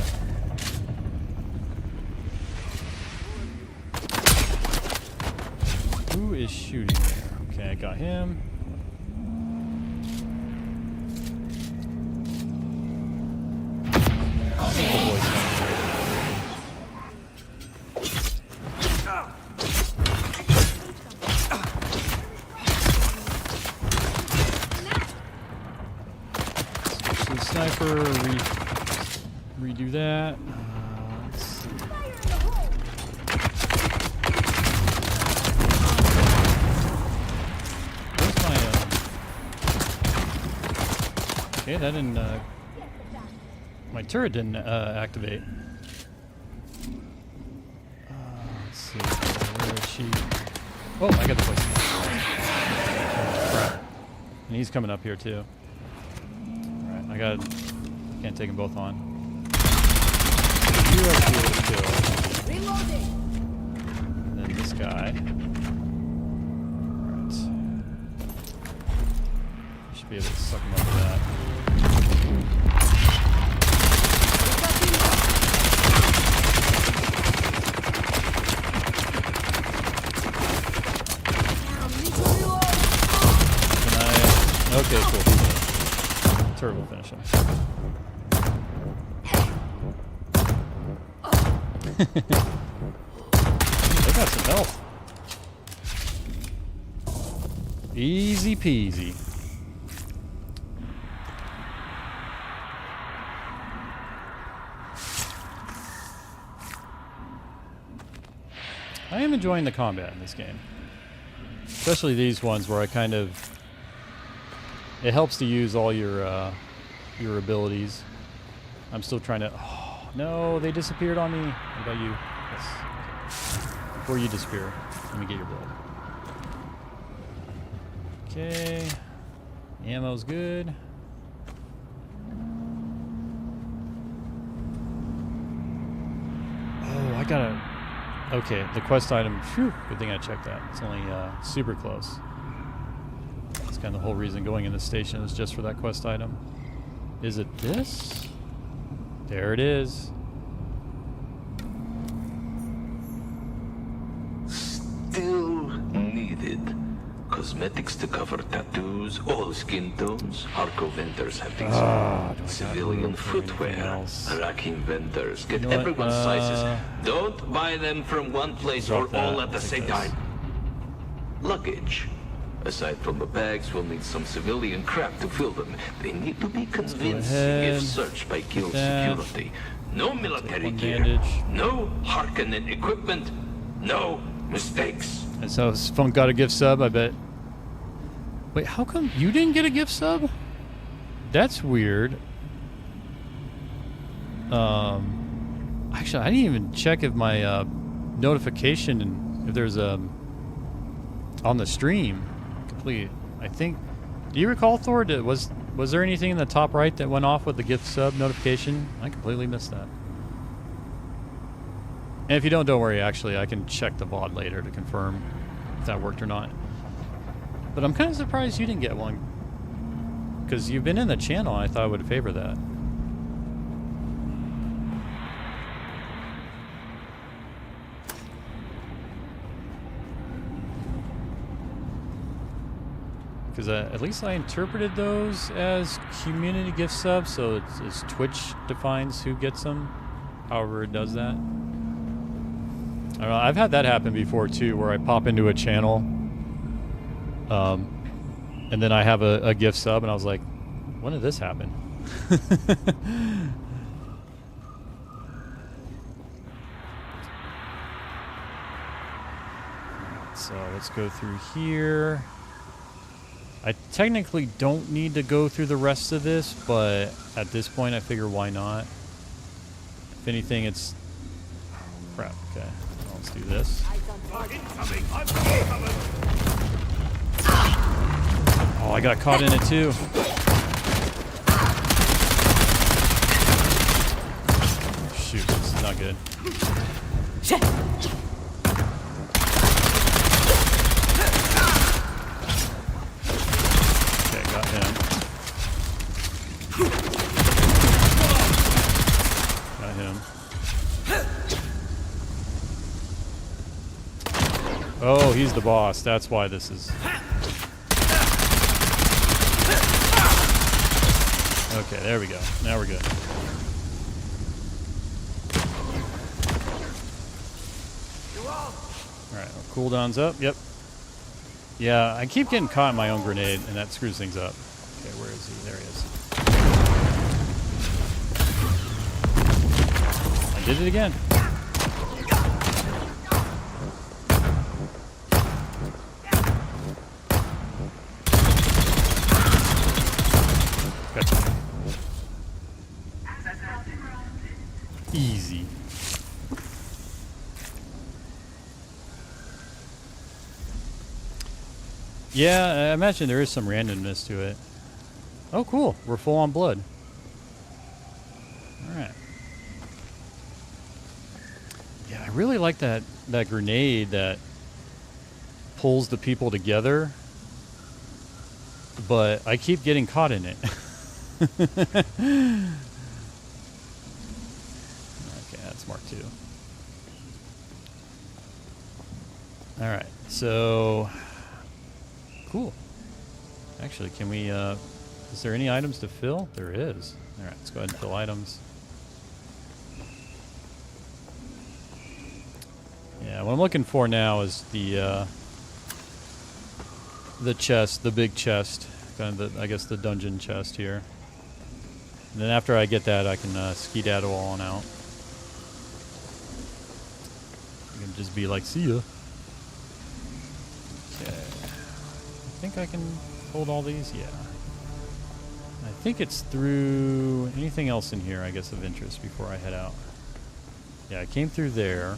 you. Who is shooting there? Okay, I got him. Sniper, redo that. Let's see. Where's my, okay, that didn't, my turret didn't, activate. Let's see, where is she? Oh, I got the voice. Crap. And he's coming up here, too. I can't take them both on. You are able to kill. And then this guy. Alright. Should be able to suck him up with that. Okay, cool. Turret will finish him. They got some health. Easy peasy. I am enjoying the combat in this game. Especially these ones where I kind of... It helps to use all your abilities. I'm still trying to... Oh, no, they disappeared on me. What about you? Yes. Before you disappear. Let me get your blood. Okay. Ammo's good. Oh, I gotta... Okay, the quest item. Phew, good thing I checked that. It's only super close. That's kind of the whole reason going in the station is just for that quest item. Is it this? There it is. Still needed. Cosmetics to cover tattoos, all skin tones. Hardcore vendors have things. Civilian footwear. Racking vendors. Get everyone's sizes. Don't buy them from one place or all at the same time. Luggage. Aside from the bags, we'll need some civilian crap to fill them. They need to be convincing if searched by guild security. No military gear. No Harkonnen equipment. No mistakes. And so if someone got a gift sub, I bet. Wait, how come you didn't get a gift sub? That's weird. Actually, I didn't even check if my notification and if there's a on the stream complete. I think. Do you recall, Thor? Was there anything in the top right that went off with the gift sub notification? I completely missed that. And if you don't worry. Actually, I can check the VOD later to confirm if that worked or not. But I'm kind of surprised you didn't get one, because you've been in the channel, and I thought I would favor that. Because at least I interpreted those as community gift subs, so it's Twitch defines who gets them, however it does that. I don't know, I've had that happen before too, where I pop into a channel, and then I have a gift sub, and I was like, when did this happen? So let's go through here. I technically don't need to go through the rest of this, but at this point I figure why not? If anything, it's... crap, okay. Well, let's do this. Oh, I got caught in it too. Shoot, this is not good. Okay, got him. Got him. Oh, he's the boss. That's why this is... Okay, there we go. Now we're good. Alright, cooldown's up. Yep. Yeah, I keep getting caught in my own grenade, and that screws things up. Okay, where is he? There he is. I did it again. Gotcha. Easy. Yeah, I imagine there is some randomness to it. Oh, cool. We're full on blood. Alright. Yeah, I really like that grenade that pulls the people together, but I keep getting caught in it. Okay, that's Mark II. Alright, so... Cool. Actually, can we, is there any items to fill? There is. Alright, let's go ahead and fill items. Yeah, what I'm looking for now is the chest, the big chest. Kind of the, I guess, the dungeon chest here. And then after I get that, I can skedaddle on out. I can just be like, see ya. Okay. I think I can hold all these. Yeah. I think it's through anything else in here, I guess, of interest before I head out. Yeah, I came through there.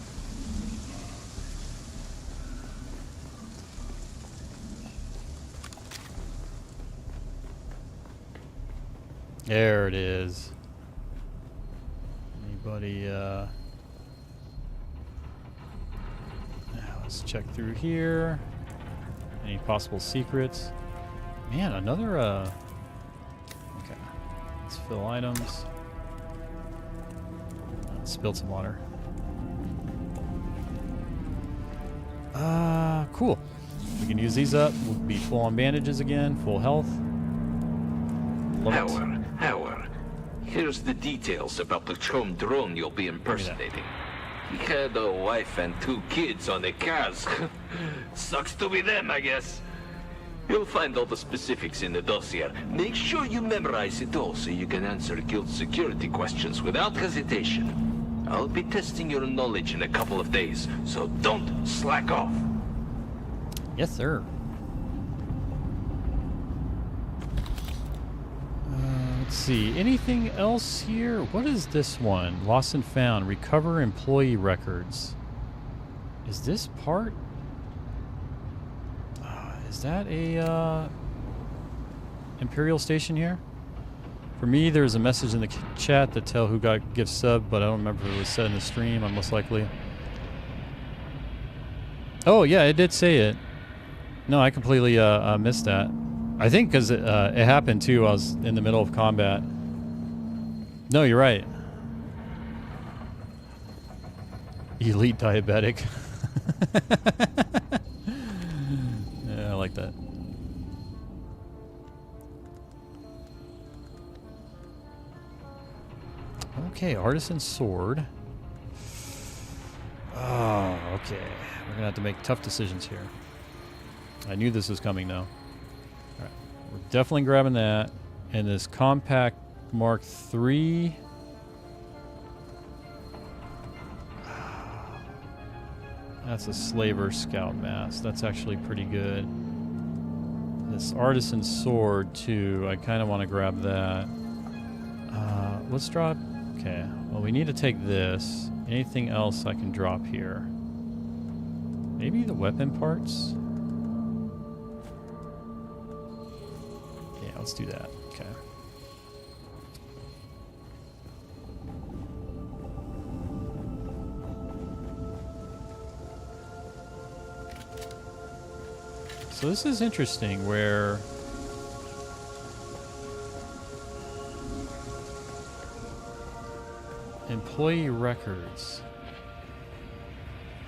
There it is. Anybody, now let's check through here. Any possible secrets? Man, another, okay. Let's fill items. Spilled some water. Cool. We can use these up. We'll be full on bandages again, full health. Howard, here's the details about the Chrome drone you'll be impersonating. He had a wife and 2 kids on the cars. Sucks to be them, I guess. You'll find all the specifics in the dossier. Make sure you memorize it all so you can answer guild security questions without hesitation. I'll be testing your knowledge in a couple of days, so don't slack off. Yes, sir. Let's see. Anything else here? What is this one? Lost and found. Recover employee records. Is this part? Is that a Imperial station here? For me, there's a message in the chat that tell who got gift sub, but I don't remember if it was said in the stream. I'm most likely. Oh yeah, it did say it. No, I completely missed that. I think because it happened too. I was in the middle of combat. No, you're right. Elite diabetic. Yeah, I like that. Okay, artisan sword. Oh, okay. We're gonna have to make tough decisions here. I knew this was coming though. Alright. We're definitely grabbing that. And this compact Mark III. That's a slaver scout mask. That's actually pretty good. This artisan sword too. I kind of want to grab that. Let's drop. Okay. Well, we need to take this. Anything else I can drop here? Maybe the weapon parts? Yeah, let's do that. Okay. So this is interesting where employee records.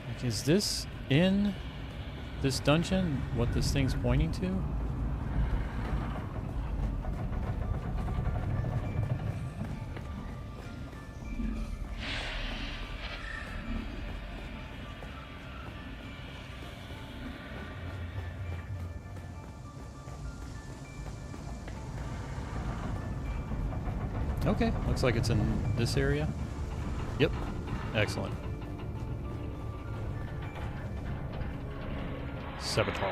Like, is this in this dungeon? What this thing's pointing to? Okay, looks like it's in this area. Yep, excellent. Sabotage.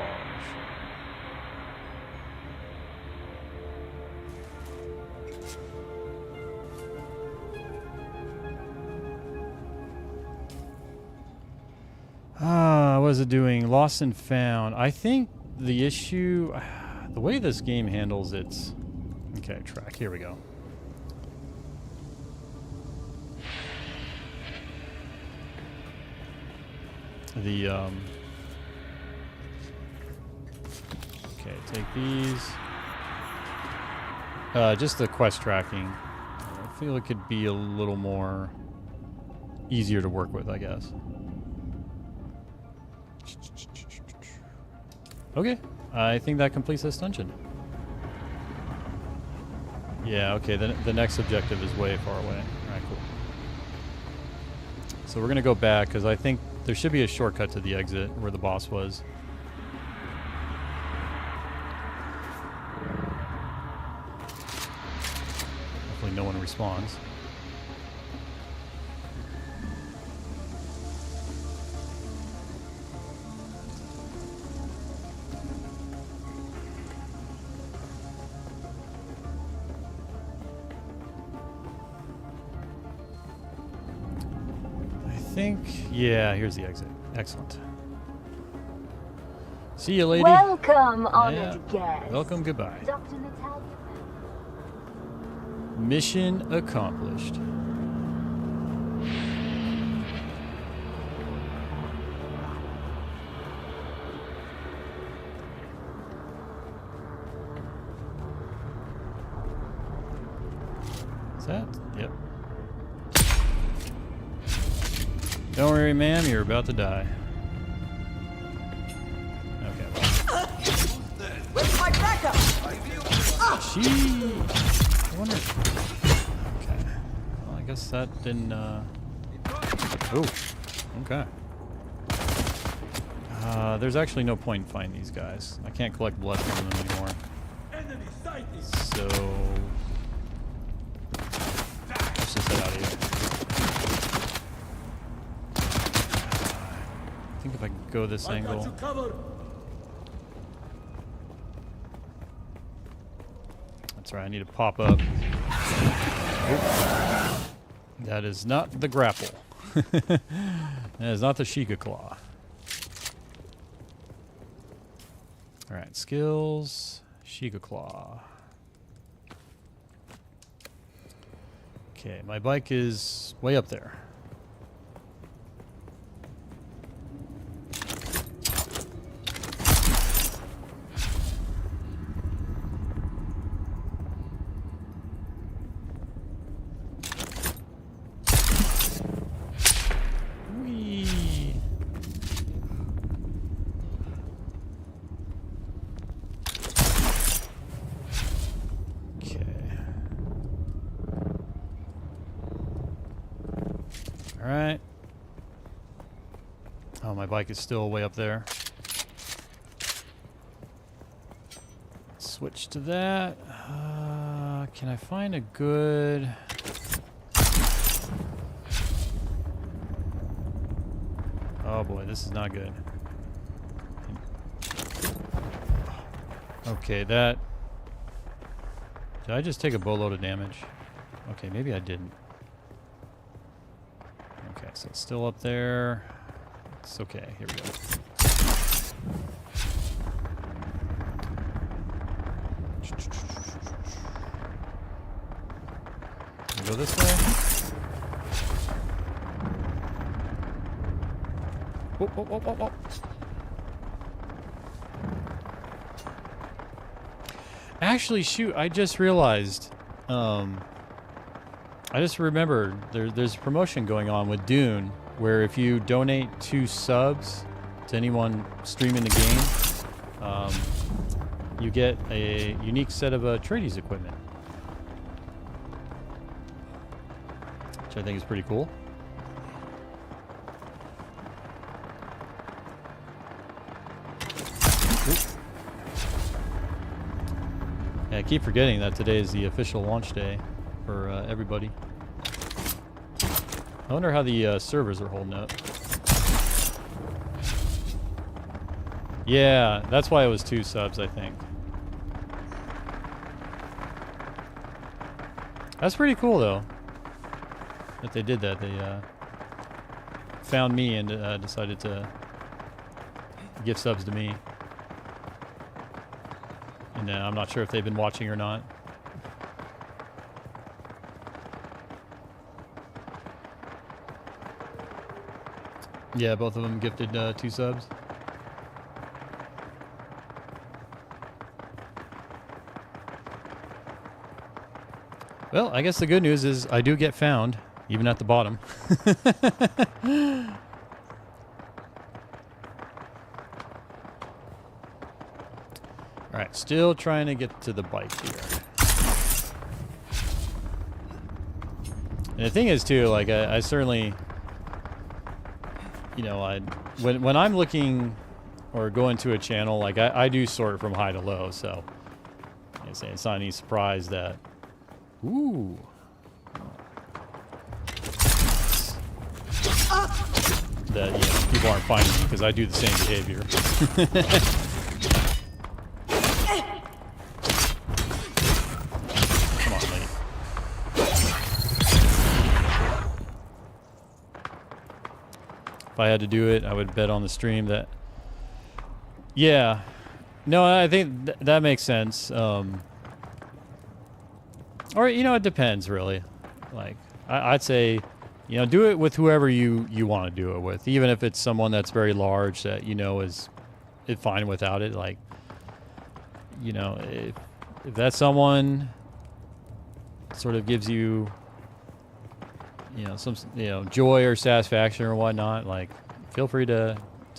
What is it doing? Lost and found. I think the issue, the way this game handles its... Okay, track, here we go. The, okay, take these. Just the quest tracking. I feel it could be a little more easier to work with, I guess. Okay, I think that completes this dungeon. Yeah, okay, the next objective is way far away. Alright, cool. So we're gonna go back, because I think there should be a shortcut to the exit where the boss was. Hopefully no one responds. Yeah, here's the exit. Excellent. See you, lady. Welcome, honored guest. Welcome, goodbye. Dr. Natalia. Mission accomplished. Is that? Yep. Don't worry, ma'am, you're about to die. Okay. Where's my backup? Gee. I wonder. Okay. Well, I guess that didn't. Oh. Okay. There's actually no point in fighting these guys. I can't collect blood from them anymore. So. Let's just head out of here. I think if I can go this angle. That's right, I need to pop up. Oop. That is not the grapple. That is not the Sheikah Claw. Alright, skills. Sheikah Claw. Okay, my bike is way up there. Alright. Oh, my bike is still way up there. Switch to that. Can I find a good... Oh boy, this is not good. Okay, that... Did I just take a boatload of damage? Okay, maybe I didn't. Okay, so it's still up there. It's okay. Here we go. Go this way. Oh, oh, oh, oh, oh. Actually, shoot, I just realized. I just remembered there's a promotion going on with Dune where if you donate 2 subs to anyone streaming the game, you get a unique set of tradies equipment, which I think is pretty cool. Oop. Yeah, I keep forgetting that today is the official launch day for everybody. I wonder how the servers are holding up. Yeah, that's why it was 2 subs, I think. That's pretty cool, though, that they did that. They found me and decided to give subs to me. And I'm not sure if they've been watching or not. Yeah, both of them gifted 2 subs. Well, I guess the good news is I do get found, even at the bottom. Alright, still trying to get to the bike here. And the thing is, too, like, I certainly... You know, when I'm looking or going to a channel, like I do sort from high to low, so it's not any surprise that, ooh, that people aren't finding me because I do the same behavior. Come on, lady. If I had to do it, I would bet on the stream that... Yeah. No, I think that makes sense. Or, you know, it depends, really. Like, I'd say, you know, do it with whoever you want to do it with. Even if it's someone that's very large that, you know, is fine without it. Like, you know, if that someone sort of gives you, you know, some, you know, joy or satisfaction or whatnot, like, feel free to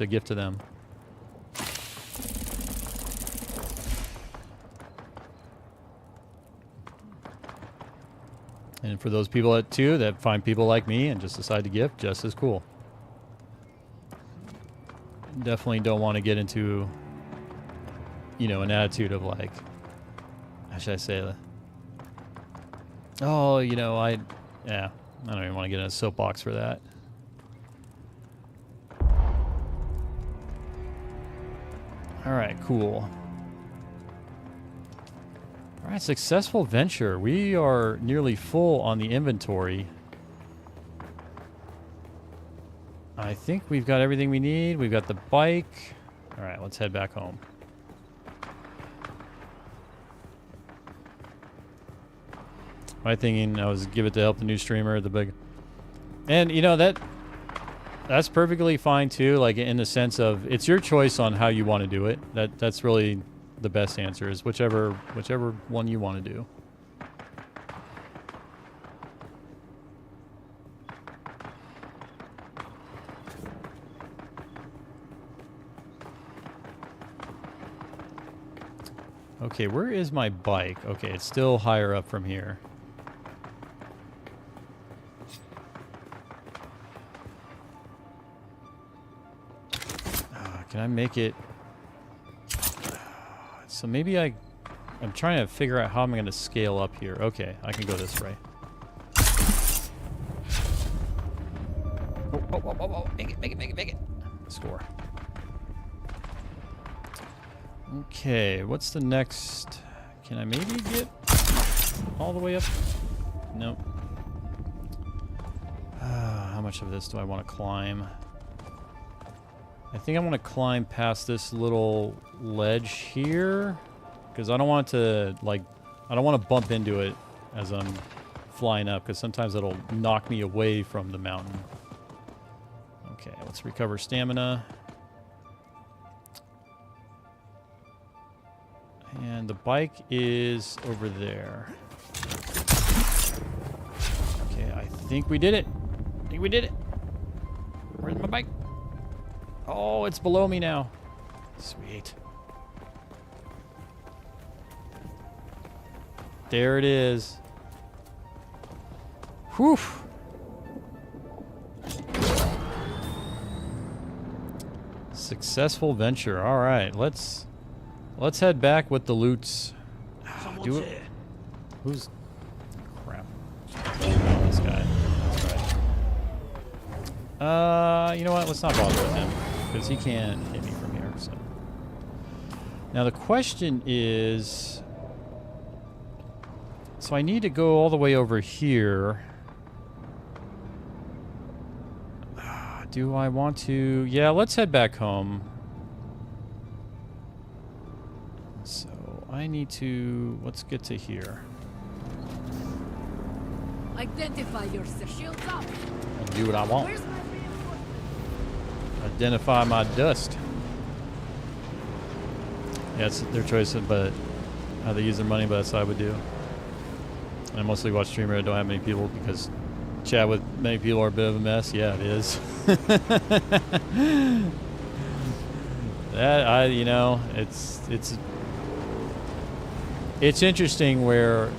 gift to them. And for those people that find people like me and just decide to gift, just as cool. Definitely don't want to get into, you know, an attitude of like, how should I say, oh, you know, I don't even want to get in a soapbox for that. All right, cool. All right, successful venture. We are nearly full on the inventory. I think we've got everything we need. We've got the bike. All right, let's head back home. My thinking, I was give it to help the new streamer, the big, and you know that's perfectly fine too. Like in the sense of it's your choice on how you want to do it. That's really the best answer is whichever one you want to do. Okay, where is my bike? Okay, it's still higher up from here. Can I make it? So maybe I'm trying to figure out how I'm going to scale up here. Okay, I can go this way. Oh. Make it. Score. Okay, what's the next? Can I maybe get all the way up? Nope. How much of this do I want to climb? I think I want to climb past this little ledge here because I don't want to, like, I don't want to bump into it as I'm flying up because sometimes it'll knock me away from the mountain. Okay, let's recover stamina. And the bike is over there. Okay, I think we did it. Where's my bike? Oh, it's below me now. Sweet. There it is. Whew. Successful venture. All right, let's head back with the loots. Do it. Who's crap? Oh, this guy. That's right. You know what? Let's not bother with him because he can't hit me from here. So now the question is, so I need to go all the way over here. Do I want to? Yeah, let's head back home. So I need to, let's get to here. Identify yourself. Shields up. I'll do what I want. Identify my dust. Yeah, it's their choice, but how they use their money, but that's what I would do. I mostly watch streamer. I don't have many people because chat with many people are a bit of a mess. Yeah, it is. That you know, it's interesting where,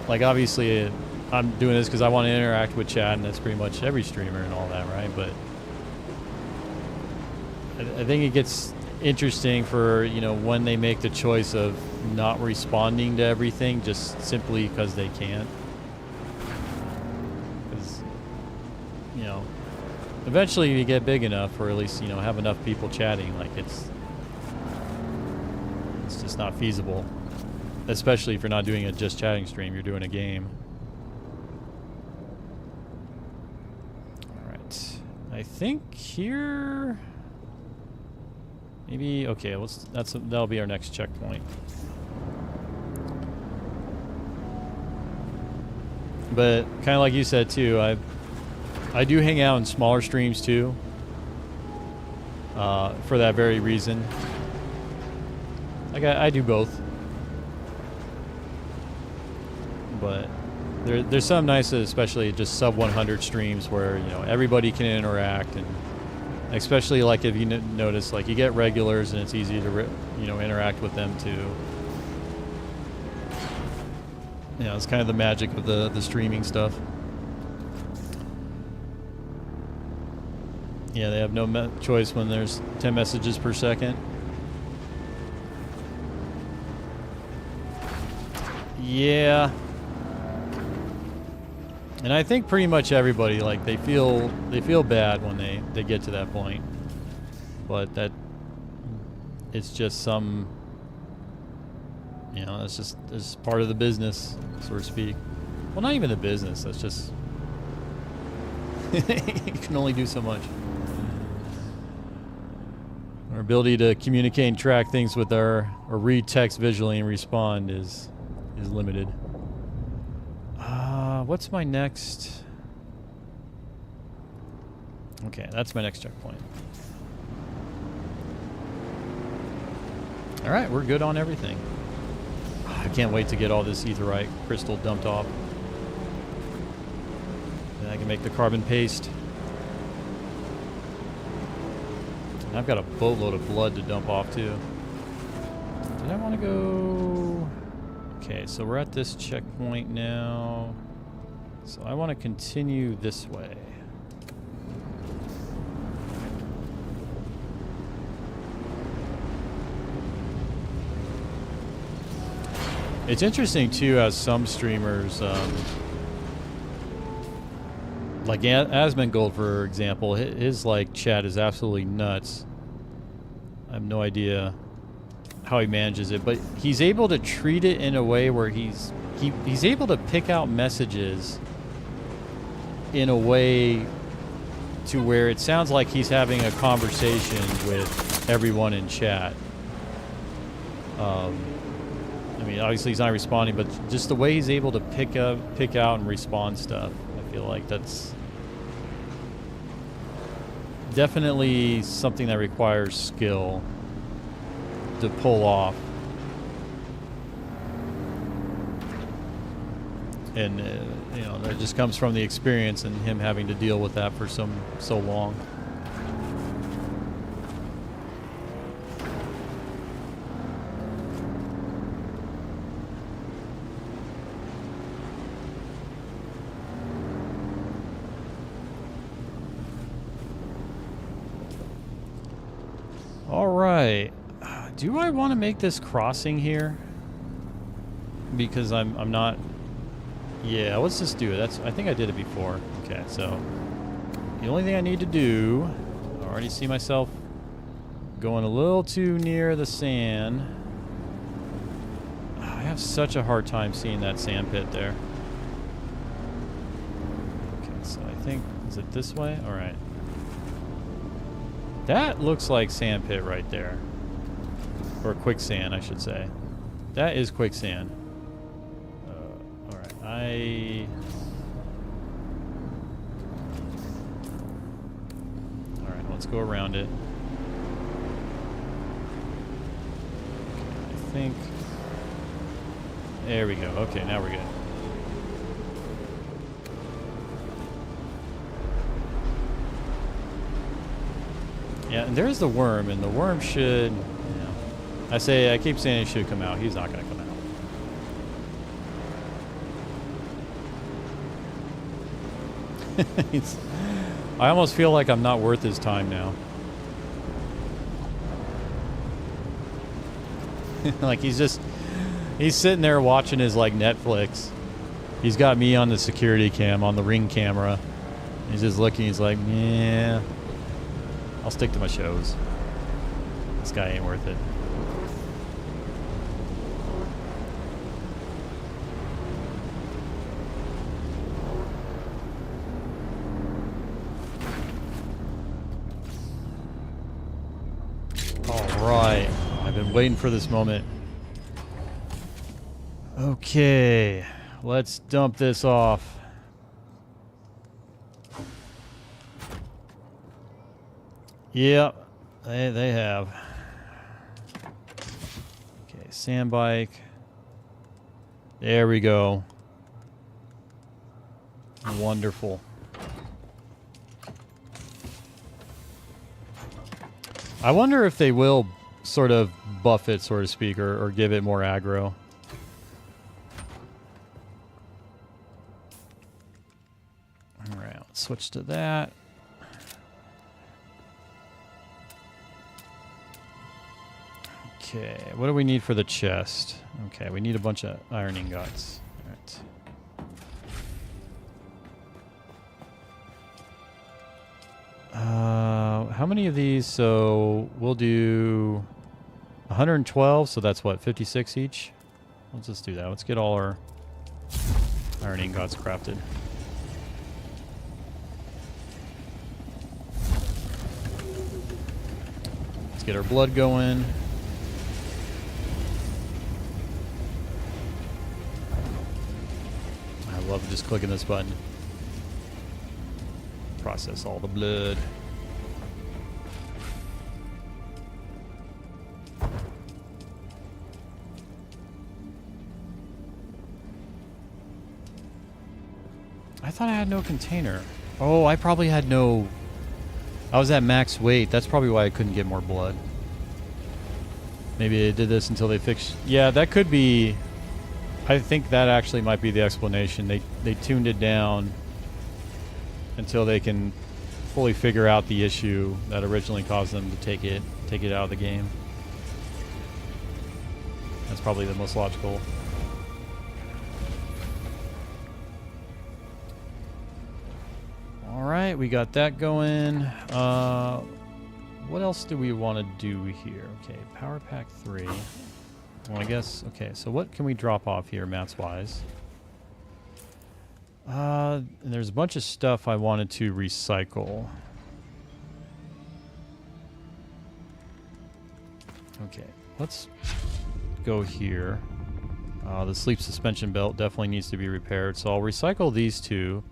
like, obviously I'm doing this because I want to interact with chat, and that's pretty much every streamer and all that, right? But I think it gets interesting for, you know, when they make the choice of not responding to everything just simply because they can't. Because, you know, eventually you get big enough, or at least, you know, have enough people chatting, like it's just not feasible. Especially if you're not doing a just chatting stream, you're doing a game. Alright. I think here... Maybe, okay, that'll be our next checkpoint. But kind of like you said too, I do hang out in smaller streams too. For that very reason. Like I do both. But there's some nice, especially just sub 100 streams where, you know, everybody can interact, and especially like if you notice, like you get regulars and it's easy to you know, interact with them too. You know, it's kind of the magic of the streaming stuff. Yeah, they have no choice when there's 10 messages per second. Yeah. And I think pretty much everybody, like, they feel bad when they get to that point. But that it's just some, you know, it's part of the business, so to speak. Well, not even the business, that's just you can only do so much. Our ability to communicate and track things with or read text visually and respond is limited. What's my next? Okay, that's my next checkpoint. All right, we're good on everything. I can't wait to get all this aetherite crystal dumped off. Then I can make the carbon paste. And I've got a boatload of blood to dump off too. Did I want to go? Okay, so we're at this checkpoint now. So I want to continue this way. It's interesting too, as some streamers, like Asmongold, for example, his like chat is absolutely nuts. I have no idea how he manages it, but he's able to treat it in a way where he's able to pick out messages in a way to where it sounds like he's having a conversation with everyone in chat. I mean, obviously he's not responding, but just the way he's able to pick out and respond stuff, I feel like that's definitely something that requires skill to pull off. And you know, that just comes from the experience and him having to deal with that for so long. All right. Do I want to make this crossing here? Because I'm not. Yeah, let's just do it. I think I did it before. Okay, so the only thing I need to do, I already see myself going a little too near the sand. I have such a hard time seeing that sand pit there. Okay, so I think, is it this way? All right. That looks like sand pit right there. Or quicksand, I should say. That is quicksand. Alright, Alright, let's go around it. Okay, I think... There we go. Okay, now we're good. Yeah, and there's the worm, and the worm should, you know, I keep saying he should come out. He's not going to come out. I almost feel like I'm not worth his time now. Like he's sitting there watching his like Netflix. He's got me on the security cam, on the Ring camera. He's just looking, he's like, yeah. I'll stick to my shows. This guy ain't worth it. All right. I've been waiting for this moment. Okay. Let's dump this off. Yep, they have. Okay, sand bike. There we go. Wonderful. I wonder if they will sort of buff it, so to speak, or give it more aggro. Alright, let's switch to that. Okay, what do we need for the chest? Okay, we need a bunch of iron ingots. Alright. How many of these? So we'll do 112, so that's what, 56 each? Let's just do that. Let's get all our iron ingots crafted. Let's get our blood going. I love just clicking this button. Process all the blood. I thought I had no container. Oh, I probably had no... I was at max weight. That's probably why I couldn't get more blood. Maybe they did this until they fixed... Yeah, that could be... I think that actually might be the explanation. They tuned it down until they can fully figure out the issue that originally caused them to take it out of the game. That's probably the most logical. All right, we got that going. What else do we want to do here? Okay, power pack 3. Well, I guess, okay, so what can we drop off here mats-wise? And there's a bunch of stuff I wanted to recycle. Okay, let's go here. The sleep suspension belt definitely needs to be repaired, so I'll recycle these two.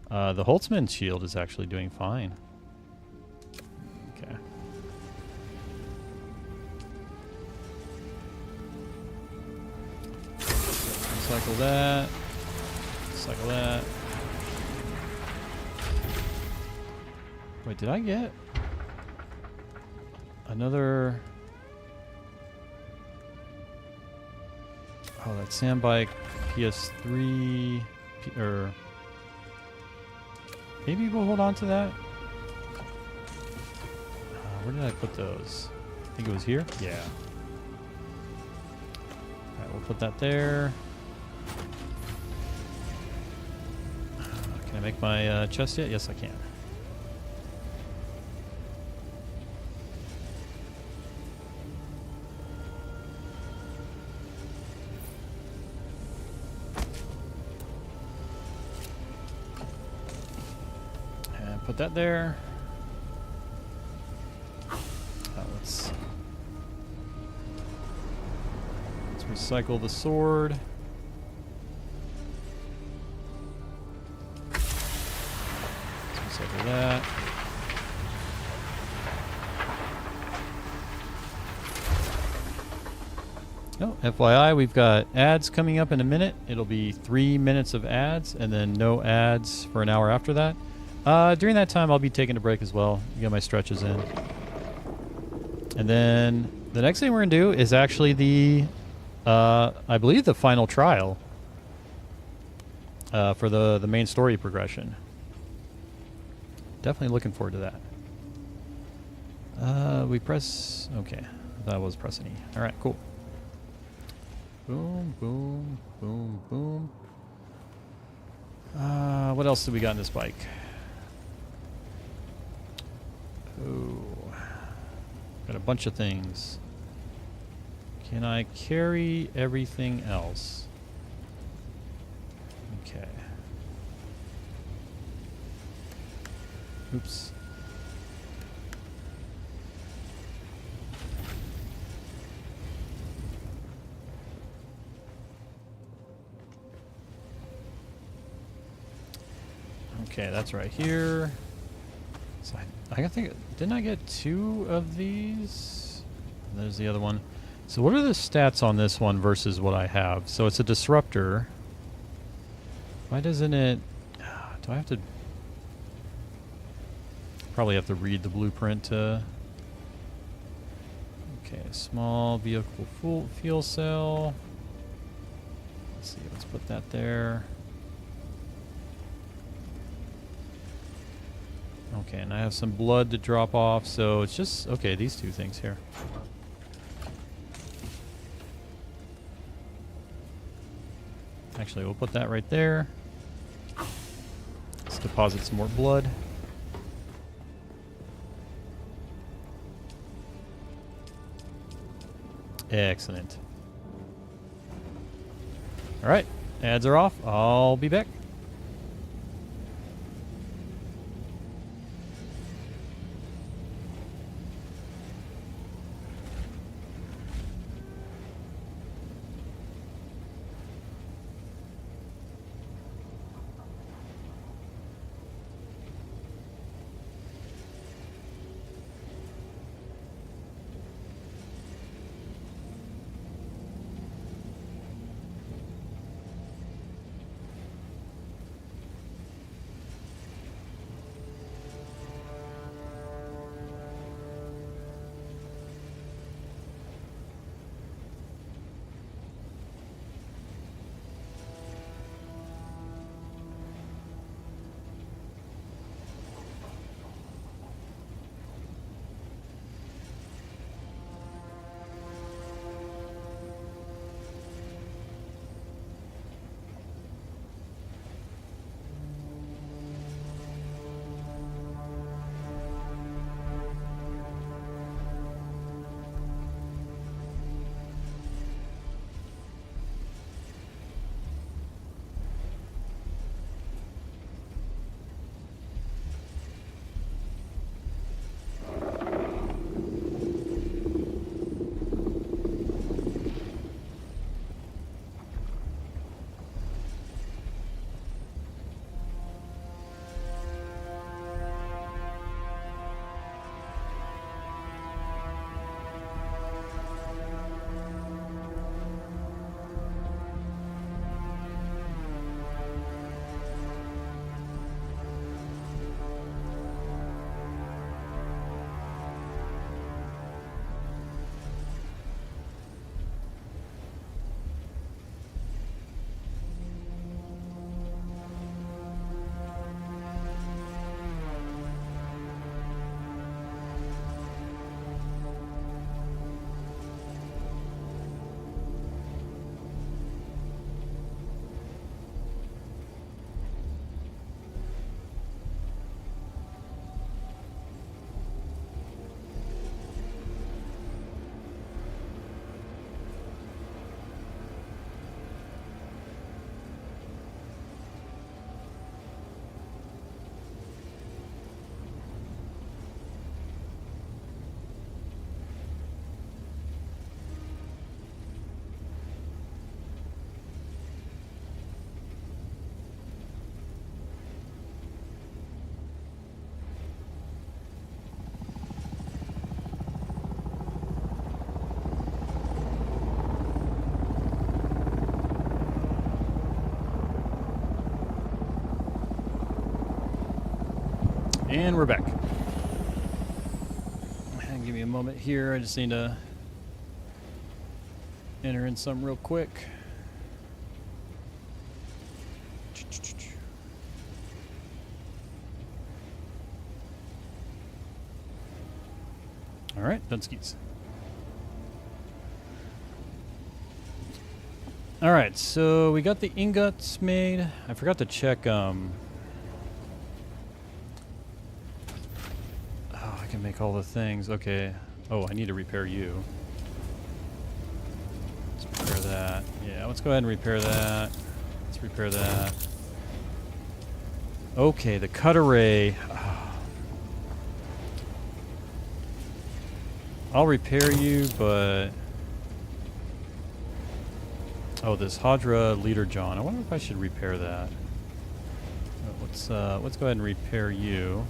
The Holtzman shield is actually doing fine. Okay. Recycle that. Recycle that. Wait, did I get another... Oh, that sand bike PS3... or... Maybe we'll hold on to that. Where did I put those? I think it was here? Yeah. Alright, we'll put that there. Can I make my chest yet? Yes, I can. Put that there. Let's recycle the sword. Let's recycle that. Oh, FYI, we've got ads coming up in a minute. It'll be 3 minutes of ads and then no ads for an hour after that. During that time, I'll be taking a break as well. Get my stretches in. And then the next thing we're going to do is actually the, I believe the final trial for the main story progression. Definitely looking forward to that. We press... Okay. That was pressing E. All right, cool. Boom, boom, boom, boom. What else do we got in this bike? Oh, got a bunch of things. Can I carry everything else? Okay. Oops. Okay, that's right here. So I think, didn't I get 2 of these? There's the other one. So what are the stats on this one versus what I have? So it's a disruptor. Why doesn't it... Do I have to... Probably have to read the blueprint to... Okay, small vehicle fuel cell. Let's see, let's put that there. Okay, and I have some blood to drop off, so it's just... Okay, these 2 things here. Actually, we'll put that right there. Let's deposit some more blood. Excellent. Alright, ads are off. I'll be back. And we're back. Give me a moment here. I just need to enter in some real quick. All right, Dunskies. All right, so we got the ingots made. I forgot to check. Can make all the things. Okay. Oh, I need to repair you. Let's repair that. Yeah, let's go ahead and repair that. Let's repair that. Okay, the cut array. I'll repair you, but... Oh, this Hadra Leader John. I wonder if I should repair that. Let's go ahead and repair you.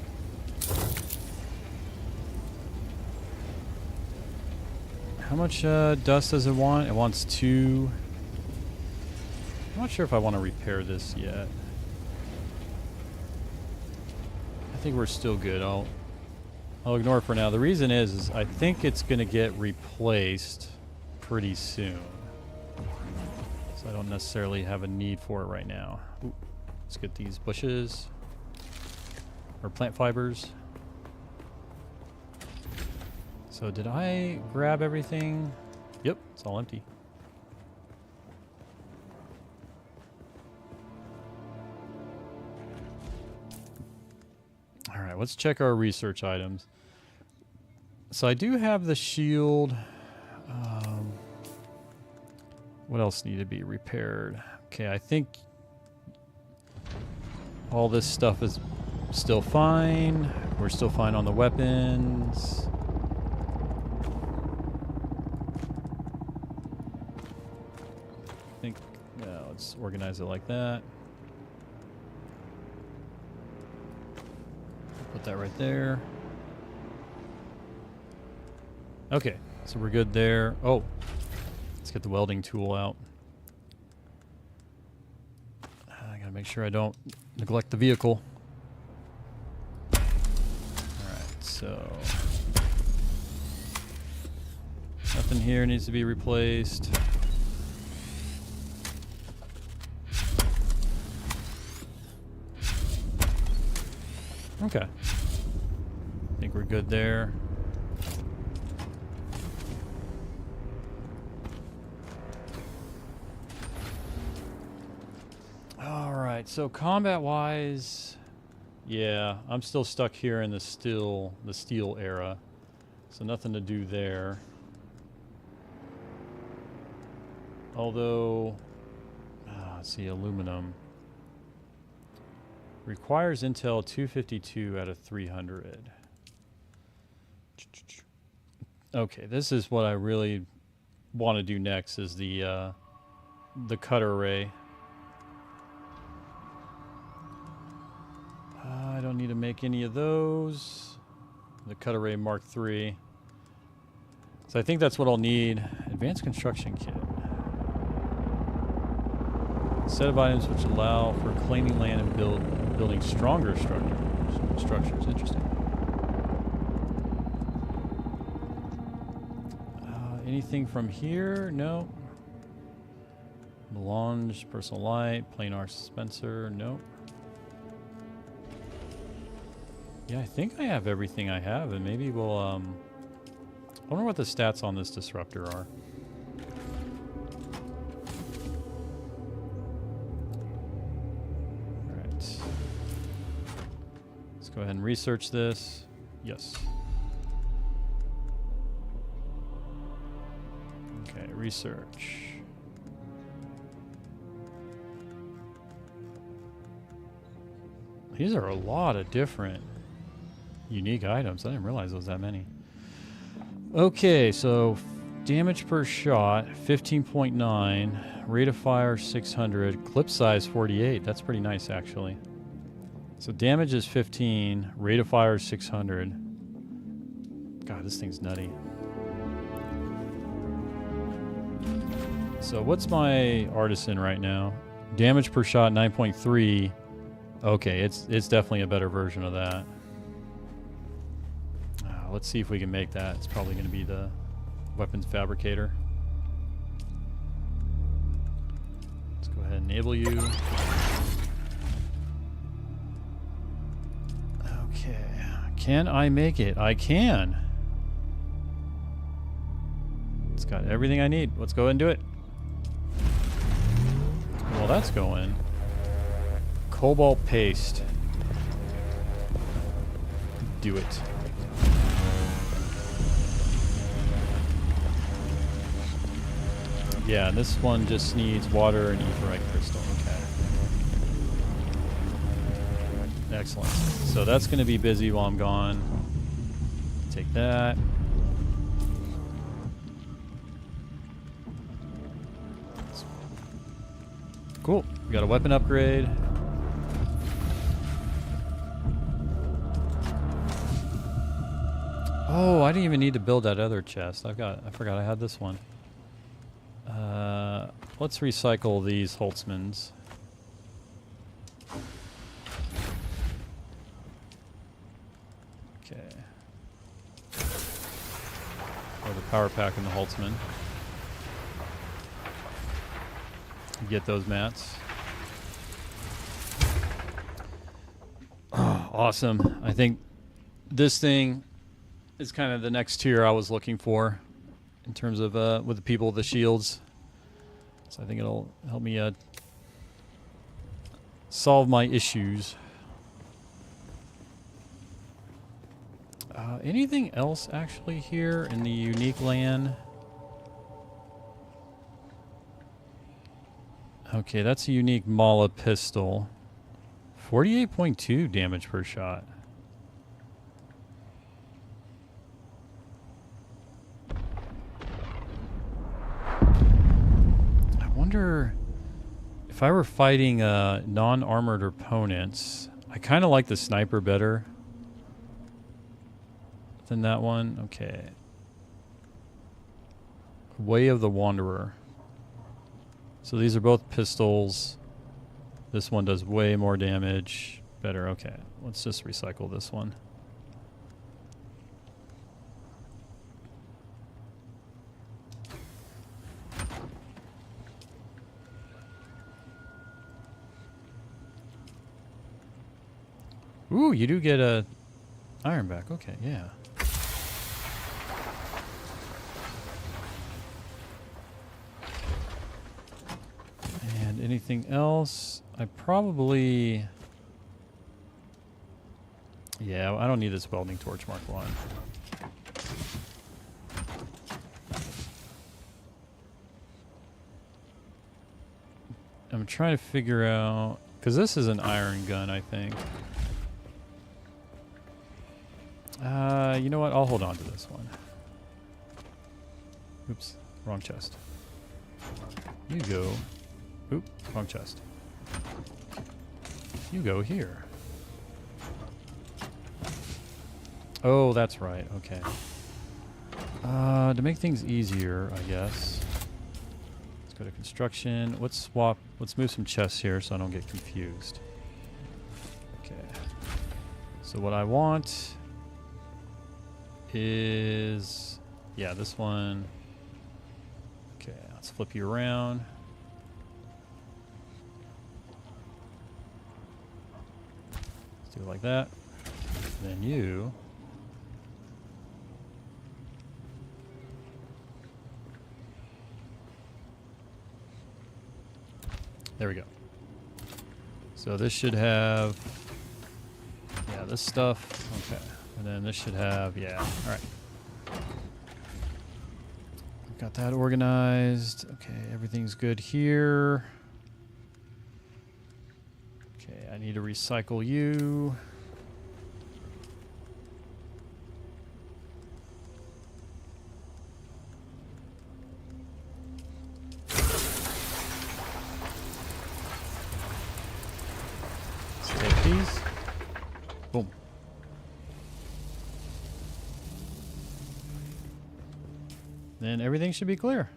How much dust does it want? It wants 2. I'm not sure if I want to repair this yet. I think we're still good. I'll ignore it for now. The reason is I think it's going to get replaced pretty soon. So I don't necessarily have a need for it right now. Ooh, let's get these bushes. Or plant fibers. So did I grab everything? Yep, it's all empty. All right, let's check our research items. So I do have the shield. What else needed to be repaired? Okay, I think all this stuff is still fine. We're still fine on the weapons. I think, yeah, let's organize it like that. Put that right there. Okay, so we're good there. Oh, let's get the welding tool out. I gotta make sure I don't neglect the vehicle. Alright, so nothing here needs to be replaced. Okay. I think we're good there. Alright, so combat-wise, yeah, I'm still stuck here in the steel era. So nothing to do there. Although, let's see, aluminum. Requires Intel 252 out of 300. Okay, this is what I really want to do next, is the cutter array. I don't need to make any of those. The cutter array Mark III. So I think that's what I'll need. Advanced construction kit. Set of items which allow for claiming land and building stronger structures. Interesting. Anything from here? No. Melange, personal light, planar dispenser. Nope. Yeah, I think I have everything I have, and maybe we'll I wonder what the stats on this disruptor are. Go ahead and research this. Yes. Okay, research. These are a lot of different unique items. I didn't realize there was that many. Okay, so damage per shot, 15.9. Rate of fire, 600. Clip size, 48. That's pretty nice, actually. So damage is 15, rate of fire is 600. God, this thing's nutty. So what's my artisan right now? Damage per shot, 9.3. Okay, it's definitely a better version of that. Let's see if we can make that. It's probably going to be the weapons fabricator. Let's go ahead and enable you. Okay, can I make it? I can. It's got everything I need. Let's go ahead and do it. Well, that's going. Cobalt paste. Do it. Yeah, this one just needs water and etherite crystal. Okay. Excellent. So that's going to be busy while I'm gone. Take that. Cool. We got a weapon upgrade. Oh, I didn't even need to build that other chest. I forgot I had this one. Let's recycle these Holtzmans. Okay. Or the power pack and the Holtzman. Get those mats. Oh, awesome. I think this thing is kind of the next tier I was looking for in terms of with the people with the shields. So I think it'll help me solve my issues. Anything else actually here in the unique land? Okay, that's a unique Mala pistol. 48.2 damage per shot. I wonder if I were fighting non-armored opponents. I kind of like the sniper better than that one. Okay. Way of the Wanderer. So these are both pistols. This one does way more damage. Better. Okay. Let's just recycle this one. Ooh, you do get a ironback. Okay, yeah. And anything else? I probably... Yeah, I don't need this welding torch Mark 1. I'm trying to figure out... Because this is an iron gun, I think. You know what? I'll hold on to this one. Oops, wrong chest. You go. Oop, wrong chest. You go here. Oh, that's right. Okay. To make things easier, I guess. Let's go to construction. Let's swap. Let's move some chests here so I don't get confused. Okay. So what I want is, yeah, this one. Okay, let's flip you around. Let's do it like that. Then you. There we go. So this should have, yeah, this stuff. Okay. And then this should have, yeah, all right. Got that organized. Okay, everything's good here. Okay, I need to recycle you. Let's take these. Boom. Then everything should be clear.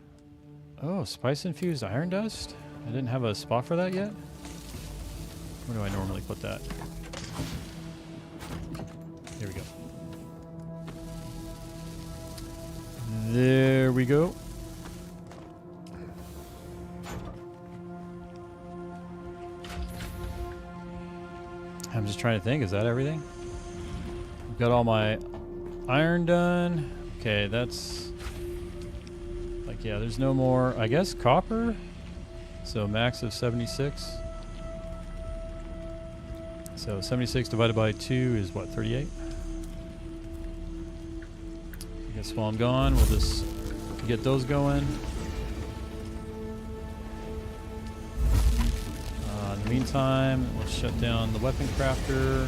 Oh, spice-infused iron dust? I didn't have a spot for that yet? Where do I normally put that? There we go. There we go. I'm just trying to think, is that everything? I've got all my iron done. Okay, that's... like, yeah, there's no more, I guess, copper? So max of 76. So 76 divided by 2 is what, 38? I guess while I'm gone, we'll just get those going. In the meantime, let's shut down the weapon crafter.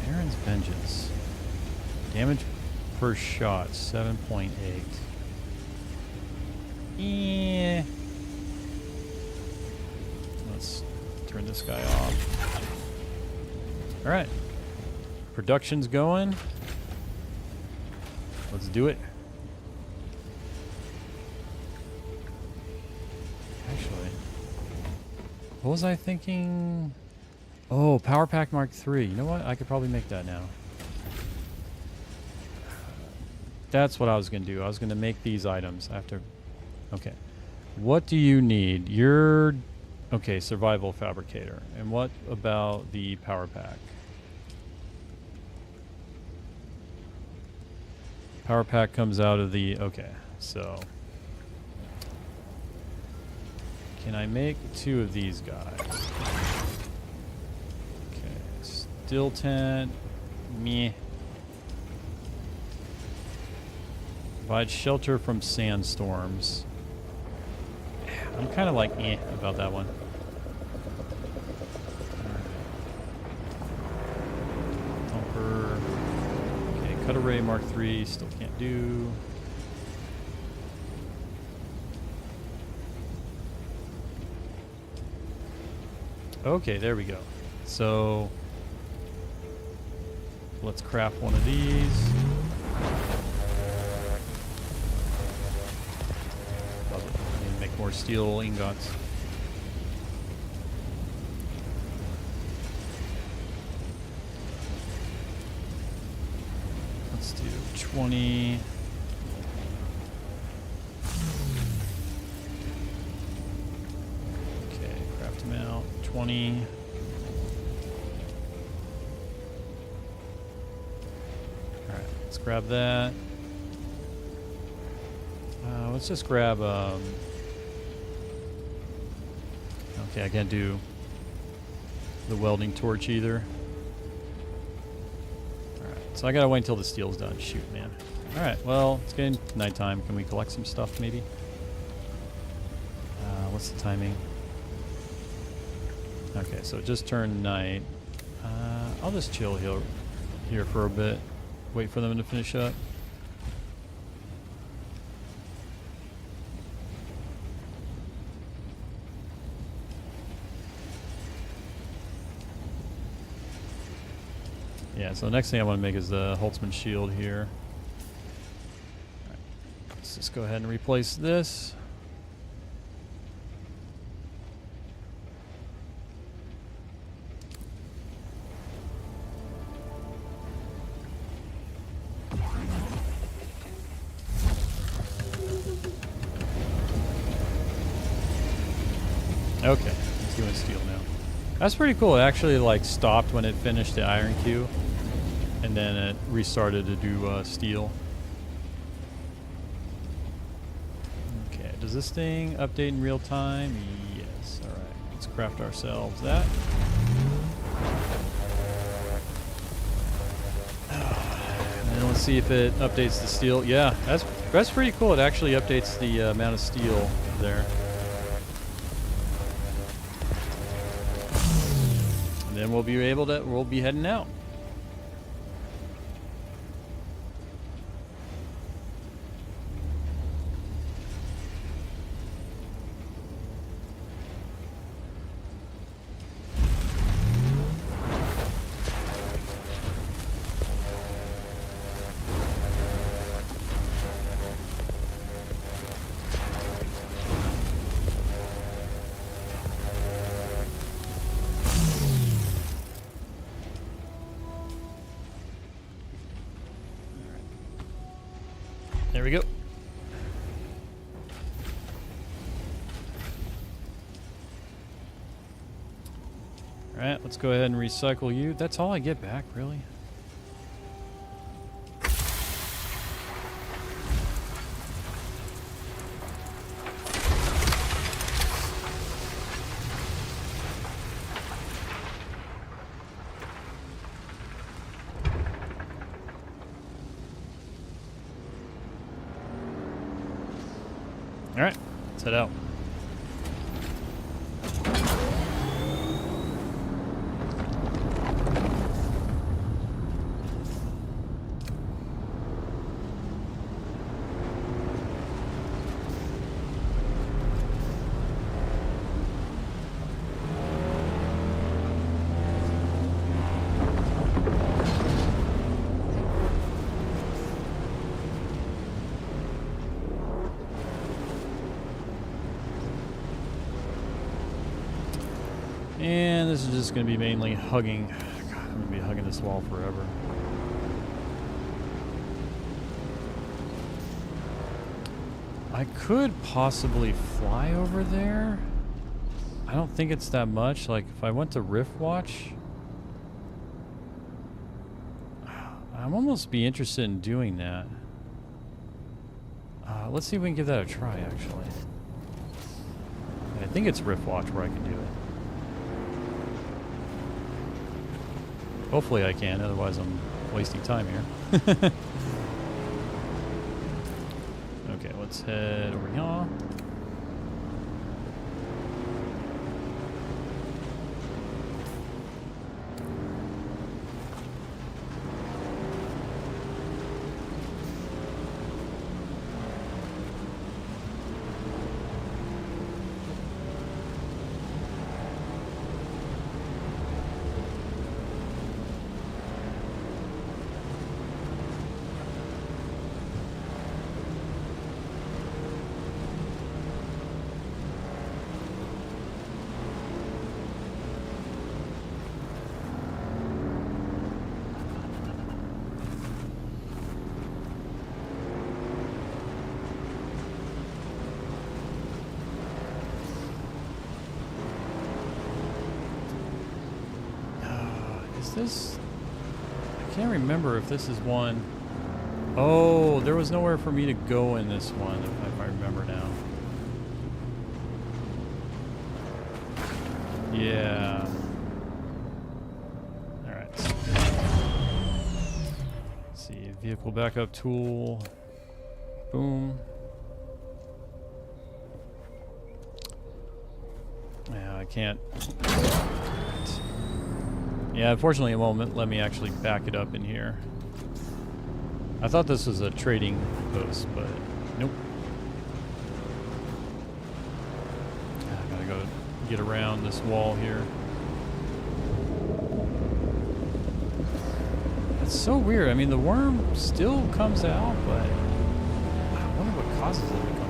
Aaron's Vengeance. Damage per shot, 7.8. Yeah. Let's turn this guy off. Alright. production's going. Let's do it. Actually, what was I thinking? Oh, Power Pack Mark III. You know what? I could probably make that now. That's what I was going to do. I was going to make these items after. Okay. What do you need? You're... Okay, survival fabricator. And what about the power pack? Power pack comes out of the... Okay, so... Can I make 2 of these guys? Okay, steel tent. Meh. Provide shelter from sandstorms. I'm kind of like about that one. Thumper. Okay, cut array Mark III. Still can't do. Okay, there we go. So let's craft one of these. More steel ingots. Let's do 20. Okay, craft them out. 20. Alright, let's grab that. Let's just grab okay, I can't do the welding torch either. Alright, so I gotta wait until the steel's done. Shoot, man. Alright, well, it's getting nighttime. Can we collect some stuff, maybe? What's the timing? Okay, so it just turned night. I'll just chill here for a bit. Wait for them to finish up. Yeah, so the next thing I want to make is the Holtzman shield here. All right, let's just go ahead and replace this. Okay, it's doing steel now. That's pretty cool. It actually like stopped when it finished the iron queue. And then it restarted to do steel. Okay, does this thing update in real time? Yes. All right, let's craft ourselves that. And then let's see if it updates the steel. Yeah, that's pretty cool. It actually updates the amount of steel there. And then we'll be heading out. There we go. All right, let's go ahead and recycle you. That's all I get back, really? All right, let's head out. And this is just going to be mainly hugging. God, I'm going to be hugging this wall forever. I could possibly fly over there. I don't think it's that much. Like, if I went to Rift Watch, I'm almost be interested in doing that. Let's see if we can give that a try, actually. I think it's Rift Watch where I can do it. Hopefully I can, otherwise I'm wasting time here. Okay, let's head over here. This, I can't remember if this is one. Oh, there was nowhere for me to go in this one, if I remember now. Yeah. Alright. Let's see, vehicle backup tool. Boom. Yeah, I can't. Yeah, unfortunately it won't let me actually back it up in here. I thought this was a trading post, but nope. I gotta go get around this wall here. It's so weird. I mean, the worm still comes out, but I wonder what causes it to come out.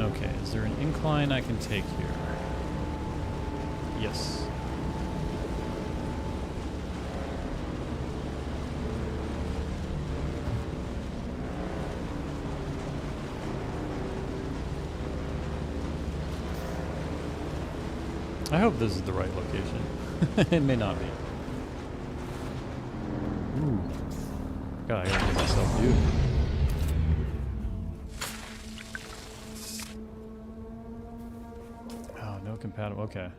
Okay, is there an incline I can take here? Yes. I hope this is the right location. It may not be. Ooh. God, I gotta get myself dude. Compatible. Okay.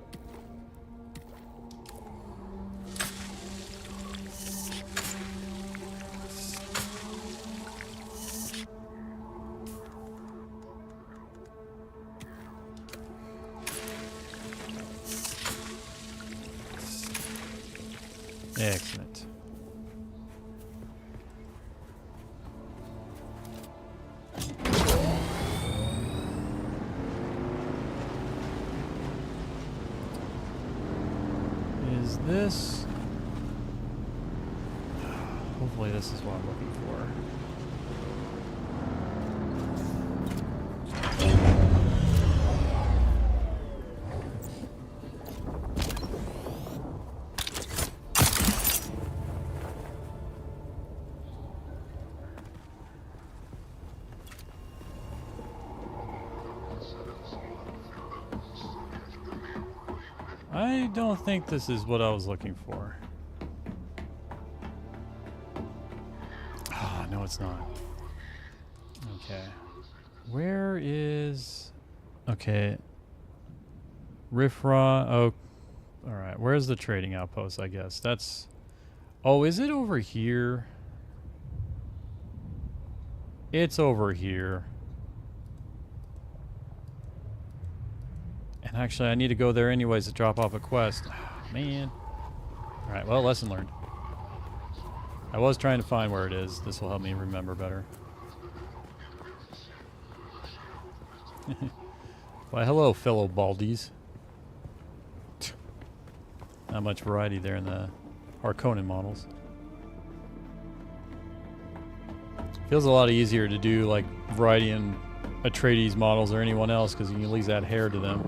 Excellent. This, hopefully this is what I'm looking for. I don't think this is what I was looking for. Ah, no, it's not. Okay. Where is... Okay. Rifra... Oh, alright. Where's the trading outpost, I guess? That's... Oh, is it over here? It's over here. And actually, I need to go there anyways to drop off a quest. Oh, man. Alright, well, lesson learned. I was trying to find where it is. This will help me remember better. Why, hello, fellow baldies. Not much variety there in the Harkonnen models. Feels a lot easier to do like variety in Atreides models or anyone else because you can at least add hair to them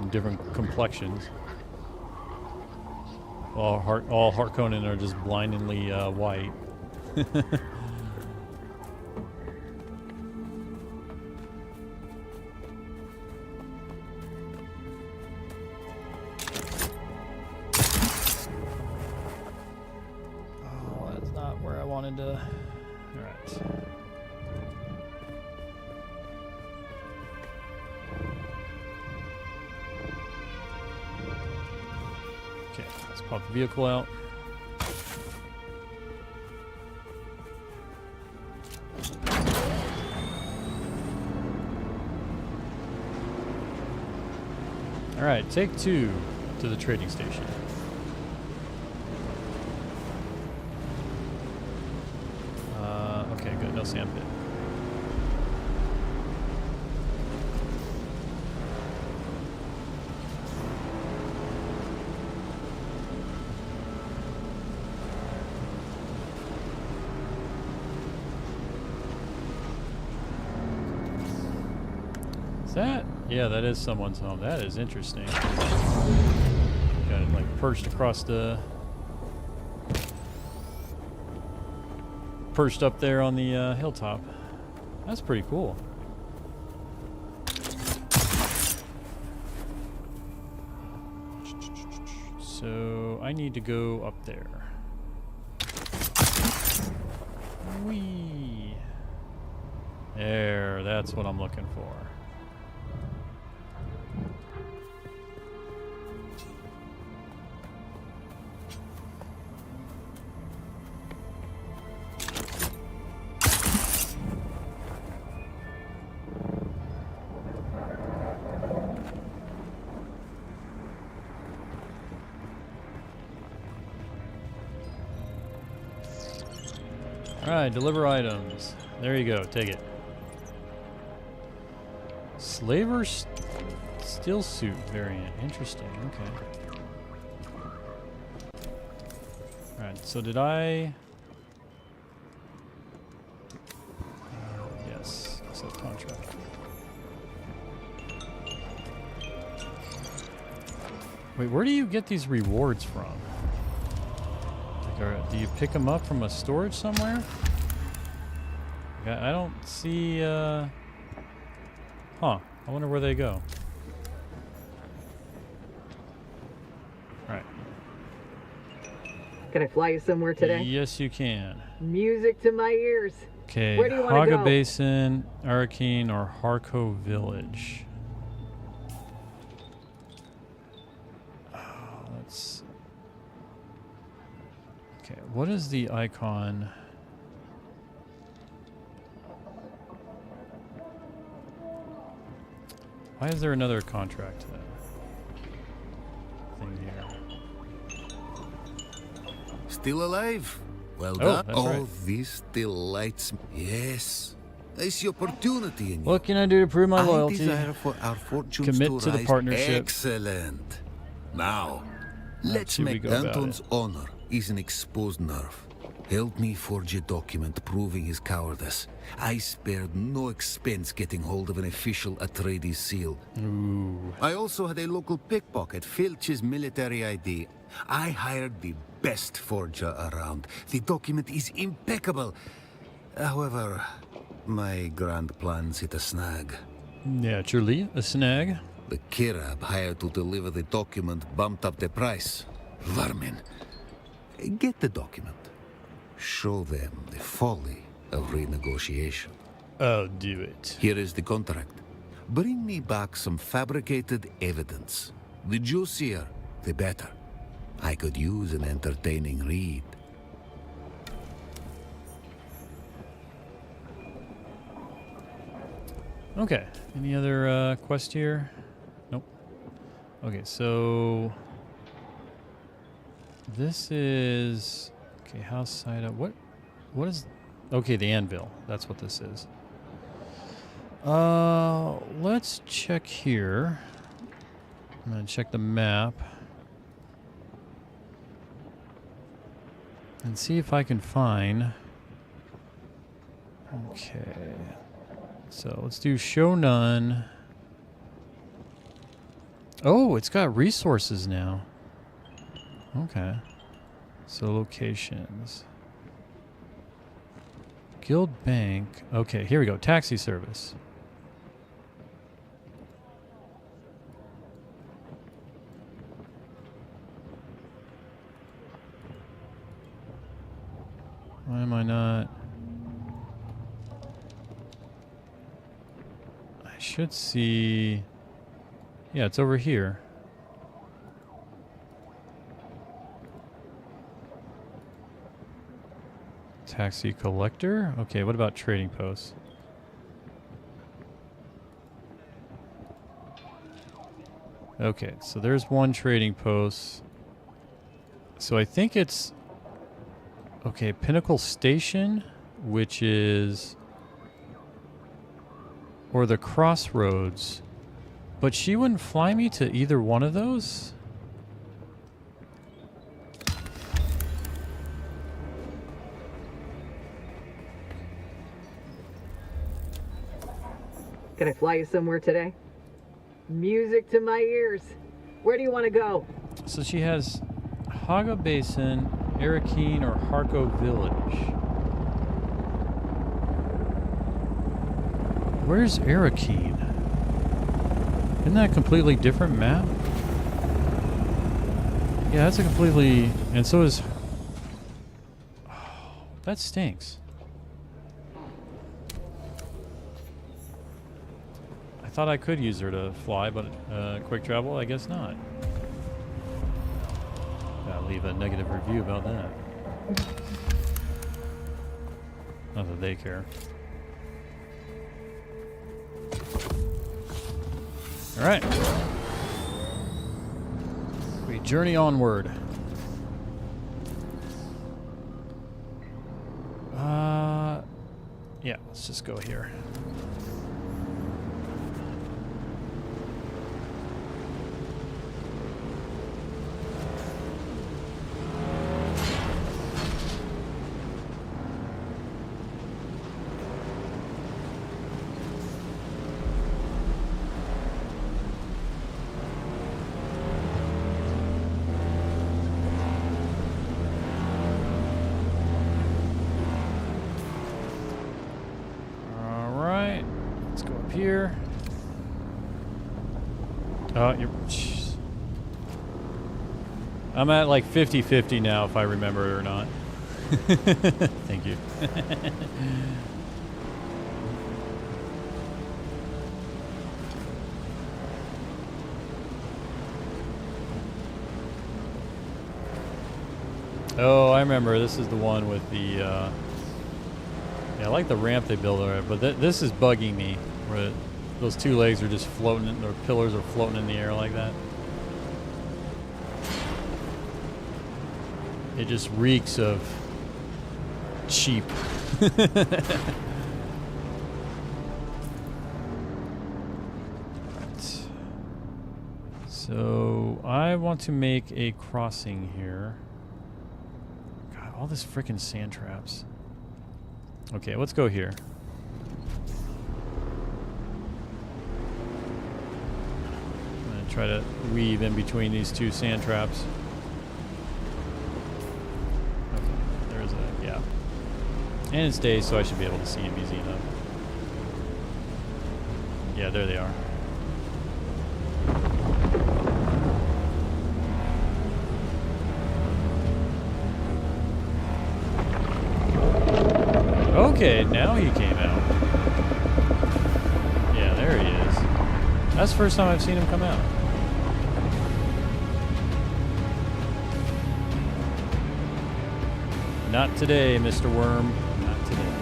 in different complexions. All Harkonnen are just blindingly white. Oh, that's not where I wanted to. All right. Okay, let's pop the vehicle out. All right, take 2 to the trading station. Okay, good. No sand pit. Is that? Yeah, that is someone's home. That is interesting. Got it like perched across the... Perched up there on the hilltop. That's pretty cool. So I need to go up there. Whee! There, that's what I'm looking for. Alright, deliver items. There you go, take it. Slaver steel suit variant. Interesting, okay. Alright, so did I... yes, accept contract. Wait, where do you get these rewards from? Do you pick them up from a storage somewhere? I don't see, Huh. I wonder where they go. Alright. Can I fly you somewhere today? Yes, you can. Music to my ears. Okay, Where do you want to go? Basin, Arakeen, or Harko Village. Let's... Okay, what is the icon? Why is there another contract thing here? Still alive? Well Oh, done. that's right. This still lights me. Yes. I see opportunity in you. What can I do to prove my I loyalty? desire for our fortunes Commit to the rise. partnership. Excellent. Now, let's see we make go about Anton's honor is an exposed nerve. Help me forge a document proving his cowardice. I spared no expense getting hold of an official Atreides seal. Ooh. I also had a local pickpocket filch his military ID. I hired the best forger around. The document is impeccable. However, my grand plans hit a snag. Naturally, a snag. The Kirab hired to deliver the document bumped up the price. Vermin. Get the document. Show them the folly of renegotiation. I'll do it. Here is the contract. Bring me back some fabricated evidence. The juicier, the better. I could use an entertaining read. Okay. Any other quest here? Nope. Okay, so this is okay. House side up. What is? Okay, the anvil. That's what this is. Let's check here. I'm gonna check the map and see if I can find. Okay, so let's do show none. Oh, it's got resources now. Okay, so locations. Guild Bank. Okay, here we go. Taxi service. Why am I not? I should see. Yeah, it's over here. Taxi collector? Okay, what about trading posts? Okay, so there's one trading post. So I think it's... Okay, Pinnacle Station, which is... Or the Crossroads. But she wouldn't fly me to either one of those? Can I fly you somewhere today? Music to my ears. Where do you want to go? So she has Haga Basin, Arakeen, or Harko Village. Where's Arakeen? Isn't that a completely different map? Yeah, that's a completely... And so is... Oh, that stinks. I thought I could use her to fly, but quick travel, I guess not. Gotta leave a negative review about that. Not that they care. Alright. We journey onward. Yeah, let's just go here. Here. You're... I'm at like 50-50 now, if I remember it or not. Thank you. Oh, I remember. This is the one with the... Yeah, I like the ramp they built over it, but this is bugging me. Where those two legs are just floating, or pillars are floating in the air like that. It just reeks of cheap. Right. So I want to make a crossing here. God, all this frickin' sand traps. Okay, let's go here. Try to weave in between these two sand traps. Okay, there's a gap. And it's day, so I should be able to see them easy enough. Yeah, there they are. Okay, now he came out. Yeah, there he is. That's the first time I've seen him come out. Not today, Mr. Worm. Not today.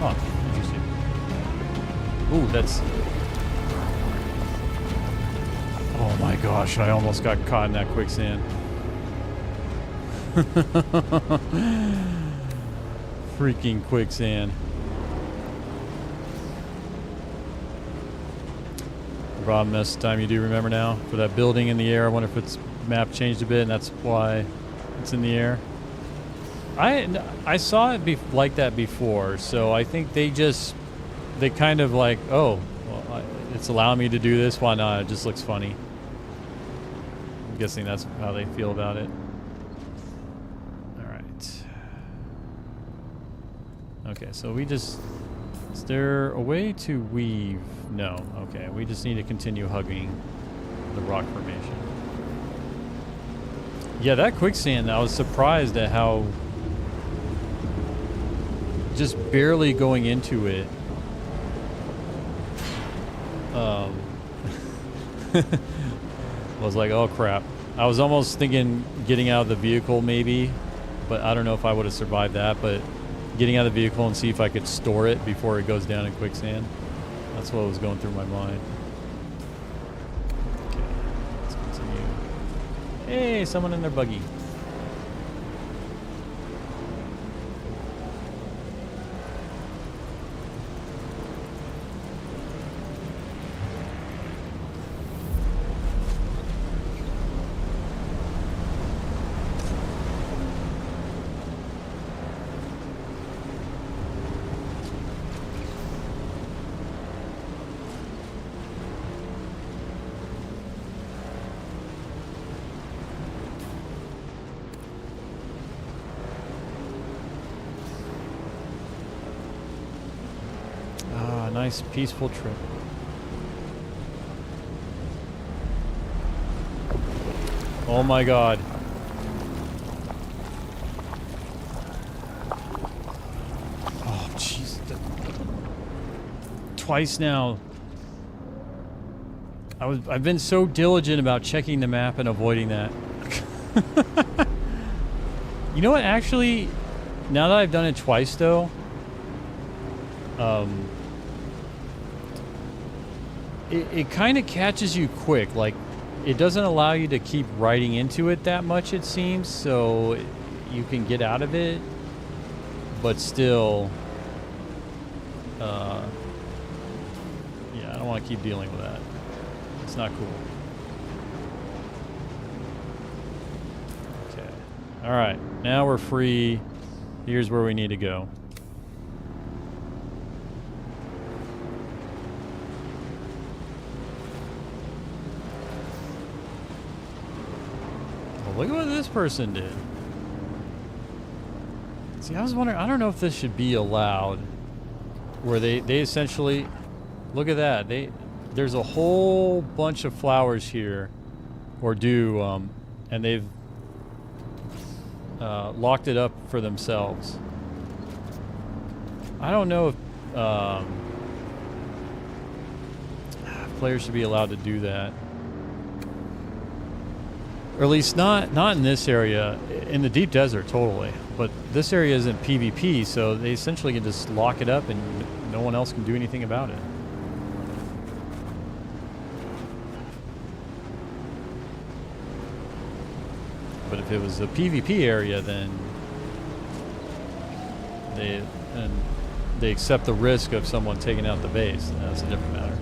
Oh, interesting. Ooh, that's... Oh my gosh, I almost got caught in that quicksand. Freaking quicksand. Problem this time you do remember now. For that building in the air, I wonder if its map changed a bit and that's why it's in the air. I saw it like that before, so I think they kind of like, oh, well, it's allowing me to do this, why not? It just looks funny. I'm guessing that's how they feel about it. Alright. Okay, so we just... Is there a way to weave? No. Okay, we just need to continue hugging the rock formation. Yeah, that quicksand, I was surprised at how... just barely going into it. Was like, oh crap. I was almost thinking getting out of the vehicle maybe, but I don't know if I would have survived that, but getting out of the vehicle and see if I could store it before it goes down in quicksand. That's what was going through my mind. Okay, let's continue. Hey, someone in their buggy. Nice peaceful trip. Oh my god. Oh jeez. Twice now. I've been so diligent about checking the map and avoiding that. You know what, actually, now that I've done it twice though, it kind of catches you quick. Like, it doesn't allow you to keep riding into it that much, it seems, so you can get out of it, but still, yeah, I don't want to keep dealing with that. It's not cool. Okay. All right, now we're free. Here's where we need to go. Look at what this person did. See, I was wondering, I don't know if this should be allowed, where they essentially, look at that, there's a whole bunch of flowers here, or and they've locked it up for themselves. I don't know if players should be allowed to do that. Or at least not in this area. In the deep desert, totally. But this area isn't PvP, so they essentially can just lock it up and no one else can do anything about it. But if it was a PvP area, then they accept the risk of someone taking out the base. That's a different matter.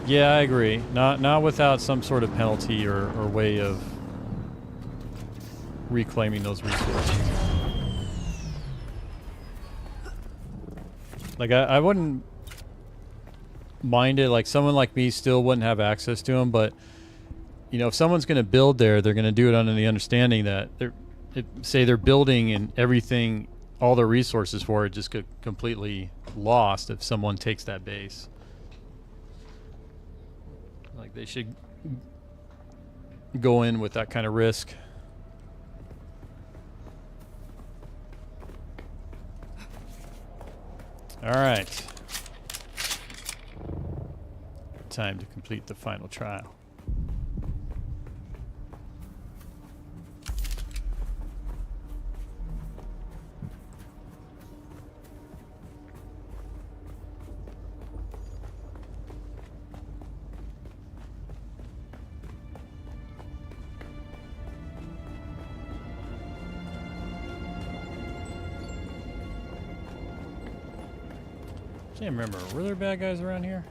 Yeah, I agree. Not without some sort of penalty or way of reclaiming those resources. Like, I wouldn't mind it. Like, someone like me still wouldn't have access to them, but, you know, if someone's going to build there, they're going to do it under the understanding that say they're building and everything, all their resources for it just get completely lost if someone takes that base. Like, they should go in with that kind of risk. All right. Time to complete the final trial. Can't remember. Were there bad guys around here?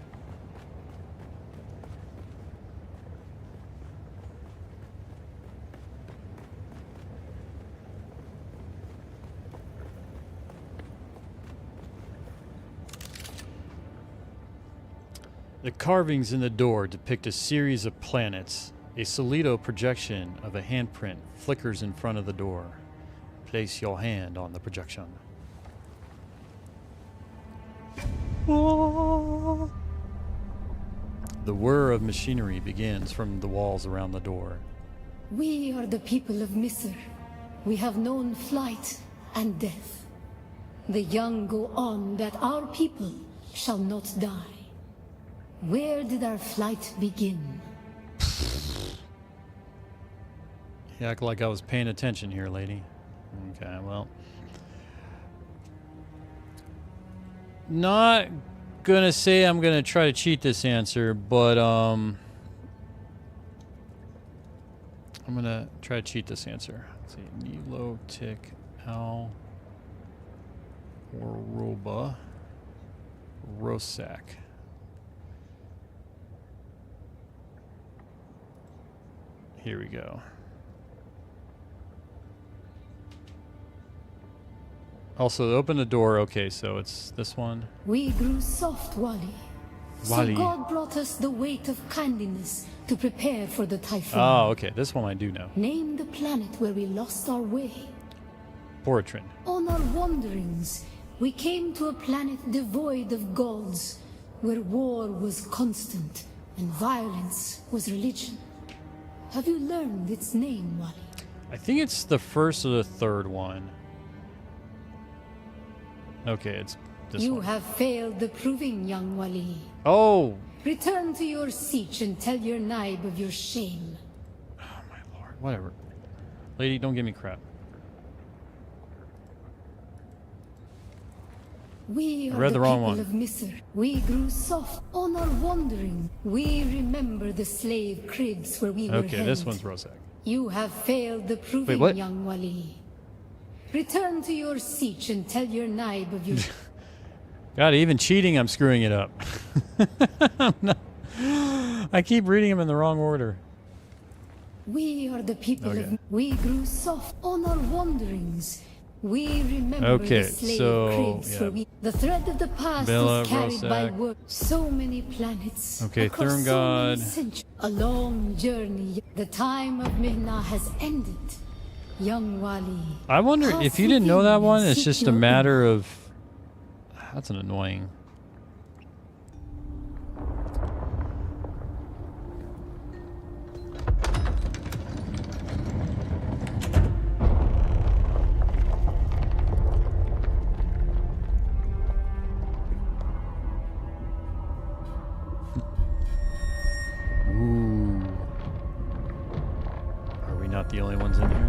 The carvings in the door depict a series of planets. A solido projection of a handprint flickers in front of the door. Place your hand on the projection. Oh. The whir of machinery begins from the walls around the door. We are the people of Misr. We have known flight and death. The young go on that our people shall not die. Where did our flight begin? You act like I was paying attention here, lady. Okay, well. Not gonna say I'm gonna try to cheat this answer, but I'm gonna try to cheat this answer. Let's see, Nilo, Tick, Al, Oroba, Rosak. Here we go. Also, open the door. Okay, so it's this one. We grew soft, Wali. Wali. So God brought us the weight of kindness to prepare for the typhoon. Oh, okay. This one I do know. Name the planet where we lost our way. Poritrin. On our wanderings, we came to a planet devoid of gods, where war was constant and violence was religion. Have you learned its name, Wali? I think it's the first or the third one. Okay, it's this You one. have failed the proving, young Wali. Oh! Return to your siege and tell your naib of your shame. Oh, my lord. Whatever. Lady, don't give me crap. We I are read the the wrong people one. of Misr. We grew soft on our wandering. We remember the slave cribs where we were Okay, held. this one's Rosak. You have failed the proving, what? young Wali. Return to your siege and tell your naib of your... God, even cheating, I'm screwing it up. I keep reading them in the wrong order. We are the people Okay. of... We grew soft on our wanderings. We remember Okay, the slave so, cribs yeah. where we... The thread of the past Bella, was carried by Rosak. work. So many planets. Okay, across Thurn so many God. centuries. A long journey. The time of Mihna has ended. Young Wali. I wonder pass if you didn't know that within one, and it's seek just a your matter of... That's an annoying... Ooh. Are we not the only ones in here?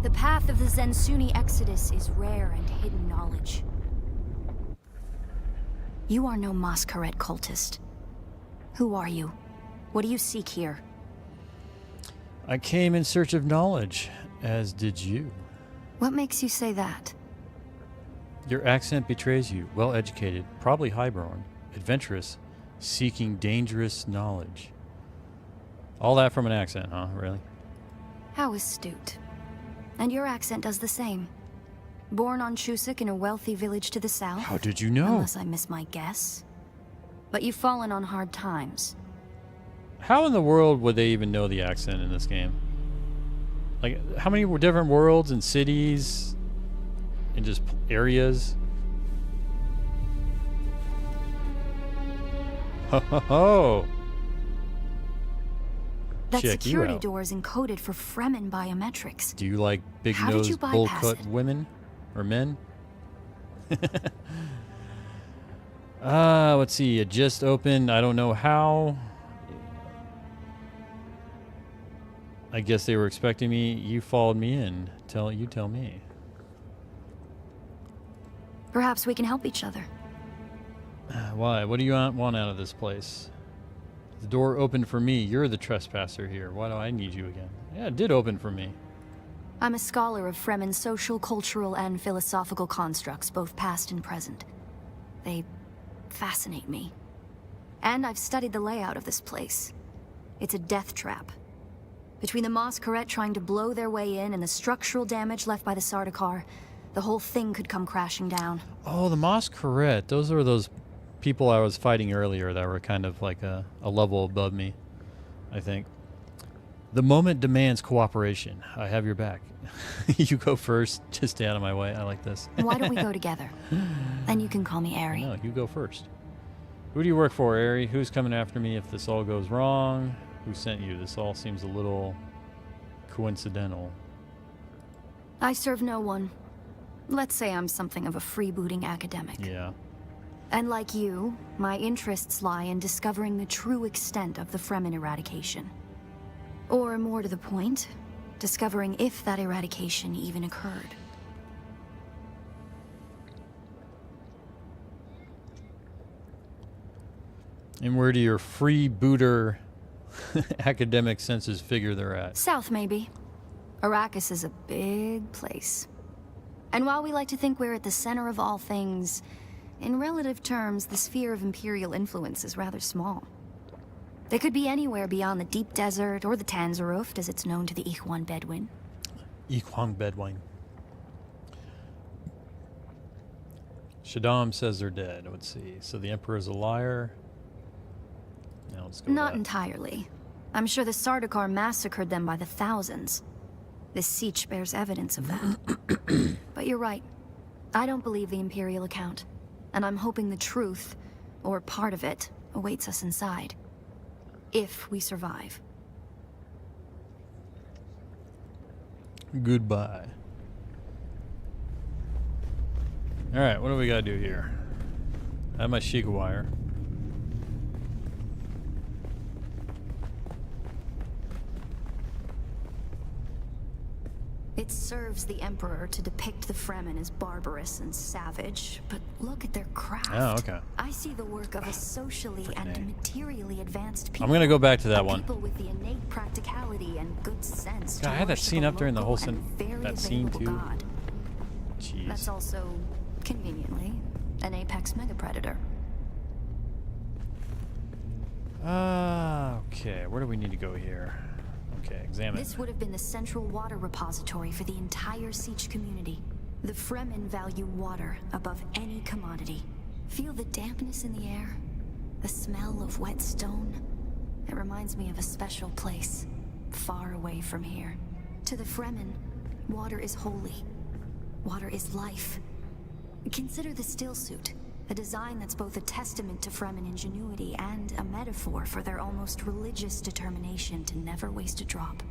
The path of the Zensuni Exodus is rare and hidden knowledge. You are no Masquerade cultist. Who are you? What do you seek here? I came in search of knowledge, as did you. What makes you say that? Your accent betrays you. Well educated, probably highborn, adventurous, seeking dangerous knowledge. All that from an accent, huh? Really? How astute. And your accent does the same. Born on Chusuk in a wealthy village to the south. How did you know? Unless I miss my guess. But you've fallen on hard times. How in the world would they even know the accent in this game? Like, how many different worlds and cities and just areas? Ho ho ho! That Check you security out. door is encoded for Fremen biometrics. Do you like big How did you nosed bowl bypass cut it? women or men? Let's see. It just opened. I don't know how. I guess they were expecting me. You followed me in. Tell me. Perhaps we can help each other. Why? What do you want out of this place? The door opened for me. You're the trespasser here. Why do I need you again? Yeah, it did open for me. I'm a scholar of Fremen's social, cultural, and philosophical constructs, both past and present. They fascinate me. And I've studied the layout of this place. It's a death trap. Between the Mosqueret trying to blow their way in and the structural damage left by the Sardaukar, the whole thing could come crashing down. Oh, the Mosqueret. Those are those people I was fighting earlier that were kind of like a level above me, I think. The moment demands cooperation. I have your back. You go first. Just stay out of my way. I like this. Why don't we go together? Then you can call me Ari. No, you go first. Who do you work for, Ari? Who's coming after me if this all goes wrong? Who sent you? This all seems a little coincidental. I serve no one. Let's say I'm something of a freebooting academic. Yeah. And like you, my interests lie in discovering the true extent of the Fremen eradication. Or more to the point, discovering if that eradication even occurred. And where do your freebooter academic senses figure they're at? South, maybe. Arrakis is a big place. And while we like to think we're at the center of all things, in relative terms, the sphere of Imperial influence is rather small. They could be anywhere beyond the deep desert or the Tanzaruft, as it's known to the Ikhwan Bedouin. Ikhwan Bedouin. Shaddam says they're dead. Let's see. So the Emperor's a liar. Now let's go. Not entirely. I'm sure the Sardaukar massacred them by the thousands. This siege bears evidence of that. But you're right. I don't believe the Imperial account. And I'm hoping the truth, or part of it, awaits us inside. If we survive. Goodbye. Alright, what do we gotta do here? I have my Sheikah wire. It serves the Emperor to depict the Fremen as barbarous and savage, but look at their craft. Oh, okay. I see the work of a socially and materially advanced people. I'm gonna go back to that one. People with the innate practicality and good sense. God, I had that scene up during the whole that scene too. God. Jeez. That's also, conveniently, an apex megapredator. Okay, where do we need to go here? Okay, examine. This would have been the central water repository for the entire Siege community. The Fremen value water above any commodity. Feel the dampness in the air? The smell of wet stone? It reminds me of a special place, far away from here. To the Fremen, water is holy. Water is life. Consider the still suit, a design that's both a testament to Fremen ingenuity and a metaphor for their almost religious determination to never waste a drop.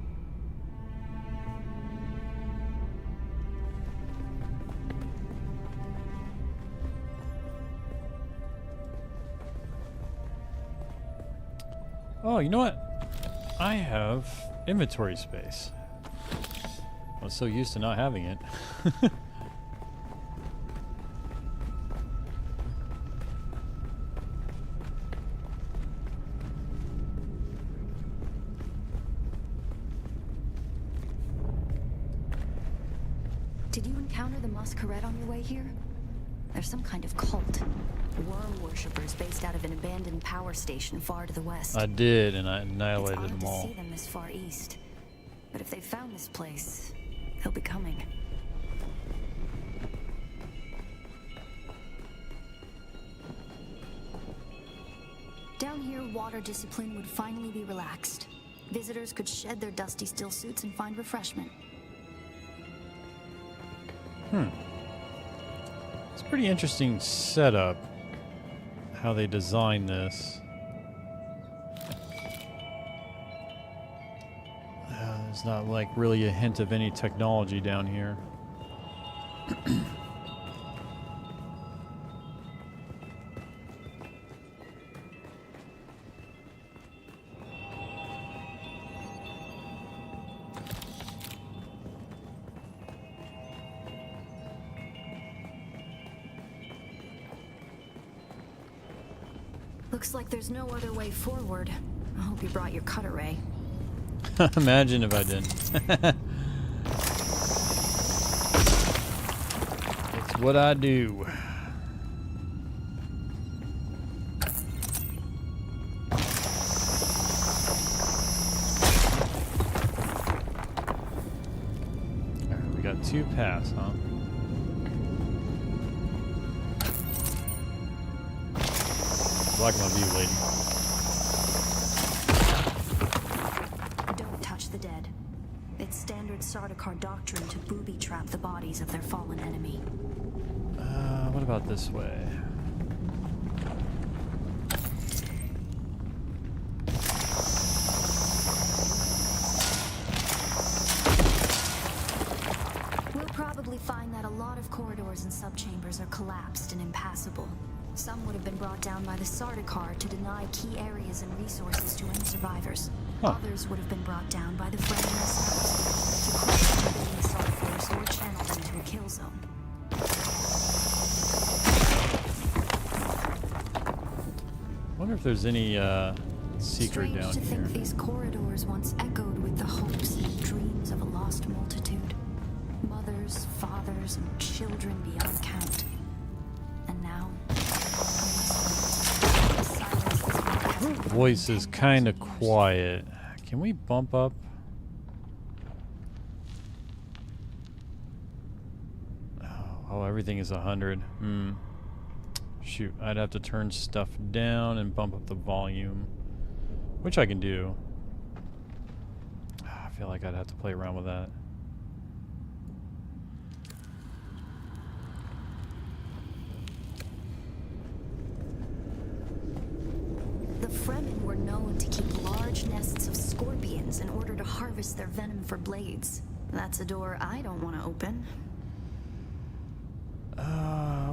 Oh, you know what? I have inventory space. I was so used to not having it. Did you encounter the Mosqueret on your way here? There's some kind of cult. Worm worshippers based out of an abandoned power station far to the west. I did, and I annihilated them all. It's odd to see them this far east. But if they found this place, they'll be coming. Down here, water discipline would finally be relaxed. Visitors could shed their dusty still suits and find refreshment. It's a pretty interesting setup, how they designed this. There's not like really a hint of any technology down here. Looks like there's no other way forward. I hope you brought your cutter ray. Imagine if I didn't. what I do. Alright, we got 2 paths, huh? Blocking my view, lady. Don't touch the dead. It's standard Sardaukar doctrine to booby-trap the bodies of their fallen enemy. What about this way? We'll probably find that a lot of corridors and subchambers are collapsed and impassable. Some would have been brought down by the Sardaukar to deny key areas and resources to any survivors. Others would have been brought down by the Fremen themselves to crush the invading assault force or channel them to a kill zone. Wonder if there's any secret down Strange to here. think these corridors once echoed with the hopes and dreams of a lost multitude. Mothers, fathers, and children beyond count. And now, Voice is kind of quiet. Can we bump up? Oh, everything is 100. Shoot, I'd have to turn stuff down and bump up the volume, which I can do. I feel like I'd have to play around with that. the Fremen were known to keep large nests of scorpions in order to harvest their venom for blades. That's a door I don't want to open.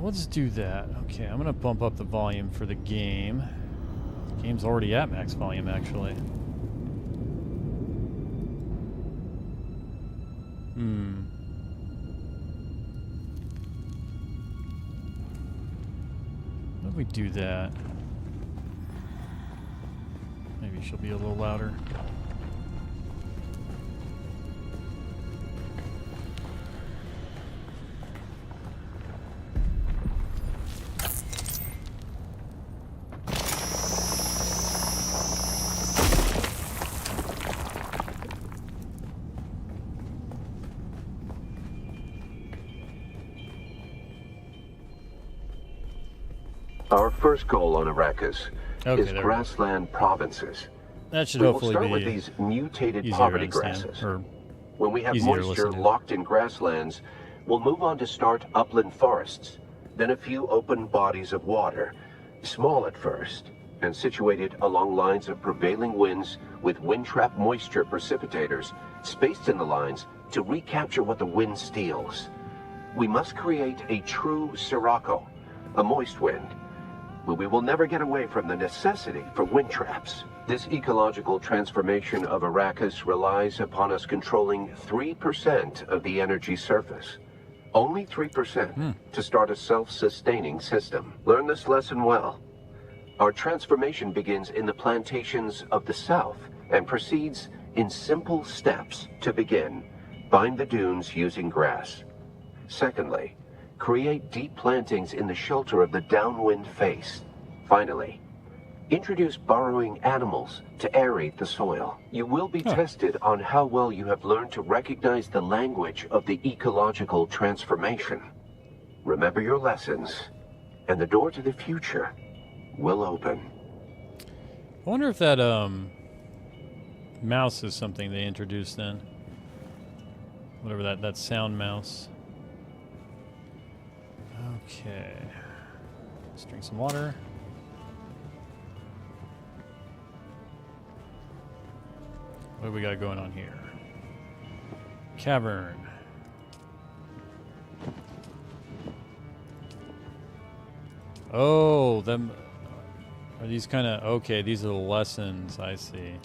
Let's do that. Okay, I'm gonna bump up the volume for the game. The game's already at max volume, actually. What if we do that? Maybe she'll be a little louder. Our first goal on Arrakis is there grassland provinces. That should we will hopefully start be with these mutated easier to poverty understand, grasses. or When we have easier to moisture listen to. locked in grasslands, we'll move on to start upland forests, then a few open bodies of water, small at first, and situated along lines of prevailing winds with wind-trap moisture precipitators spaced in the lines to recapture what the wind steals. We must create a true sirocco, a moist wind, but we will never get away from the necessity for wind traps. This ecological transformation of Arrakis relies upon us controlling 3% of the energy surface. Only 3% to start a self-sustaining system. Learn this lesson well. Our transformation begins in the plantations of the south and proceeds in simple steps. To begin, bind the dunes using grass. Secondly, create deep plantings in the shelter of the downwind face. Finally, introduce burrowing animals to aerate the soil. You will be tested on how well you have learned to recognize the language of the ecological transformation. Remember your lessons, and the door to the future will open. I wonder if that mouse is something they introduced then. Whatever that sound mouse. Okay. Let's drink some water. What do we got going on here? Cavern. Oh, them are these kind of okay? These are the lessons. I see.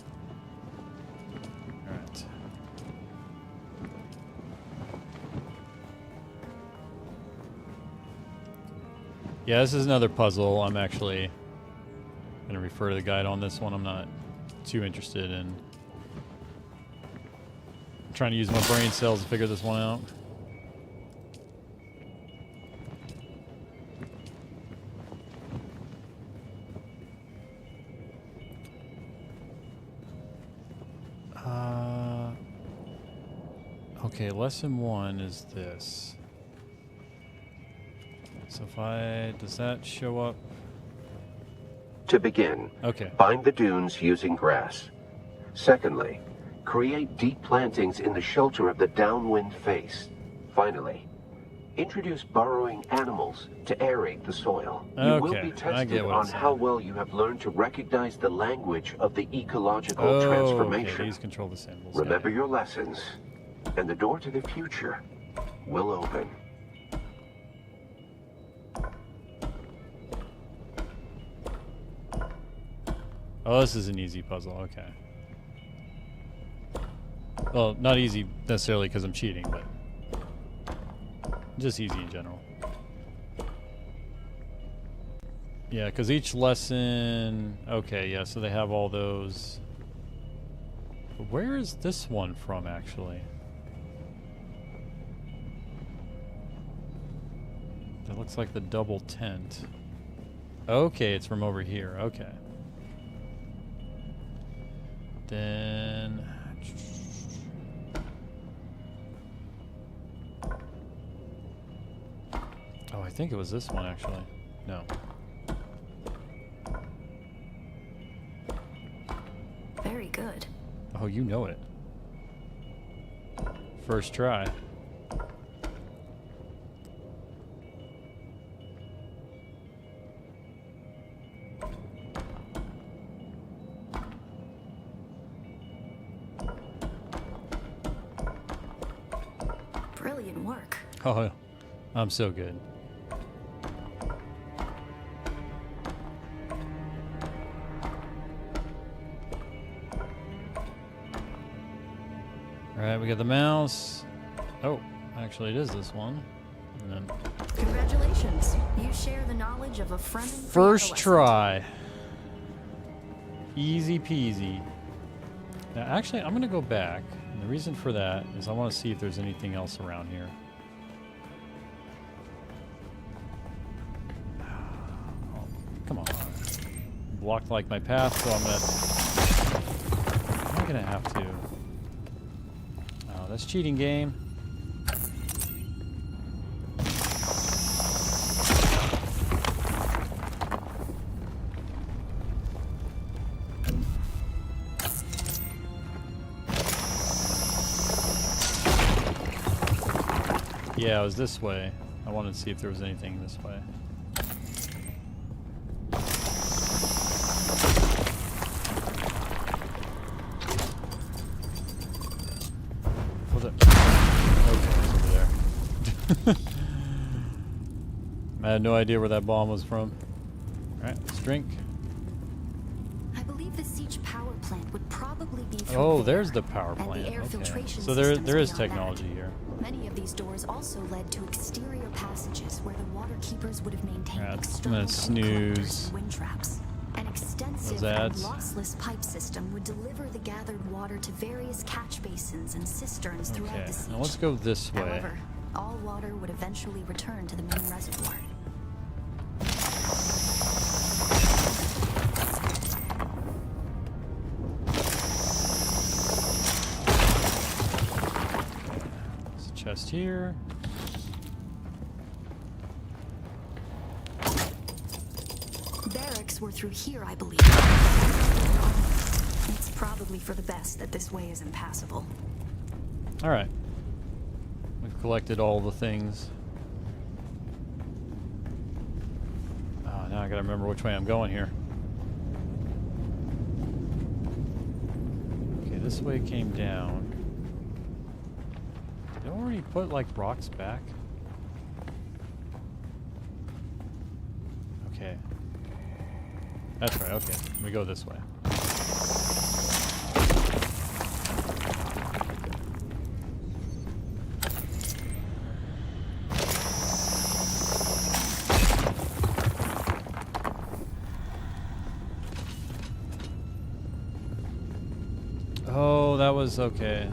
All right. Yeah, this is another puzzle. I'm actually going to refer to the guide on this one. I'm not too interested in trying to use my brain cells to figure this one out. Okay, lesson 1 is this. So if I... Does that show up? To begin, okay. Bind the dunes using grass. Secondly, create deep plantings in the shelter of the downwind face. Finally, introduce burrowing animals to aerate the soil. You will be tested on how well you have learned to recognize the language of the ecological transformation. Okay, these control the symbols. Remember your lessons, and the door to the future will open. Oh, this is an easy puzzle. Okay. Well, not easy necessarily because I'm cheating, but just easy in general. Yeah, because each lesson... Okay, yeah, so they have all those... But where is this one from, actually? That looks like the double tent. Okay, it's from over here. Okay. Then... Oh, I think it was this one, actually. No. Very good. Oh, you know it. First try. Brilliant work. Oh, I'm so good. Alright, we got the mouse. Oh, actually it is this one. And then Congratulations. You share the knowledge of a Fremen first try. Easy peasy. Now actually I'm gonna go back. And the reason for that is I want to see if there's anything else around here. Oh, come on. Blocked like my path, so I'm gonna have to. Oh, that's cheating game. Yeah, it was this way. I wanted to see if there was anything this way. Was it? Okay, it's over there. I had no idea where that bomb was from. Alright, let's drink. I believe the siege power plant would probably be through Oh, there, there's the power and plant. the air Okay. filtration So there systems is beyond technology that. here. Many of these doors also led to exterior passages where the water keepers would have maintained Alright, I'm external gonna snooze and wind traps. An extensive those and ads. lossless pipe system would deliver the gathered water to various catch basins and cisterns throughout Okay, the siege. now let's go this way. However, all water would eventually return to the main reservoir. There's a chest here. Barracks were through here, I believe. It's probably for the best that this way is impassable. Alright. We've collected all the things. Oh, now I gotta remember which way I'm going here. Okay, this way came down. Did I already put, like, rocks back? Okay. That's right, okay. We go this way. Oh, that was okay.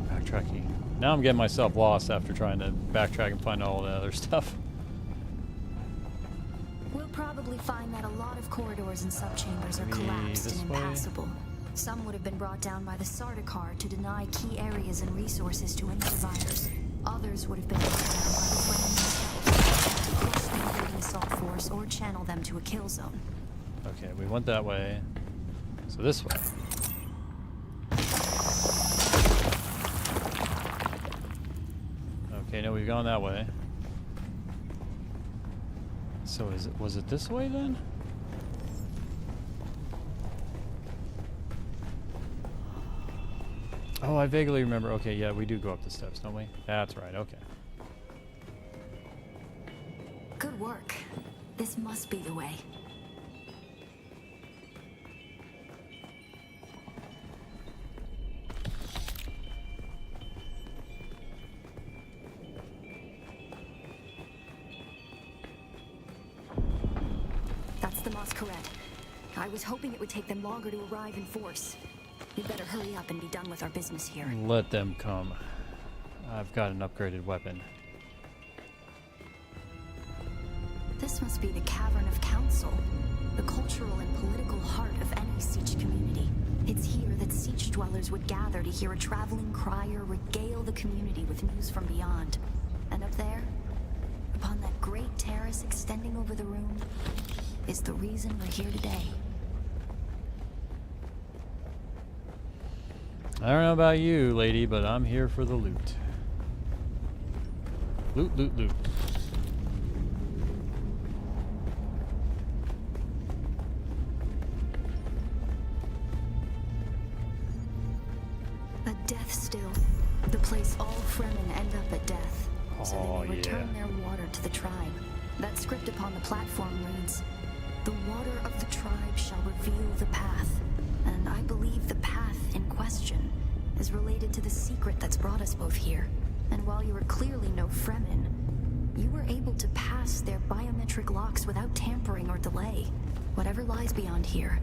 Backtracking. Now I'm getting myself lost after trying to backtrack and find all the other stuff. We'll probably find that a lot of corridors and subchambers are collapsed and impassable. Some would have been brought down by the Sardaukar to deny key areas and resources to any survivors. Others would have been brought down by the Fremen themselves to push the invading assault force or channel them to a kill zone. Okay, we went that way. So this way. Okay, no, we've gone that way. So was it this way then? Oh, I vaguely remember. Okay, yeah, we do go up the steps, don't we? That's right, okay. Good work. This must be the way. That's the masquerade. I was hoping it would take them longer to arrive in force. We'd better hurry up and be done with our business here. Let them come. I've got an upgraded weapon. This must be the Cavern of Council, the cultural and political heart of any Siege community. It's here that Siege dwellers would gather to hear a traveling crier regale the community with news from beyond. And up there, upon that great terrace extending over the room, is the reason we're here today. I don't know about you, lady, but I'm here for the loot. Loot, loot, loot. A death still. The place all Fremen end up at death. So they may return their water to the tribe. That script upon the platform reads, "The water of the tribe shall reveal the path." And I believe the path in question is related to the secret that's brought us both here. And while you were clearly no Fremen, you were able to pass their biometric locks without tampering or delay. Whatever lies beyond here,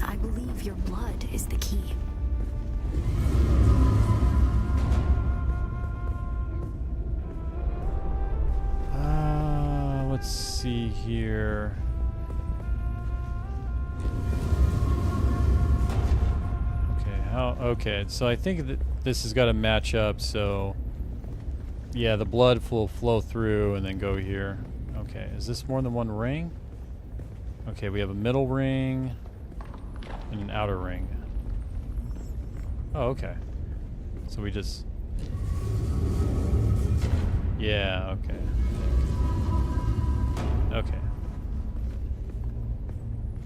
I believe your blood is the key. Let's see here. Okay, so I think that this has got to match up, so yeah, the blood will flow through and then go here. Okay, is this more than one ring? Okay, we have a middle ring and an outer ring. Oh, okay. So we just... Yeah, okay. Okay.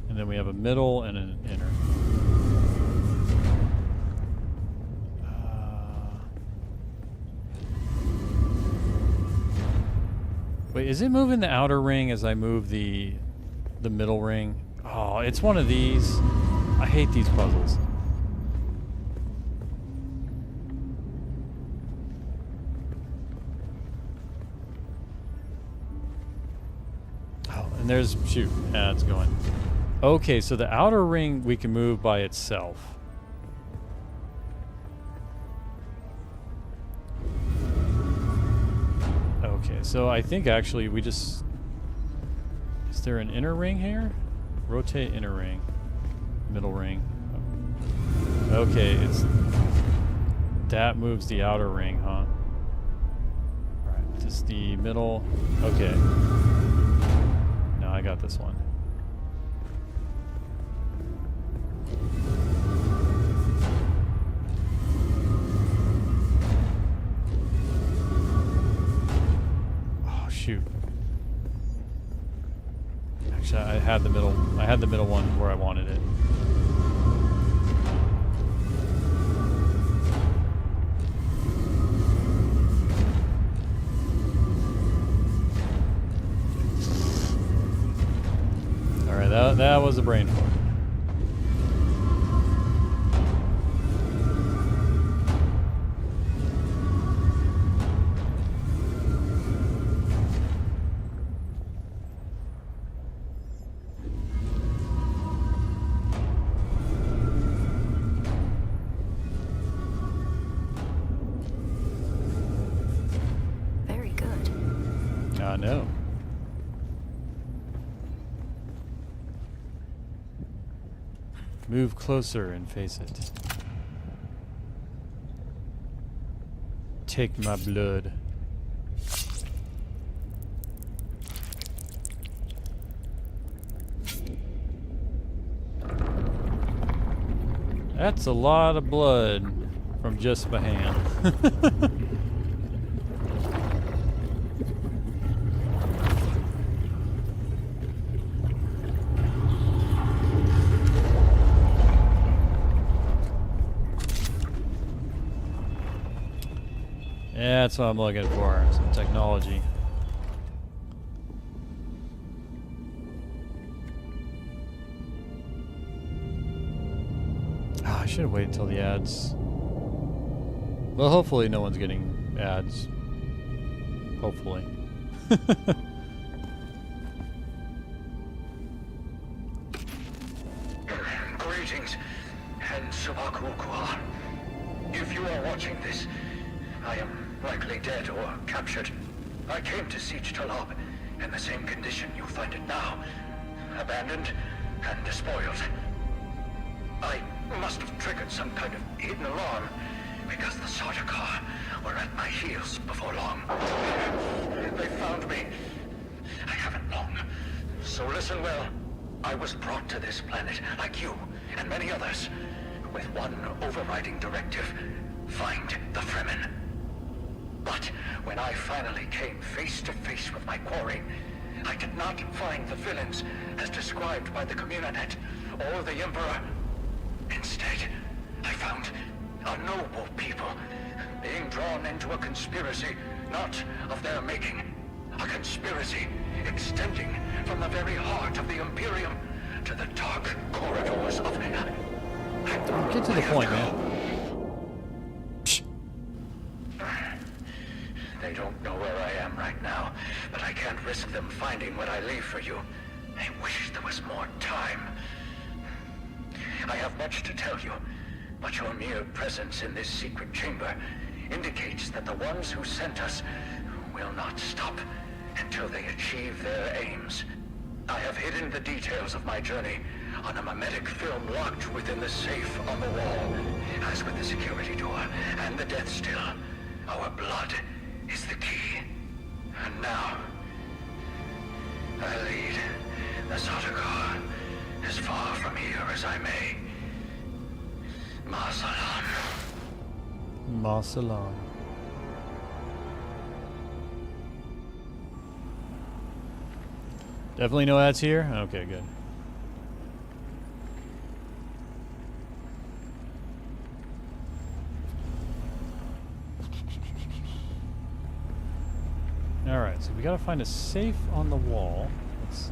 And then we have a middle and an inner. Wait, is it moving the outer ring as I move the middle ring? Oh, it's one of these. I hate these puzzles. Oh, and there's, shoot, yeah, it's going. Okay, so the outer ring we can move by itself. Okay, so I think actually we just... Is there an inner ring here? Rotate inner ring. Middle ring. Okay, it's... That moves the outer ring, huh? Alright, just the middle... Okay. Now I got this one. Shoot. Actually, I had the middle one where I wanted it. All right, that was a brain fart. No. Move closer and face it. Take my blood. That's a lot of blood from just my hand. Yeah, that's what I'm looking for. Some technology. Oh, I should have waited till the ads. Well, hopefully no one's getting ads. Hopefully. Greetings, and Subakukwa. If you are watching this, I am likely dead or captured. I came to Siege Talab in the same condition you find it now. Abandoned and despoiled. I must have triggered some kind of hidden alarm, because the Sardaukar were at my heels before long. They found me. I haven't long. So listen well. I was brought to this planet, like you and many others, with one overriding directive: find the Fremen. But when I finally came face to face with my quarry, I did not find the villains as described by the Communanet or the Emperor. Instead, I found a noble people being drawn into a conspiracy not of their making. A conspiracy extending from the very heart of the Imperium to the dark corridors of... Get to the point, man. They don't know where I am right now, but I can't risk them finding what I leave for you. I wish there was more time. I have much to tell you, but your mere presence in this secret chamber indicates that the ones who sent us will not stop until they achieve their aims. I have hidden the details of my journey on a mimetic film locked within the safe on the wall. As with the security door and the death still, our blood is the key. And now, I lead the Sardaukar as far from here as I may. Masalam. Masalam. Definitely no ads here? Okay, good. Alright, so we gotta find a safe on the wall. Let's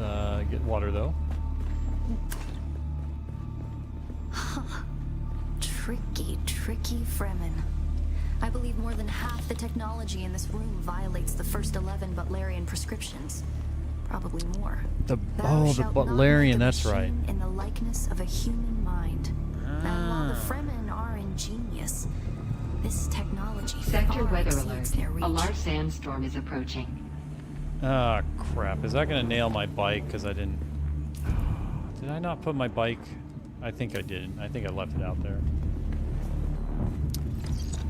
get water though. Tricky Fremen. I believe more than half the technology in this room violates the first 11 Butlerian prescriptions. Probably more. The Butlerian, that's right. In the likeness of a human mind. And while the Fremen are ingenious, this technology Sector far weather exceeds alert. their reach. A large sandstorm is approaching. Ah, crap. Is that gonna nail my bike? Because I didn't... Did I not put my bike? I think I did. I think I left it out there.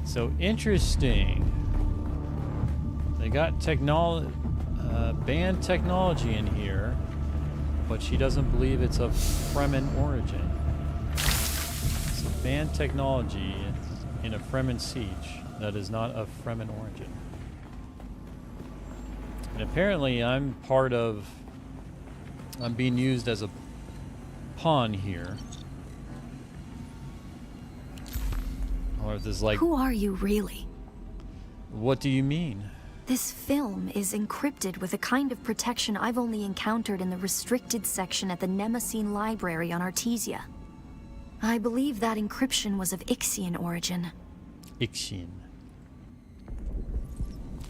So interesting. They got banned technology in here, but she doesn't believe it's of Fremen origin. So banned technology in a Fremen siege that is not of Fremen origin. And apparently I'm being used as a pawn here. Or if this like... Who are you really? What do you mean? This film is encrypted with a kind of protection I've only encountered in the restricted section at the Nemesine Library on Artesia. I believe that encryption was of Ixian origin. Ixian.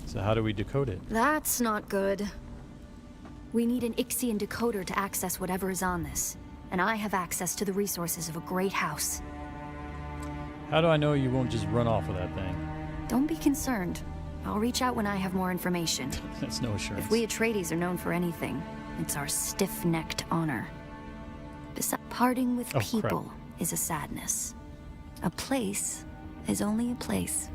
So how do we decode it? That's not good. We need an Ixian decoder to access whatever is on this. And I have access to the resources of a great house. How do I know you won't just run off with that thing? Don't be concerned. I'll reach out when I have more information. That's no assurance. If we Atreides are known for anything, it's our stiff-necked honor. Besides, parting with people is a sadness. A place is only a place.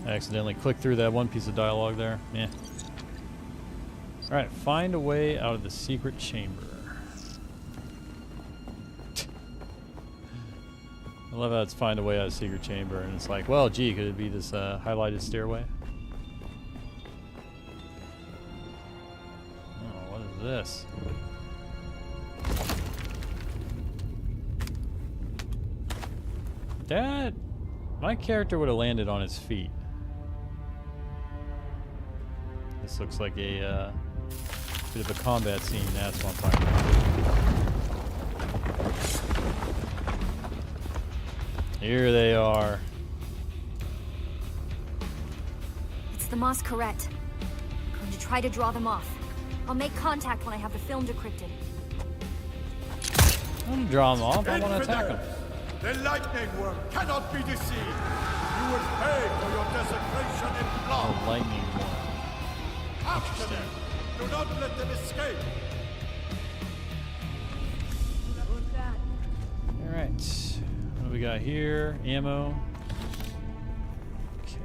I accidentally clicked through that one piece of dialogue there. Yeah. Alright, find a way out of the secret chamber. I love how it's find a way out of the secret chamber, and it's like, well, gee, could it be this highlighted stairway? Oh, what is this? That... my character would have landed on his feet. This looks like a bit of a combat scene. That's what I'm talking about. Here they are. It's the Masquerette. I'm going to try to draw them off. I'll make contact when I have the film decrypted. I want to draw them off. I want to attack them. The lightning worm cannot be deceived. You will pay for your desecration in blood. The lightning worm. After them. Do not let them escape. All right. What do we got here? Ammo. Okay.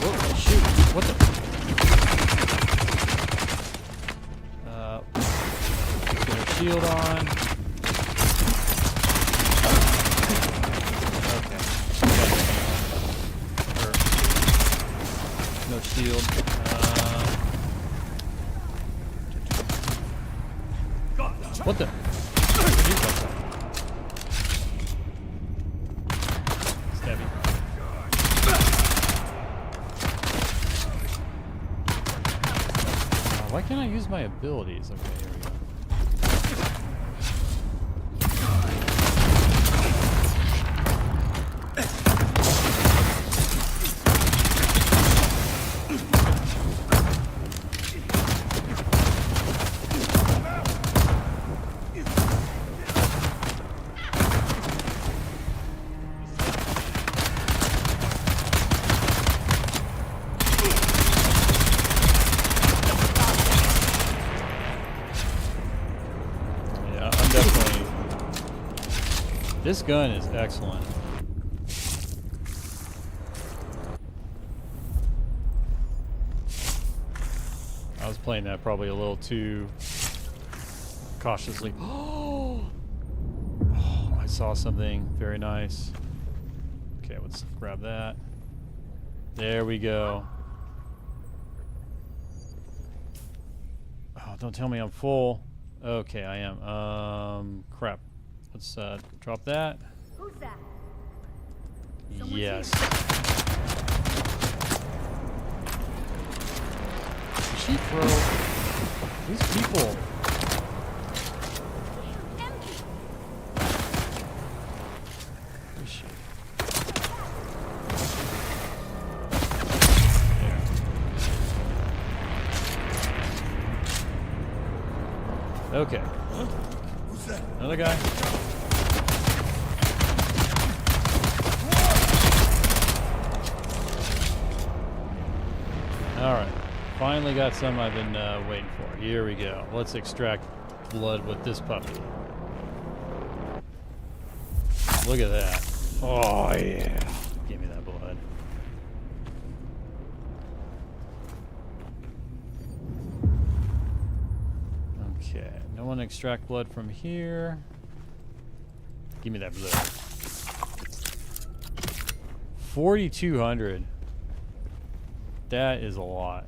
Oh, shoot. What the? Get our shield on. No shield. What the? Stabby. Why can't I use my abilities? Okay, here we go. This gun is excellent. I was playing that probably a little too cautiously. Oh, I saw something very nice. Okay, let's grab that. There we go. Oh, don't tell me I'm full. Okay, I am. Crap. Let's drop that. Who's that? Yes. Did she throw these people? Where is she? There. Okay. Who's that? Another guy. Alright, finally got some I've been waiting for. Here we go. Let's extract blood with this puppy. Look at that. Oh, yeah. Give me that blood. Okay, no one extract blood from here. Give me that blood. 4,200. That is a lot.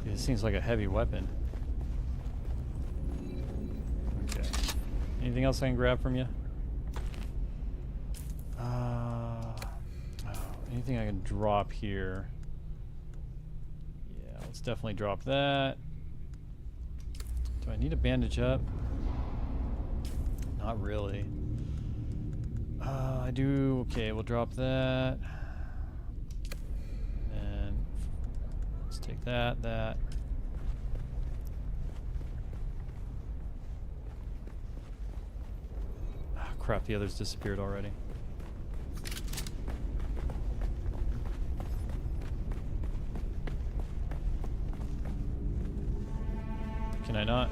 It seems like a heavy weapon. Okay. Anything else I can grab from you? Anything I can drop here? Yeah, let's definitely drop that. Do I need to bandage up? Not really. I do. Okay, we'll drop that. And let's take that. Ah, crap, the others disappeared already. Can I not?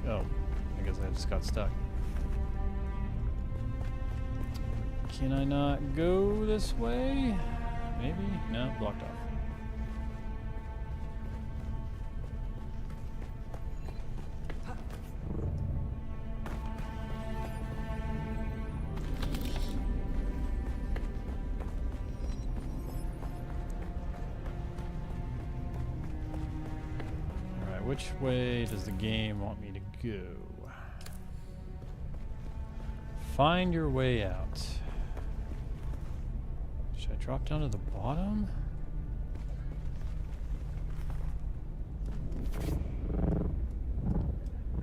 Oh, I guess I just got stuck. Can I not go this way? Maybe? No, blocked off. Alright, which way does the game want me to go? Find your way out. Should I drop down to the bottom?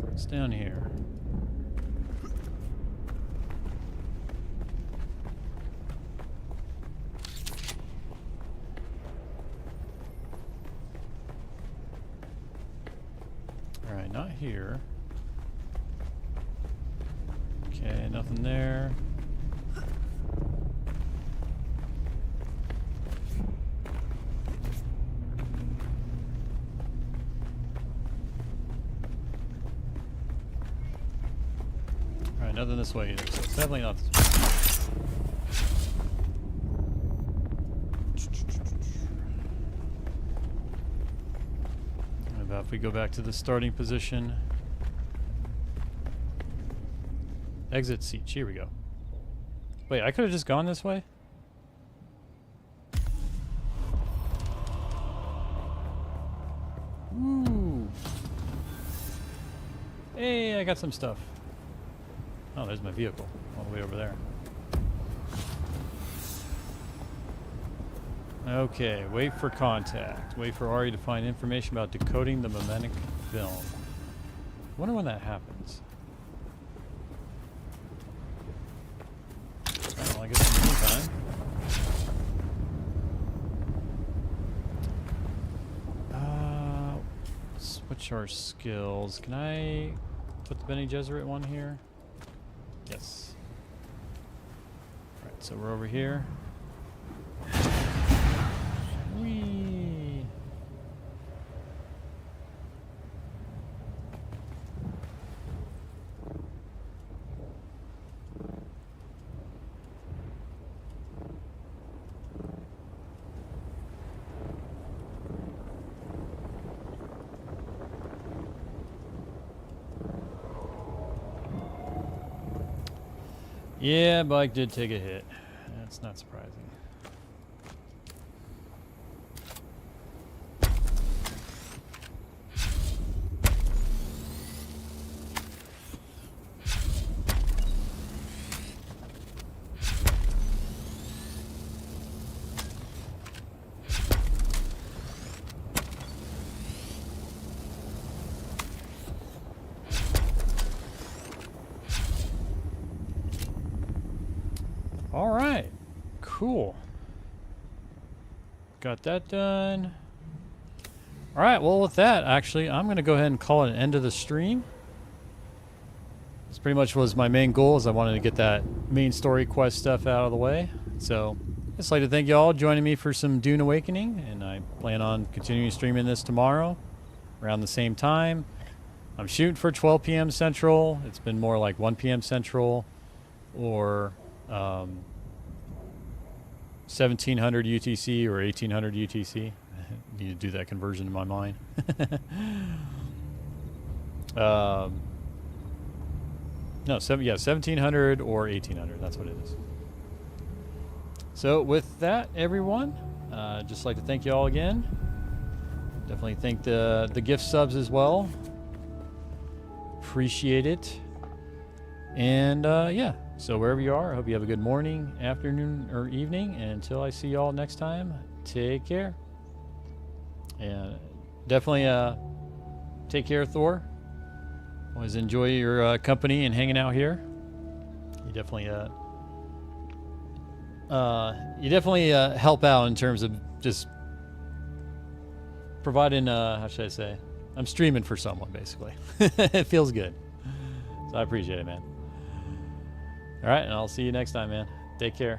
What's down here? Alright, not here. Okay, nothing there. Alright, nothing this way either, so it's definitely not this way. What about if we go back to the starting position? Exit seat. Here we go. Wait, I could have just gone this way? Ooh. Hey, I got some stuff. Oh, there's my vehicle. All the way over there. Okay, wait for contact. Wait for Ari to find information about decoding the mimetic film. I wonder when that happens. Well, I guess in the meantime. Switch our skills. Can I put the Bene Gesserit one here? Yes. Alright, so we're over here. Whee! Yeah, bike did take a hit. That's not surprising. All right, cool. Got that done. All right, well, with that, actually, I'm going to go ahead and call it an end of the stream. This pretty much was my main goal, is I wanted to get that main story quest stuff out of the way. So, I'd just like to thank you all joining me for some Dune Awakening, and I plan on continuing streaming this tomorrow around the same time. I'm shooting for 12 p.m. Central. It's been more like 1 p.m. Central, or 1700 UTC or 1800 UTC. I need to do that conversion in my mind. No, 1700 or 1800. That's what it is. So with that, everyone, just like to thank you all again. Definitely thank the gift subs as well. Appreciate it. And yeah. So wherever you are, I hope you have a good morning, afternoon, or evening. And until I see you all next time, take care. And definitely take care, Thor. Always enjoy your company and hanging out here. You definitely help out in terms of just providing, how should I say? I'm streaming for someone, basically. It feels good. So I appreciate it, man. All right, and I'll see you next time, man. Take care.